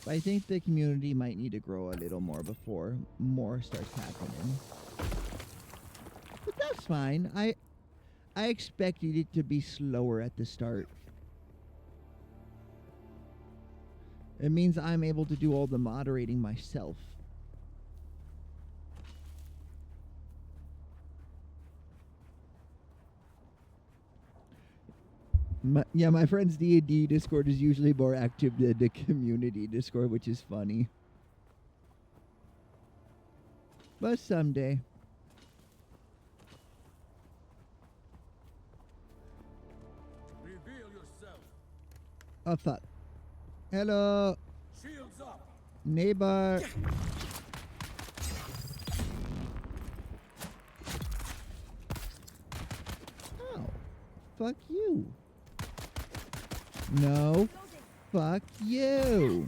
But I think the community might need to grow a little more before more starts happening. But that's fine. I expected it to be slower at the start. It means I'm able to do all the moderating myself. My friend's D&D Discord is usually more active than the community Discord, which is funny. But someday. Reveal yourself. Oh, fuck. Hello. Shields up. Neighbor. Oh. Fuck you. No. Fuck you.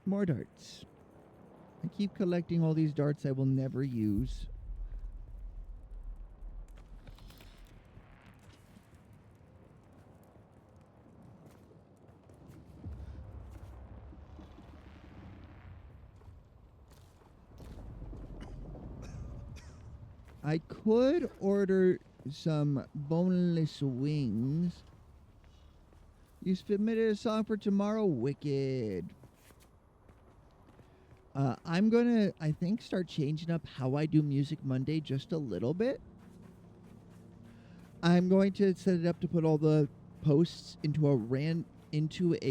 More darts. I keep collecting all these darts I will never use. I could order some boneless wings. You submitted a song for tomorrow? Wicked. I'm gonna, I think, start changing up how I do Music Monday just a little bit. I'm going to set it up to put all the posts into a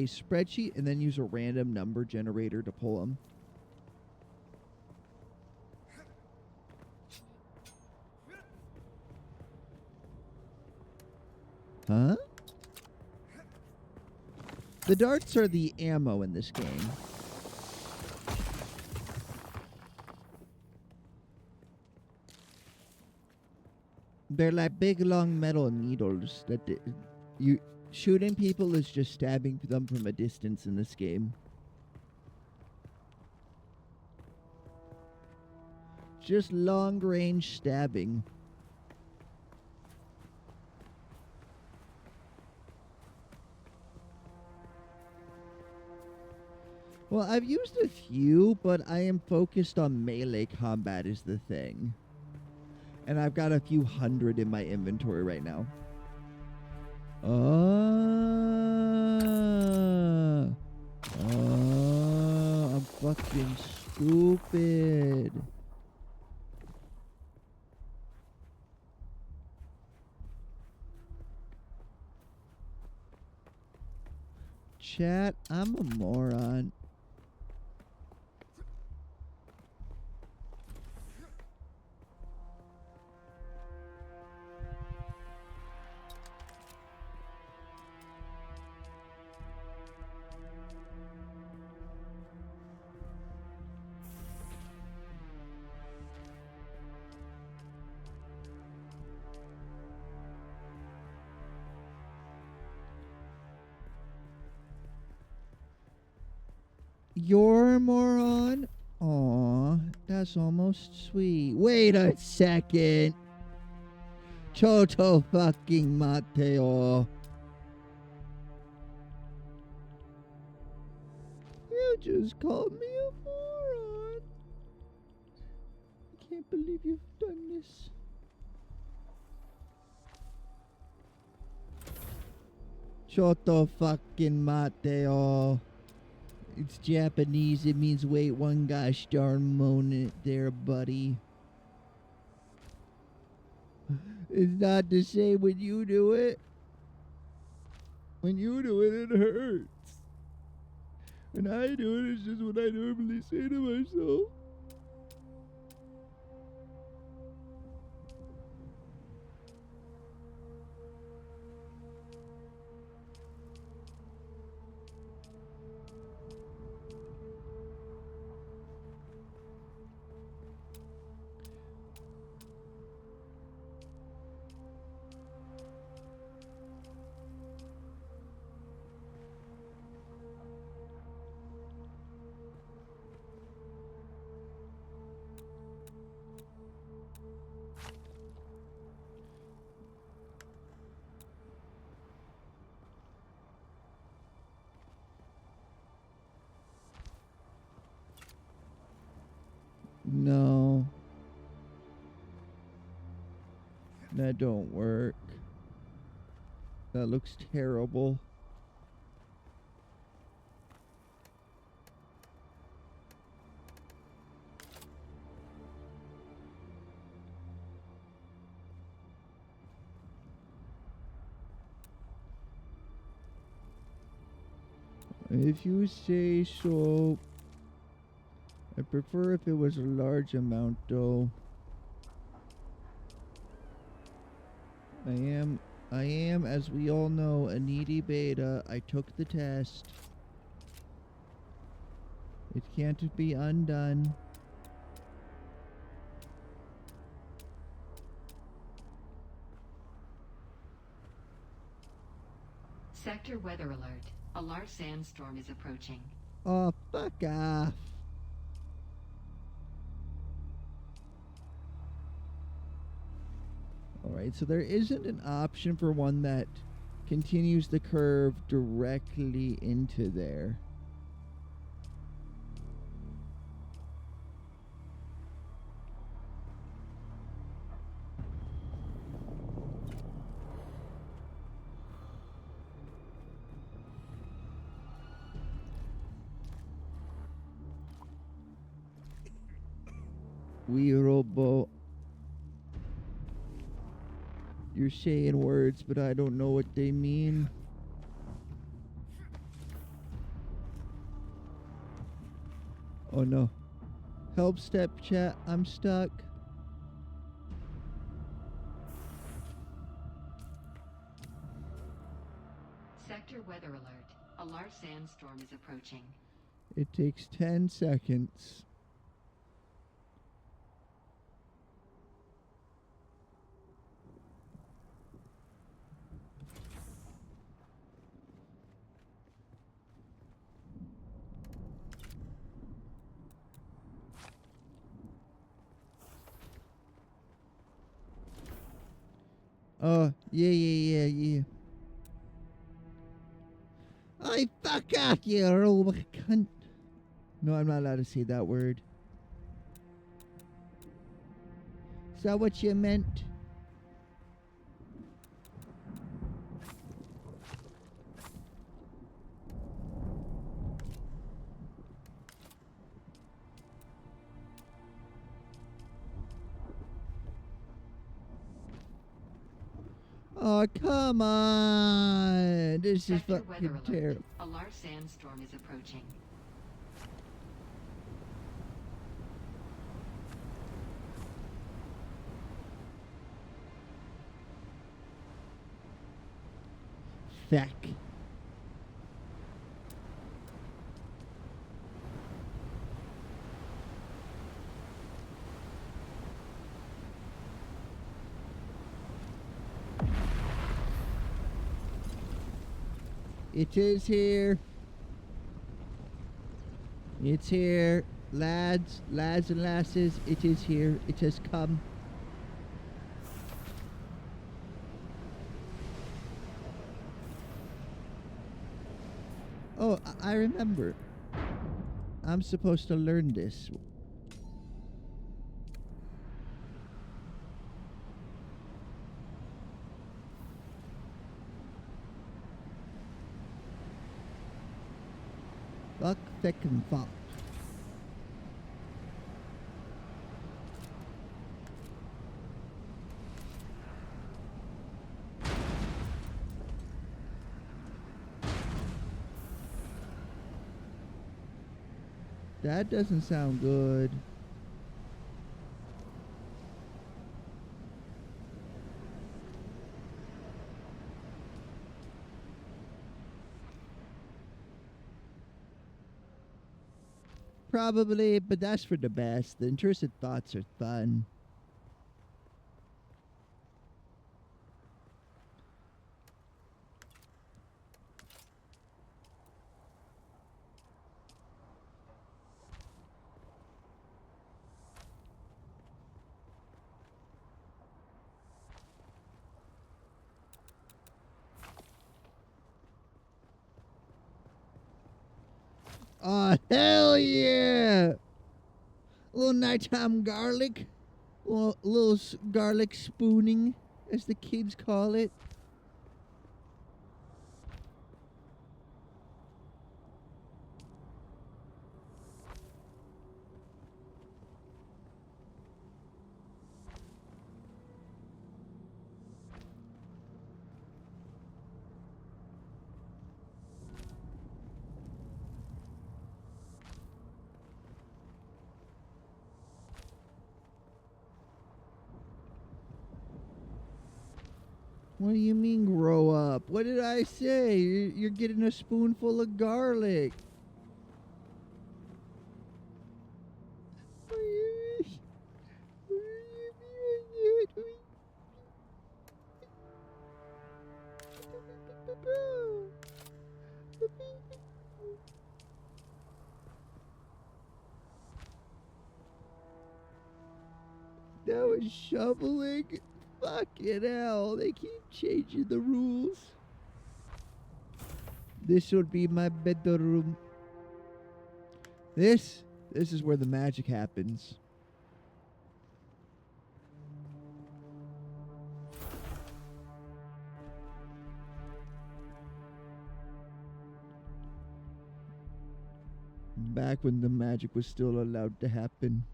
spreadsheet and then use a random number generator to pull them. Huh? The darts are the ammo in this game. They're like big long metal needles that you shooting people is just stabbing them from a distance in this game. Just long range stabbing. Well, I've used a few, but I am focused on melee combat is the thing. And I've got a few hundred in my inventory right now. I'm fucking stupid. Chat, I'm a moron. You're a moron? Aw, that's almost sweet. Wait a second. Toto fucking Mateo. You just called me a moron. I can't believe you've done this. Toto fucking Mateo. It's Japanese. It means wait one gosh darn moment there, buddy. It's not the same when you do it. When you do it, it hurts. When I do it, it's just what I normally say to myself. No. That don't work. That looks terrible. If you say so. I prefer if it was a large amount, though. I am, as we all know, a needy beta. I took the test. It can't be undone. Sector weather alert. A large sandstorm is approaching. Oh, fuck off. Alright, so there isn't an option for one that continues the curve directly into there. Weirdo. You're saying words, but I don't know what they mean. Oh no. Help, step chat. I'm stuck. Sector weather alert. A large sandstorm is approaching. It takes 10 seconds. Oh, yeah. I fuck off, you old cunt. No, I'm not allowed to say that word. Is that what you meant? Oh, come on. This is Sector fucking weather terrible. alert. A large sandstorm is approaching. Feck. It is here. It's here. Lads and lasses, it is here. It has come. Oh, I remember. I'm supposed to learn this. Fuck, feckin' fuck. That doesn't sound good. Probably, but that's for the best. The intrusive thoughts are fun. Oh, hell yeah! A little nighttime garlic. Little garlic spooning, as the kids call it. What do you mean grow up? What did I say? You're getting a spoonful of garlic. That was shoveling? Fucking hell, they keep changing the rules. This would be my bedroom. This is where the magic happens. Back when the magic was still allowed to happen.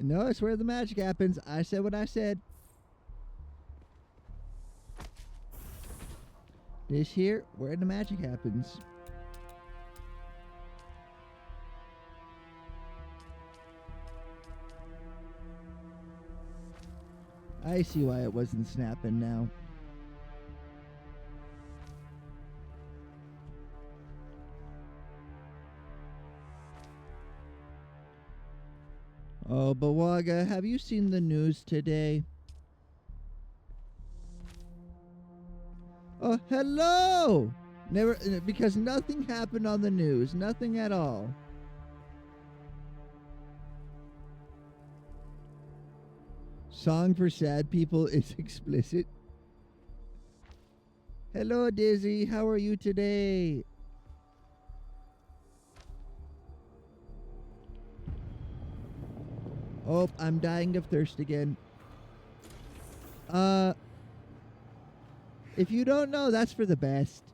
No, it's where the magic happens. I said what I said. This here, where the magic happens. I see why it wasn't snapping now. Oh, Bawaga, have you seen the news today? Oh, hello! Never, because nothing happened on the news. Nothing at all. Song for sad people is explicit. Hello, Dizzy. How are you today? Oh, I'm dying of thirst again. If you don't know, that's for the best.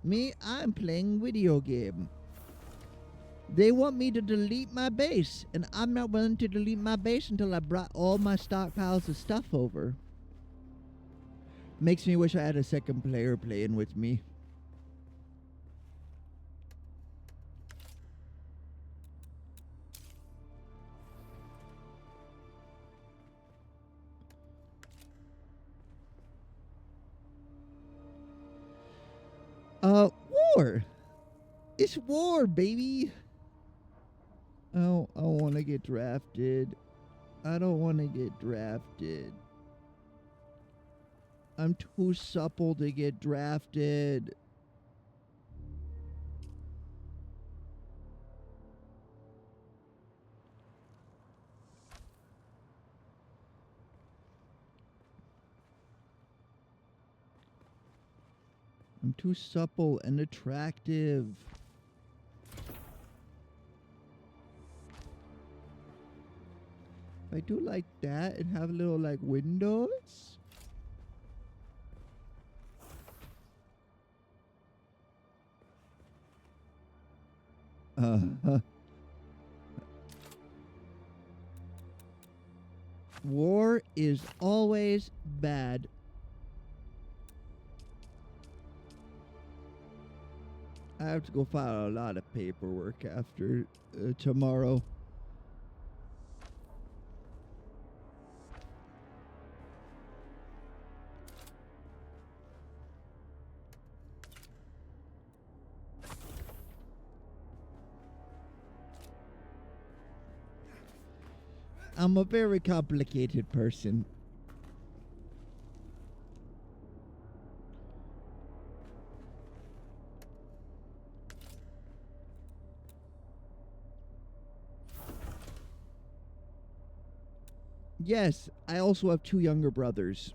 Me, I'm playing video game. They want me to delete my base, and I'm not willing to delete my base until I brought all my stockpiles of stuff over. Makes me wish I had a second player playing with me. War. It's war, baby. I don't want to get drafted. I don't want to get drafted. I'm too supple to get drafted. I'm too supple and attractive. If I do like that and have little like windows. Uh, War is always bad. I have to go file a lot of paperwork after tomorrow. I'm a very complicated person. Yes, I also have 2 younger brothers.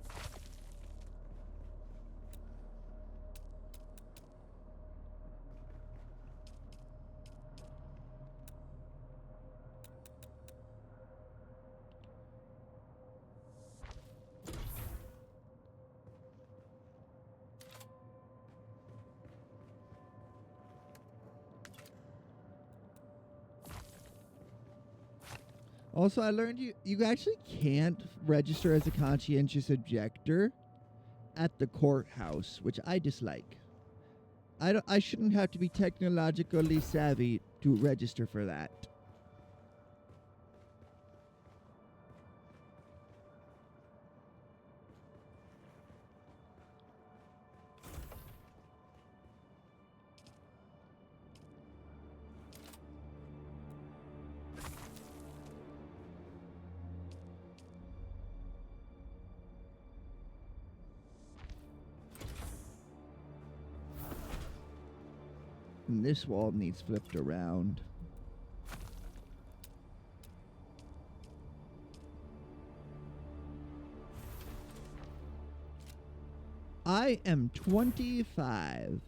Also, I learned you actually can't register as a conscientious objector at the courthouse, which I dislike. I shouldn't have to be technologically savvy to register for that. And this wall needs flipped around. I am 25.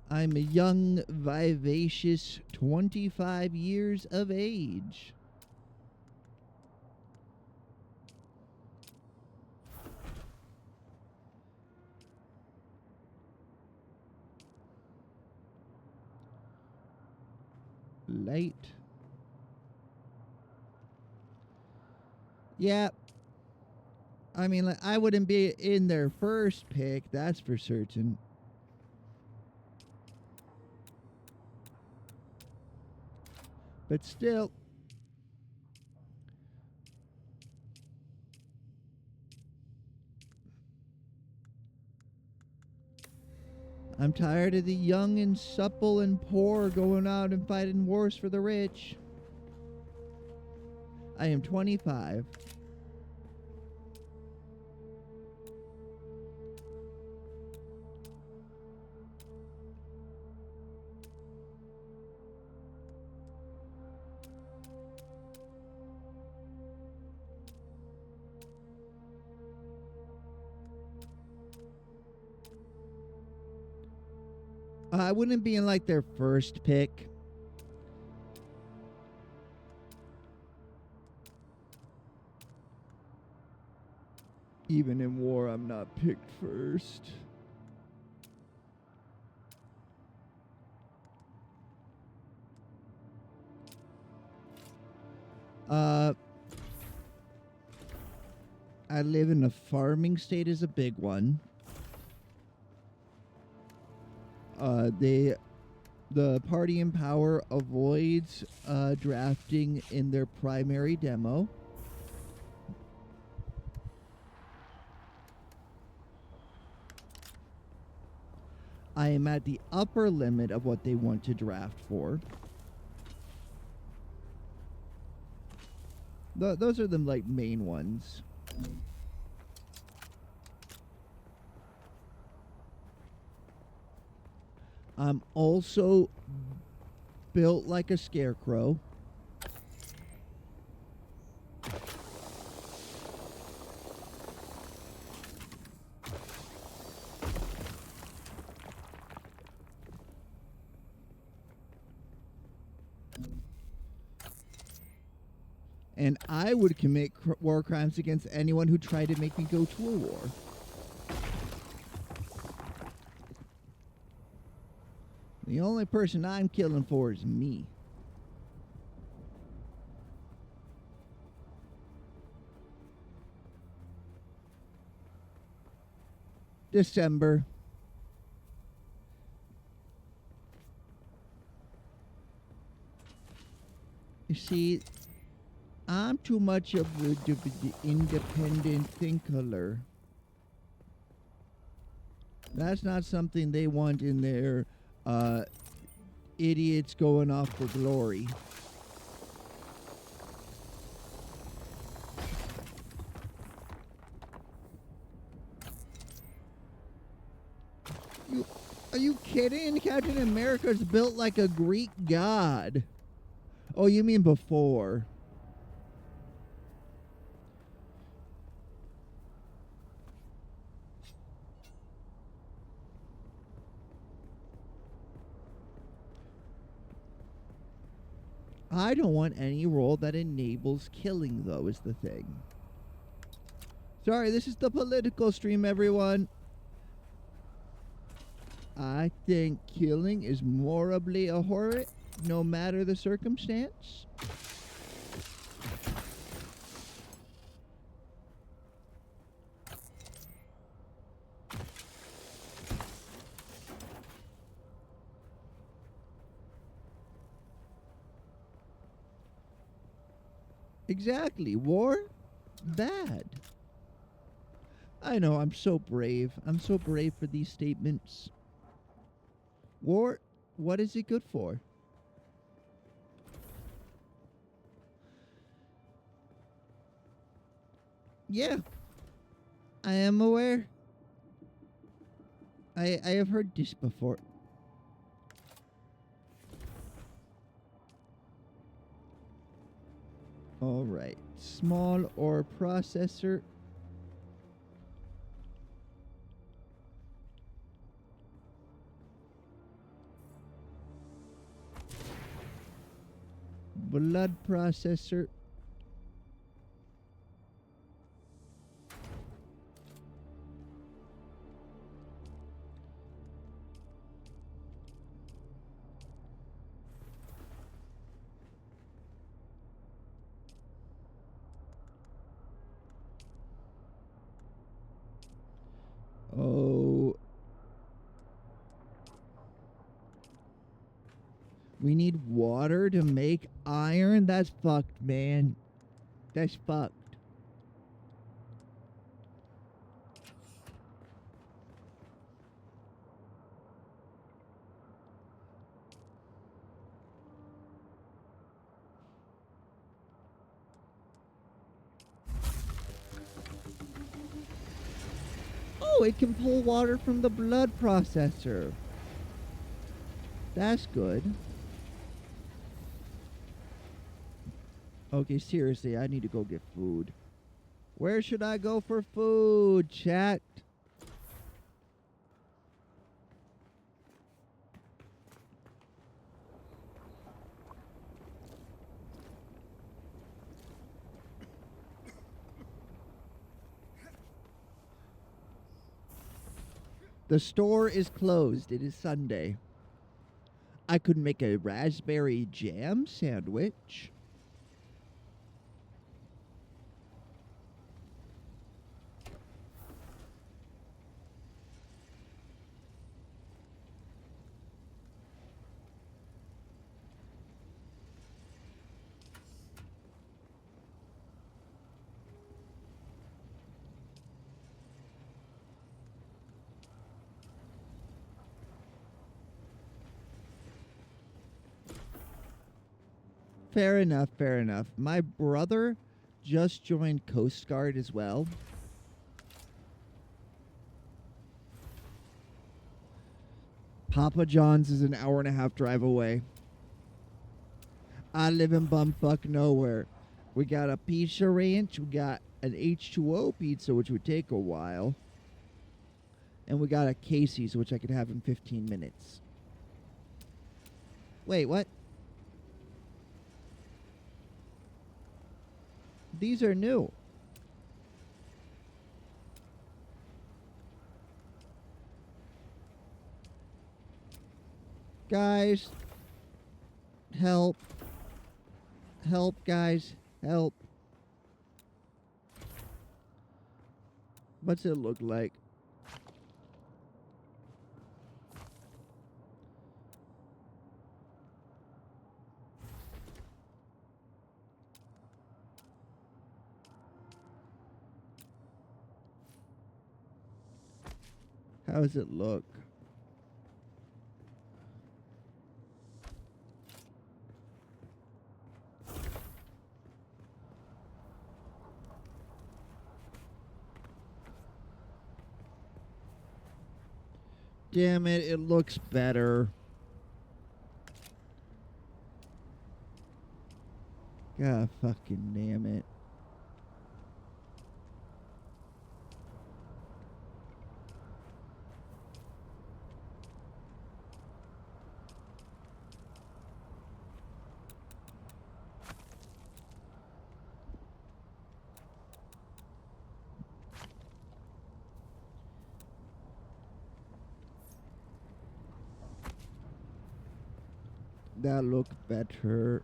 I'm a young, vivacious 25 years of age. Light. Yeah. I mean, like, I wouldn't be in their first pick, that's for certain. But still. I'm tired of the young and supple and poor going out and fighting wars for the rich. I am 25. I wouldn't be in like their first pick. Even in war, I'm not picked first. I live in a farming state is a big one. The party in power avoids drafting in their primary demo. I am at the upper limit of what they want to draft for. Those are the like main ones. I'm also built like a scarecrow. And I would commit war crimes against anyone who tried to make me go to a war. The only person I'm killing for is me. December. You see, I'm too much of the independent thinker. That's not something they want in their idiots going off for glory. Are you kidding? Captain America's built like a Greek god. Oh, you mean before? I don't want any role that enables killing, though, is the thing. Sorry, this is the political stream, everyone. I think killing is morally abhorrent, no matter the circumstance. Exactly. War? Bad. I know, I'm so brave. I'm so brave for these statements. War? What is it good for? Yeah. I am aware. I have heard this before. Alright. Small ore processor. Blood processor. Oh. We need water to make iron? That's fucked, man. That's fucked. Oh, it can pull water from the blood processor. That's good. Okay, seriously, I need to go get food. Where should I go for food, chat? The store is closed. It is Sunday. I could make a raspberry jam sandwich. Fair enough, fair enough. My brother just joined Coast Guard as well. Papa John's is an hour and a half drive away. I live in bumfuck nowhere. We got a pizza ranch. We got an H2O pizza, which would take a while. And we got a Casey's, which I could have in 15 minutes. Wait, what? these are new. Guys, help. Help, guys. Help. What's it look like? How does it look? Damn it, it looks better. God fucking damn it. That look better.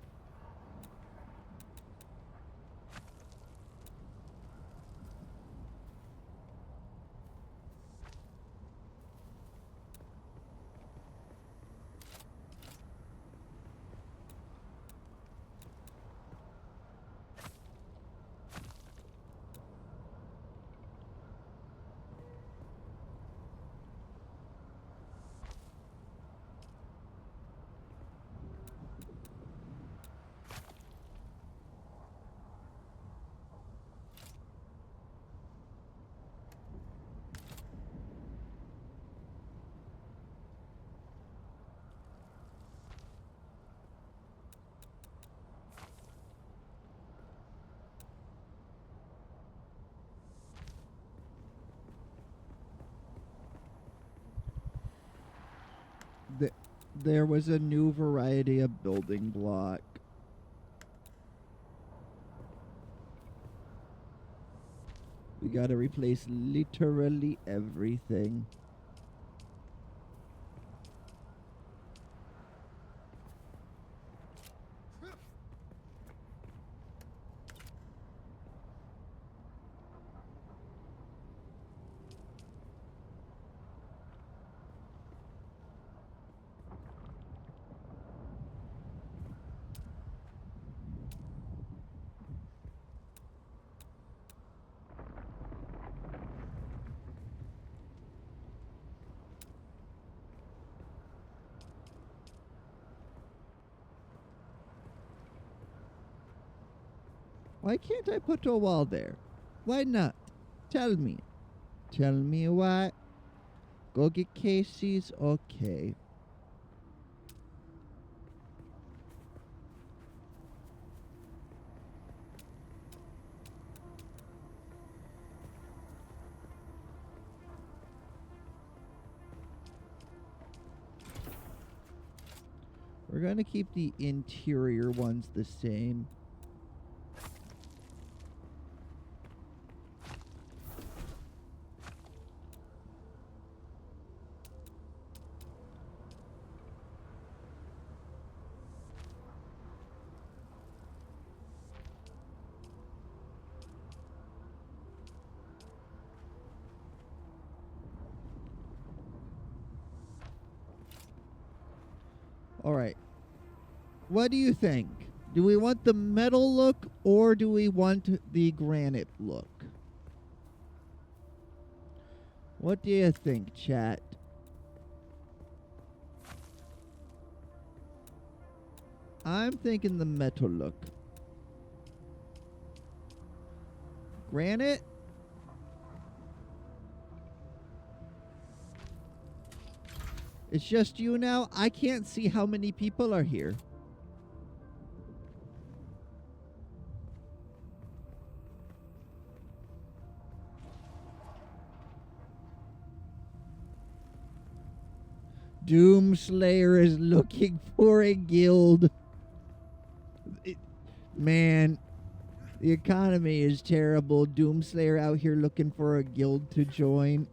There was a new variety of building block. We gotta replace literally everything. Why can't I put a wall there? Why not? Tell me. Tell me why. Go get Casey's? Okay. We're gonna keep the interior ones the same. All right. What do you think? Do we want the metal look or do we want the granite look? What do you think, chat? I'm thinking the metal look. Granite? It's just you now? I can't see how many people are here. Doomslayer is looking for a guild. Man, The economy is terrible. Doomslayer out here looking for a guild to join.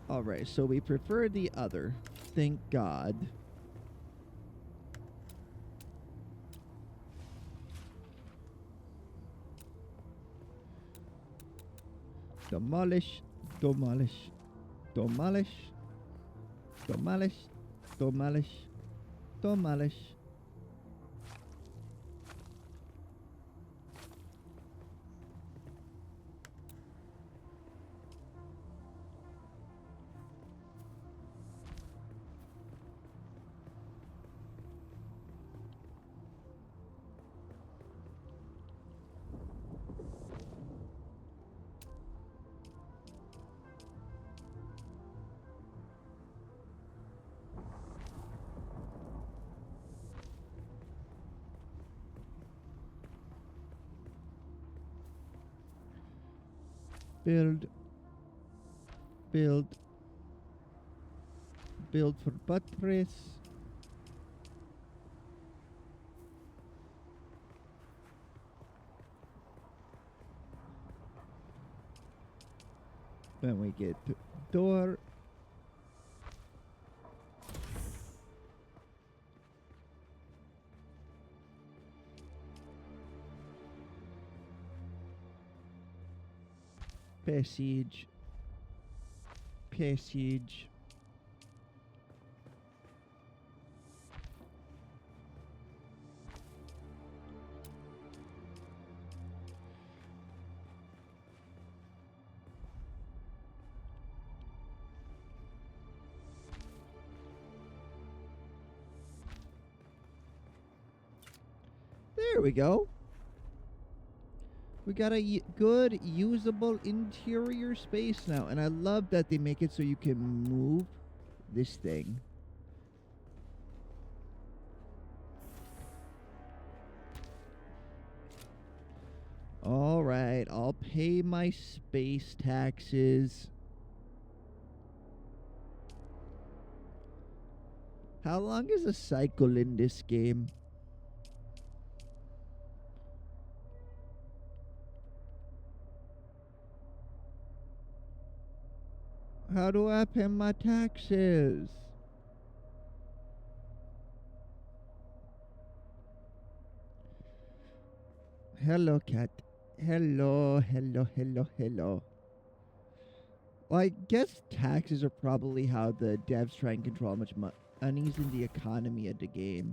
Alright, so we prefer the other. Thank God. Demolish, demolish, demolish, demolish, demolish, demolish. Build, build, build for buttress. Then we get door. Passage. Passage. There we go. We got a good, usable interior space now. And I love that they make it so you can move this thing. Alright, I'll pay my space taxes. How long is a cycle in this game? How do I pay my taxes? Hello, cat. Hello, hello, hello, hello. Well, I guess taxes are probably how the devs try and control how much money's in the economy of the game.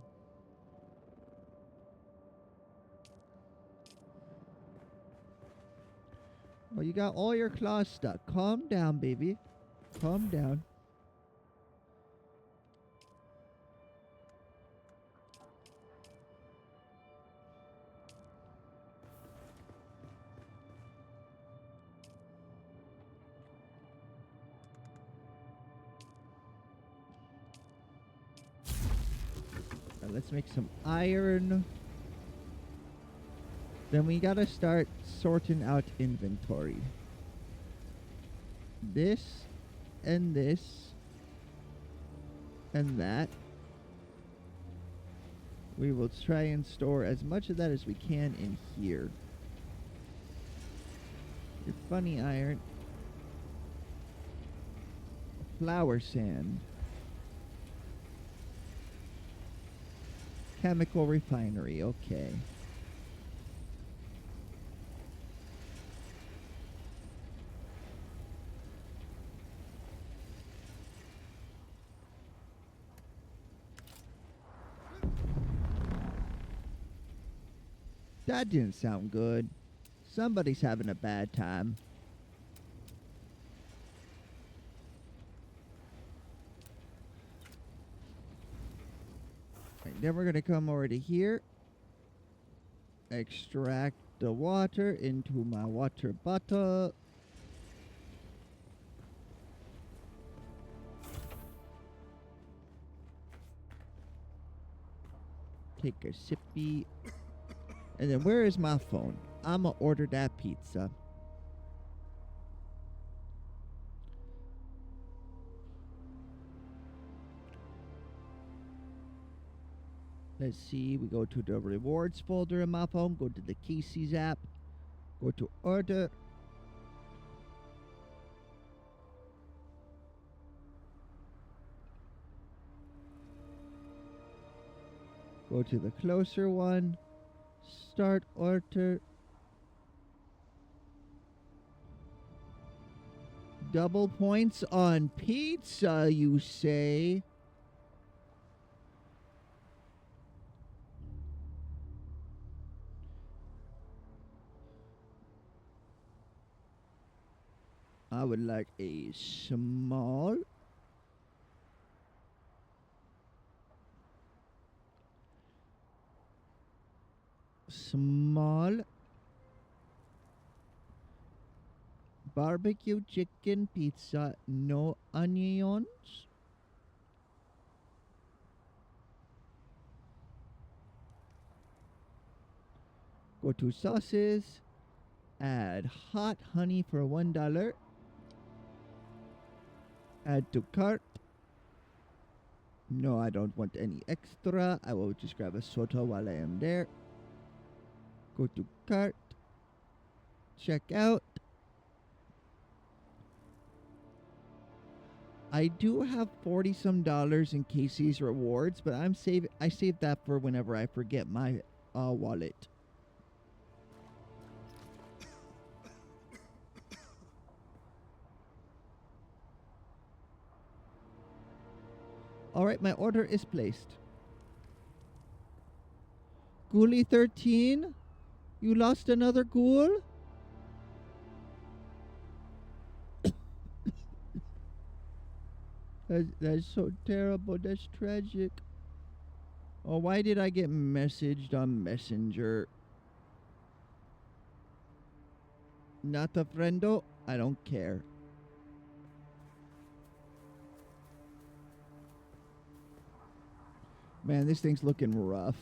Well, you got all your claws stuck. Calm down, baby. Calm down. Now let's make some iron. Then we gotta start sorting out inventory. This and this and that. We will try and store as much of that as we can in here. Your funny iron. Flower sand. Chemical refinery, okay. That didn't sound good. Somebody's having a bad time. Right, then we're going to come over to here. Extract the water into my water bottle. Take a sippy. And then where is my phone? I'ma order that pizza. Let's see, we go to the rewards folder in my phone, go to the Casey's app, go to order. Go to the closer one, start order. Double points on pizza, you say? I would like a small. Small barbecue chicken pizza, no onions. Go to sauces, add hot honey for $1. Add to cart. No, I don't want any extra. I will just grab a soda while I am there. Go to cart. Check out. I do have $40-some in Casey's rewards, but I saved that for whenever I forget my wallet. All right, my order is placed. Ghoulie 13, you lost another ghoul? That's so terrible. That's tragic. Oh, why did I get messaged on Messenger? Not a friendo? I don't care. Man, this thing's looking rough.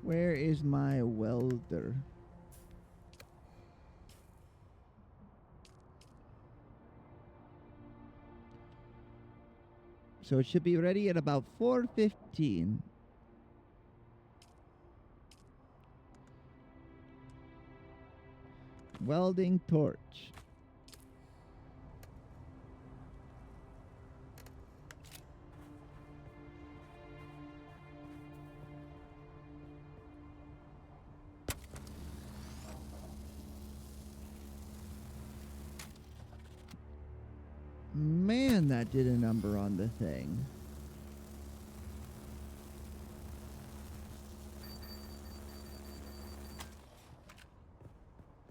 Where is my welder? So it should be ready at about 4:15. Welding torch. Man, that did a number on the thing.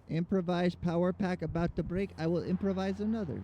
Improvise power pack about to break. I will improvise another.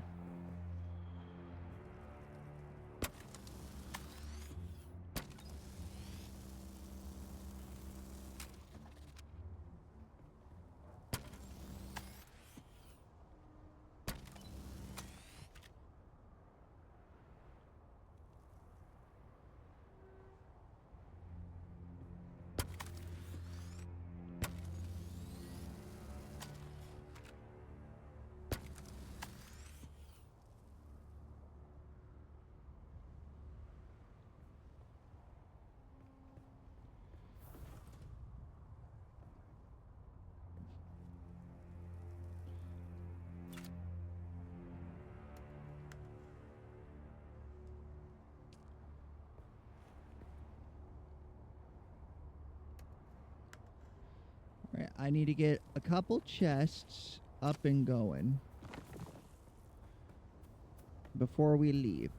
Right, I need to get a couple chests up and going before we leave.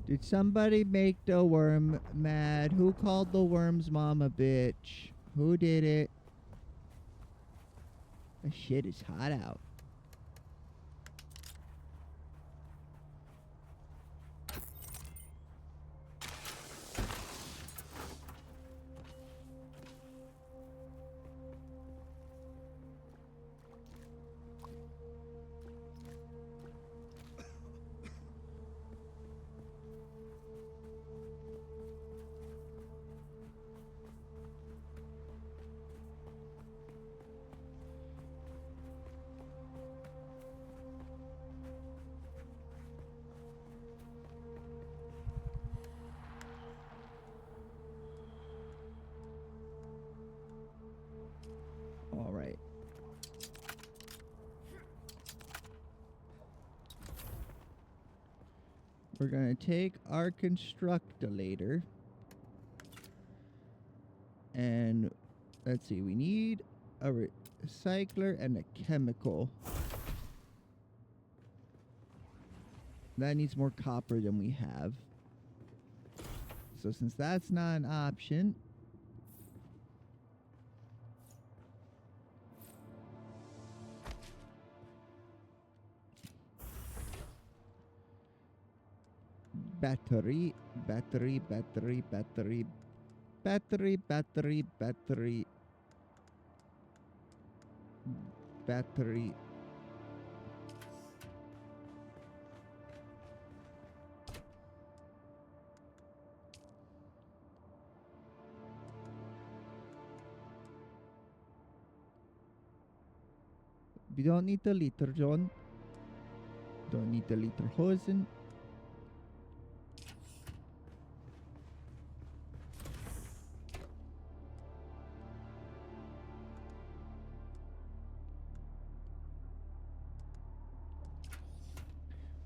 Did somebody make the worm mad? Who called the worm's mom a bitch? Who did it? The shit is hot out. We're going to take our constructilator. And let's see, we need a recycler and a chemical. That needs more copper than we have. So since that's not an option, battery, battery, battery, battery, battery, battery, battery, battery. We don't need the liter, John. Don't need the liter hosen.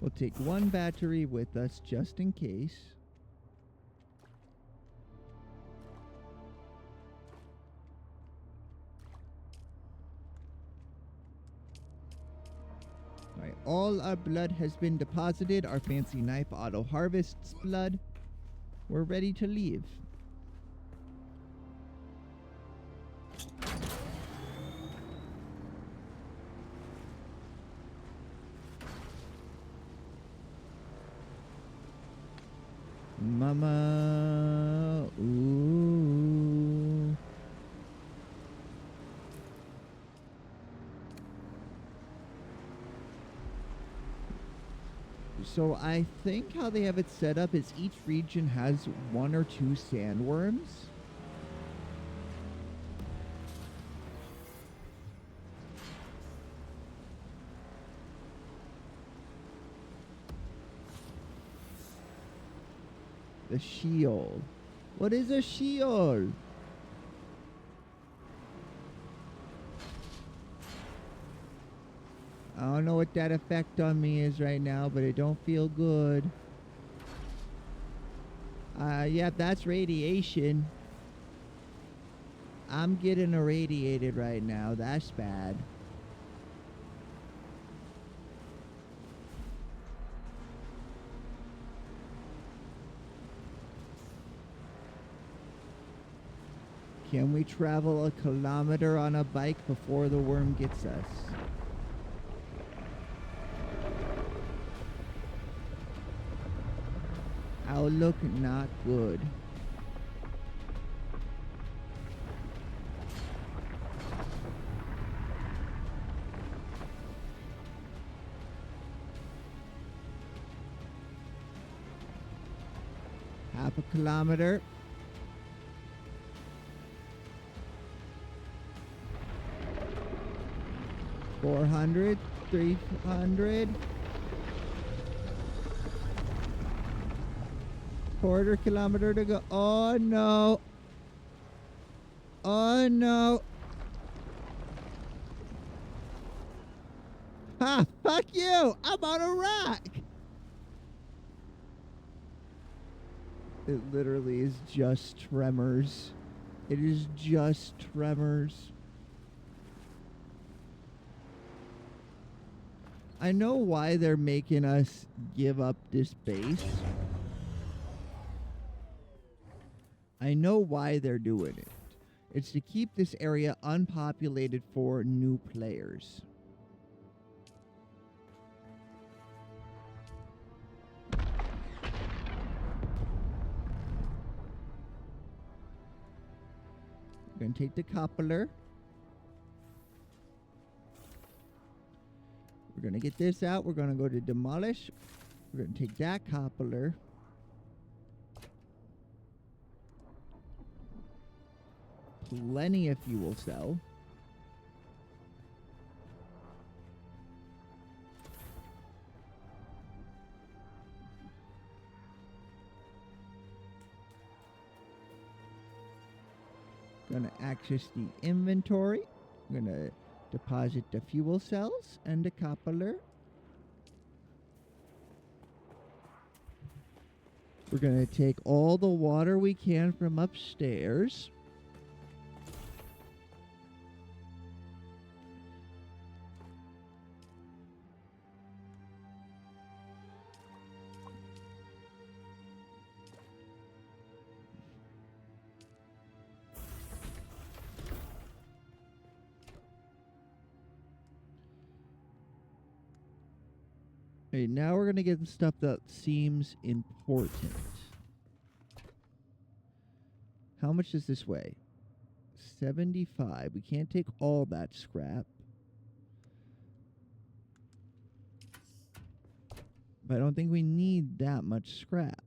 We'll take one battery with us just in case. Alright, all our blood has been deposited. Our fancy knife auto harvests blood. We're ready to leave. Mama, ooh. So I think how they have it set up is each region has 1 or 2 sandworms. The shield. What is a shield? I don't know what that effect on me is right now, but it don't feel good. Yeah, that's radiation. I'm getting irradiated right now. That's bad. Can we travel a kilometer on a bike before the worm gets us? Outlook not good. Half a kilometer. 400, 300. Quarter kilometer to go. Oh no. Oh no. Ha! Fuck you! I'm on a rock! It literally is just tremors. It is just tremors. I know why they're making us give up this base. I know why they're doing it. It's to keep this area unpopulated for new players. We're going to take the coupler. We're going to get this out. We're going to go to demolish. We're going to take that coupler. Plenty of fuel cell. Going to access the inventory. I'm going to deposit the fuel cells and the coupler. We're going to take all the water we can from upstairs. Okay, now we're going to get the stuff that seems important. How much does this weigh? 75. We can't take all that scrap. But I don't think we need that much scrap.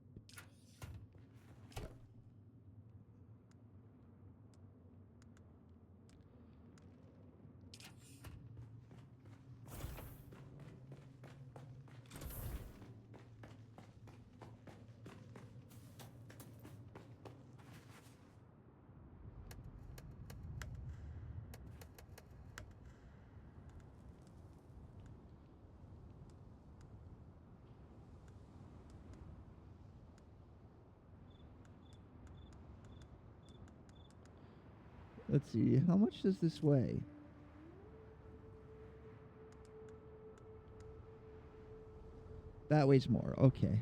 Let's see, how much does this weigh? That weighs more, okay.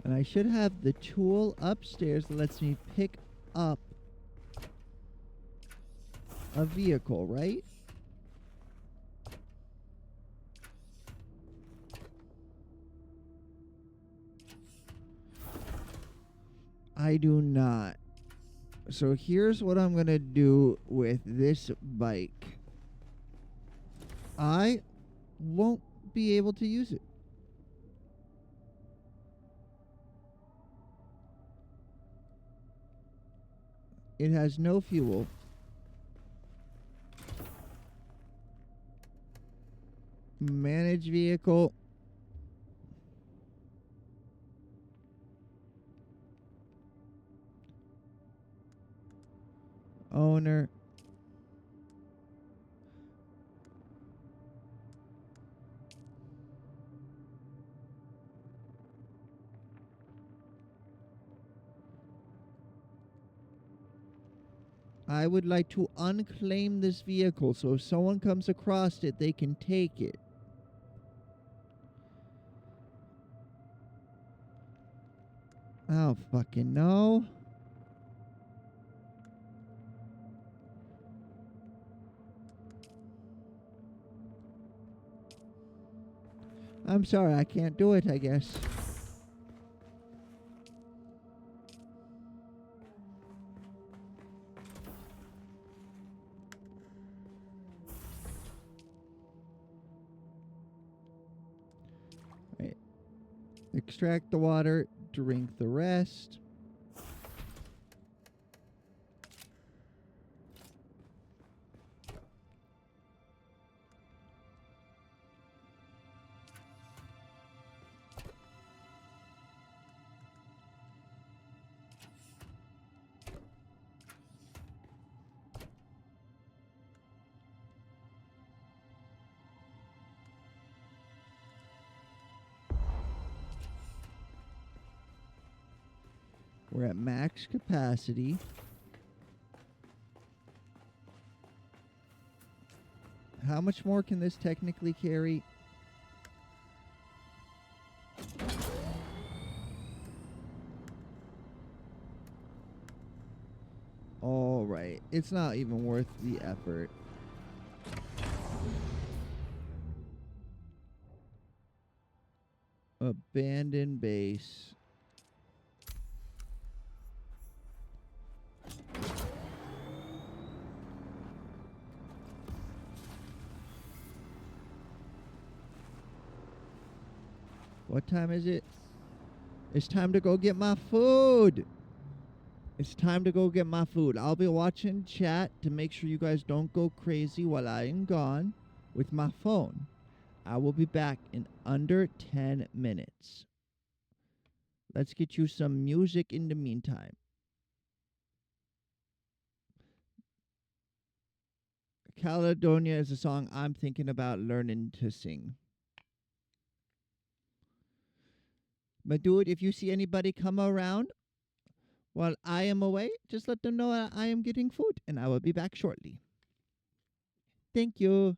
And I should have the tool upstairs that lets me pick up a vehicle, right? I do not. So here's what I'm going to do with this bike. I won't be able to use it. It has no fuel. Manage vehicle. Owner. I would like to unclaim this vehicle so if someone comes across it, they can take it. Oh, fucking no. I'm sorry, I can't do it, I guess. Right. Extract the water, drink the rest. We're at max capacity. How much more can this technically carry? All right. It's not even worth the effort. Abandoned base. What time is it? It's time to go get my food. It's time to go get my food. I'll be watching chat to make sure you guys don't go crazy while I am gone with my phone. I will be back in under 10 minutes. Let's get you some music in the meantime. Caledonia is a song I'm thinking about learning to sing. But dude, if you see anybody come around while I am away, just let them know I am getting food and I will be back shortly. Thank you.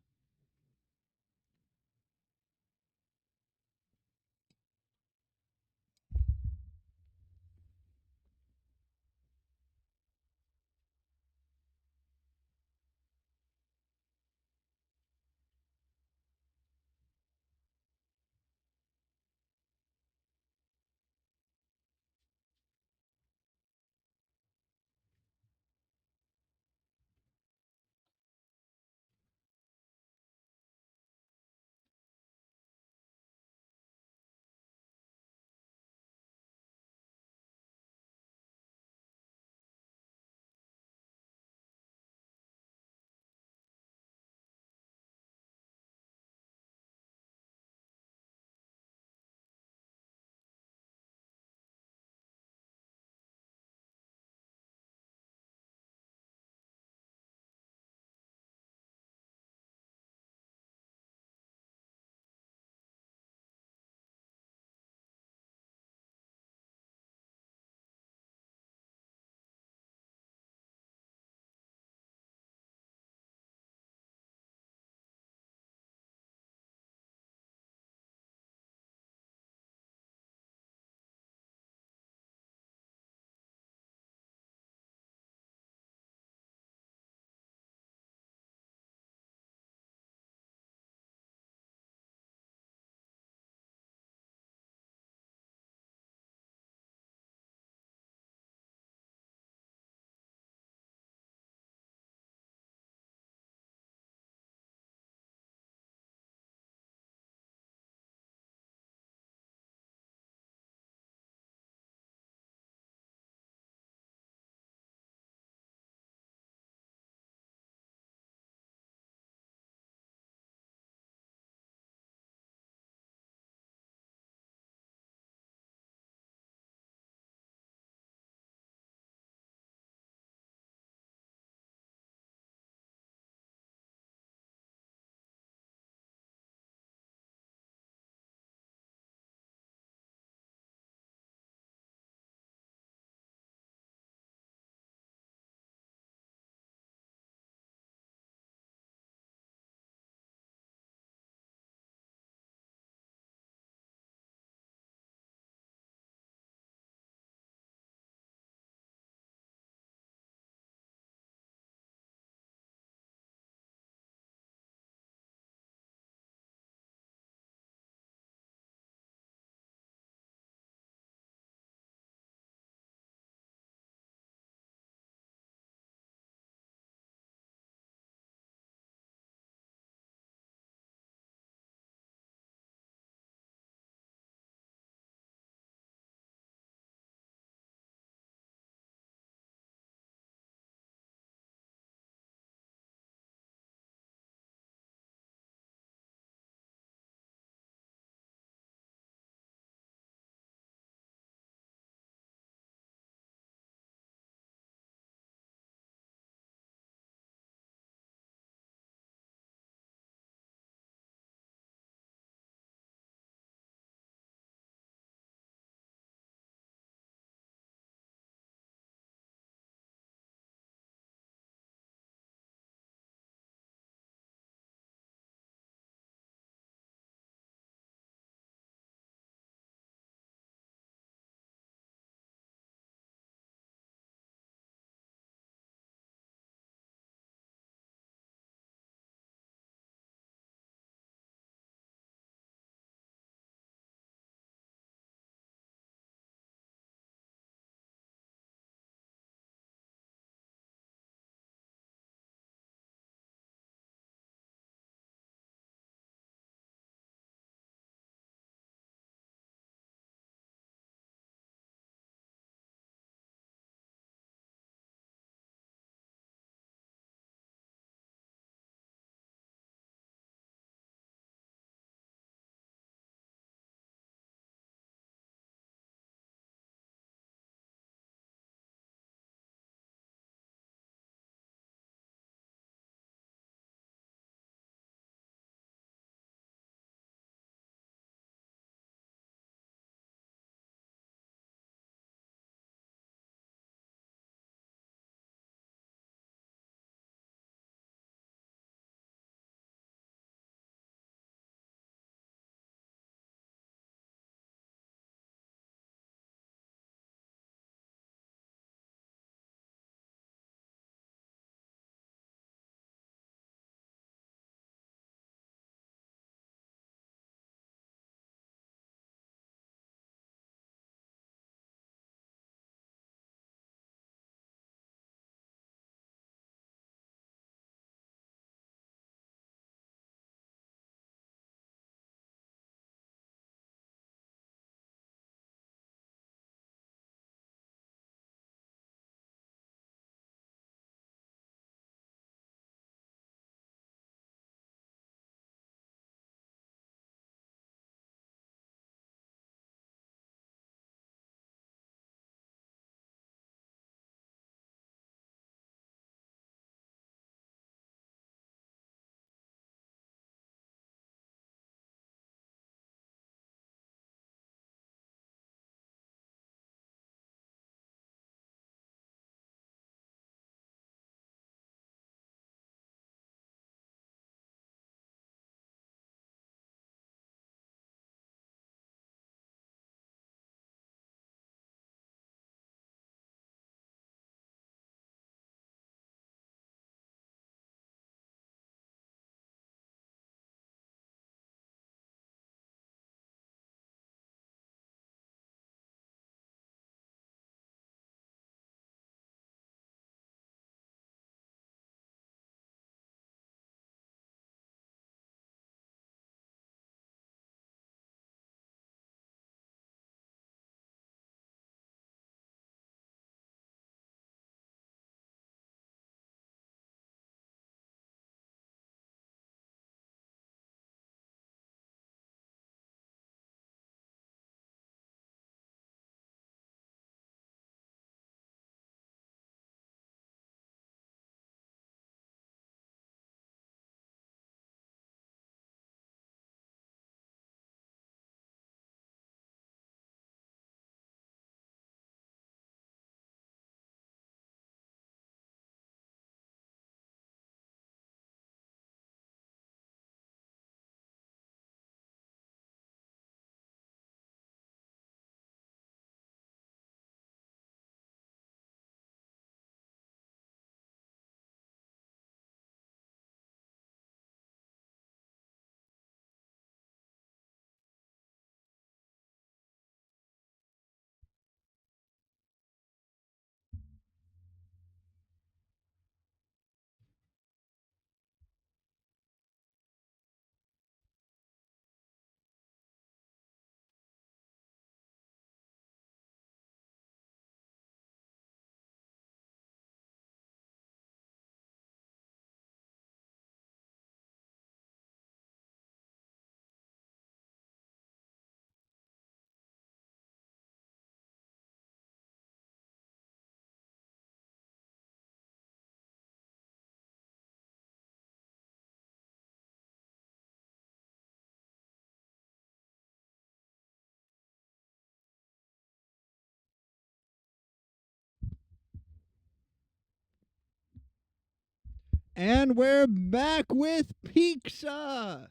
And we're back with pizza.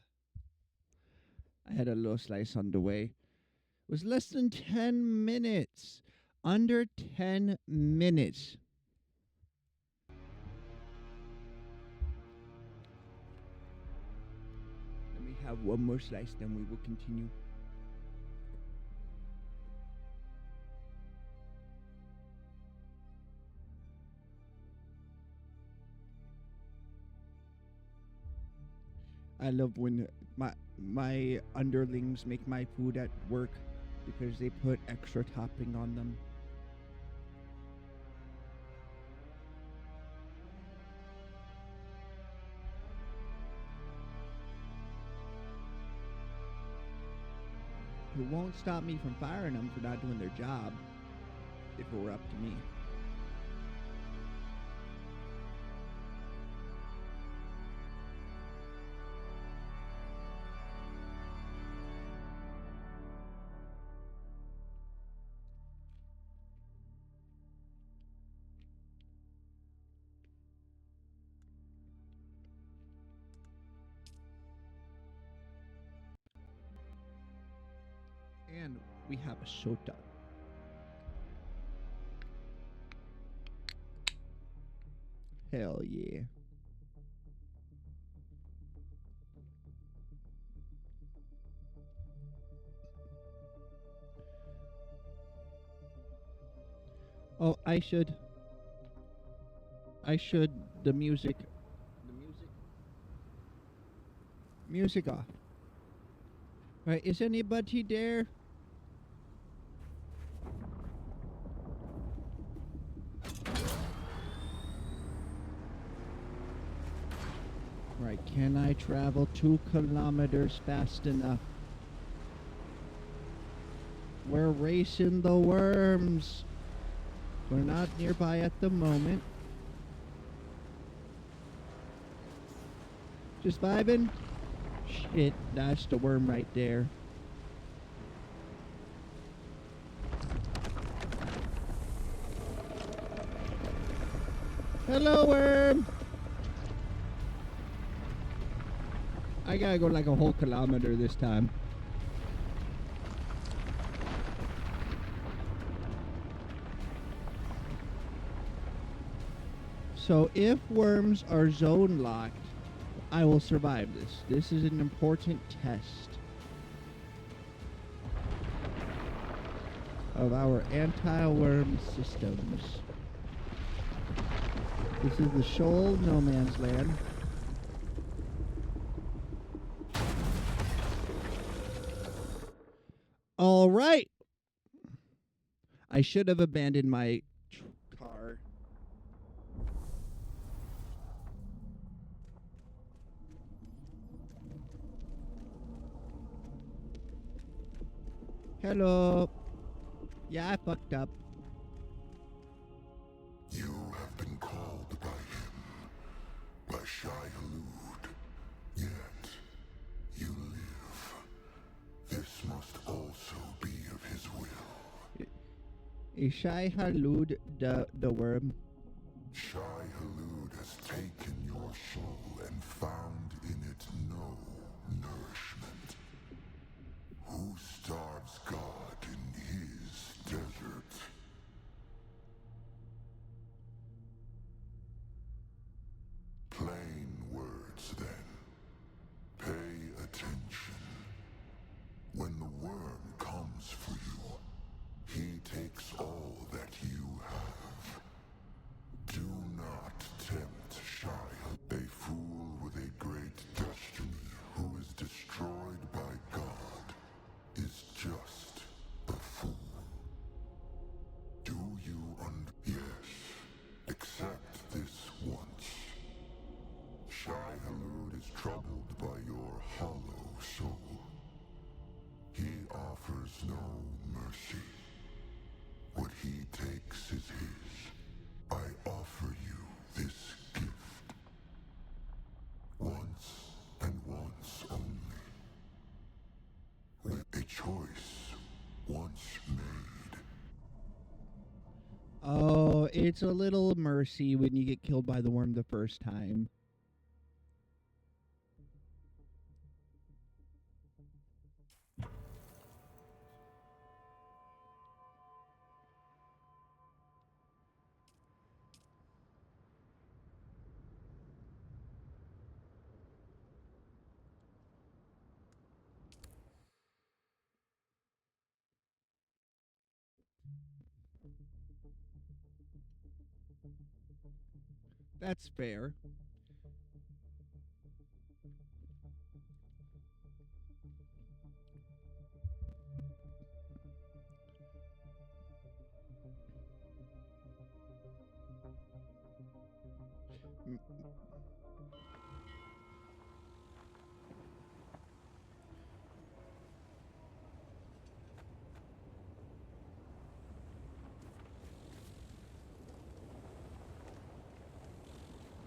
I had a little slice on the way. It was less than 10 minutes. Under 10 minutes. Let me have one more slice, then we will continue. I love when my underlings make my food at work because they put extra topping on them. It won't stop me from firing them for not doing their job if it were up to me. And we have a soda. Hell yeah. Oh, I should. The music. Music off. Right, is anybody there? Right, can I travel 2 kilometers fast enough? We're racing the worms. We're not nearby at the moment. Just vibing. Shit, that's the worm right there. Hello, worm. I gotta go like a whole kilometer this time. So if worms are zone locked, I will survive this. This is an important test of our anti-worm systems. This is the Shoal No Man's Land. All right. I should have abandoned my car. Hello. Yeah, I fucked up. You have been called by him, by Shai Hulud. Yet, you live. This must also be of his will. Is Shai Hulud the worm? Shai Hulud has taken your soul and found in it no nourishment. Who starves God in his desert? Plain words, then. Pay attention. When the worm comes for you, he takes all that you have. Do not tempt Shai, a fool with a great destiny who is destroyed by God, is just a fool. Do you Yes, accept this once. Shai Hulud is troubled by your hollow soul. He offers no mercy. What he takes is his. I offer you this gift. Once and once only. With a choice once made. Oh, it's a little mercy when you get killed by the worm the first time. That's fair.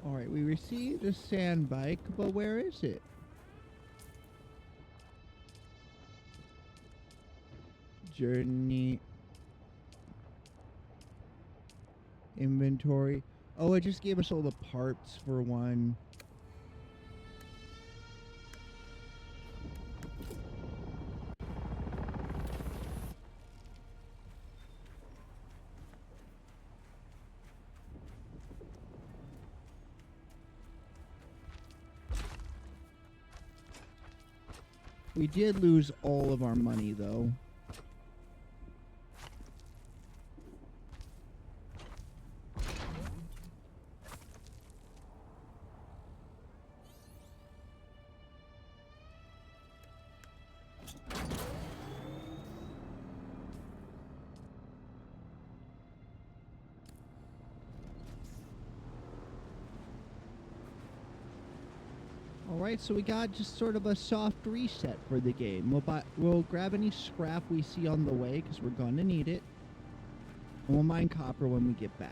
Alright, we received a sand bike, but where is it? Journey. Inventory. Oh, it just gave us all the parts for one. We did lose all of our money, though. Alright, so we got just sort of a soft reset for the game. We'll grab any scrap we see on the way, because we're gonna need it. And we'll mine copper when we get back.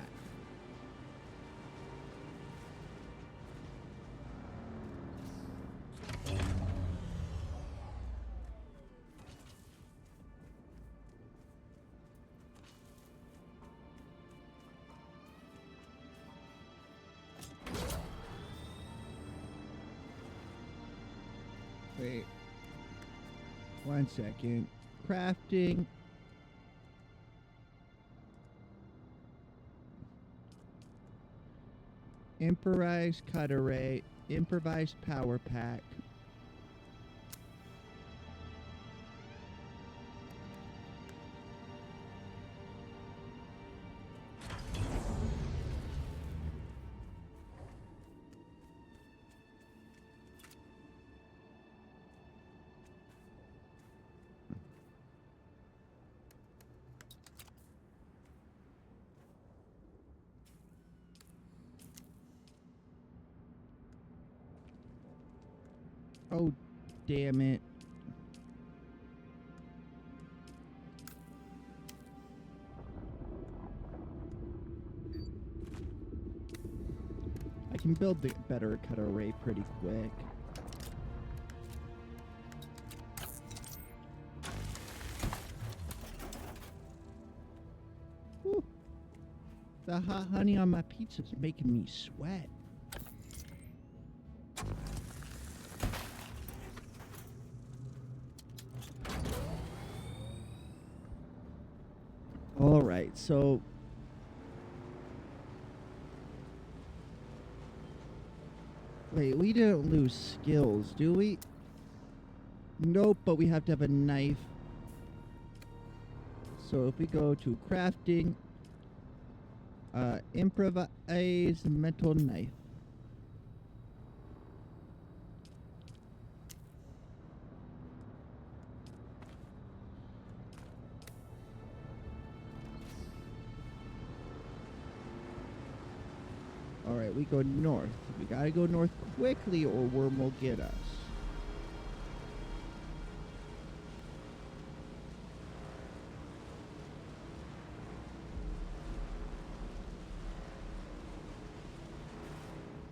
Wait. 1 second. Crafting. Improvised cutter ray. Improvised power pack. Oh, damn it. I can build the better cutter ray pretty quick. Whew. The hot honey on my pizza is making me sweat. Alright, so wait, we didn't lose skills, do we? Nope, but we have to have a knife. So if we go to crafting, improvise metal knife. Alright, we go north. We gotta go north quickly or Worm will get us.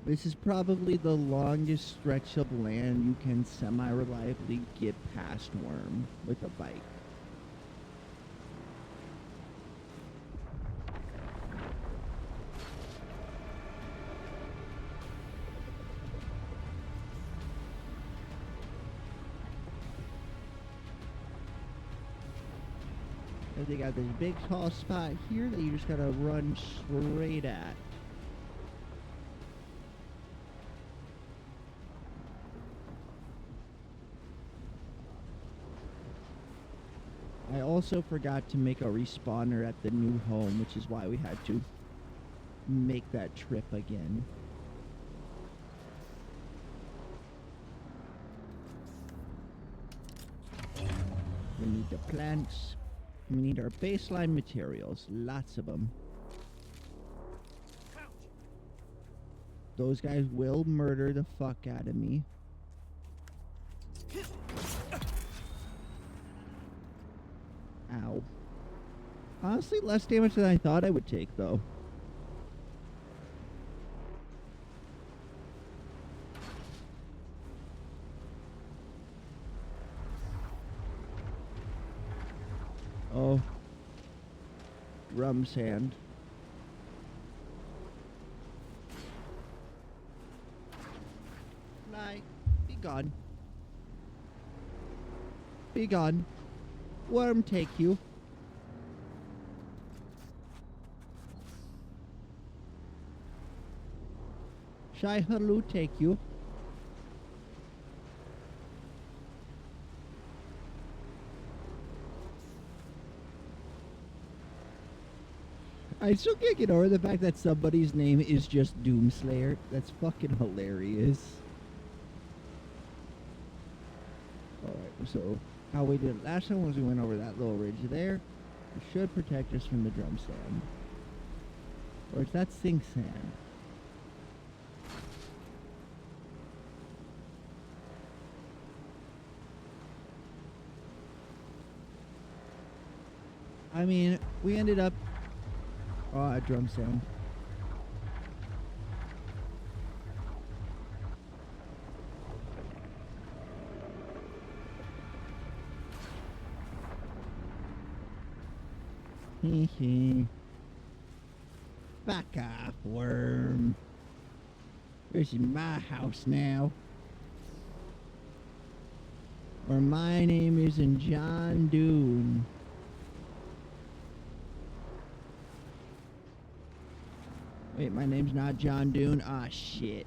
This is probably the longest stretch of land you can semi-reliably get past Worm with a bike. And they got this big tall spot here that you just gotta run straight at. I also forgot to make a respawner at the new home, which is why we had to make that trip again. We need the planks. We need our baseline materials. Lots of them. Those guys will murder the fuck out of me. Ow. Honestly, less damage than I thought I would take, though. Oh. Rum sand. Fly. Be gone. Be gone. Worm take you. Shai Halu take you. I still can't get over the fact that somebody's name is just Doomslayer. That's fucking hilarious. Alright, so how we did it last time was we went over that little ridge there. It should protect us from the drum sand. Or is that sink sand? I mean, we ended up... Oh, a drum sand. Hee hee. Back off, worm. This is my house now. Or my name isn't John Dune. Wait, my name's not John Dune? Ah, shit.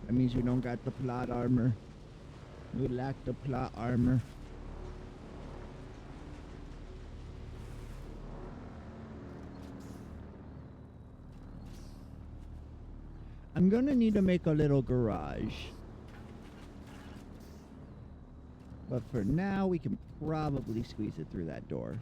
That means we don't got the plot armor. We lack the plot armor. I'm gonna need to make a little garage. But for now, we can probably squeeze it through that door.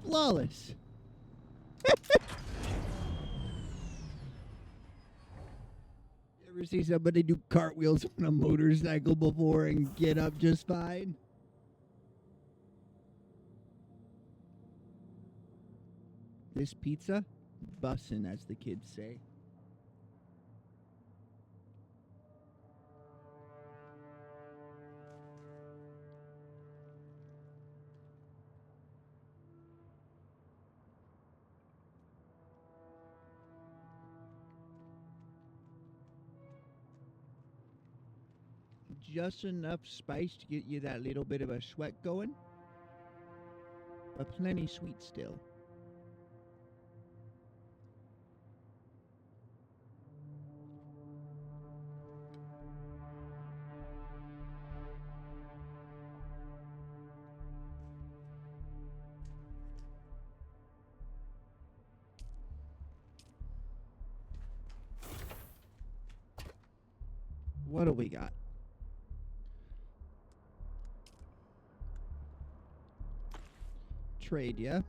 Flawless. Ever see somebody do cartwheels on a motorcycle before and get up just fine? This pizza? Bussin', as the kids say. Just enough spice to get you that little bit of a sweat going, but plenty sweet still. What do we got? Trade, yeah?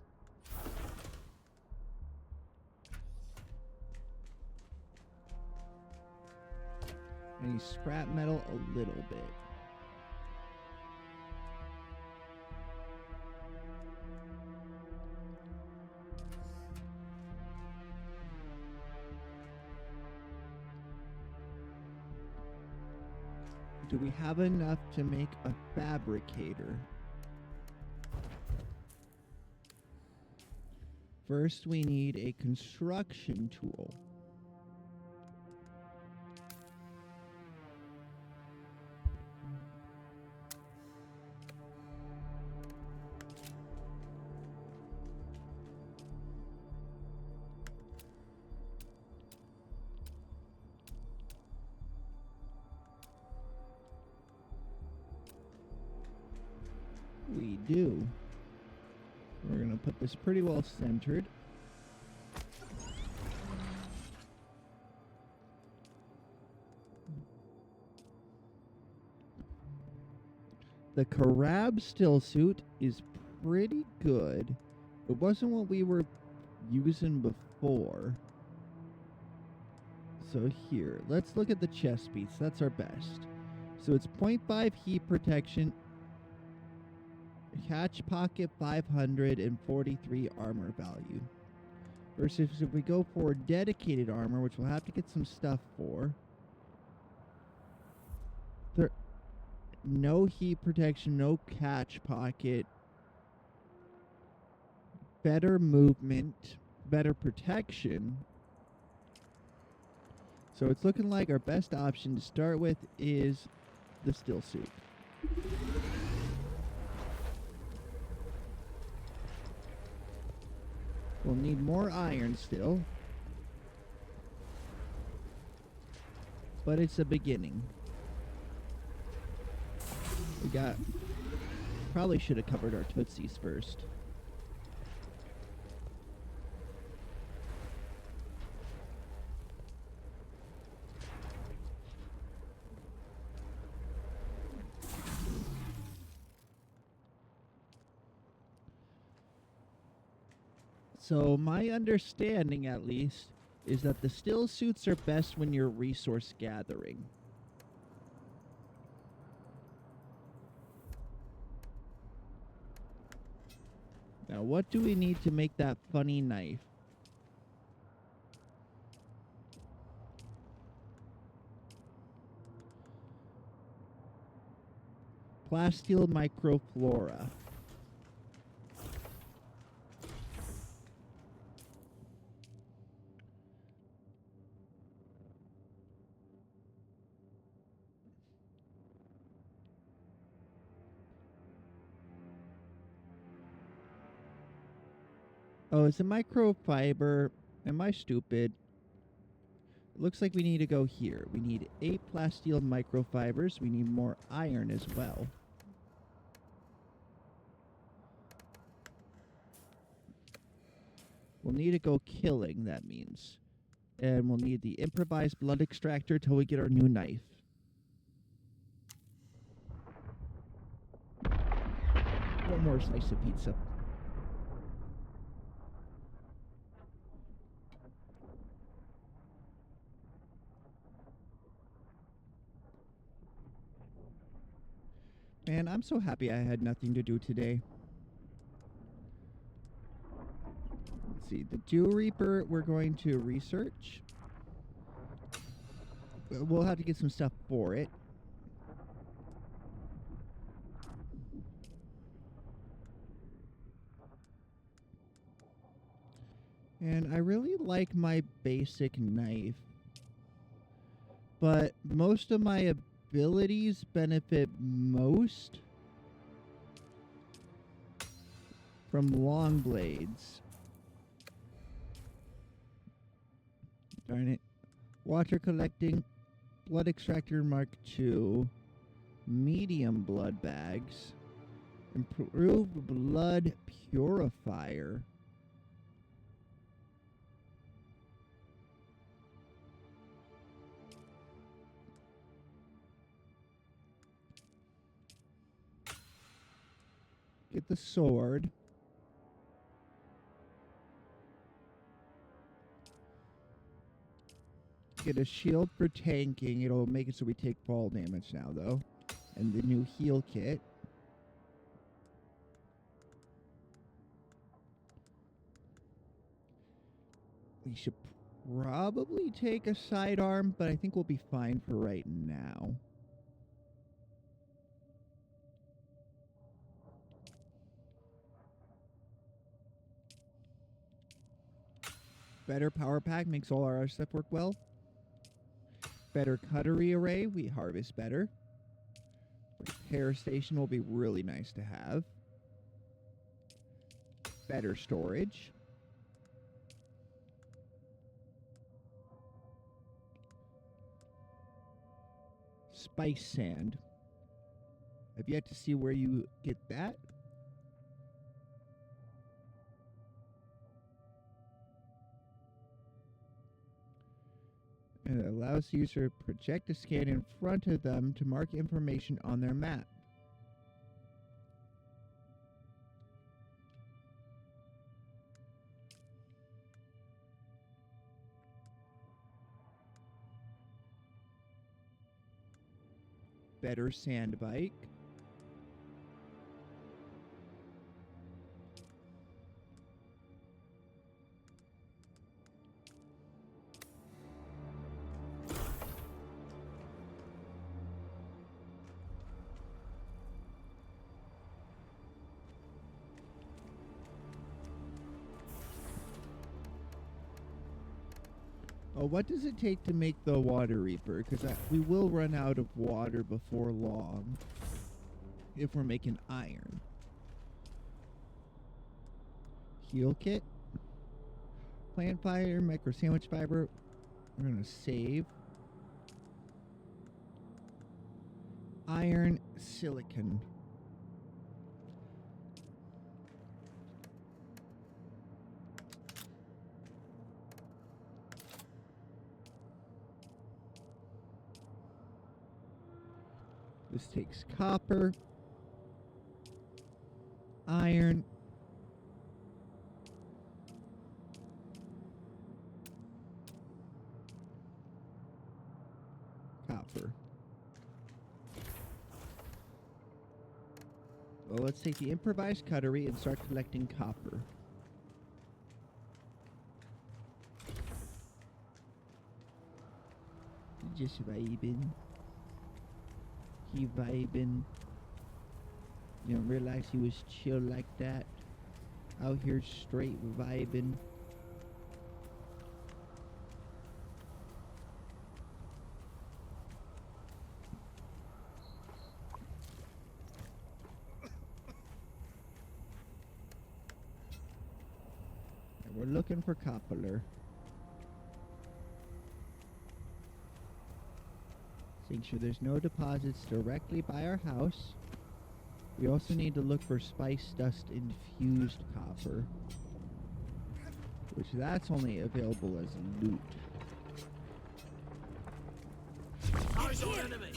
Any scrap metal? A little bit. Do we have enough to make a fabricator? First, we need a construction tool. We do. We're going to put this pretty well centered. The Karab still suit is pretty good. It wasn't what we were using before. So here, let's look at the chest piece. That's our best. So it's 0.5 heat protection, catch pocket 543 armor value. Versus if we go for dedicated armor, which we'll have to get some stuff for. No heat protection, no catch pocket. Better movement, better protection. So it's looking like our best option to start with is the still suit. We'll need more iron still. But it's a beginning. Probably should have covered our Tootsies first. So my understanding, at least, is that the still suits are best when you're resource gathering. Now, what do we need to make that funny knife? Plasteel microflora. Oh, it's a microfiber. Am I stupid? It looks like we need to go here. We need 8 plasteel microfibers. We need more iron as well. We'll need to go killing, that means. And we'll need the improvised blood extractor till we get our new knife. One more slice of pizza. Man, I'm so happy I had nothing to do today. Let's see, the Dew Reaper we're going to research. We'll have to get some stuff for it. And I really like my basic knife. But most of my abilities benefit most from long blades. Darn it. Water collecting, blood extractor Mark II, medium blood bags, improved blood purifier. Get the sword. Get a shield for tanking. It'll make it so we take fall damage now, though. And the new heal kit. We should probably take a sidearm, but I think we'll be fine for right now. Better power pack makes all our stuff work well. Better cutlery array, we harvest better. Repair station will be really nice to have. Better storage. Spice sand. I've yet to see where you get that, And it allows the user to project a scan in front of them to mark information on their map. Better sand bike. Oh, what does it take to make the water reaper? Because we will run out of water before long if we're making iron. Heal kit. Plant fiber, micro sandwich fiber. We're going to save. Iron, silicon. This takes copper, iron, copper. Well, let's take the improvised cutlery and start collecting copper. Just vibing. He vibing. You don't realize he was chill like that. Out here straight vibing. And we're looking for copper. Make sure there's no deposits directly by our house. We also need to look for spice dust infused copper, which that's only available as loot. Eyes on enemy!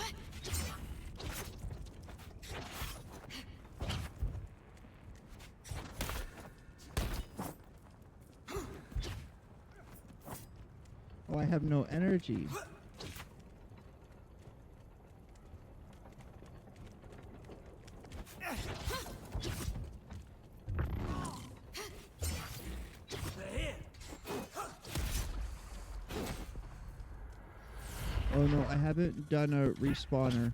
Oh, I have no energy. Oh no, I haven't done a respawner.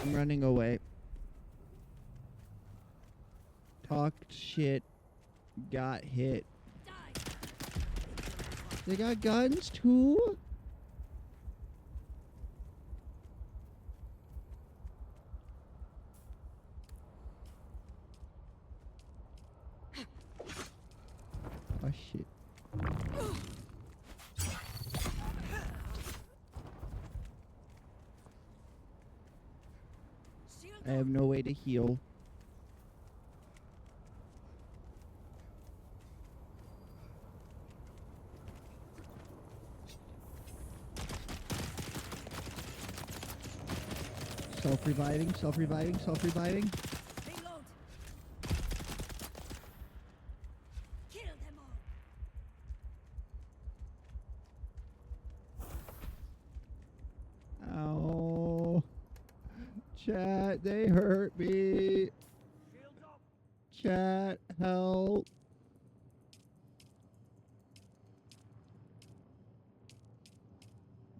I'm running away. Talked shit. Got hit. They got guns too? Oh shit. I have no way to heal. Self-reviving, self-reviving, self-reviving. Reload. Kill them Ow. all. Chat, they hurt me. Chat, help.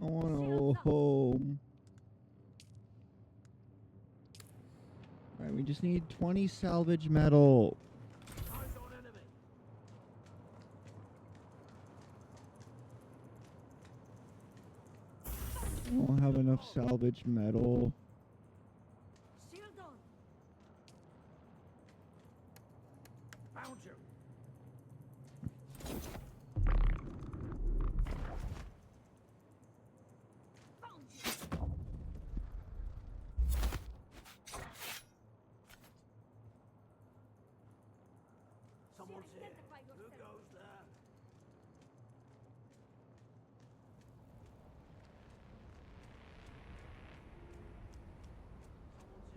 I want to go home. Alright, we just need 20 salvage metal. I don't have enough salvage metal. Shield on. Found you. Someone's here. Who goes there?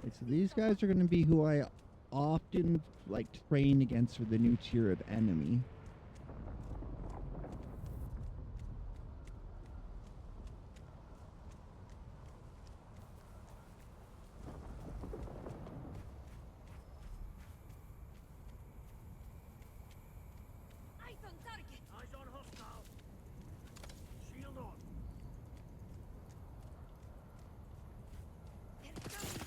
Right, so these guys are going to be who I often like train against for the new tier of enemy. Eyes on target. Eyes on hostile. Shield on. They're coming.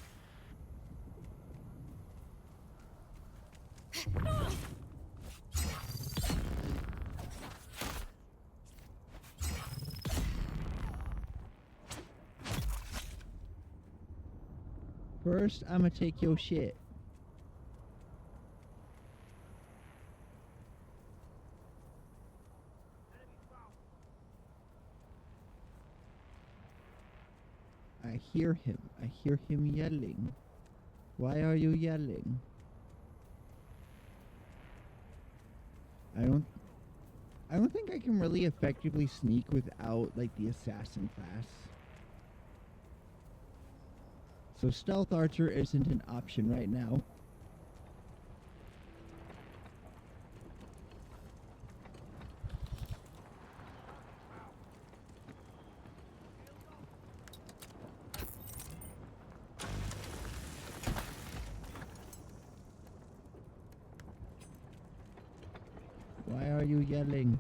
First, I'm going to take your shit. I hear him. I hear him yelling. Why are you yelling? I don't think I can really effectively sneak without like the assassin class. So stealth archer isn't an option right now. Why are you yelling?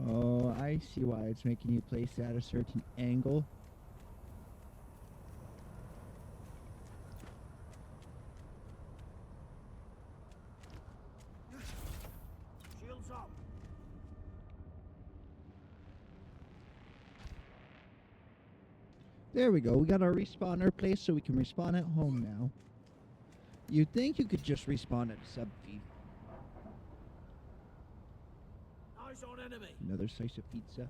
Oh, I see why it's making you place at a certain angle. Shields up. There we go. We got our respawner place so we can respawn at home now. You'd think you could just respawn at a sub-feed. Eyes on enemy. Another slice of pizza.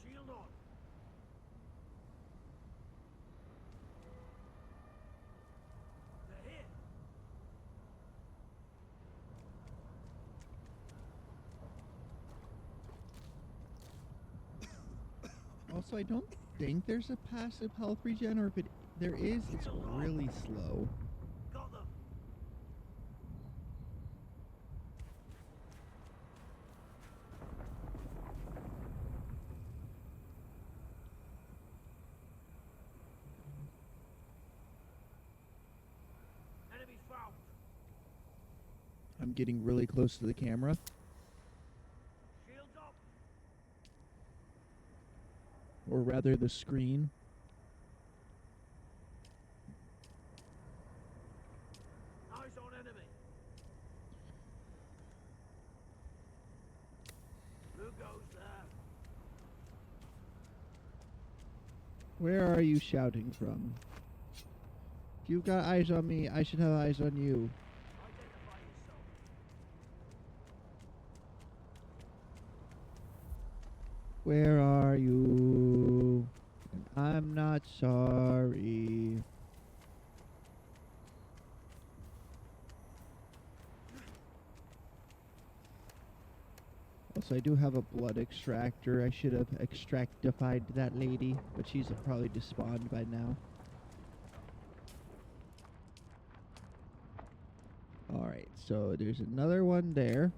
Shield on. They're here. Also, I don't think there's a passive health regen, or if there is, it's really slow. Got them. Enemy found. I'm getting really close to the camera. Shields up. Or rather, the screen. Eyes on enemy. Who goes there? Where are you shouting from? If you've got eyes on me, I should have eyes on you. Identify yourself. Where are you? And I'm not sorry. Also, I do have a blood extractor. I should have extractified that lady, but she's probably despawned by now. Alright, so there's another one there.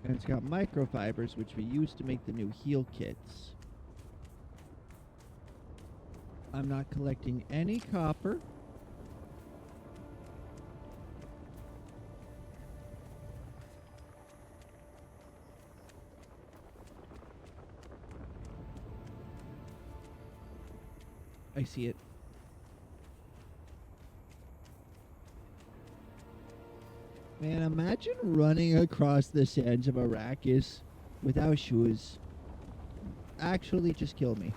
And it's got microfibers, which we use to make the new heal kits. I'm not collecting any copper. I see it. Man, imagine running across the sands of Arrakis without shoes. Actually, just kill me.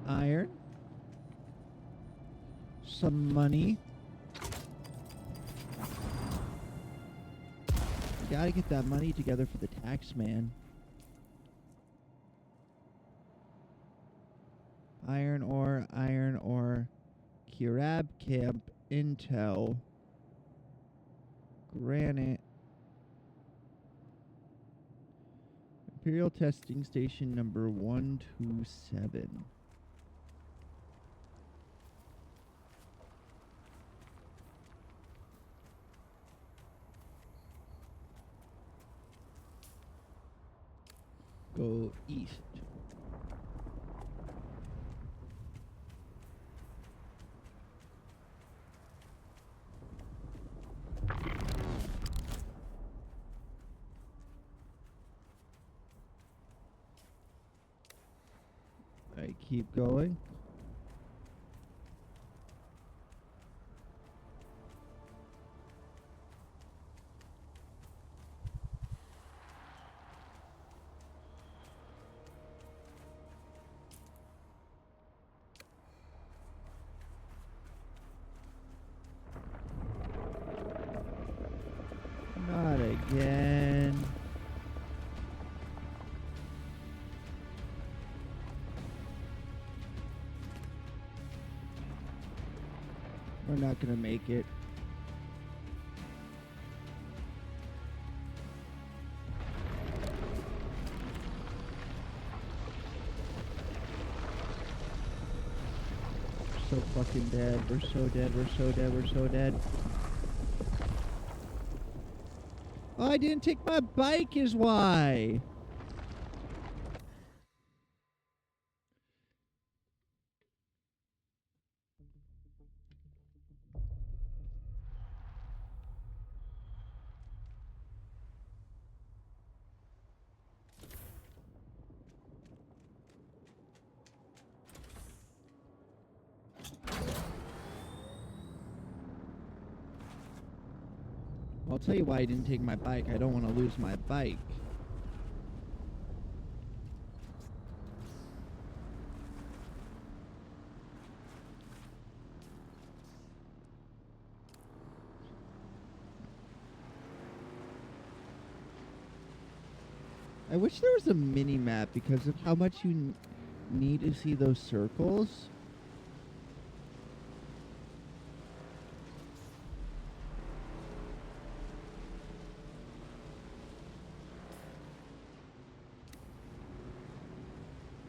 Iron. Some money. Gotta get that money together for the tax man. Iron ore, Kirab camp, intel, granite, Imperial testing station number 127. Go east. I keep going. Not again. We're not gonna make it. We're so fucking dead. We're so dead. We're so dead. We're so dead. Oh, I didn't take my bike is why. I'll tell you why I didn't take my bike. I don't want to lose my bike. I wish there was a mini map because of how much you need to see those circles.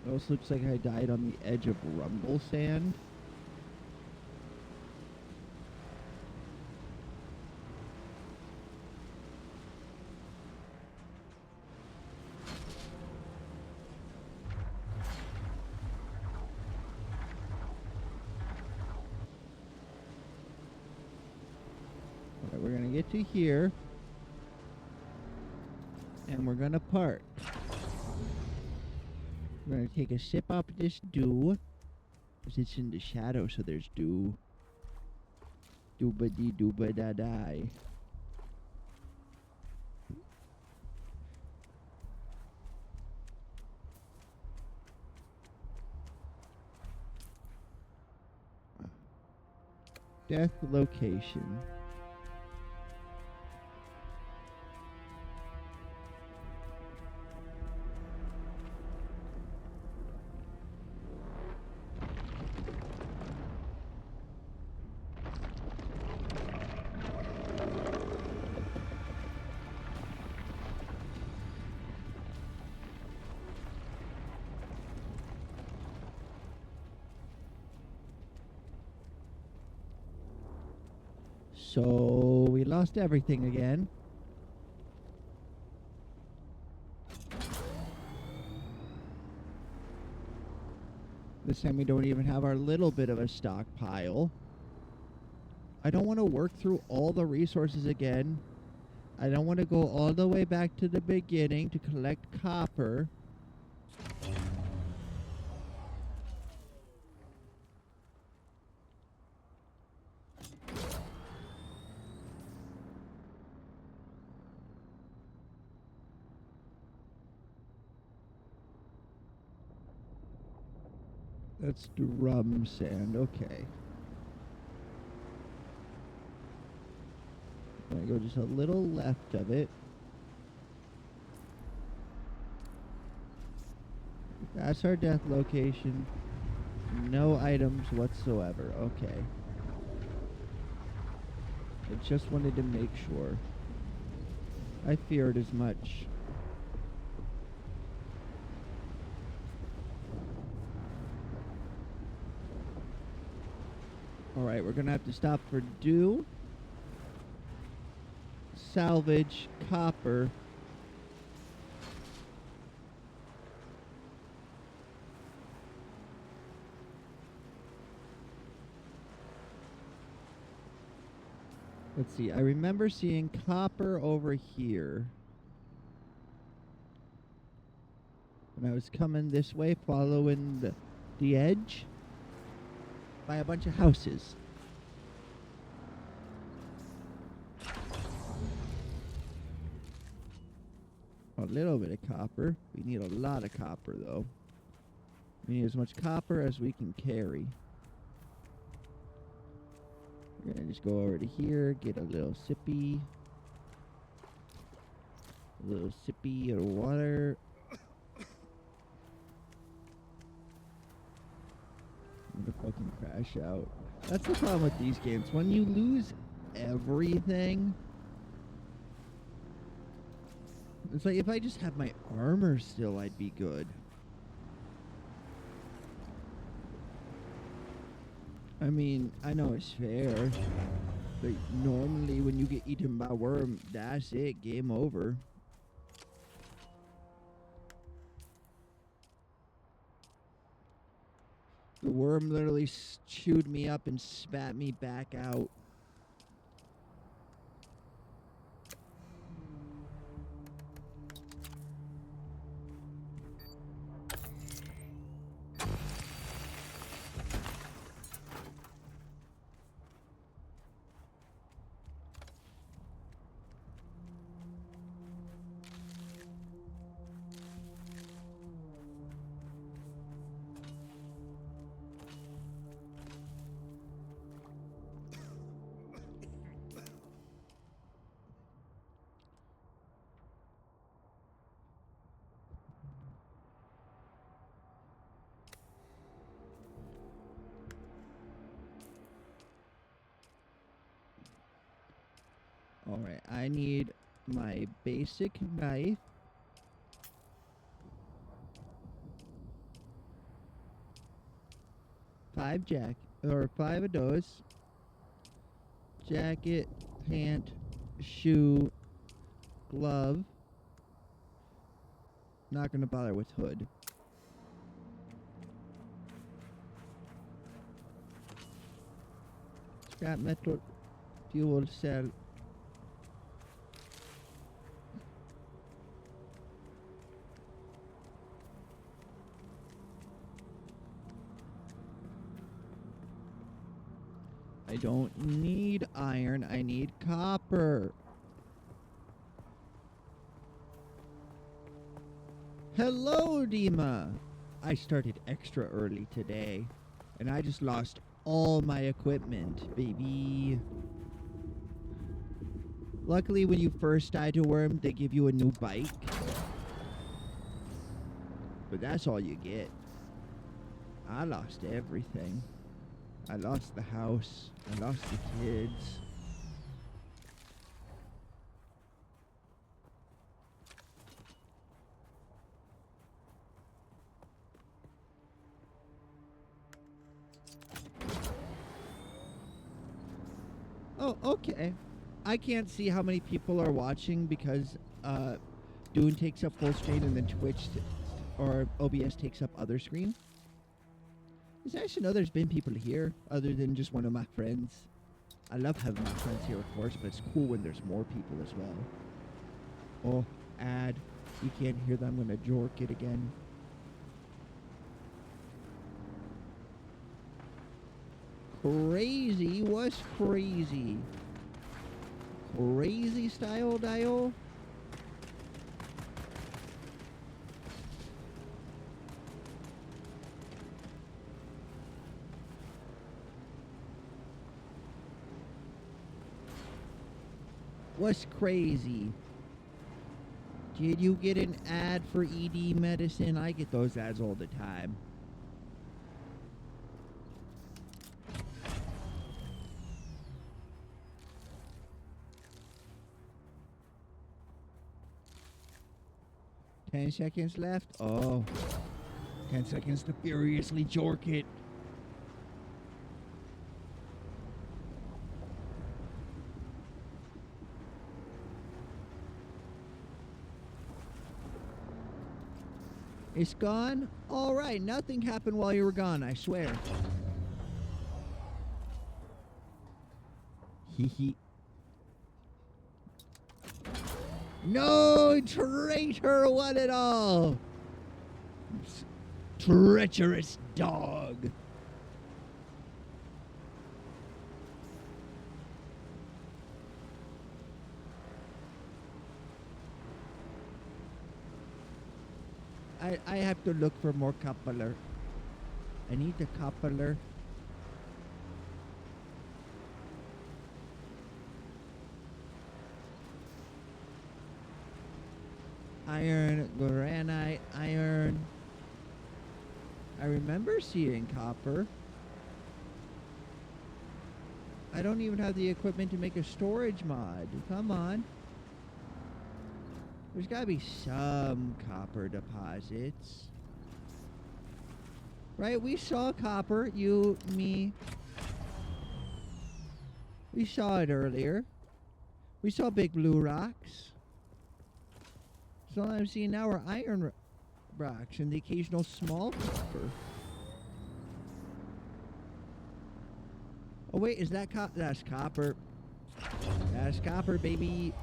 It also looks like I died on the edge of rumble sand. Alright, we're gonna get to here. And we're gonna park. We're gonna take a sip up this dew. Because it's in the shadow, so there's dew. Dooba dee dooba da die. Death location. So we lost everything again. This time we don't even have our little bit of a stockpile. I don't want to work through all the resources again I don't want to go all the way back to the beginning to collect copper. That's drum sand, okay. I'm gonna go just a little left of it. That's our death location. No items whatsoever, okay. I just wanted to make sure. I feared as much. Alright, we're gonna have to stop for dew. Salvage copper. Let's see, I remember seeing copper over here. When I was coming this way, following the edge. By a bunch of houses. A little bit of copper. We need a lot of copper, though. We need as much copper as we can carry. We're gonna just go over to here, get a little sippy. A little sippy of water. I'm gonna fucking crash out. That's the problem with these games. When you lose everything, it's like if I just had my armor still, I'd be good. I mean, I know it's fair, but normally when you get eaten by a worm, that's it, game over. The worm literally chewed me up and spat me back out. Alright, I need my basic knife. Five of those. Jacket, pant, shoe, glove. Not gonna bother with hood. Scrap metal, fuel cell. I don't need iron, I need copper. Hello, Dima! I started extra early today, and I just lost all my equipment, baby. Luckily, when you first die to worm, they give you a new bike. But that's all you get. I lost everything. I lost the house. I lost the kids. Oh, okay. I can't see how many people are watching because Dune takes up full screen and then Twitch or OBS takes up other screen. It's nice to know there's been people here other than just one of my friends. I love having my friends here, of course, but it's cool when there's more people as well. Oh, ad. You can't hear that. I'm gonna jork it again. Crazy? What's crazy? Crazy style dial? What's crazy? Did you get an ad for ED medicine? I get those ads all the time. $10 seconds left. Oh. 10 seconds to furiously jork it. It's gone? Alright, nothing happened while you were gone, I swear. Hee. No, traitor, one and all! Treacherous dog. I have to look for more copper. I need the copper. Iron, granite, iron. I remember seeing copper. I don't even have the equipment to make a storage mod. Come on. There's gotta be some copper deposits. Right? We saw copper. You, me. We saw it earlier. We saw big blue rocks. So all I'm seeing now are iron rocks and the occasional small copper. Oh wait, is that that's copper. That's copper, baby.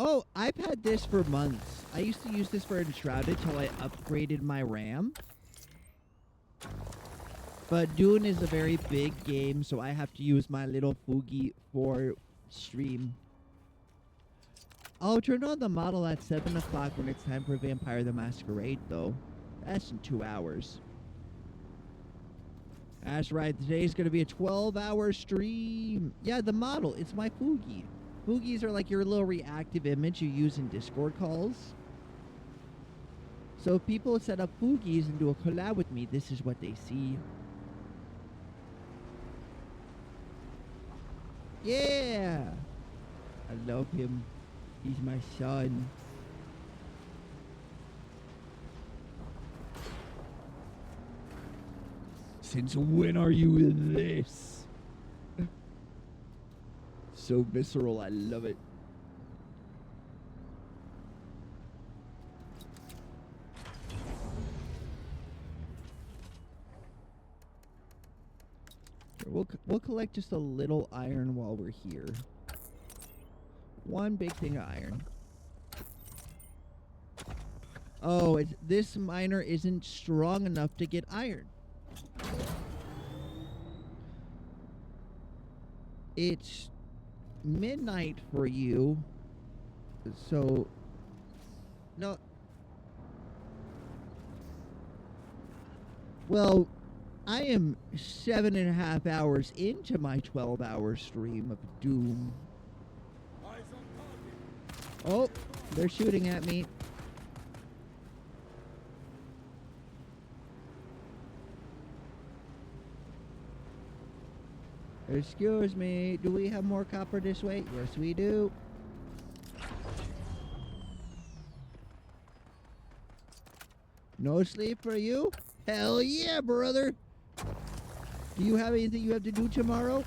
Oh, I've had this for months. I used to use this for Enshrouded till I upgraded my RAM. But Dune is a very big game, so I have to use my little Fugi for stream. I'll turn on the model at 7 o'clock when it's time for Vampire the Masquerade, though. That's in 2 hours. That's right, today's gonna be a 12-hour stream. Yeah, the model, it's my Fugi. Fugis are like your little reactive image you use in Discord calls. So if people set up Fugis and do a collab with me, this is what they see. Yeah! I love him. He's my son. Since when are you in this? So visceral, I love it. We'll collect just a little iron while we're here. One big thing of iron. Oh, this miner isn't strong enough to get iron. It's midnight for you, so no. Well, I am 7.5 hours into my 12-hour stream of Doom. Oh, they're shooting at me. Excuse me, do we have more copper this way? Yes, we do. No sleep for you? Hell yeah, brother! Do you have anything you have to do tomorrow?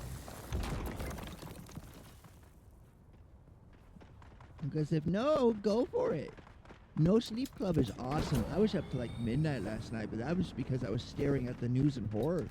Because if no, go for it. No Sleep Club is awesome. I was up to like midnight last night, but that was because I was staring at the news and horror.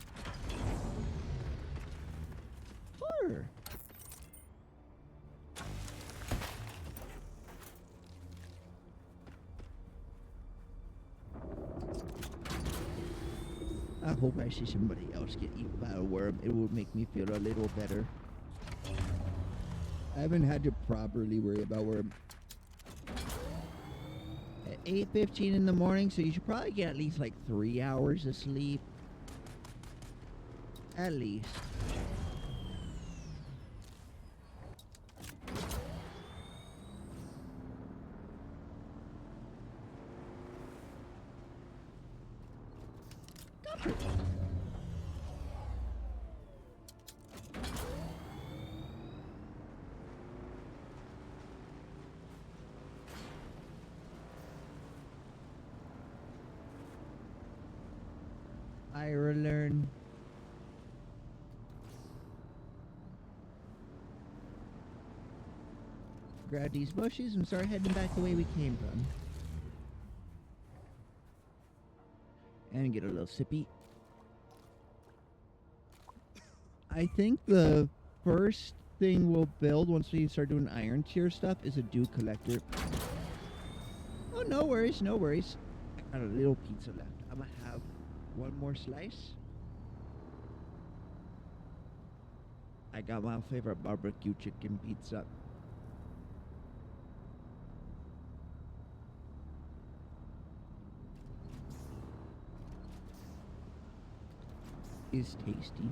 I hope I see somebody else get eaten by a worm. It will make me feel a little better. I haven't had to properly worry about worm. At 8:15 in the morning, so you should probably get at least like 3 hours of sleep. At least. Ireland. Grab these bushes and start heading back the way we came from. And get a little sippy. I think the first thing we'll build once we start doing iron tier stuff is a dew collector. Oh, no worries, no worries. I got a little pizza left. I'm gonna have one more slice. I got my favorite barbecue chicken pizza. Is tasty.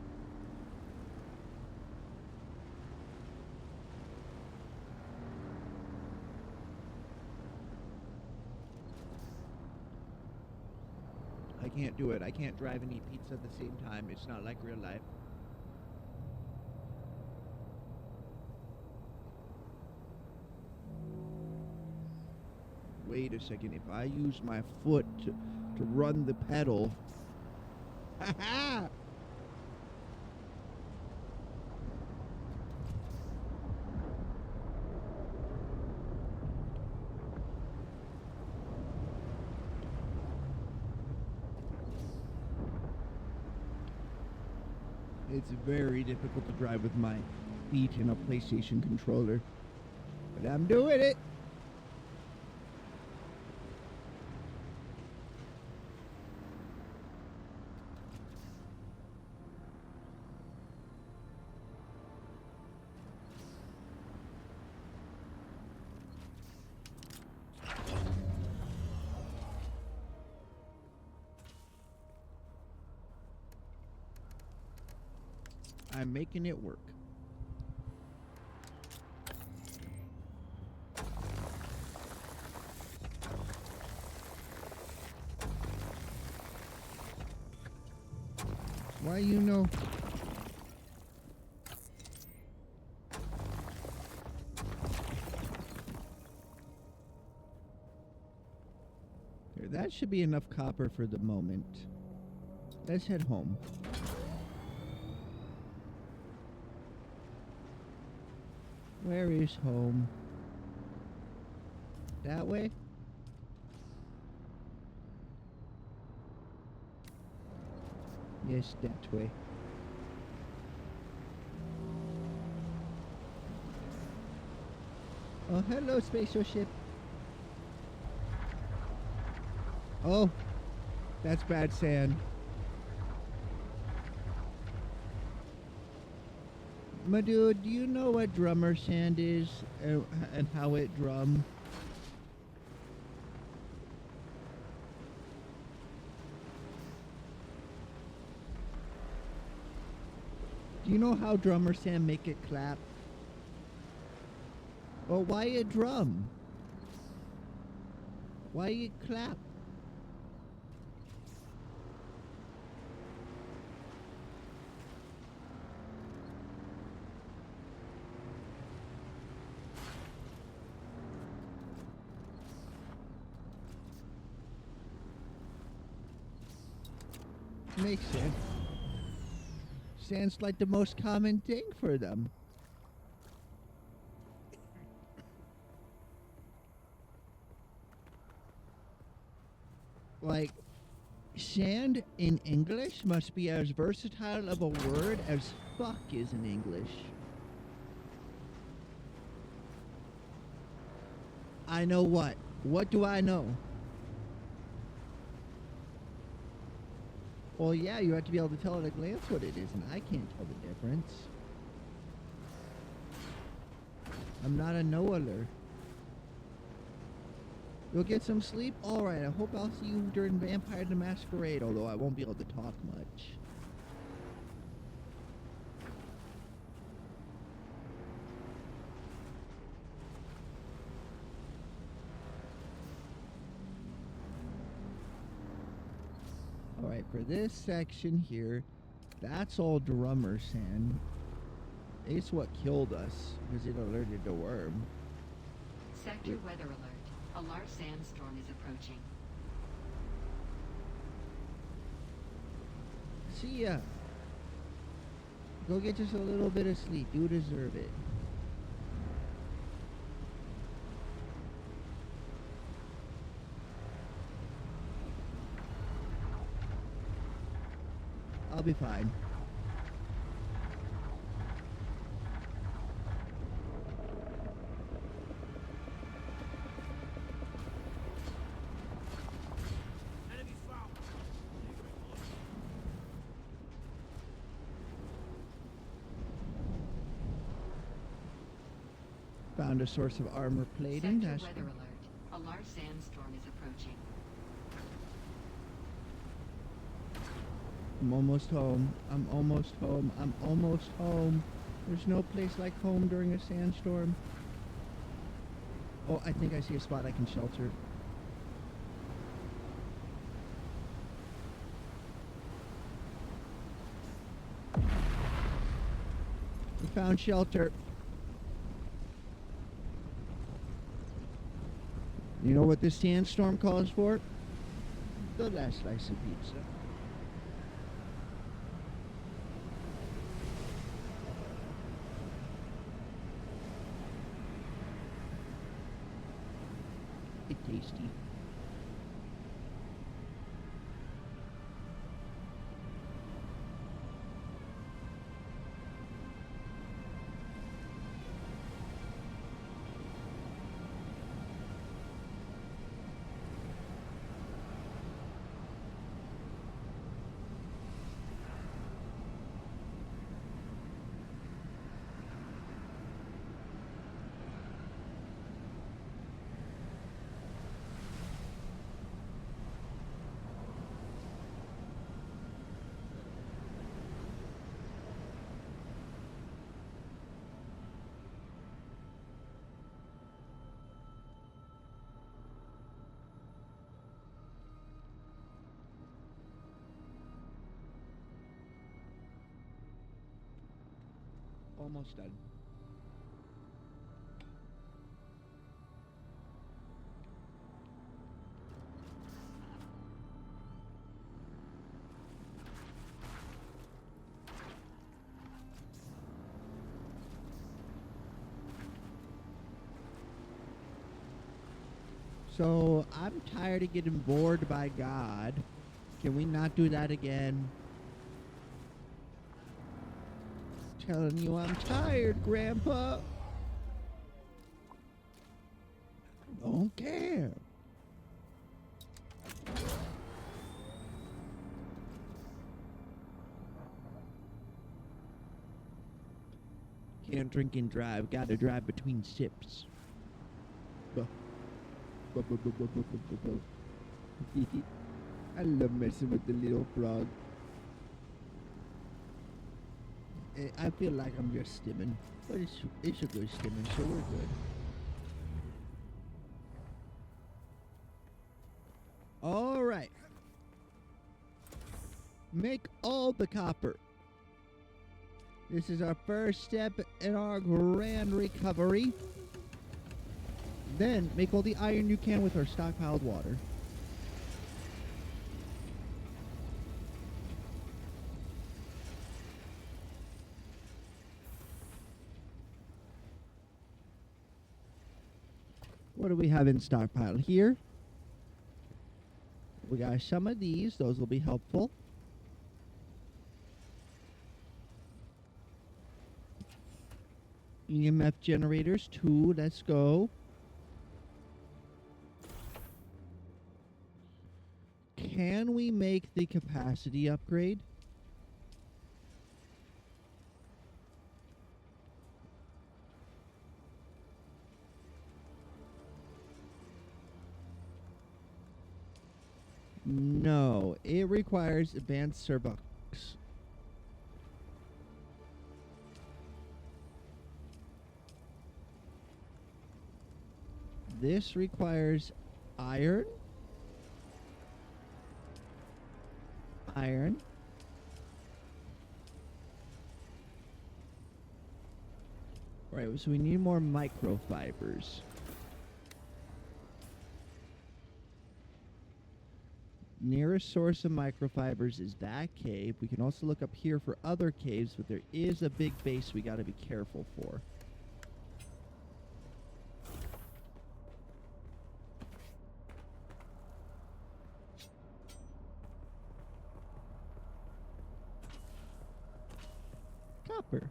I can't do it. I can't drive and eat pizza at the same time. It's not like real life. Wait a second. If I use my foot to run the pedal. Ha-ha! It's very difficult to drive with my feet in a PlayStation controller. But I'm doing it! I'm making it work. Why you know? There, that should be enough copper for the moment. Let's head home. Where is home? That way? Yes, that way. Oh, hello, spaceship. Oh, that's bad sand. My dude, do you know what drummer sand is and how it drum? Do you know how drummer sand make it clap? Well, why it drum? Why it clap? Makes sense. Sounds like the most common thing for them. Like, sand in English must be as versatile of a word as fuck is in English. I know what? What do I know? Well, yeah, you have to be able to tell at a glance what it is, and I can't tell the difference. I'm not a knower. You'll get some sleep? Alright, I hope I'll see you during Vampire the Masquerade, although I won't be able to talk much. Alright, for this section here, that's all drummer sand. It's what killed us, because it alerted the worm. Sector weather alert. A large sandstorm is approaching. See ya. Go get just a little bit of sleep. You deserve it. I'll be fine. Found a source of armor plating. Sector That's weather alert. A large sandstorm is approaching. I'm almost home. I'm almost home. I'm almost home. There's no place like home during a sandstorm. Oh, I think I see a spot I can shelter. We found shelter. You know what this sandstorm calls for? The last slice of pizza. It's tasty. Almost done. So, I'm tired of getting bored by God. Can we not do that again? Telling you I'm tired, Grandpa. Don't care. Can't drink and drive. Gotta drive between sips. I love messing with the little frog. I feel like I'm just stimming, but it's a good stimming, so we're good. All right. Make all the copper. This is our first step in our grand recovery. Then make all the iron you can with our stockpiled water. What do we have in stockpile here? We got some of these. Those will be helpful. EMF generators, 2. Let's go. Can we make the capacity upgrade? No, it requires advanced Serbucks. This requires iron. Iron. Right, so we need more microfibers. Nearest source of microfibers is that cave. We can also look up here for other caves, but there is a big base we got to be careful for. Copper.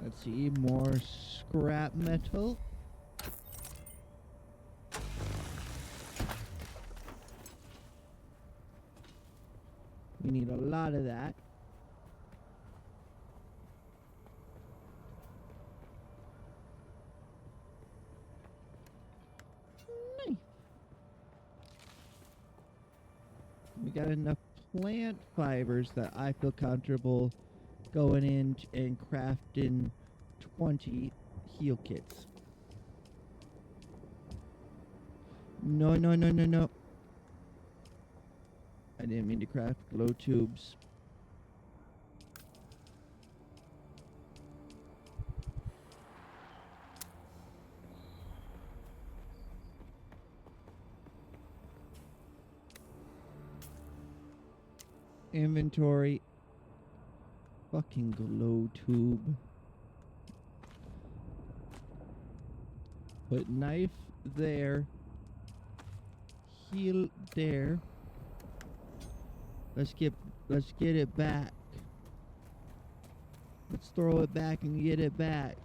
Let's see, more scrap metal. We need a lot of that. Nice. We got enough plant fibers that I feel comfortable going in and crafting 20 heal kits. No, no, no, no, no. I didn't mean to craft glow tubes. Inventory. Fucking glow tube. Put knife there. Heal there. Let's get it back. Let's throw it back and get it back.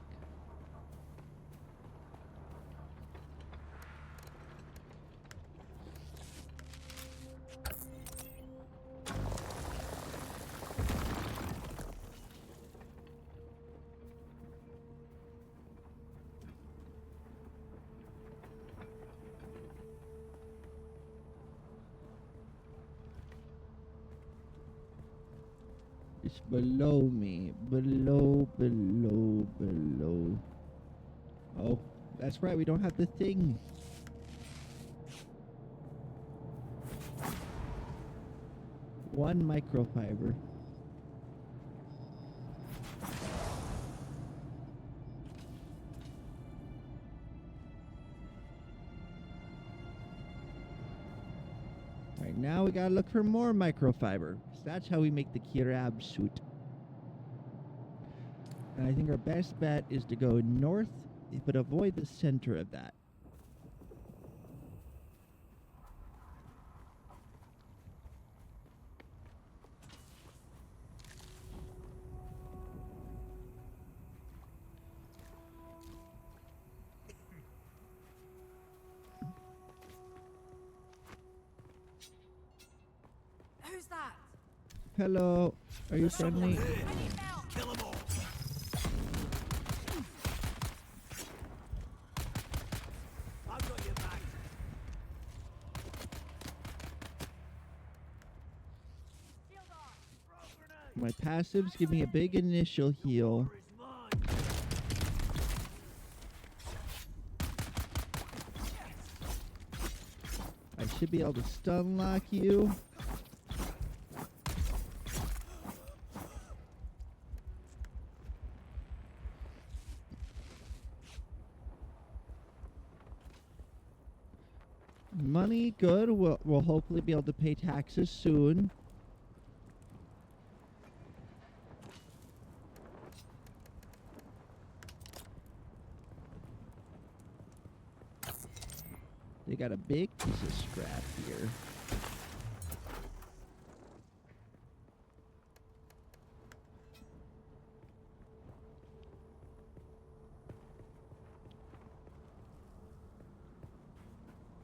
It's below me. Below. Oh, that's right. We don't have the thing. One microfiber. Right, now we gotta look for more microfiber. That's how we make the Kirab suit. And I think our best bet is to go north, but avoid the center of that. Who's that? Hello, are you friendly? Kill them all. I've got your back. My passives give me a big initial heal. I should be able to stun lock you. Money, good. We'll hopefully be able to pay taxes soon. They got a big piece of scrap here.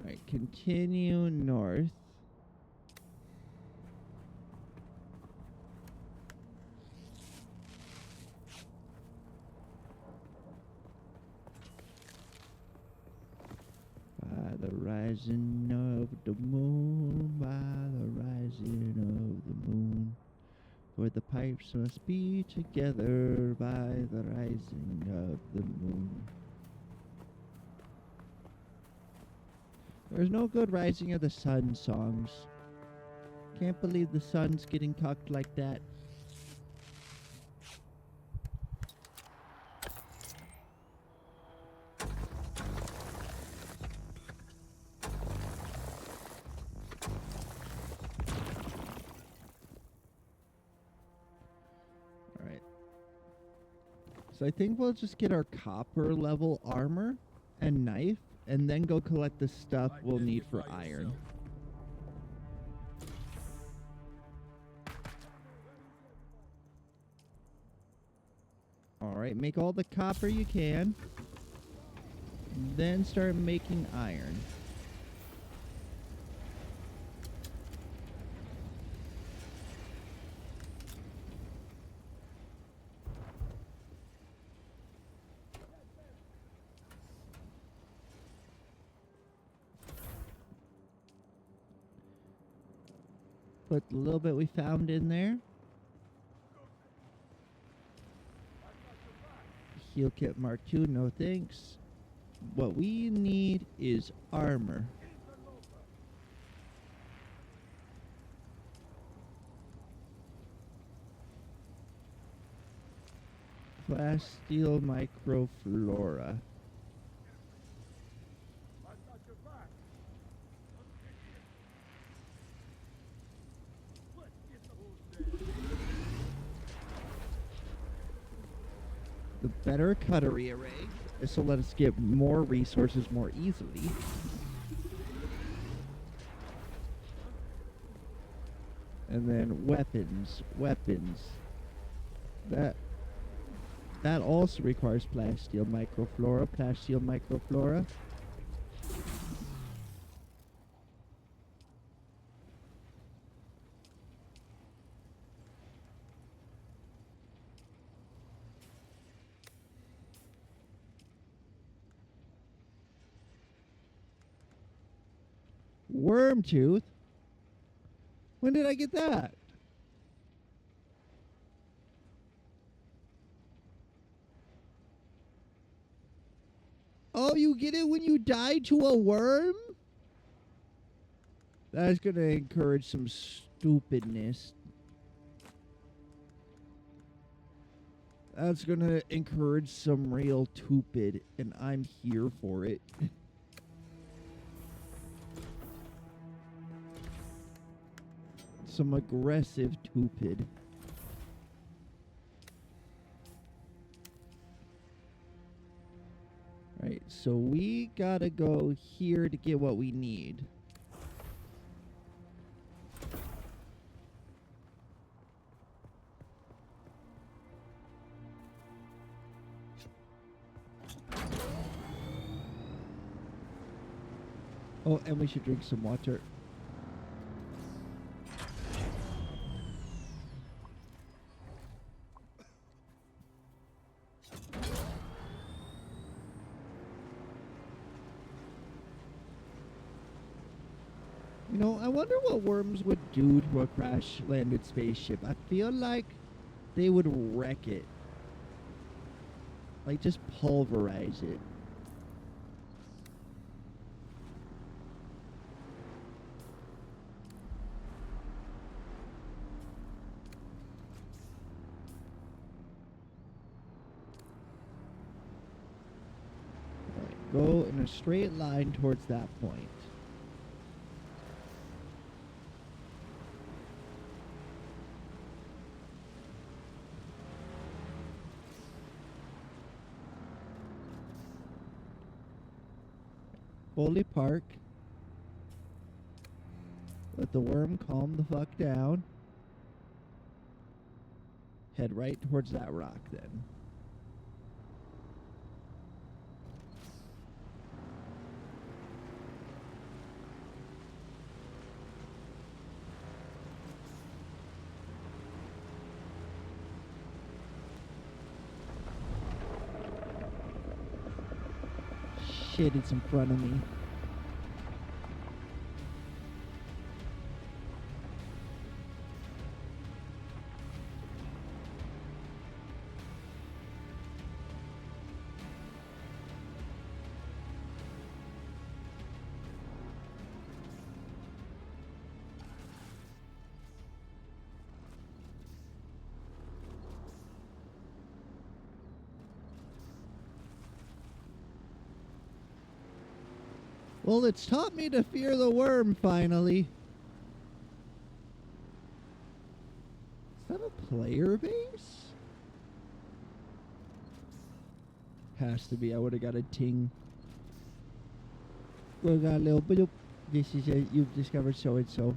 Alright, continue north. By the rising of the moon, by the rising of the moon. For the pipes must be together by the rising of the moon. There's no good Rising of the Sun songs. Can't believe the sun's getting cucked like that. Alright. So I think we'll just get our copper level armor and knife, and then go collect the stuff we'll need for iron. Alright, make all the copper you can. Then start making iron. Put the little bit we found in there. Heal kit Mark II, no thanks. What we need is armor. Plasteel microflora. The better cutlery array. This will let us get more resources more easily. And then weapons. That also requires plasteel microflora. Worm tooth? When did I get that? Oh, you get it when you die to a worm? That's gonna encourage some stupidness. That's gonna encourage some real stupid, and I'm here for it. Some aggressive stupid. Right, so we gotta go here to get what we need. Oh, and we should drink some water. You know, I wonder what worms would do to a crash-landed spaceship. I feel like they would wreck it. Like, just pulverize it. Right, go in a straight line towards that point. Fully park. Let the worm calm the fuck down. Head right towards that rock then. shit, it's in front of me. Well, it's taught me to fear the worm, finally. Is that a player base? Has to be. I would have got a ting. We got a little bit of... This is a... You've discovered so-and-so.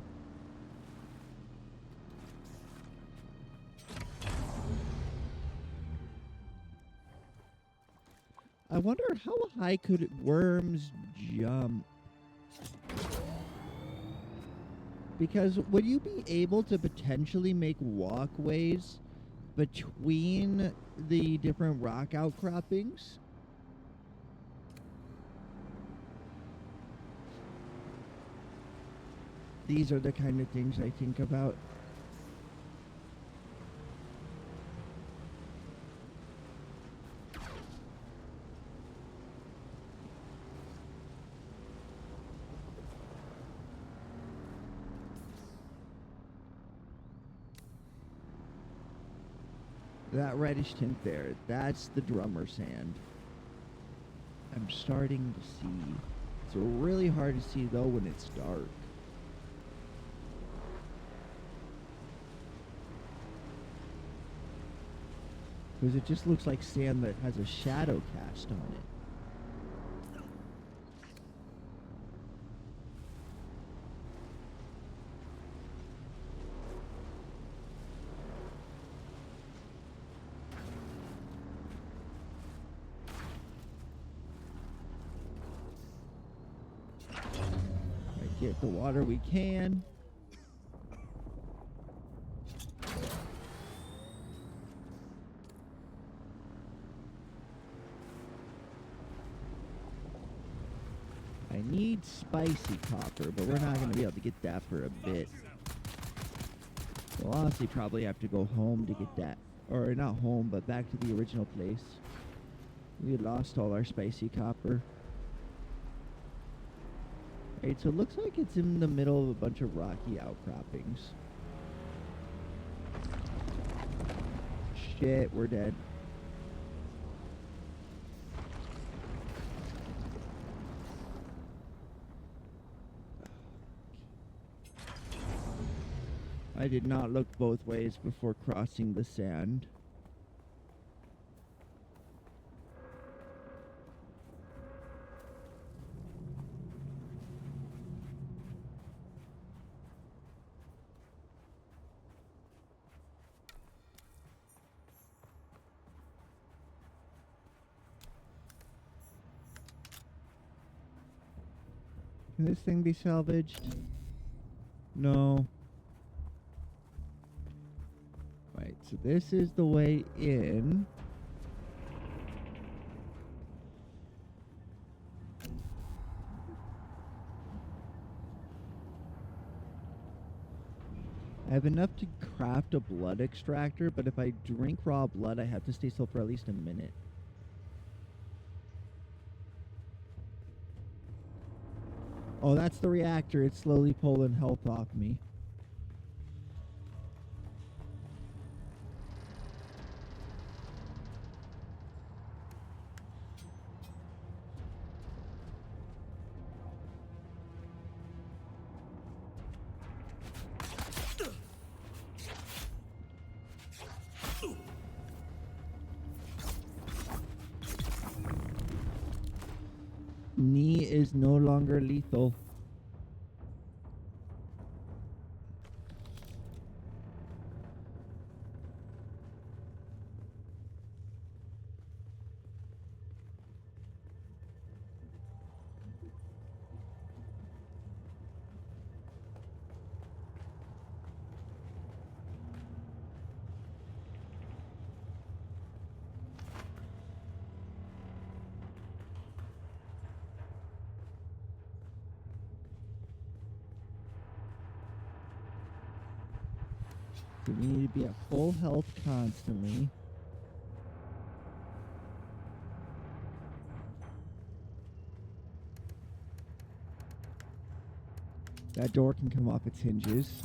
I wonder how high could worms jump? Because would you be able to potentially make walkways between the different rock outcroppings? These are the kind of things I think about. That reddish tint there, that's the drummer sand. I'm starting to see. It's really hard to see though when it's dark. Because it just looks like sand that has a shadow cast on it. Get the water we can. I need spicy copper, but we're not going to be able to get that for a bit. We'll honestly probably have to go home to get that. Or not home, but back to the original place. We lost all our spicy copper. Right, so it looks like it's in the middle of a bunch of rocky outcroppings. Shit, we're dead. I did not look both ways before crossing the sand. Can this thing be salvaged? No. Right, so this is the way in. I have enough to craft a blood extractor, but if I drink raw blood, I have to stay still for at least a minute. Oh, that's the reactor. It's slowly pulling health off me. Knee is no longer lethal. So we need to be at full health constantly. That door can come off its hinges.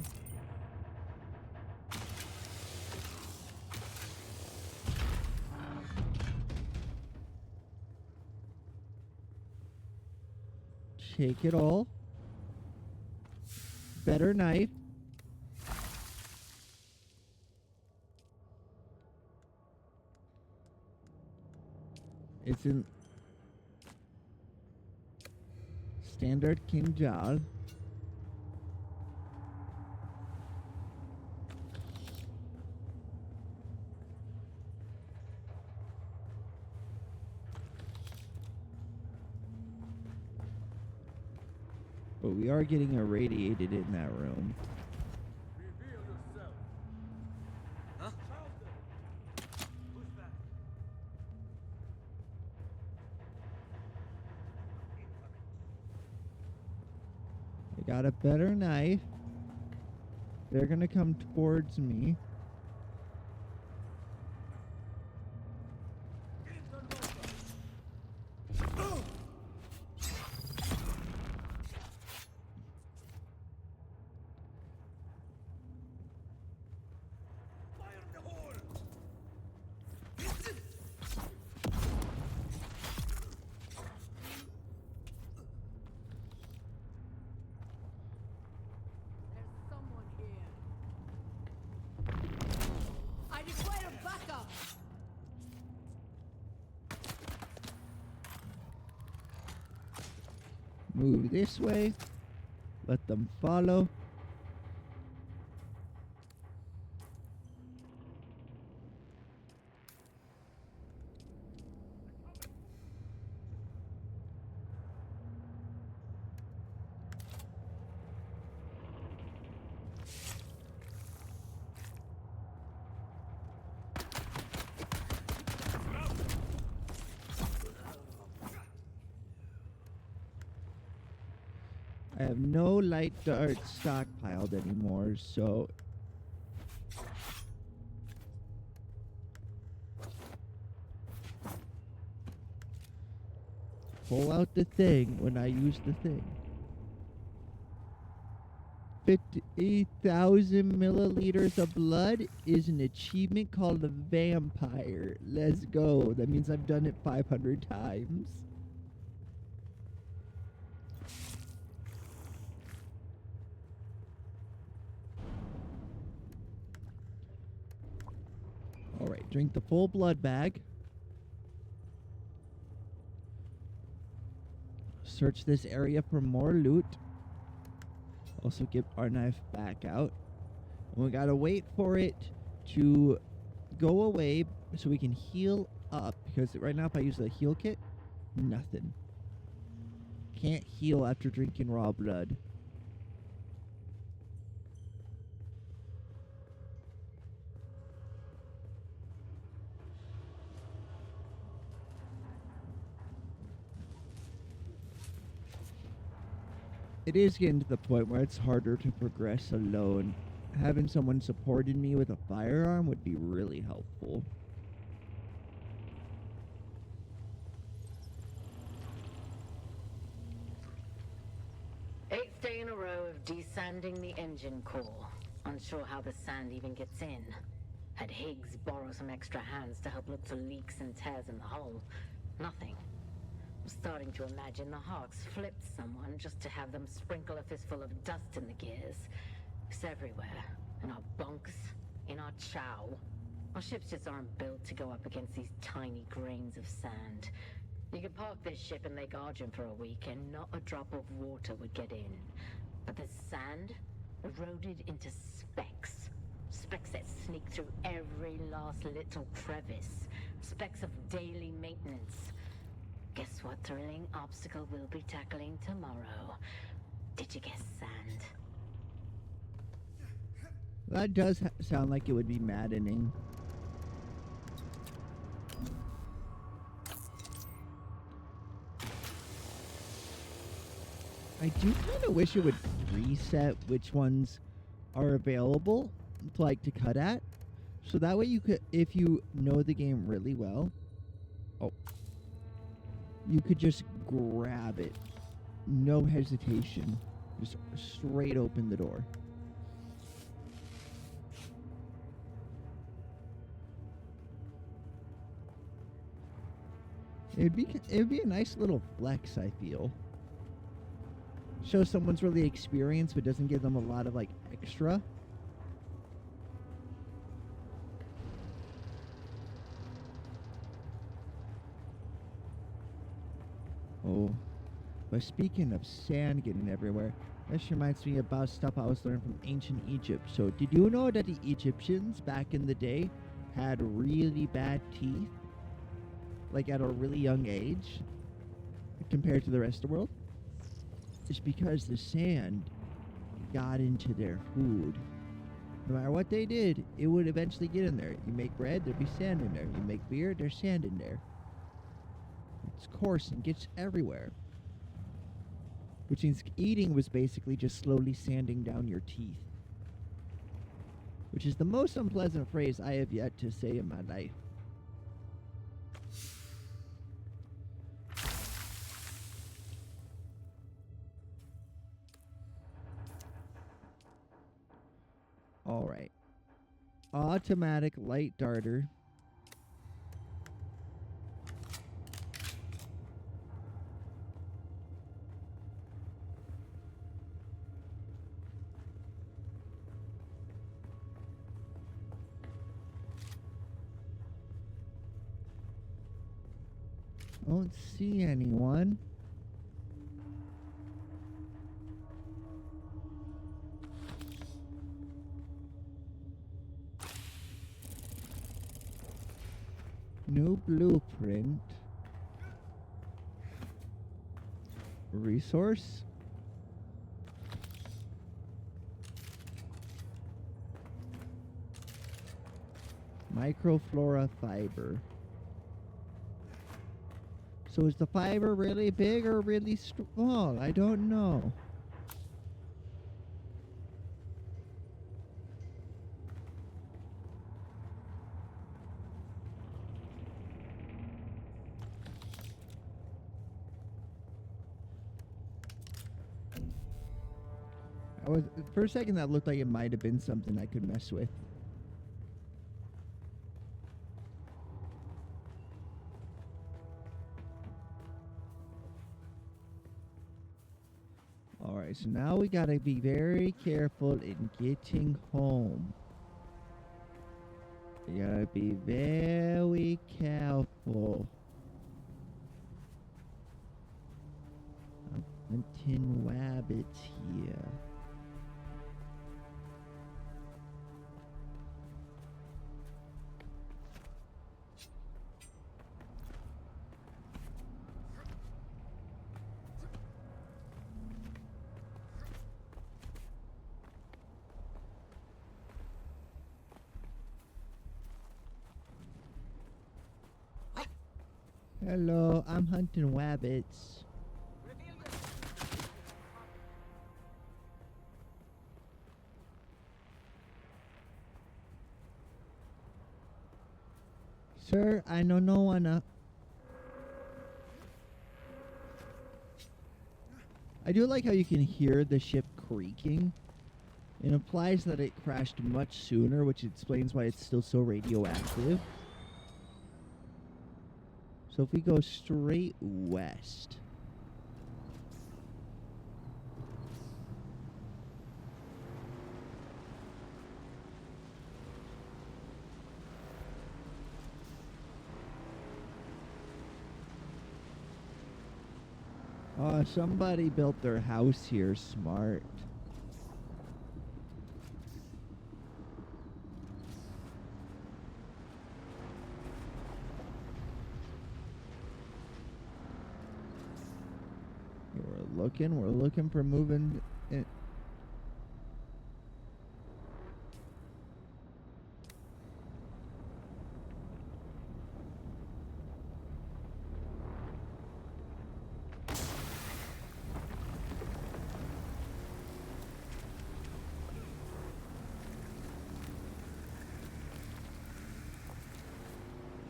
Take it all. Better knife. It's in standard kinjal. But we are getting irradiated in that room. Reveal yourself. Huh? Who's that? I got a better knife. They're gonna come towards me. I require backup. Move this way. Let them follow. I have no light darts stockpiled anymore, so pull out the thing when I use the thing. 50,000 milliliters of blood is an achievement called a vampire. Let's go. That means I've done it 500 times. Alright, drink the full blood bag. Search this area for more loot. Also get our knife back out. And we gotta wait for it to go away so we can heal up. Because right now if I use the heal kit, nothing. Can't heal after drinking raw blood. It is getting to the point where it's harder to progress alone. Having someone supporting me with a firearm would be really helpful. 8th day in a row of desanding the engine core. Unsure how the sand even gets in. Had Higgs borrow some extra hands to help look for leaks and tears in the hull. Nothing. I'm starting to imagine the Hawks flipped someone just to have them sprinkle a fistful of dust in the gears. It's everywhere. In our bunks, in our chow. Our ships just aren't built to go up against these tiny grains of sand. You could park this ship in Lake Argent for a week and not a drop of water would get in. But the sand eroded into specks. Specks that sneak through every last little crevice. Specks of daily maintenance. Guess what thrilling obstacle we'll be tackling tomorrow? Did you guess sand? That does sound like it would be maddening. I do kind of wish it would reset which ones are available. to cut at. So that way you could, if you know the game really well, you could just grab it. No hesitation. Just straight open the door. It'd be a nice little flex, I feel. Show someone's really experienced but doesn't give them a lot of like extra. Oh, but speaking of sand getting everywhere, this reminds me about stuff I was learning from ancient Egypt. So did you know that the Egyptians back in the day had really bad teeth? Like at a really young age compared to the rest of the world? It's because the sand got into their food. No matter what they did, it would eventually get in there. You make bread, there'd be sand in there. You make beer, there's sand in there. It's coarse and gets everywhere. Which means eating was basically just slowly sanding down your teeth. Which is the most unpleasant phrase I have yet to say in my life. Alright. Automatic light darter. Don't see anyone. No blueprint. Resource? Microflora fiber. So is the fiber really big or really small? I don't know. For a second that looked like it might have been something I could mess with. Alright, so now we gotta be very careful in getting home. You gotta be very careful. I'm hunting rabbits here. Hello, I'm hunting rabbits. Sir, I know no one. I do like how you can hear the ship creaking. It implies that it crashed much sooner, which explains why it's still so radioactive. So if we go straight west. Oh, somebody built their house here smart. We're looking for moving it.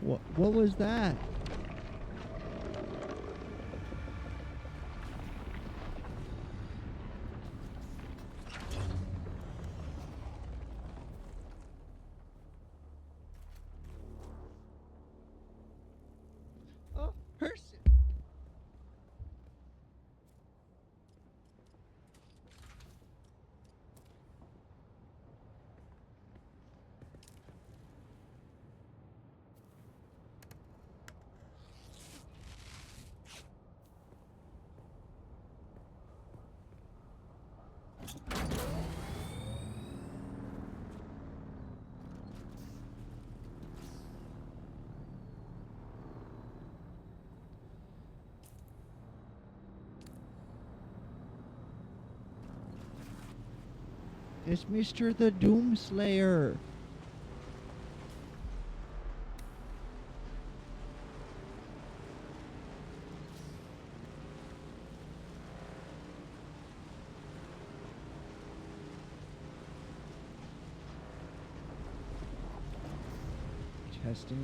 What was that? Oh, person. It's Mr. the Doomslayer.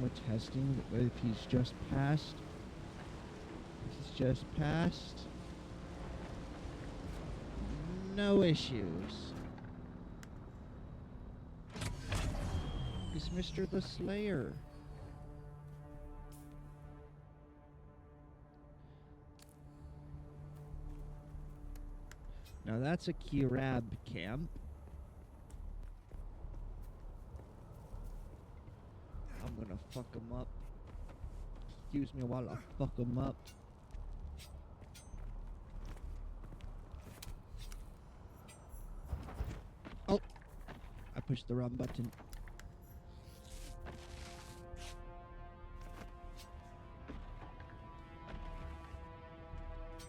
We're testing. What if he's just passed? He's just passed. No issues. He's Mr. the Slayer. Now that's a Kirab camp. I'm gonna fuck him up. Excuse me while I fuck him up. Oh! I pushed the wrong button.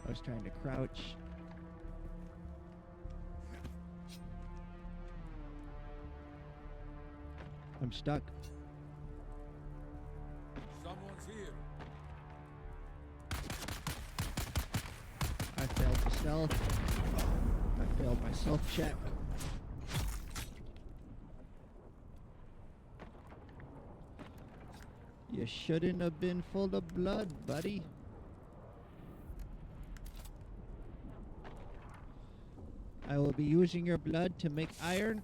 I was trying to crouch. I'm stuck. Someone's here. I failed the stealth. I failed my self-check. You shouldn't have been full of blood, buddy. I will be using your blood to make iron.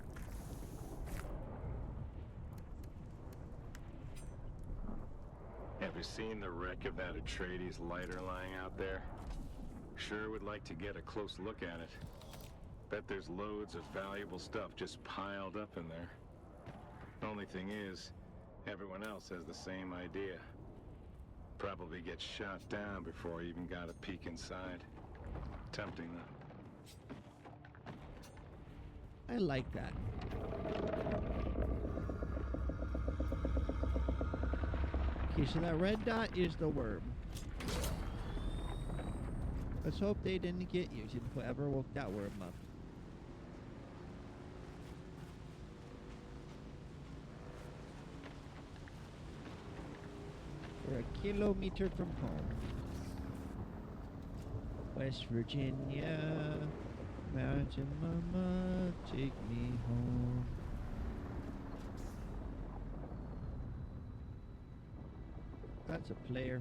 Have you seen the wreck of that Atreides lighter lying out there? Sure would like to get a close look at it. Bet there's loads of valuable stuff just piled up in there. Only thing is, everyone else has the same idea. Probably get shot down before he even got a peek inside. Tempting though. I like that. Okay, so that red dot is the worm. Let's hope they didn't get you. Whoever woke that worm up. We're a kilometer from home. West Virginia. Mountain Mama, take me home. That's a player.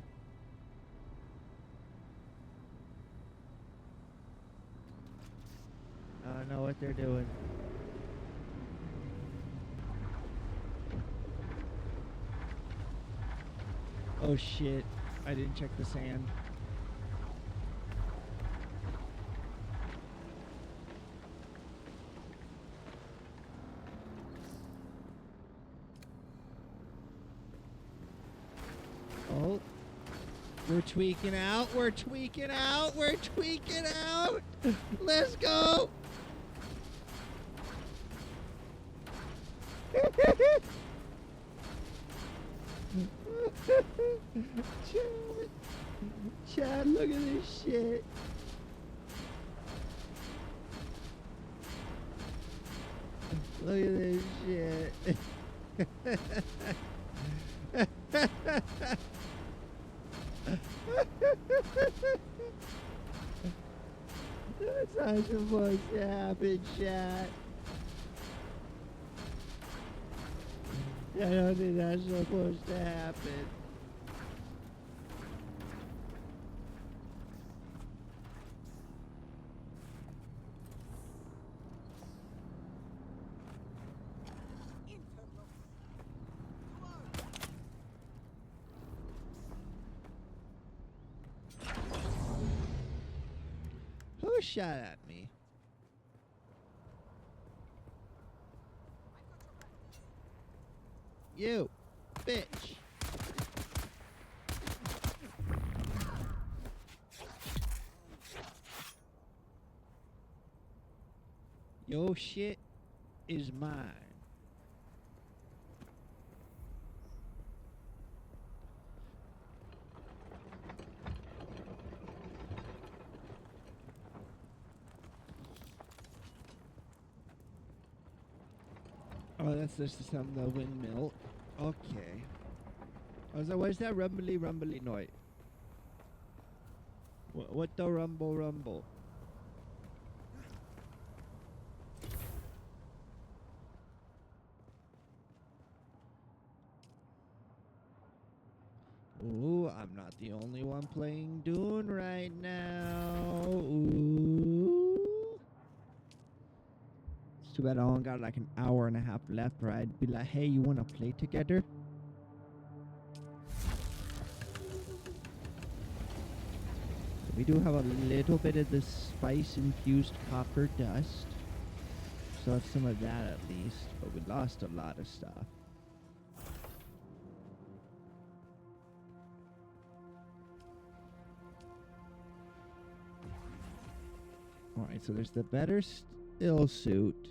I don't know what they're doing. Oh shit, I didn't check the sand. Oh, we're tweaking out, we're tweaking out, we're tweaking out. Let's go. Chad, look at this shit. Look at this shit. That's not supposed to happen, Chad. I don't think that's supposed to happen. You shot at me. You, bitch. Your shit is mine. Oh, that's just the sound of the windmill. Okay. I was like, what is that rumbly noise? What the rumble? Ooh, I'm not the only one playing Dune right now. Ooh. It's too bad I only got like an hour and a half left, or I'd be like, hey, you want to play together? We do have a little bit of this spice-infused copper dust. So that's some of that at least, but we lost a lot of stuff. Alright, so there's the better still suit.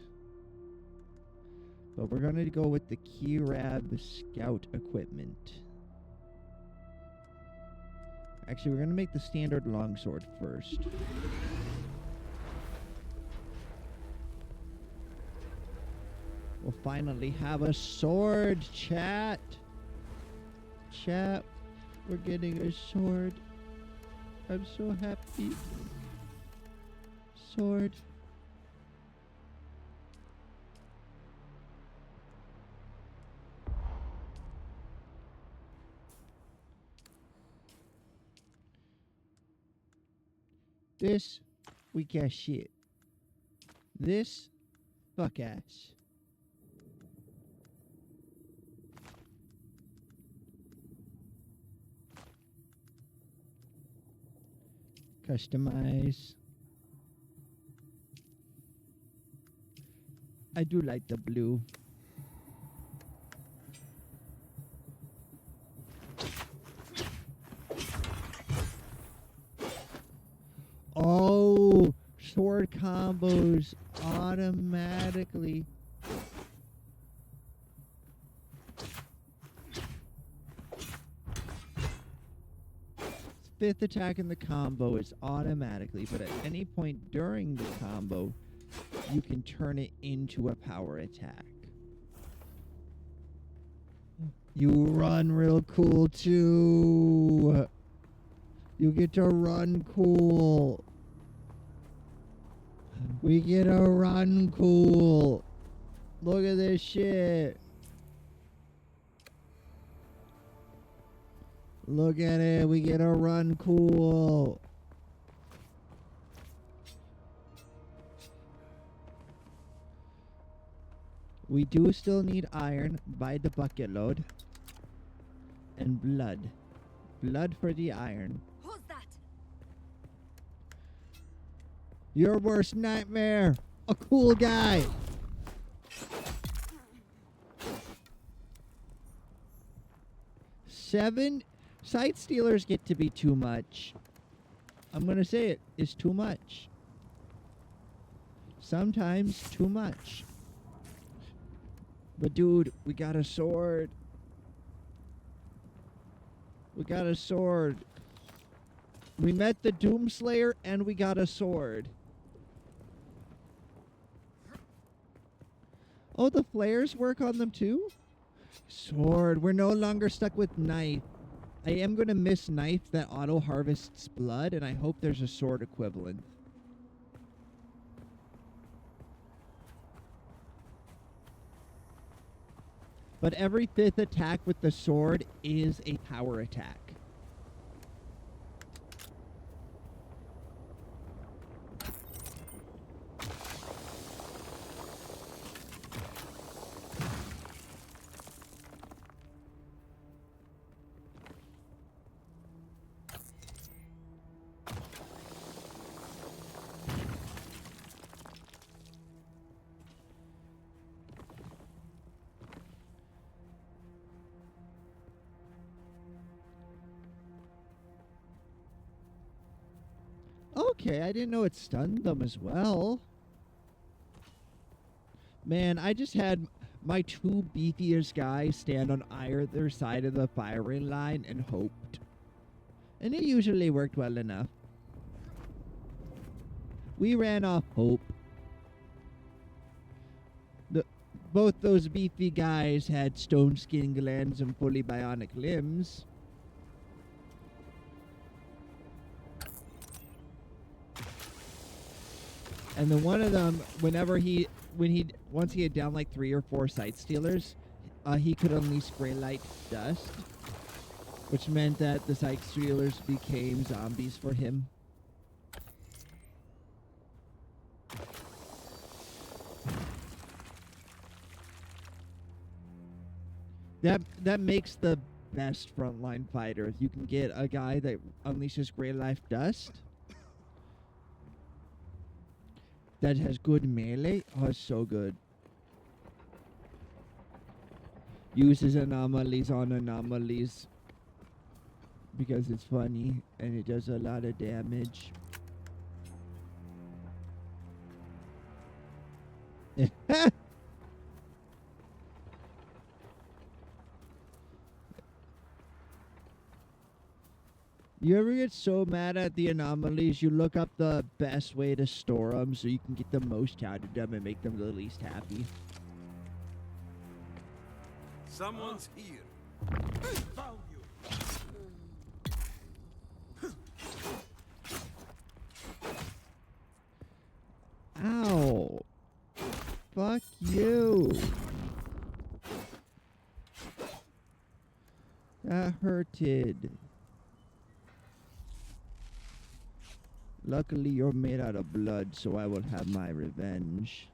But we're going to go with the Kirab Scout equipment. Actually, we're going to make the standard longsword first. We'll finally have a sword, chat. Chat, we're getting a sword. I'm so happy. Sword. This, we got shit. This, fuck ass. Customize. I do like the blue. Oh, sword combos automatically. Fifth attack in the combo is automatically, but at any point during the combo, you can turn it into a power attack. You run real cool too. You get to run cool. We get to run cool. Look at this shit. Look at it. We get to run cool. We do still need iron by the bucket load. And blood. Blood for the iron. Who's that? Your worst nightmare. A cool guy. Seven sight stealers get to be too much. I'm gonna say it is too much. Sometimes too much. But dude, we got a sword. We got a sword. We met the Doomslayer and we got a sword. Oh, the flares work on them too? Sword. We're no longer stuck with knife. I am going to miss knife that auto harvests blood, and I hope there's a sword equivalent. But every fifth attack with the sword is a power attack. Okay, I didn't know it stunned them as well. Man, I just had my two beefiest guys stand on either side of the firing line and hoped. And it usually worked well enough. We ran off hope. Both those beefy guys had stone skin glands and fully bionic limbs. And then one of them, once he had down like 3 or 4 sight stealers, he could unleash gray light dust, which meant that the sight stealers became zombies for him. That makes the best frontline fighter. If you can get a guy that unleashes gray life dust that has good melee, oh, it's so good. Uses anomalies on anomalies because it's funny and it does a lot of damage. You ever get so mad at the anomalies, you look up the best way to store them so you can get the most out of them and make them the least happy? Someone's here. Found you. Ow. Fuck you. That hurted. Luckily, you're made out of blood, so I will have my revenge.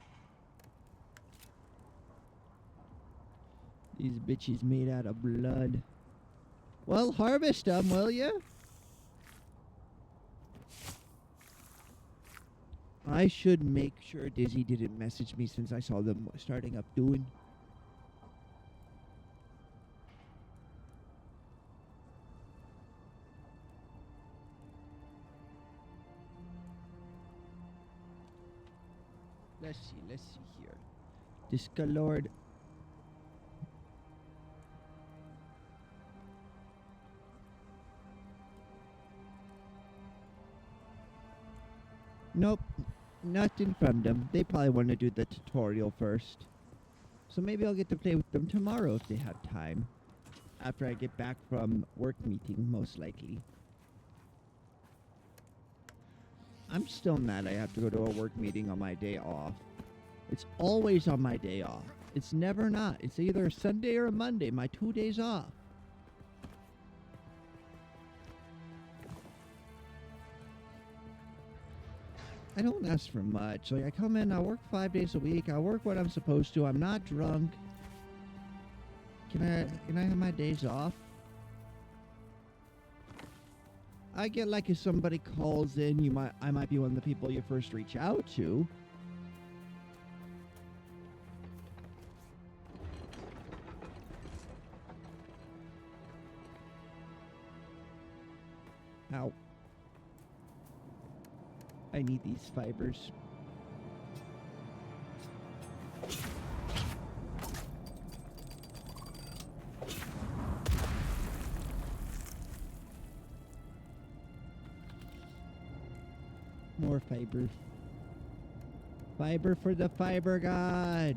These bitches made out of blood. Well, harvest them, will ya? I should make sure Dizzy didn't message me since I saw them starting up Dune. Let's see here. Discolored. Nope, nothing from them. They probably want to do the tutorial first. So maybe I'll get to play with them tomorrow if they have time. After I get back from work meeting, most likely. I'm still mad I have to go to a work meeting on my day off. It's always on my day off. It's never not. It's either a Sunday or a Monday, my 2 days off. I don't ask for much. Like, I come in, I work 5 days a week, I work what I'm supposed to, I'm not drunk. Can I have my days off? I get like if somebody calls in, I might be one of the people you first reach out to. Ow. I need these fibers. More fiber. Fiber for the fiber god.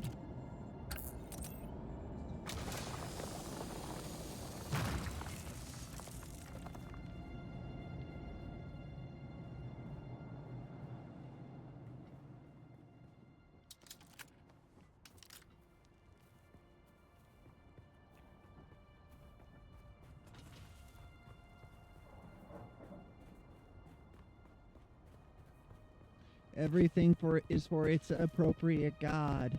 Everything is for its appropriate god.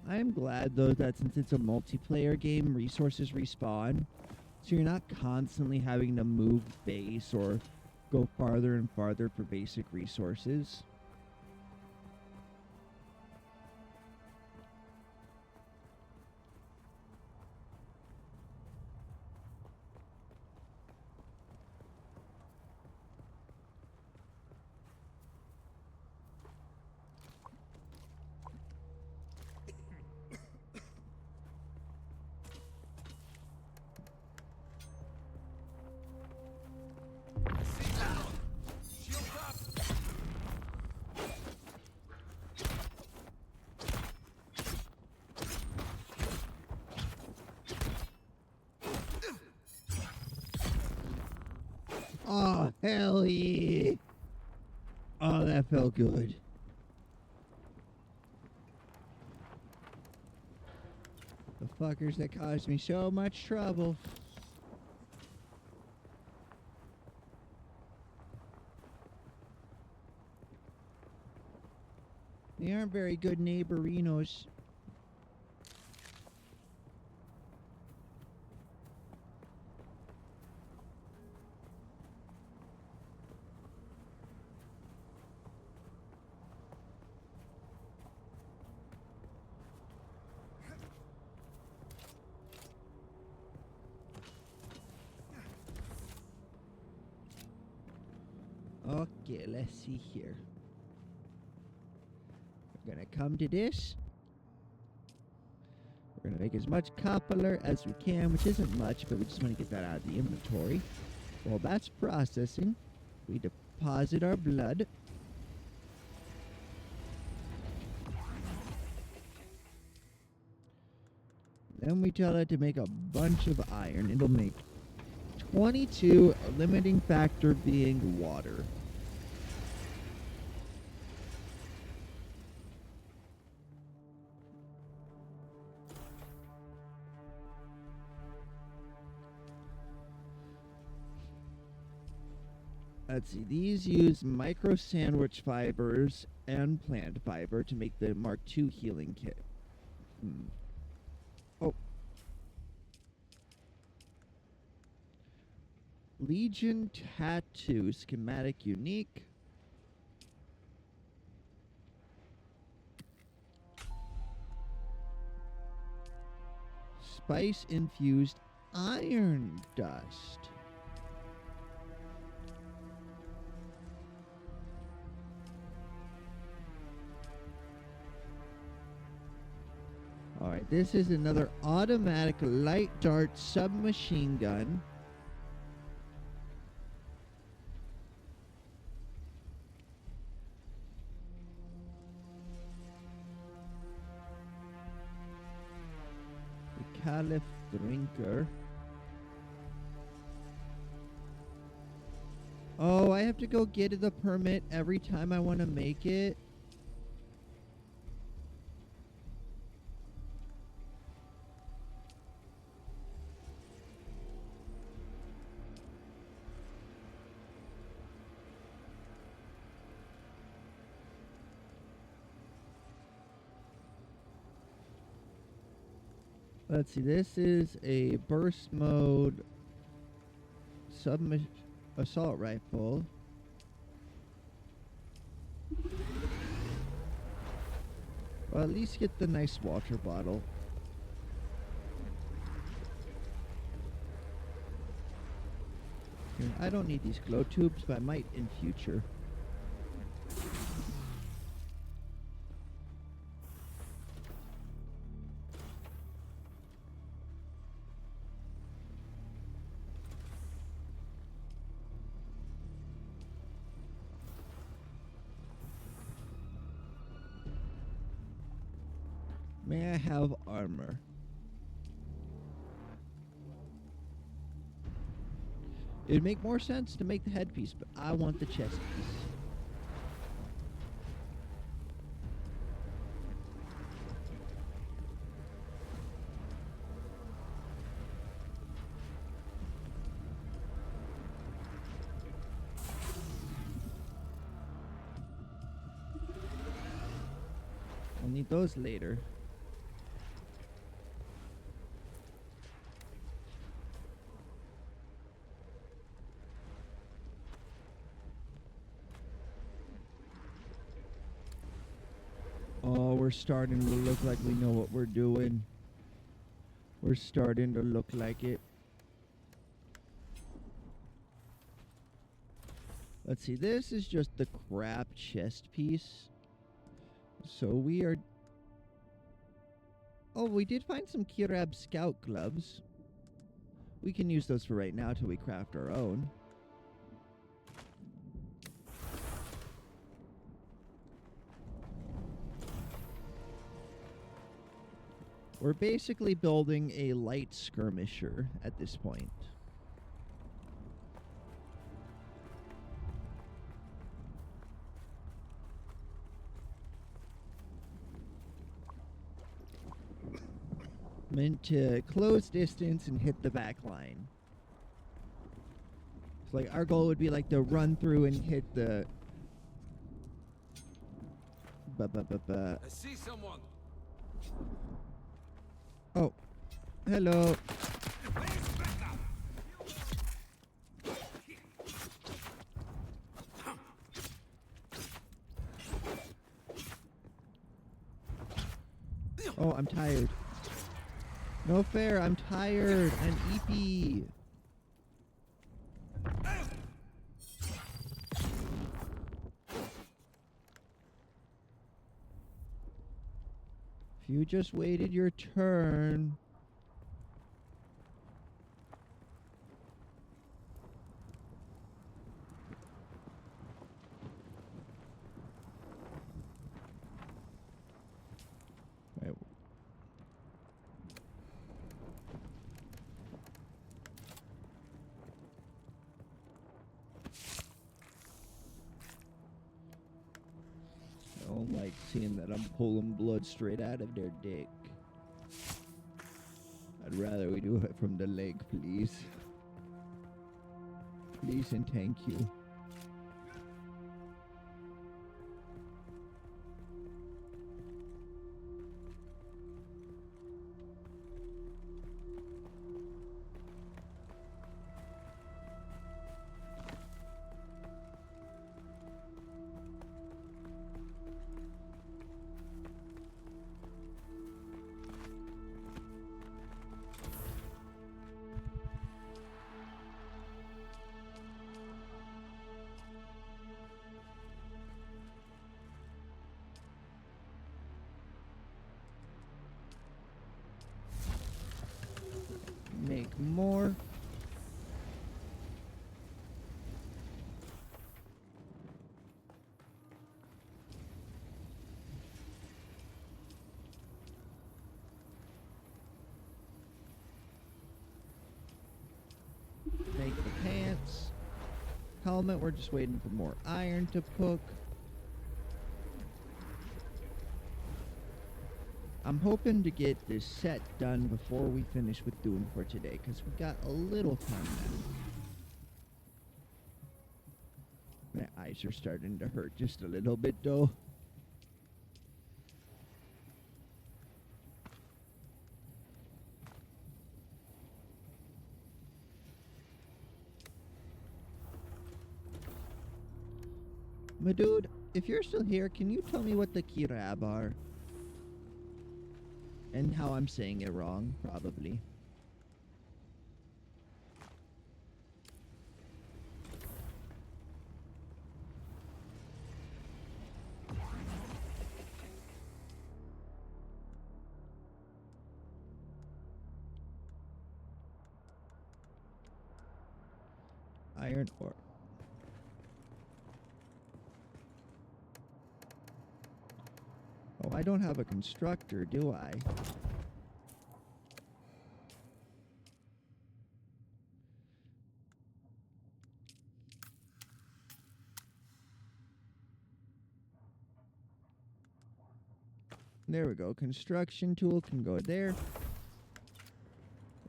I am glad though that since it's a multiplayer game, resources respawn, so you're not constantly having to move base or go farther and farther for basic resources. Oh, hell yeah. Oh, that felt good. The fuckers that caused me so much trouble. They aren't very good neighborinos. Okay, let's see here. We're gonna come to this. We're gonna make as much copper as we can, which isn't much, but we just want to get that out of the inventory. While that's processing, we deposit our blood. Then we tell it to make a bunch of iron. It'll make 22, limiting factor being water. Let's see, these use micro sandwich fibers and plant fiber to make the Mark II healing kit. Oh. Legion Tattoo, schematic unique. Spice infused iron dust. Alright, this is another automatic light dart submachine gun. The Caliph Drinker. Oh, I have to go get the permit every time I want to make it. Let's see, this is a burst mode assault rifle. Well, at least get the nice water bottle. I don't need these glow tubes, but I might in future. May I have armor? It'd make more sense to make the headpiece, but I want the chest piece. I'll need those later. Oh, we're starting to look like we know what we're doing. We're starting to look like it. Let's see, this is just the crap chest piece. So we are... Oh, we did find some Kirab scout gloves. We can use those for right now till we craft our own. We're basically building a light skirmisher at this point. meant to close distance and hit the back line. So like our goal would be like to run through and hit the I see someone. Oh. Hello. Oh, I'm tired. No fair, I'm tired. I'm eepy. If you just waited your turn. Wait. I don't like seeing that I'm pulling blood straight out of their dick. I'd rather we do it from the leg, please. Please and thank you. Make more. Make the pants. Helmet, we're just waiting for more iron to cook. I'm hoping to get this set done before we finish with Dune for today, because we got a little time now. My eyes are starting to hurt just a little bit, though. My dude, if you're still here, can you tell me what the Kirab are? And how I'm saying it wrong, probably. Iron ore. Oh, I don't have a constructor, do I? There we go. Construction tool can go there.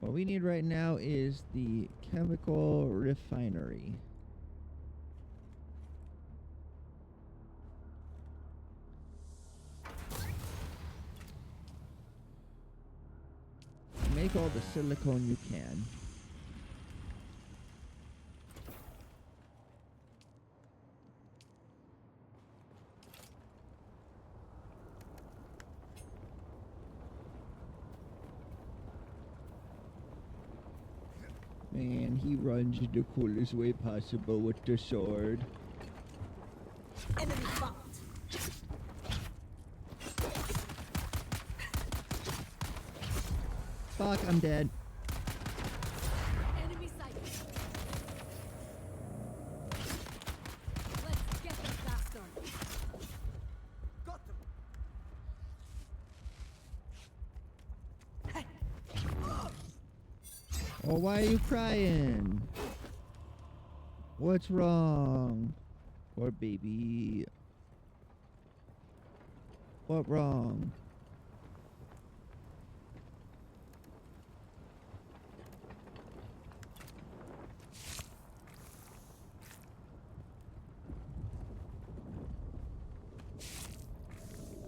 What we need right now is the chemical refinery. Make all the silicone you can. Man, he runs the coolest way possible with the sword. Enemy spot. Fuck, I'm dead. Enemy sighted. Let's get the bastard. Got them. Oh, why are you crying? What's wrong? Poor baby. What wrong?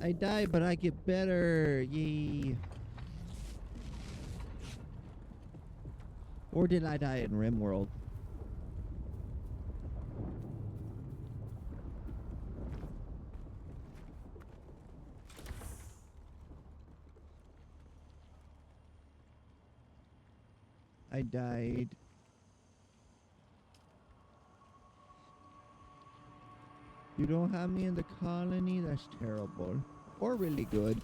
I die, but I get better. Yay. Or did I die in RimWorld? I died. You don't have me in the colony? That's terrible. Or really good.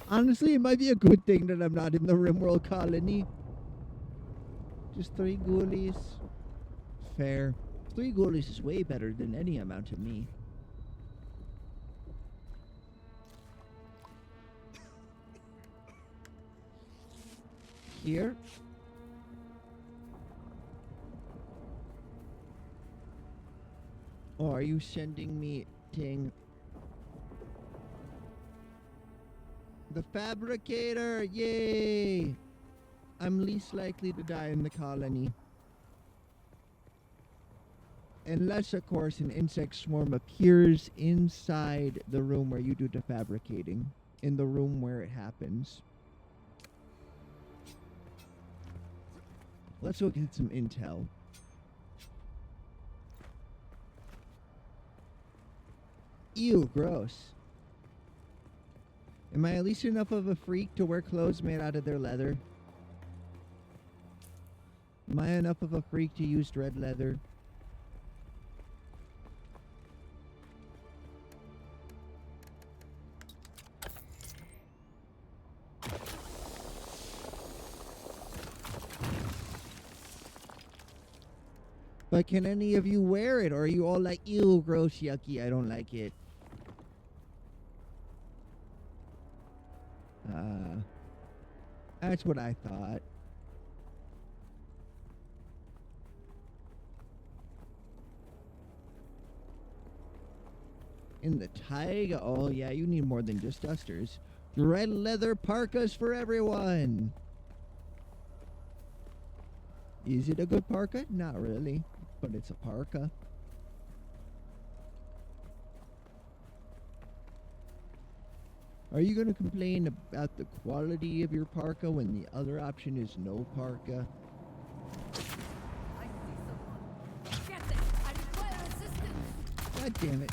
Honestly, it might be a good thing that I'm not in the RimWorld colony. Just 3 ghoulies. Fair. 3 ghoulies is way better than any amount to me. Here. Or are you sending me ting? The fabricator! Yay! I'm least likely to die in the colony. Unless, of course, an insect swarm appears inside the room where you do the fabricating. In the room where it happens. Let's go get some intel. Ew, gross. Am I at least enough of a freak to wear clothes made out of their leather? Am I enough of a freak to use red leather? But can any of you wear it? Or are you all like, ew, gross, yucky, I don't like it? That's what I thought. In the taiga? Oh yeah, you need more than just dusters. Red leather parkas for everyone! Is it a good parka? Not really, but it's a parka. Are you going to complain about the quality of your parka when the other option is no parka? I see someone. Get it! I require assistance! God damn it.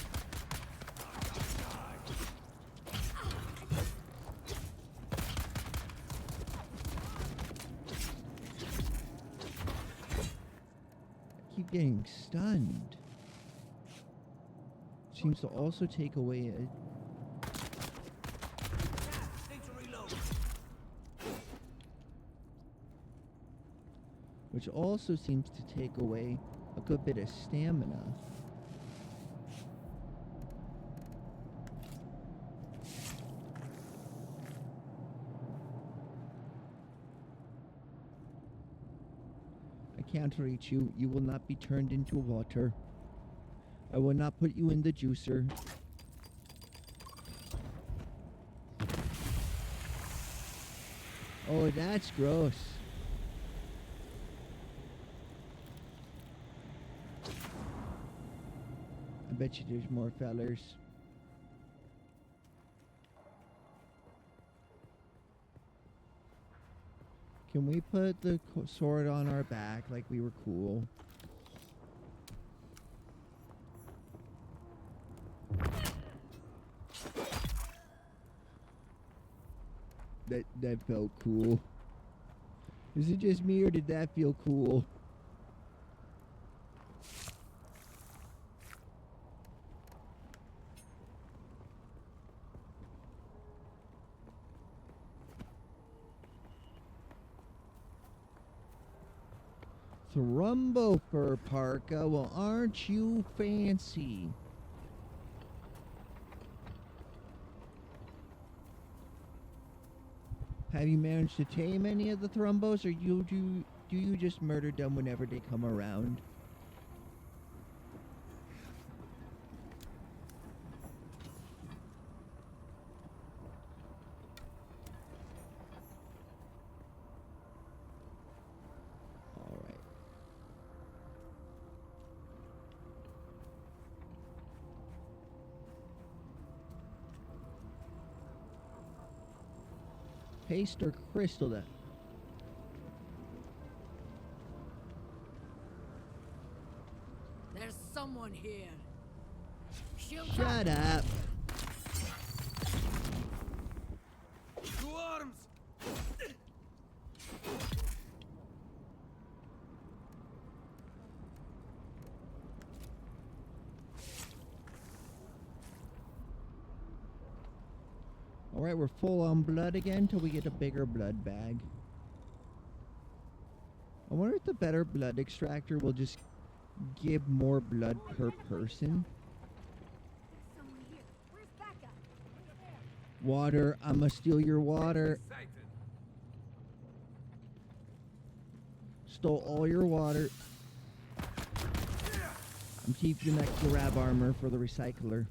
I keep getting stunned. Seems to also take away a... Which also seems to take away a good bit of stamina. I can't reach you. You will not be turned into water. I will not put you in the juicer. Oh, that's gross. I bet you there's more fellers. Can we put the sword on our back like we were cool? That felt cool. Is it just me or did that feel cool? Thrumbo fur parka, well aren't you fancy? Have you managed to tame any of the thrumbos, or do you just murder them whenever they come around? Paste or crystal? There's someone here. Shields Shut up. To arms! Alright, we're full on blood again till we get a bigger blood bag. I wonder if the better blood extractor will just give more blood per person. Someone here. Where's Becca? Water, I'ma steal your water. Stole all your water. I'm keeping that grab armor for the recycler.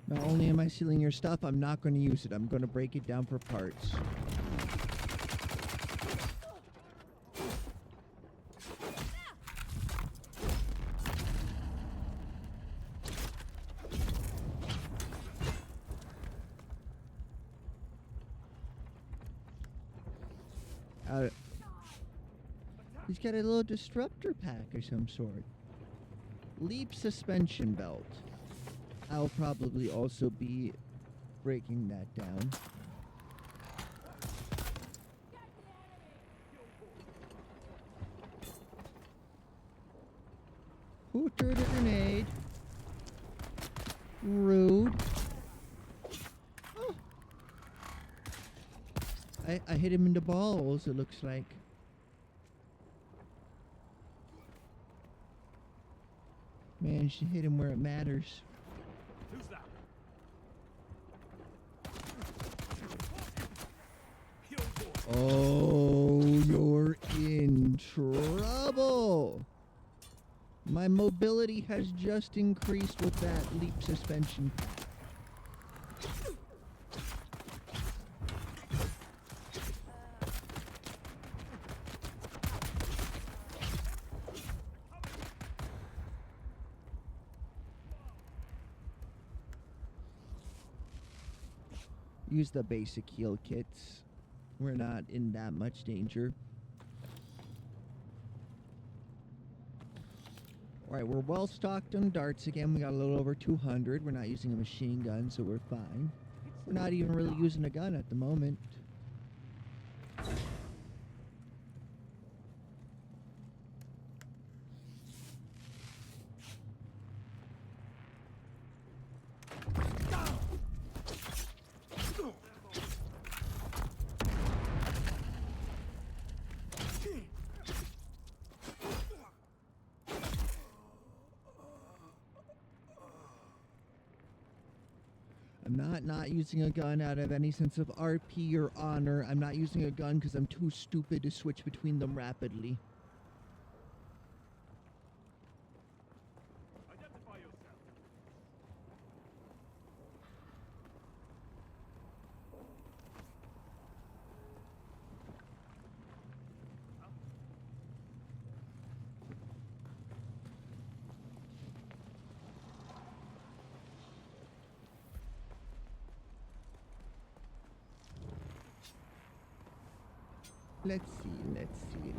Not only am I stealing your stuff, I'm not going to use it. I'm going to break it down for parts. He's got a little disruptor pack of some sort. Leap suspension belt. I'll probably also be breaking that down. Who threw the grenade? Rude. Oh. I hit him in the balls, it looks like. Managed to hit him where it matters. Who's that? Oh, you're in trouble. My mobility has just increased with that leap suspension. Use the basic heal kits. We're not in that much danger. Alright, we're well stocked on darts again. We got a little over 200. We're not using a machine gun, so we're fine. We're not even really using a gun at the moment. I'm not using a gun out of any sense of RP or honor. I'm not using a gun because I'm too stupid to switch between them rapidly. Identify yourself. Let's see.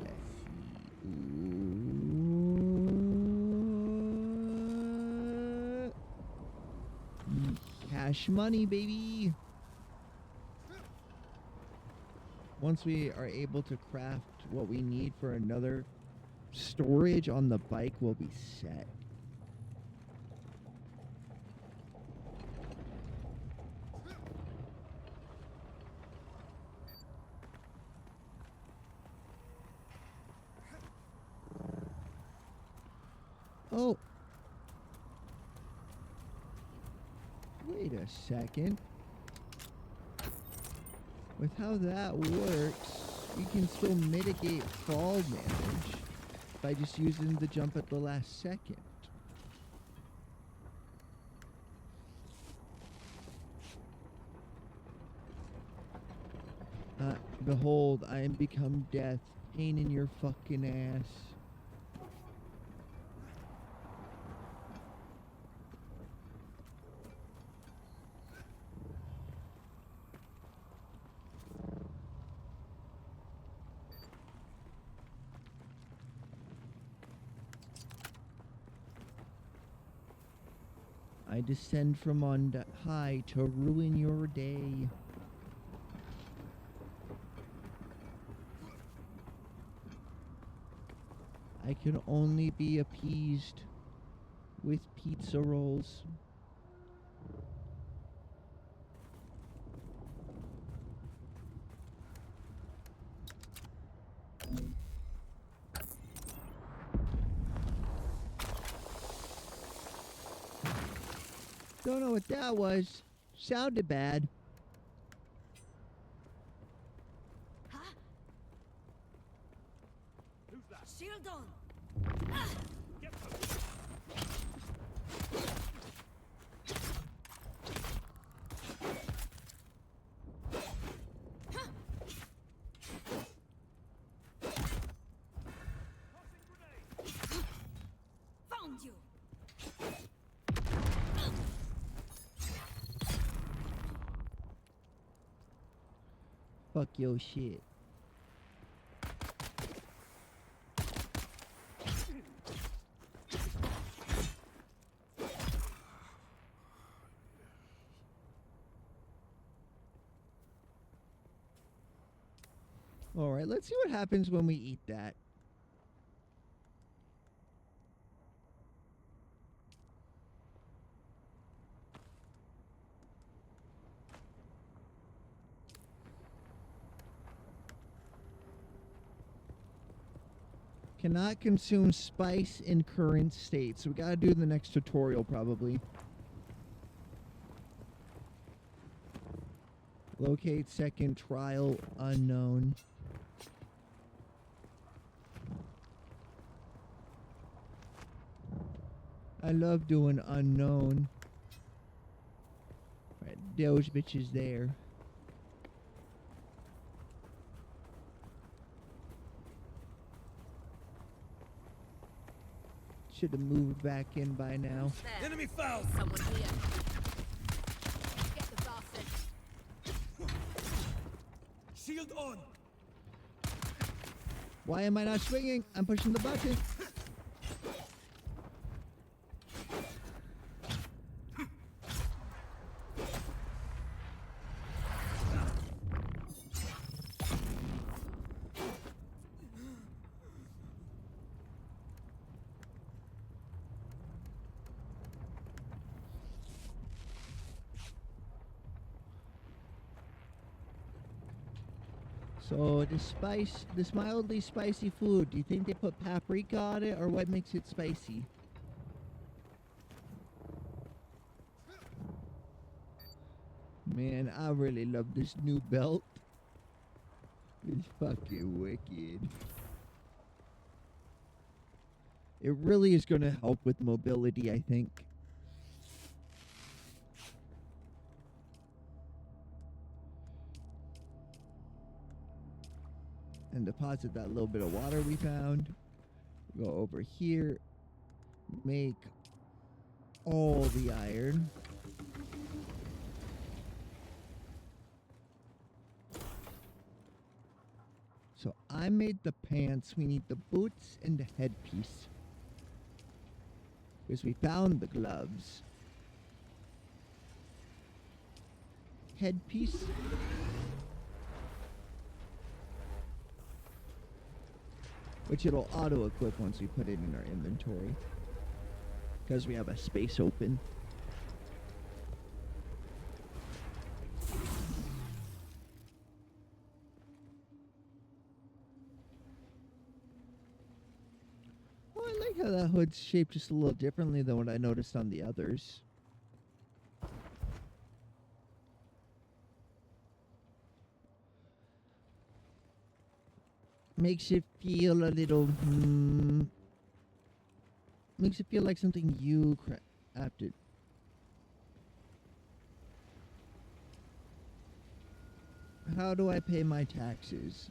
Cash money, baby. Once we are able to craft what we need for another storage on the bike, we'll be set. Oh. Wait a second. With how that works, we can still mitigate fall damage by just using the jump at the last second. Behold, I am become death. Pain in your fucking ass. I descend from on high to ruin your day. I can only be appeased with pizza rolls. Don't know what that was. Sounded bad. Shield on. Found you. Fuck your shit. Alright, let's see what happens when we eat that. Cannot consume spice in current state. So we gotta do the next tutorial probably. Locate second trial unknown. I love doing unknown. Right, those bitches there. Should have moved back in by now. Enemy foul. Someone here. Get the bastard. Shield on. Why am I not swinging? I'm pushing the button. So this mildly spicy food, do you think they put paprika on it, or what makes it spicy? Man, I really love this new belt. It's fucking wicked. It really is going to help with mobility, I think. And deposit that little bit of water we found. Go over here. Make all the iron. So I made the pants. We need the boots and the headpiece. Because we found the gloves. Headpiece. Which it'll auto-equip once we put it in our inventory. Because we have a space open. Oh, I like how that hood's shaped just a little differently than what I noticed on the others. Makes it feel a little, makes it feel like something you crafted. How do I pay my taxes?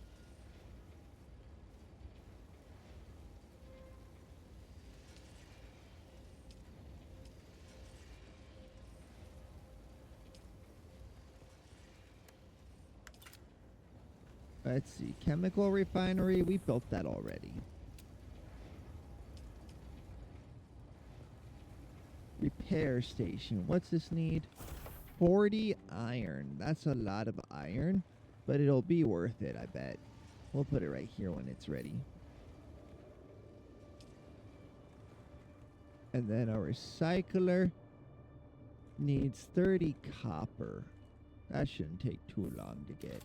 Let's see. Chemical refinery. We built that already. Repair station. What's this need? 40 iron. That's a lot of iron, but it'll be worth it, I bet. We'll put it right here when it's ready. And then a recycler needs 30 copper. That shouldn't take too long to get.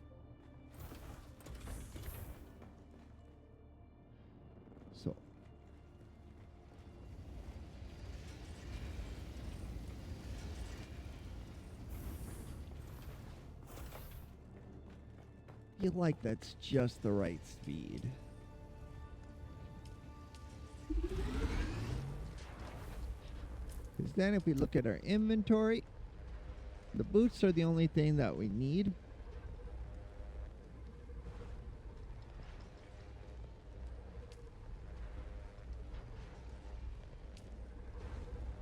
So. I feel like that's just the right speed. Because then if we look at our inventory, the boots are the only thing that we need.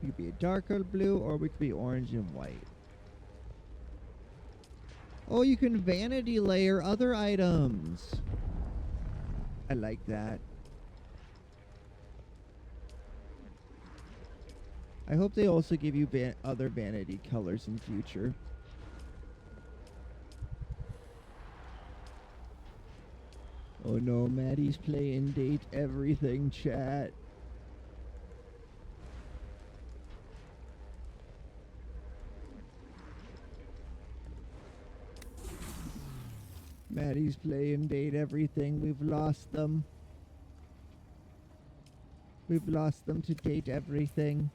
We could be a darker blue or we could be orange and white. Oh, you can vanity layer other items. I like that. I hope they also give you other vanity colors in future. Oh no, Maddie's playing date everything, chat. Maddie's playing date everything. We've lost them. We've lost them to date everything.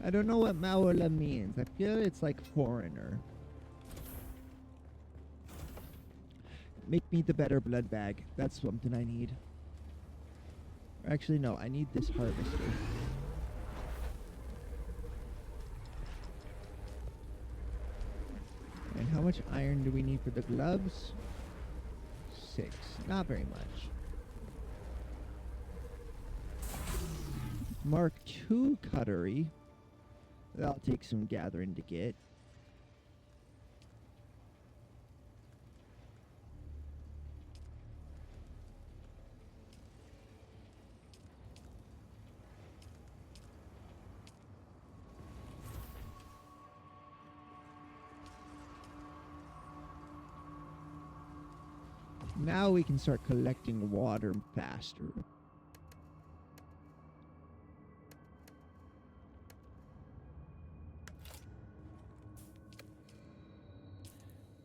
I don't know what Maola means. I feel it's like foreigner. Make me the better blood bag. That's something I need. Actually, no. I need this harvester. And how much iron do we need for the gloves? 6. Not very much. Mark II cutlery. That'll take some gathering to get. Now we can start collecting water faster.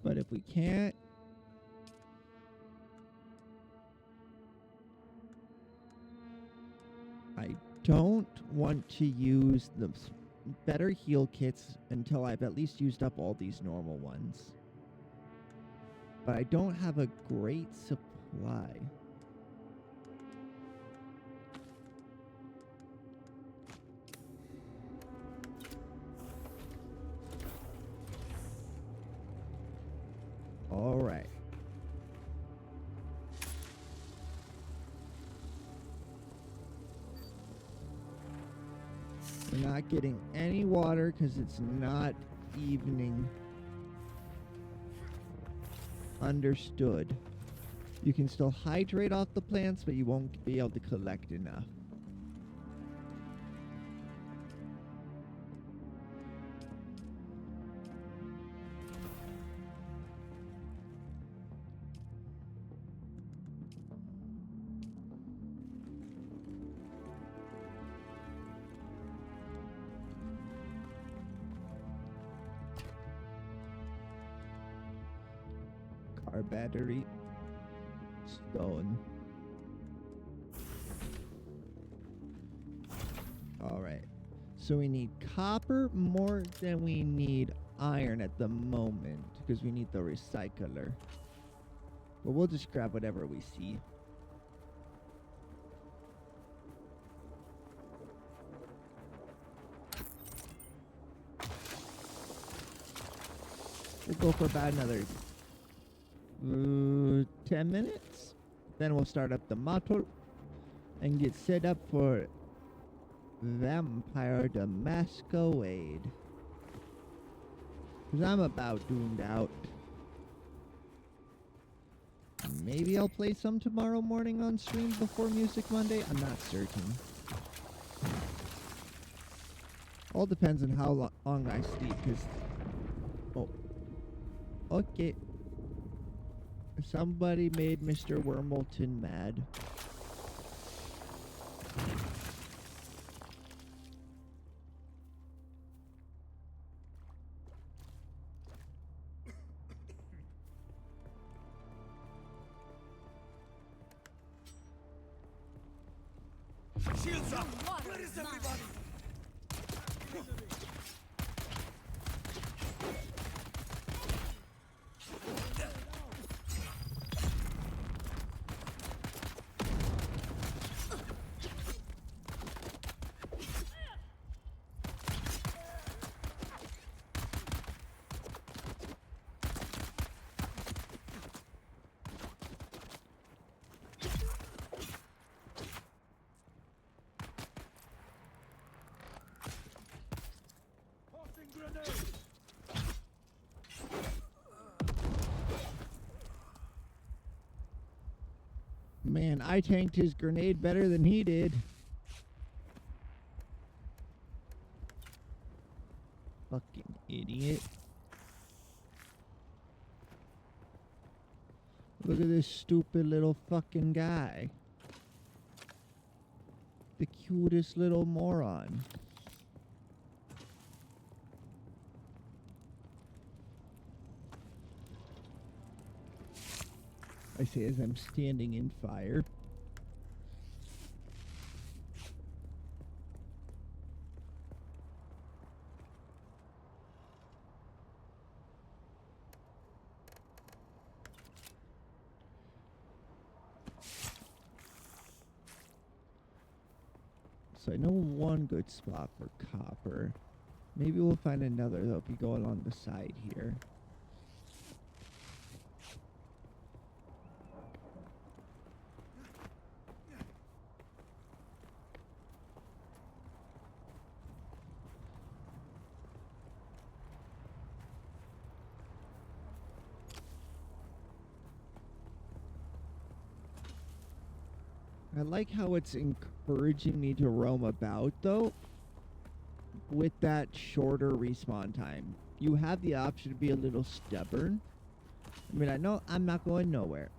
But if we can't, I don't want to use the better heal kits until I've at least used up all these normal ones. But I don't have a great supply. All right. We're not getting any water because it's not evening. Understood. You can still hydrate off the plants, but you won't be able to collect enough. Car battery. Stone. Alright. So we need copper more than we need iron at the moment, because we need the recycler. But we'll just grab whatever we see. We'll go for about another 10 minutes. Then we'll start up the motor and get set up for Vampire the Masquerade. Because I'm about doomed out. Maybe I'll play some tomorrow morning on stream before Music Monday. I'm not certain. All depends on how long I sleep, because... Oh. Okay. Somebody made Mr. Wormleton mad. Shields up! Where is everybody? Man, I tanked his grenade better than he did. Fucking idiot. Look at this stupid little fucking guy. The cutest little moron. I say as I'm standing in fire. So I know one good spot for copper. Maybe we'll find another that'll be going on the side here. I like how it's encouraging me to roam about, though, with that shorter respawn time. You have the option to be a little stubborn. I mean, I know I'm not going nowhere.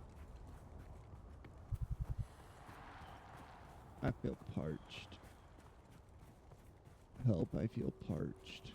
I feel parched. Help, I feel parched.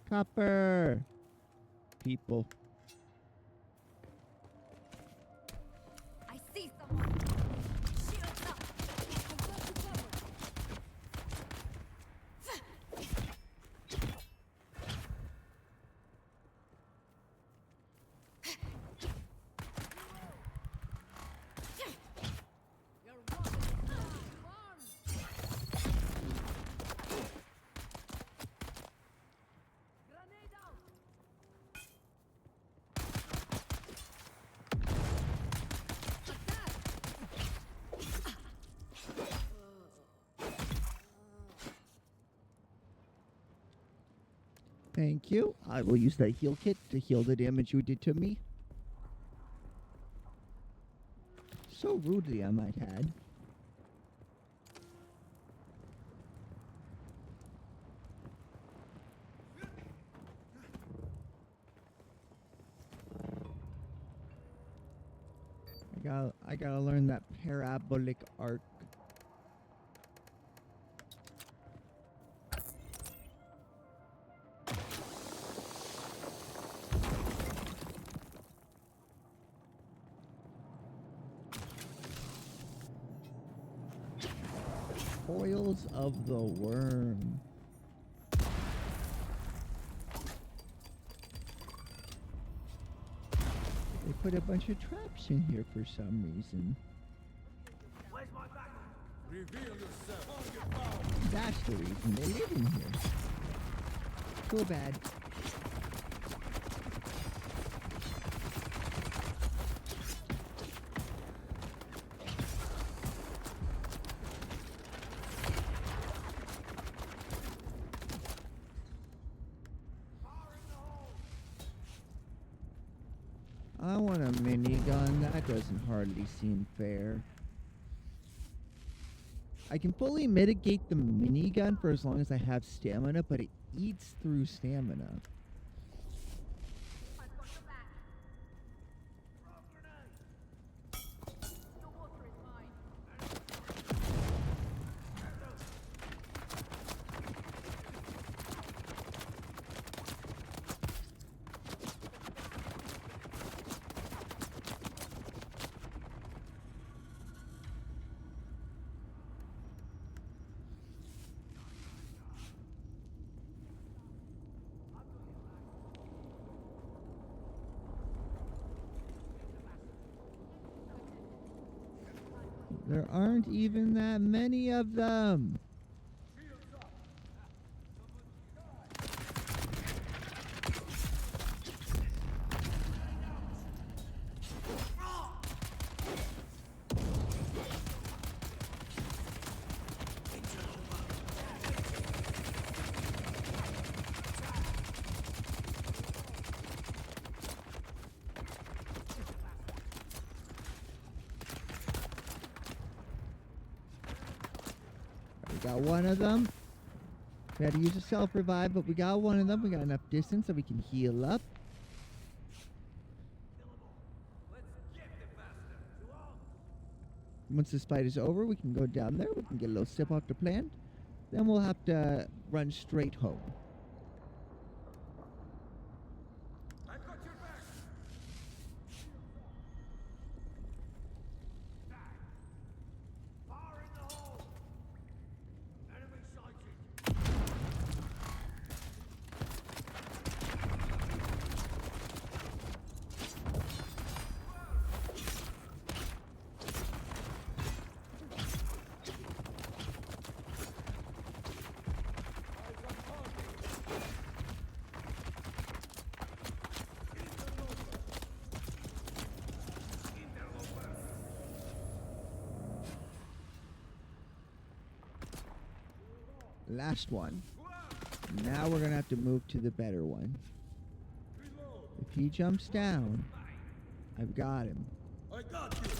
Copper! People. I see someone. Shields up. I've got you covered. You're Grenade out. Thank you. I will use that heal kit to heal the damage you did to me. So rudely, I might add. I gotta learn that parabolic arc. Coils of the worm. They put a bunch of traps in here for some reason. Reveal yourself. That's the reason they live in here. Too bad. I want a minigun. That doesn't hardly seem fair. I can fully mitigate the minigun for as long as I have stamina, but it eats through stamina. There aren't even that many of them. Got one of them. We had to use a self-revive, but we got one of them. We got enough distance so we can heal up. Once this fight is over, we can go down there. We can get a little sip off the plant. Then we'll have to run straight home. Last one. Now we're gonna have to move to the better one. If he jumps down, I've got him. I got you.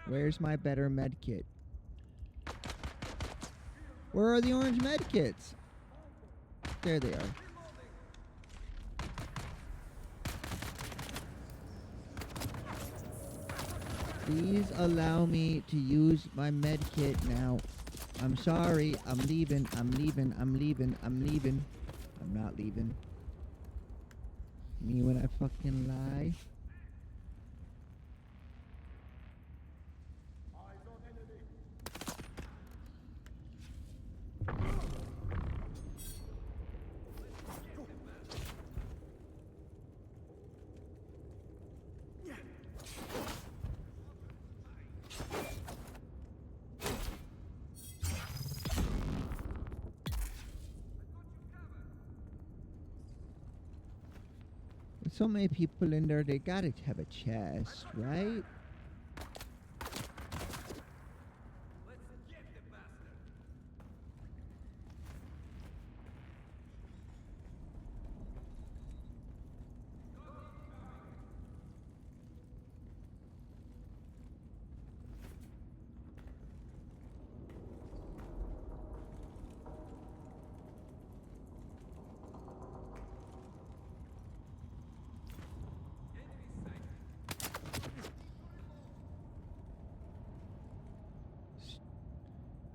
Where's my better med kit? Where are the orange med kits? There they are. Please allow me to use my med kit now. I'm sorry. I'm leaving. I'm leaving. I'm leaving. I'm leaving. I'm not leaving. Me when I fucking lie. With so many people in there, they gotta have a chest, right?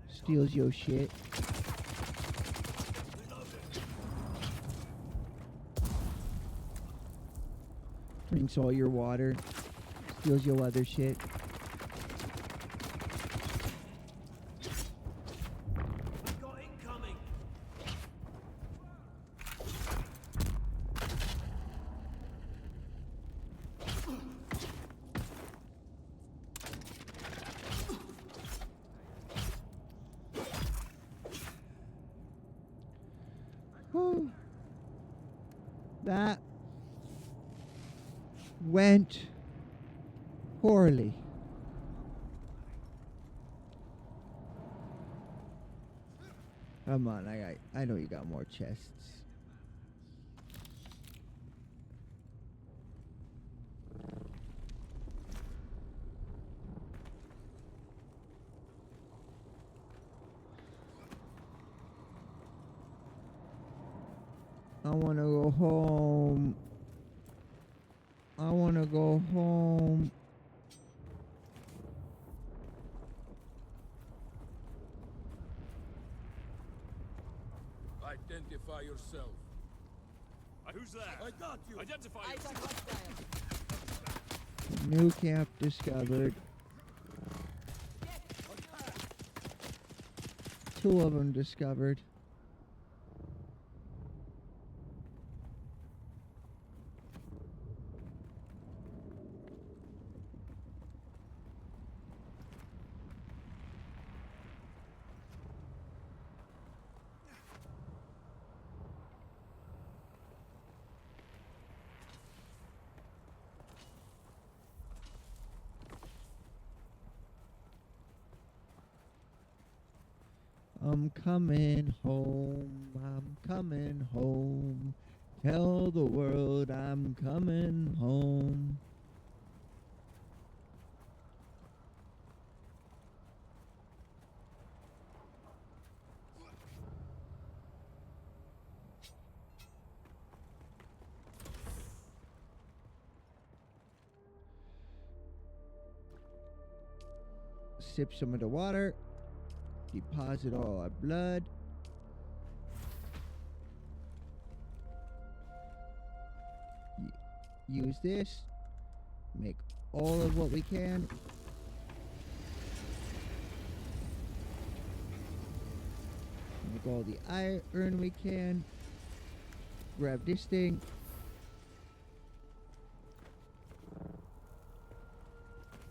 Steals your shit. Drinks all your water. Steals your other shit. Got incoming. Whew. That went poorly. Come on, I know you got more chests. I want to go home. I want to go home. Identify yourself. Who's there? I got you. Identify New camp discovered. 2 of them discovered. I'm coming home, I'm coming home. Tell the world I'm coming home. Sip some of the water. Deposit all our blood. Use this. Make all of what we can. Make all the iron we can. Grab this thing.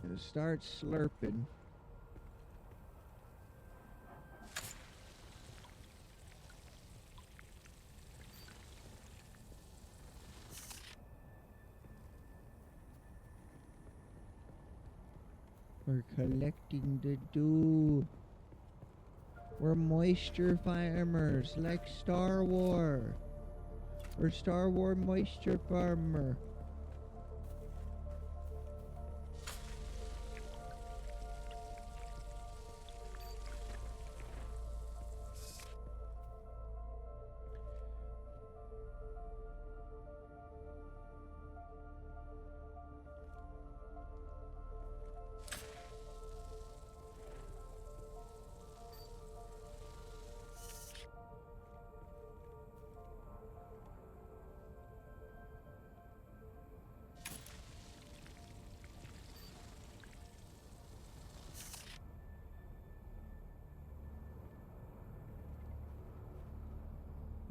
And start slurping. We're collecting the dew. We're moisture farmers, like Star Wars. We're Star Wars moisture farmer.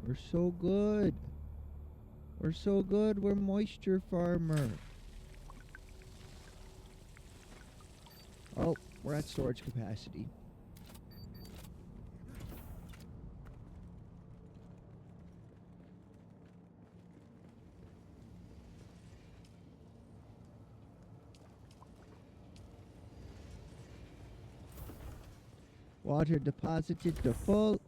We're so good. We're so good. We're moisture farmer. Oh, we're at storage capacity. Water deposited to full.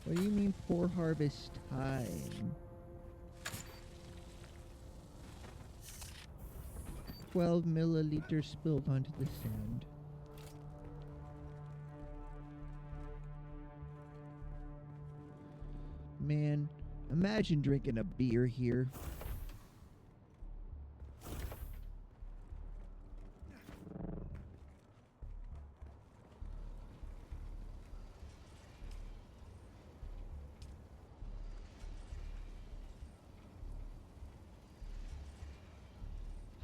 What do you mean poor harvest time? 12 milliliters spilled onto the sand. Man, imagine drinking a beer here.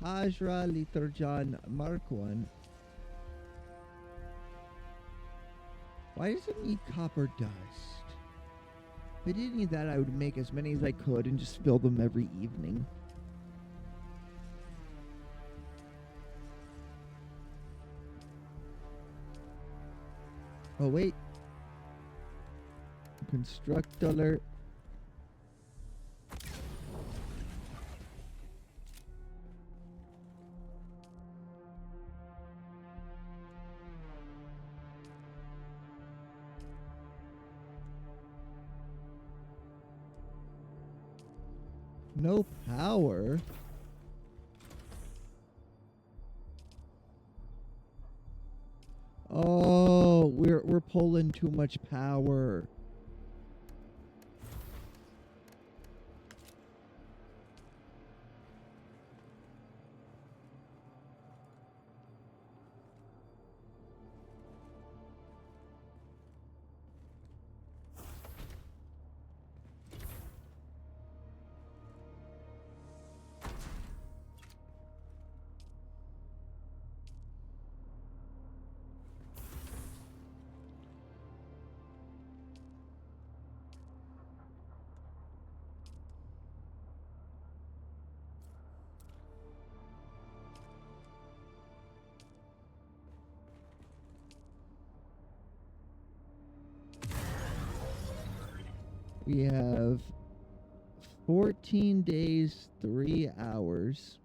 Hajra Liturjan Mark 1. Why does it need copper dust? If I didn't need that, I would make as many as I could and just fill them every evening. Oh, wait. Construct alert. No power? Oh, we're pulling too much power. We have 14 days, 3 hours.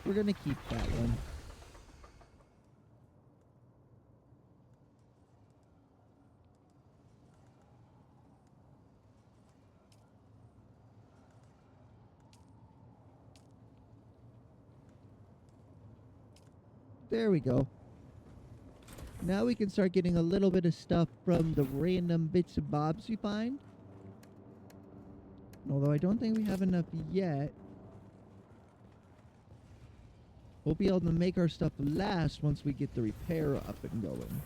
We're gonna keep that one. There we go. Now we can start getting a little bit of stuff from the random bits and bobs we find. Although I don't think we have enough yet. We'll be able to make our stuff last once we get the repair up and going.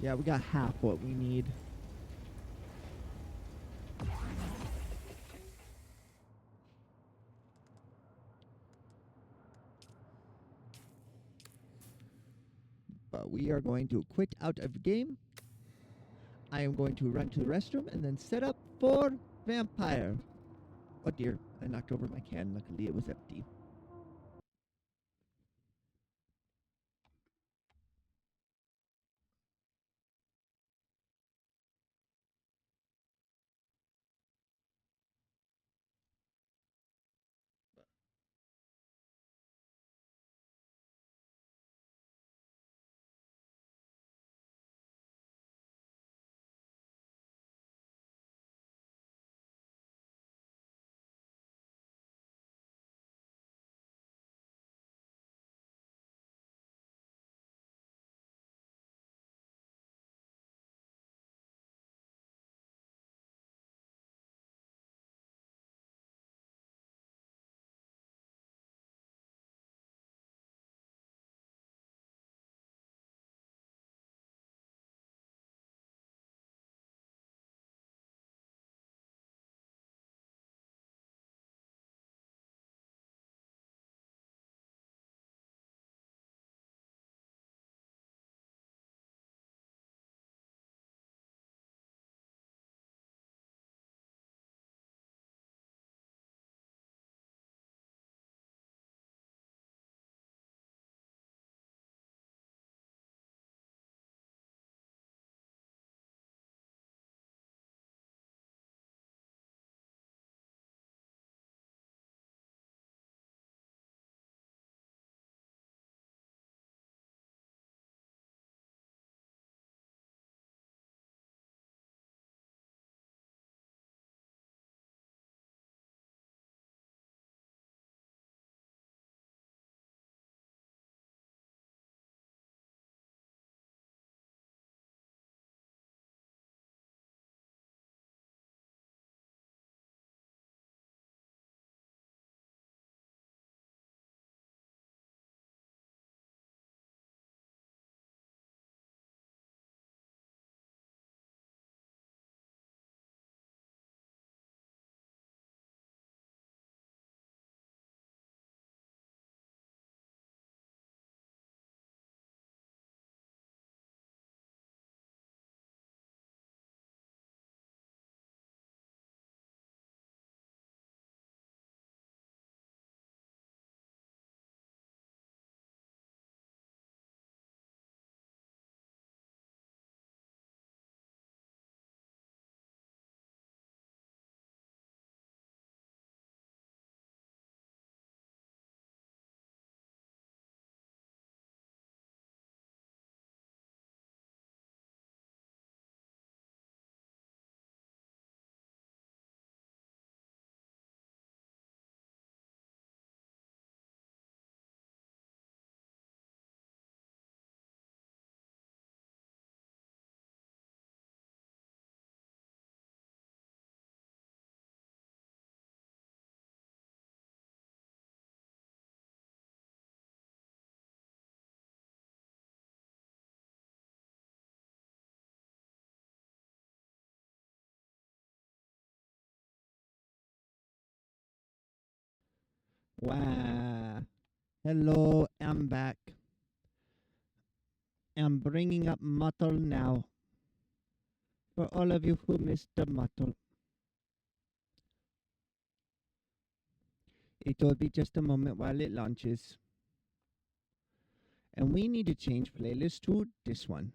Yeah, we got half what we need. But we are going to quit out of game. I am going to run to the restroom and then set up for vampire. Oh dear, I knocked over my can. Luckily it was empty. Wow. Hello, I'm back. I'm bringing up Muttle now. For all of you who missed the Muttle. It will be just a moment while it launches. And we need to change playlist to this one.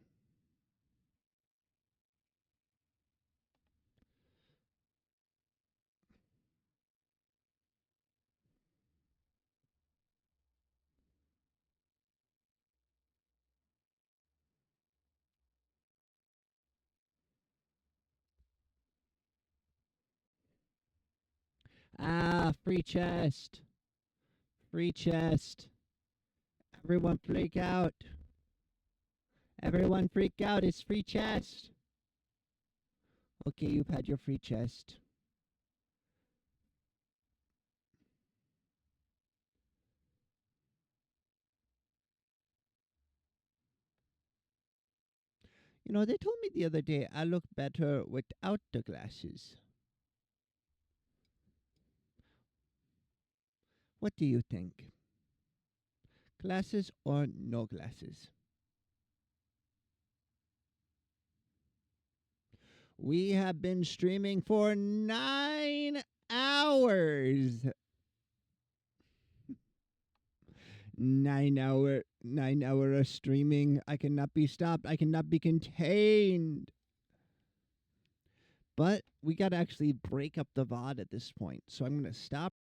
Ah, free chest. Free chest. Everyone freak out. Everyone freak out. It's free chest. Okay, you've had your free chest. You know, they told me the other day I look better without the glasses. What do you think? Glasses or no glasses? We have been streaming for 9 hours. 9 hour of streaming. I cannot be stopped. I cannot be contained. But we got to actually break up the VOD at this point. So I'm going to stop